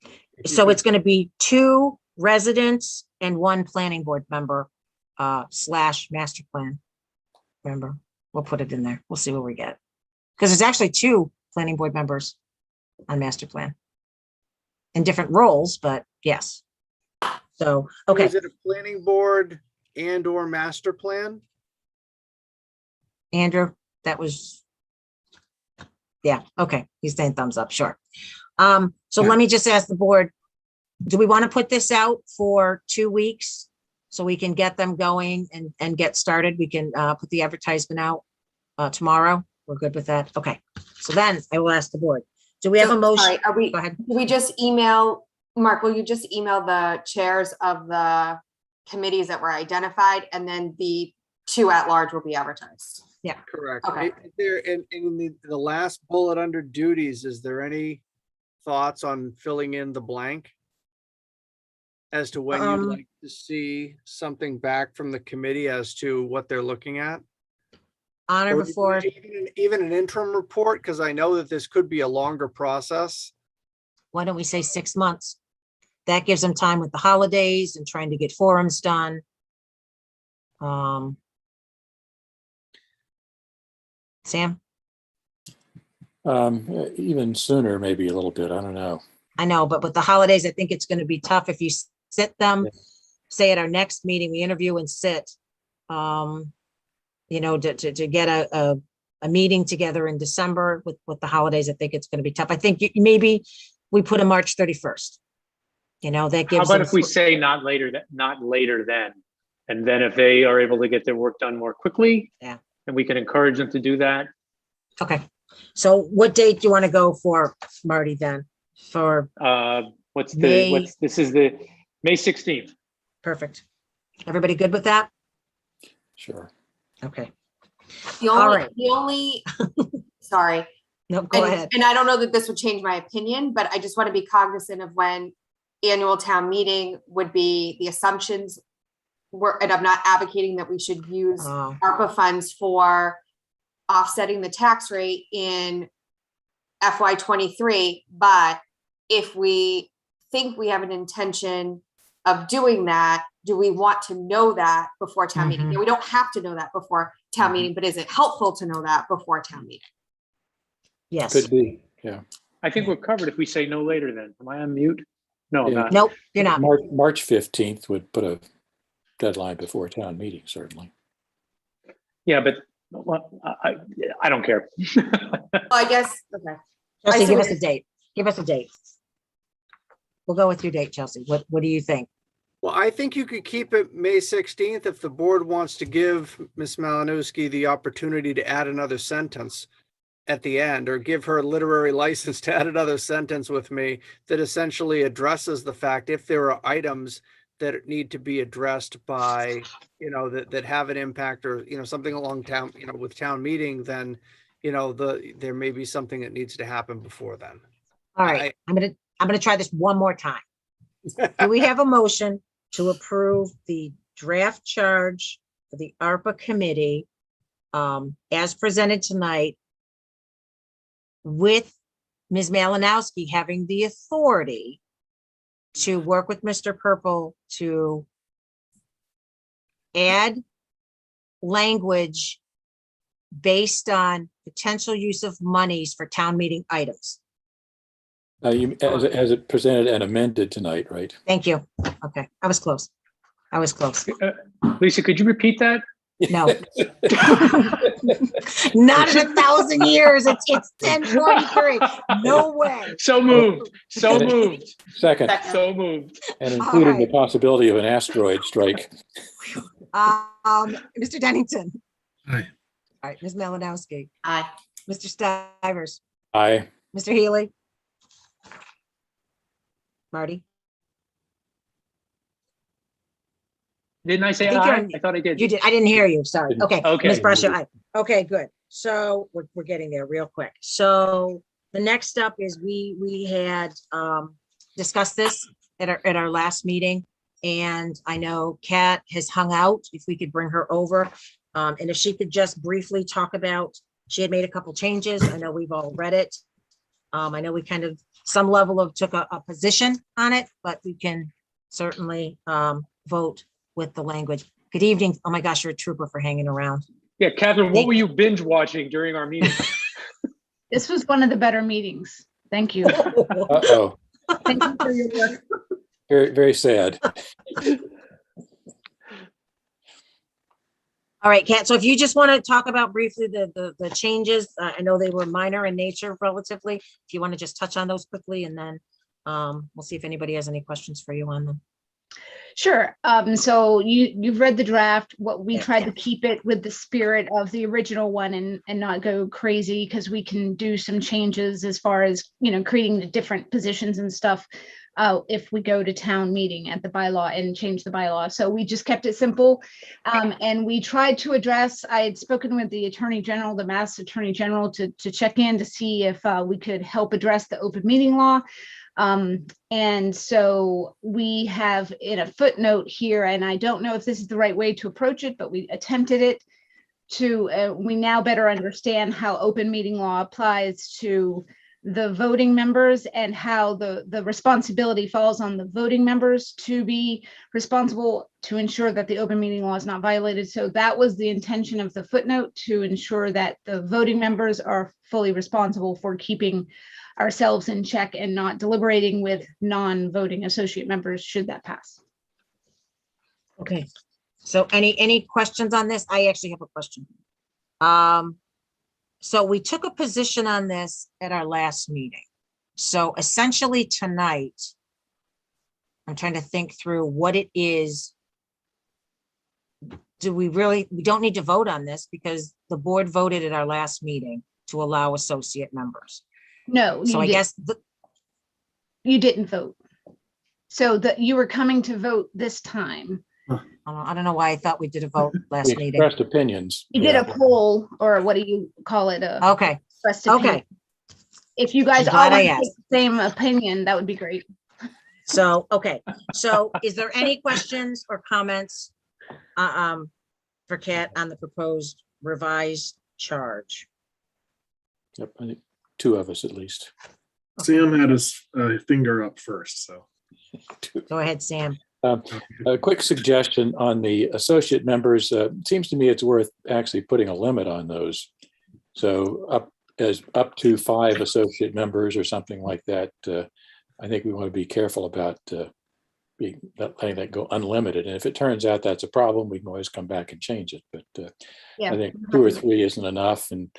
If you So could- it's gonna be 2 residents and 1 planning board member / master plan member. We'll put it in there. We'll see what we get. Because there's actually 2 planning board members on master plan in different roles, but yes. So, okay, Is it a planning board and or master plan? Andrew, that was, yeah, okay. He's saying thumbs up, sure. So let me just ask the board, do we want to put this out for 2 weeks? So we can get them going and get started? We can put the advertisement out tomorrow. We're good with that? Okay. So then I will ask the board, do we have a motion? Sorry, are we, Go ahead. do we just email, Mark, will you just email the chairs of the committees that were identified and then the 2 at large will be advertised? Yeah. Correct. Okay. Is there, in the last bullet under duties, is there any thoughts on filling in the blank? As to when you'd like to see something back from the committee as to what they're looking at? On or Or before, even an interim report, because I know that this could be a longer process. why don't we say 6 months? That gives them time with the holidays and trying to get forums done. Sam? Even sooner, maybe a little bit. I don't know. I know, but with the holidays, I think it's going to be tough if you sit them, say at our next meeting, we interview and sit, you know, to get a meeting together in December with the holidays. I think it's going to be tough. I think maybe we put a March 31st. You know, that How gives about them, if we say not later then? And then if they are able to get their work done more quickly, yeah, and we can encourage them to do that. okay. So what date do you want to go for, Marty, then? For This is the May 16th. Perfect. Everybody good with that? Sure. Okay. All right. The only, sorry. No, go And- ahead. And I don't know that this would change my opinion, but I just want to be cognizant of when annual town meeting would be, the assumptions were, and I'm not advocating that we should use Oh. ARPA funds for offsetting the tax rate in FY '23, but if we think we have an intention of doing that, do we want to know that before town meeting? Mhm. Now, we don't have to know that before town meeting, but is it helpful to know that before town meeting? Yes. Could be. Yeah. I think we're covered if we say no later then. Am I on mute? No, I'm Yeah. not. Nope, you're not. March 15th would put a deadline before town meeting, certainly. Yeah, but well, I don't care. Well, I guess, okay. Chelsea, see give what us a date. Give us a date. We'll go with your date, Chelsea. What do you think? Well, I think you could keep it May 16th if the board wants to give Ms. Malinowski the opportunity to add another sentence at the end, or give her literary license to add another sentence with me that essentially addresses the fact if there are items that need to be addressed by, you know, that have an impact, or, you know, something along town, you know, with town meeting, then, you know, there may be something that needs to happen before then. All right, I'm gonna try this one more time. Do we have a motion to approve the draft charge for the ARPA committee as presented tonight, with Ms. Malinowski having the authority to work with Mr. Purple to add language based on potential use of monies for town meeting items? As it presented and amended tonight, right? Thank you. Okay, I was close. I was close. Lisa, could you repeat that? No. Not in 1,000 years. It's 10:43. No way. So moved. So And it- moved. Second, So moved. and including the right. possibility of an asteroid strike. Mr. Dennington. Aye. All right, Ms. Melanowski. Aye. Mr. Stivers. Aye. Mr. Healy. Marty. Didn't I say I think you're aye? on- I thought I did. You did. I didn't hear you. Sorry. Didn't. Okay. Okay. Ms. Brusha, aye. Okay, good. So we're getting there real quick. So the next up is we had discussed this at our last meeting. And I know Kat has hung out, if we could bring her over. And if she could just briefly talk about, she had made a couple changes. I know we've all read it. I know we kind of, some level of took a position on it, but we can certainly vote with the language. Good evening. Oh my gosh, you're a trooper for hanging around. Yeah, Catherine, what were you binge watching during our meeting? This was one of the better meetings. Thank you. Uh-oh. Thank you for your work. Very, very sad. All right, Kat, so if you just want to talk about briefly the changes, I know they were minor in nature relatively. If you want to just touch on those quickly, and then we'll see if anybody has any questions for you on them. Sure. So you've read the draft. What we tried to keep it with the spirit of the original one and not go crazy, because we can do some changes as far as, creating the different positions and stuff if we go to town meeting at the bylaw and change the bylaw. So we just kept it simple. And we tried to address, I had spoken with the Attorney General, the Mass Attorney General, to check in to see if we could help address the open meeting law. And so we have in a footnote here, and I don't know if this is the right way to approach it, but we attempted it to, we now better understand how open meeting law applies to the voting members and how the responsibility falls on the voting members to be responsible to ensure that the open meeting law is not violated. So that was the intention of the footnote, to ensure that the voting members are fully responsible for keeping ourselves in check and not deliberating with non-voting associate members should that pass. Okay, so any questions on this? I actually have a question. So we took a position on this at our last meeting. So essentially tonight, I'm trying to think through what it is. We don't need to vote on this because the board voted at our last meeting to allow associate members. No, So I guess you didn't vote. So that you were coming to vote this time. I don't know why I thought we did a vote last We meeting. expressed opinions. You did a poll, or what do you call it? Okay. Okay. If you guys I'm all glad I want to asked. take the same opinion, that would be great. So, okay. So is there any questions or comments for Kat on the proposed revised charge? Yep, I think two of us at least. Sam had his finger up first, so. Go ahead, Sam. A quick suggestion on the associate members. It seems to me it's worth actually putting a limit on those. So up to 5 associate members or something like that. I think we want to be careful about letting that go unlimited. And if it turns out that's a problem, we can always come back and change it. But Yeah. I think 2 or 3 isn't enough, and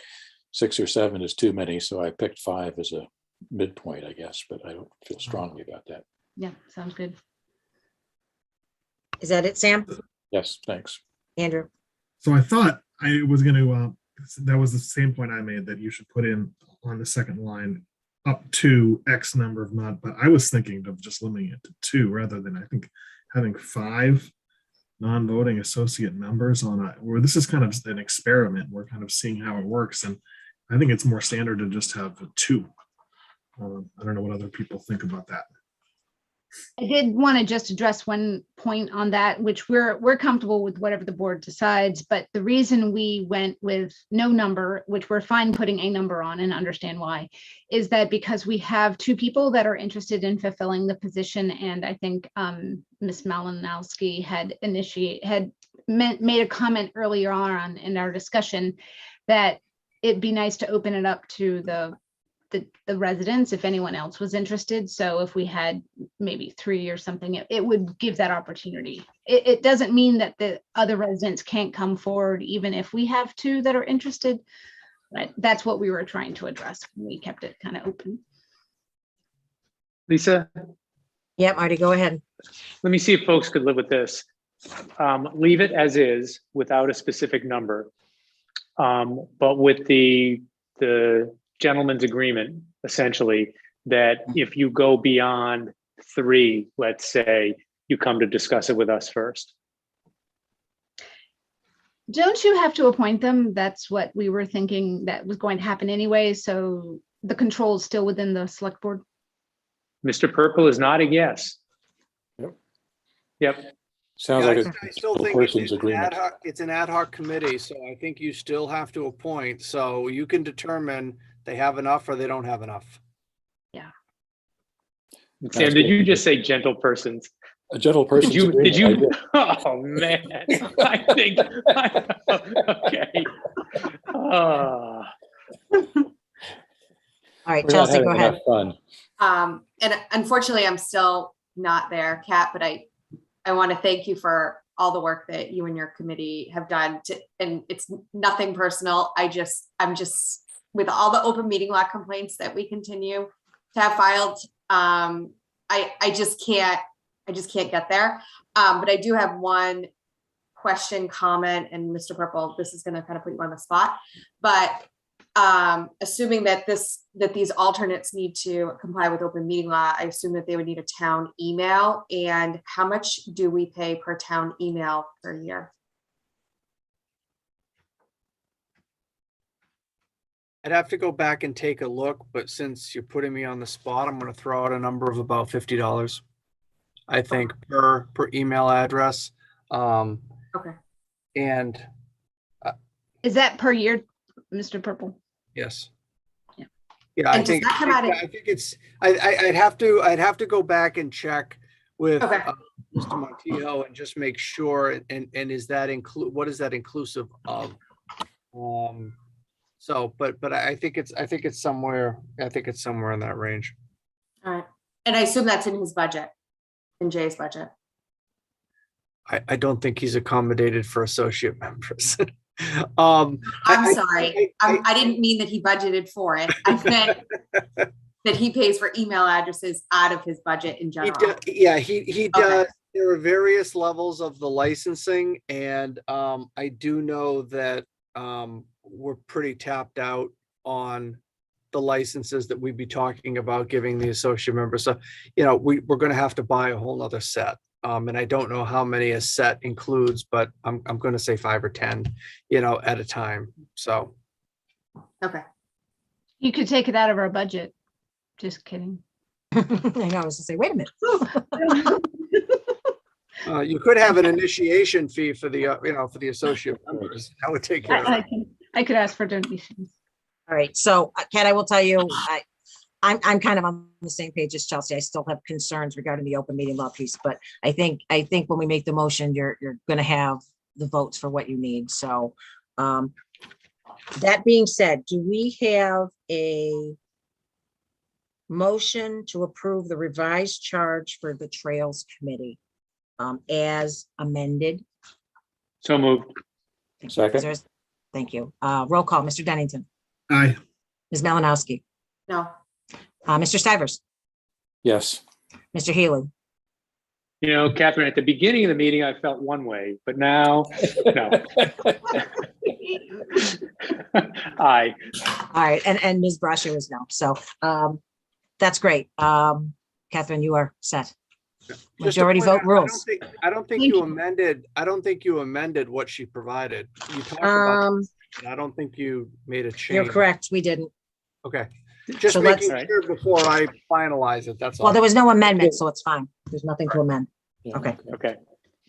6 or 7 is too many. So I picked 5 as a midpoint, I guess, but I don't feel strongly about that. Yeah, sounds good. Is that it, Sam? Yes, thanks. Andrew? So I thought I was going to, that was the same point I made, that you should put in on the second line up to X number of not, but I was thinking of just limiting it to 2 rather than, I think, having 5 non-voting associate members on where this is kind of an experiment. We're kind of seeing how it works. And I think it's more standard to just have 2. I don't know what other people think about that. I did want to just address one point on that, which we're comfortable with whatever the board decides, but the reason we went with no number, which we're fine putting a number on and understand why, is that because we have 2 people that are interested in fulfilling the position, and I think Ms. Malinowski had made a comment earlier on in our discussion that it'd be nice to open it up to the the residents if anyone else was interested. So if we had maybe 3 or something, it would give that opportunity. It doesn't mean that the other residents can't come forward, even if we have 2 that are interested. But that's what we were trying to address when we kept it kind of open. Lisa, Yeah, Marty, go ahead. let me see if folks could live with this. Leave it as is without a specific number. But with the gentleman's agreement, essentially, that if you go beyond 3, let's say, you come to discuss it with us first. Don't you have to appoint them? That's what we were thinking that was going to happen anyway. So the control is still within the select board. Mr. Purple is nodding yes. Yep. Sounds Yeah, like I a still think person's it's agreement. it's an ad hoc committee, so I think you still have to appoint, so you can determine they have enough or they don't have enough. Sam, did you just say gentle persons? A gentle person's Did you? agreement, I did. Oh, man. I think, okay. All right, We're not Chelsea, having go ahead. enough fun. And unfortunately, I'm still not there, Kat, but I want to thank you for all the work that you and your committee have done and it's nothing personal. I'm just with all the open meeting law complaints that we continue to have filed. I just can't get there. But I do have one question, comment, and Mr. Purple, this is going to kind of put you on the spot, but assuming that these alternates need to comply with open meeting law, I assume that they would need a town email. And how much do we pay per town email per year? I'd have to go back and take a look, but since you're putting me on the spot, I'm going to throw out a number of about $50. I think per email address. Okay. And Is that per year, Mr. Purple? yes. Yeah. Yeah, I And does think that come out of- I think it's I'd have to go back and check with Okay. Mr. Montijo and just make sure. And is that what is that inclusive of? So, but I think it's somewhere in that range. All right. And I assume that's in his budget, in Jay's budget. I don't think he's accommodated for associate members. I'm sorry. I didn't mean that he budgeted for it. I meant that he pays for email addresses out of his budget in general. He does. Okay. There are various levels of the licensing, and I do know that we're pretty tapped out on the licenses that we'd be talking about giving the associate members. So, we're going to have to buy a whole nother set. And I don't know how many a set includes, but I'm going to say 5 or 10, at a time. So. Okay. You could take it out of our budget. Just kidding. I know, I was to say, wait a minute. You could have an initiation fee for the, for the associate members. That would take care of it. I could ask for donations. All right, so Ken, I will tell you, I'm kind of on the same page as Chelsea. I still have concerns regarding the open meeting law piece, but I think when we make the motion, you're going to have the votes for what you need. So that being said, do we have a motion to approve the revised charge for the Trails Committee as amended? So moved. Second. Thank you. Roll call, Mr. Dennington. Aye. Ms. Malinowski. No. Mr. Stivers. Yes. Mr. Healy. Catherine, at the beginning of the meeting, I felt one way, but now, no. Aye. All right, and Ms. Brasher is no. So that's great. Catherine, you are set. Just to Majority point vote out, rules. I don't think you amended. I don't think you amended what she provided. You talked about it, and I don't think you made a change. You're correct. We didn't. Okay. Just So making let's- sure before I finalize it. That's all. Well, there was no amendment, so it's fine. There's nothing to amend. Okay. Okay.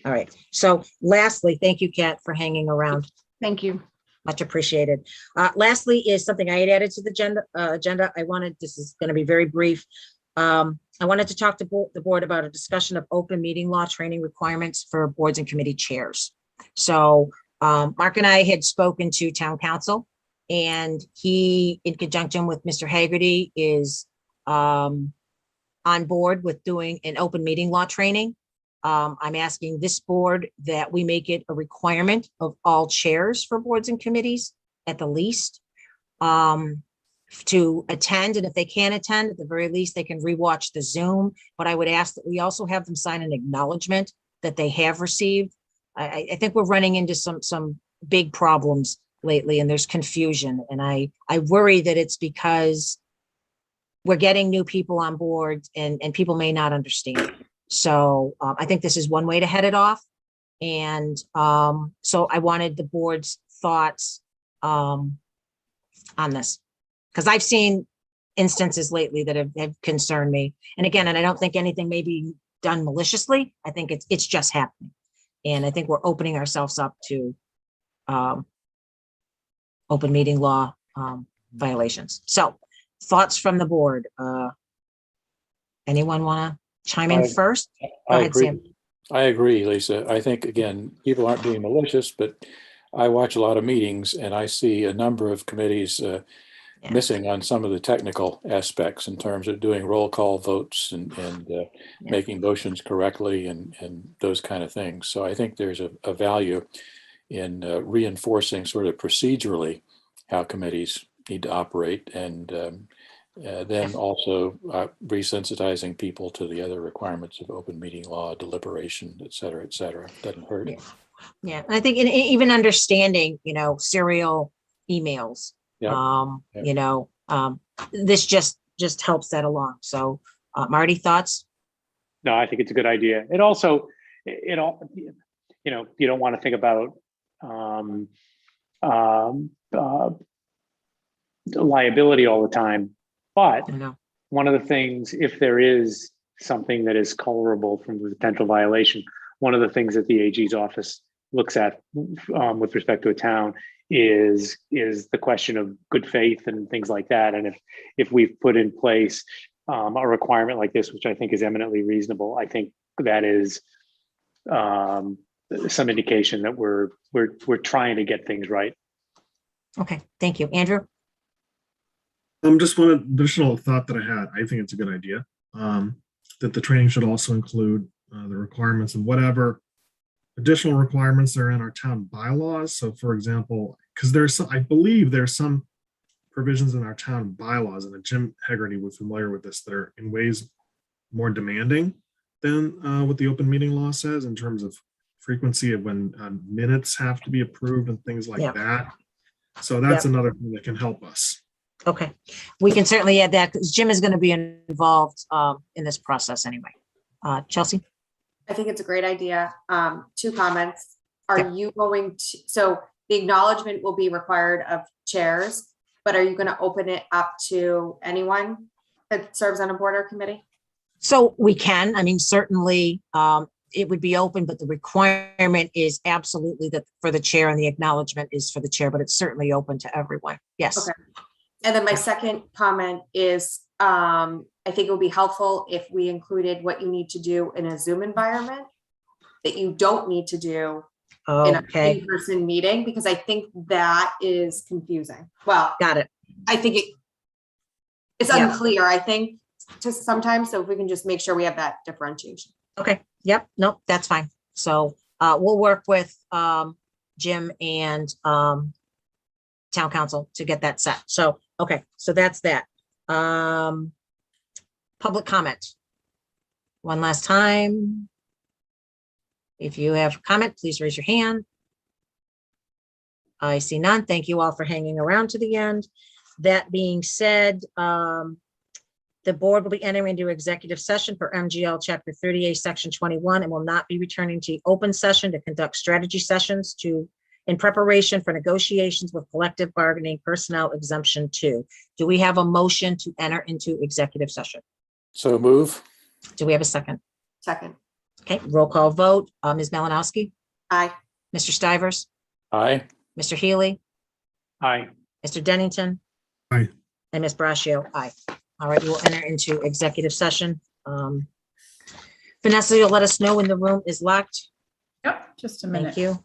All right. So lastly, thank you, Kat, for hanging around. Thank you. Much appreciated. Lastly is something I had added to the agenda. This is going to be very brief. I wanted to talk to the board about a discussion of open meeting law training requirements for boards and committee chairs. So Mark and I had spoken to town council And he, in conjunction with Mr. Haggerty, is on board with doing an open meeting law training. I'm asking this board that we make it a requirement of all chairs for boards and committees at the least to attend. And if they can't attend, at the very least, they can rewatch the Zoom. But I would ask that we also have them sign an acknowledgement that they have received. I think we're running into some big problems lately, and there's confusion. And I worry that it's because we're getting new people on board and people may not understand. So I think this is one way to head it off. And so I wanted the board's thoughts on this, because I've seen instances lately that have concerned me. And again, and I don't think anything may be done maliciously. I think it's just happening. And I think we're opening ourselves up to open meeting law violations. So thoughts from the board. Anyone want to chime in first? Go ahead, Sam. I agree, Lisa. I think, again, people aren't being malicious, but I watch a lot of meetings and I see a number of committees missing on some of the technical aspects in terms of doing roll call votes and making motions correctly and those kind of things. So I think there's a value in reinforcing sort of procedurally how committees need to operate, and then also resensitizing people to the other requirements of open meeting law, deliberation, et cetera, doesn't hurt. Yeah, and I think even understanding, serial emails, this just helps that along. So Marty, thoughts? No, I think it's a good idea. It also, you don't want to think about liability all the time, but one of the things, if there is something that is colorable from the potential violation, one of the things that the AG's office looks at with respect to a town is the question of good faith and things like that. And if we've put in place a requirement like this, which I think is eminently reasonable, I think that is some indication that we're trying to get things right. Okay, thank you, Andrew. Just one additional thought that I had. I think it's a good idea that the training should also include the requirements and whatever additional requirements are in our town bylaws. So, for example, because I believe there's some provisions in our town bylaws, and Jim Haggerty was familiar with this, that are in ways more demanding than what the open meeting law says in terms of frequency of when minutes have to be approved and things like that. So that's another thing that can help us. Okay, we can certainly add that because Jim is going to be involved in this process anyway. Chelsea? I think it's a great idea. 2 comments. Are you going to, so the acknowledgement will be required of chairs, but are you going to open it up to anyone that serves on a board or committee? So we can, certainly it would be open, but the requirement is absolutely that for the chair, and the acknowledgement is for the chair, but it's certainly open to everyone. Yes. Okay. And then my second comment is, I think it would be helpful if we included what you need to do in a Zoom environment that you don't need to do in an in-person meeting, because I think that is confusing. Well, got it. I think it's unclear, I think, to sometimes, so if we can just make sure we have that differentiation. Okay. Yep. Nope. That's fine. So we'll work with Jim and town council to get that set. So, okay. So that's that. Public comment. One last time. If you have a comment, please raise your hand. I see none. Thank you all for hanging around to the end. That being said, the board will be entering into executive session for MGL Chapter 38, Section 21, and will not be returning to open session to conduct strategy sessions in preparation for negotiations with collective bargaining personnel exemption 2. Do we have a motion to enter into executive session? So move. Do we have a second? Second. Okay, roll call vote. Ms. Malinowski? Aye. Mr. Stivers? Aye. Mr. Healy? Aye. Mr. Dennington? Aye. And Ms. Braccio? Aye. All right, we will enter into executive session. Vanessa, you'll let us know when the room is locked. Yep, just a minute. Thank you.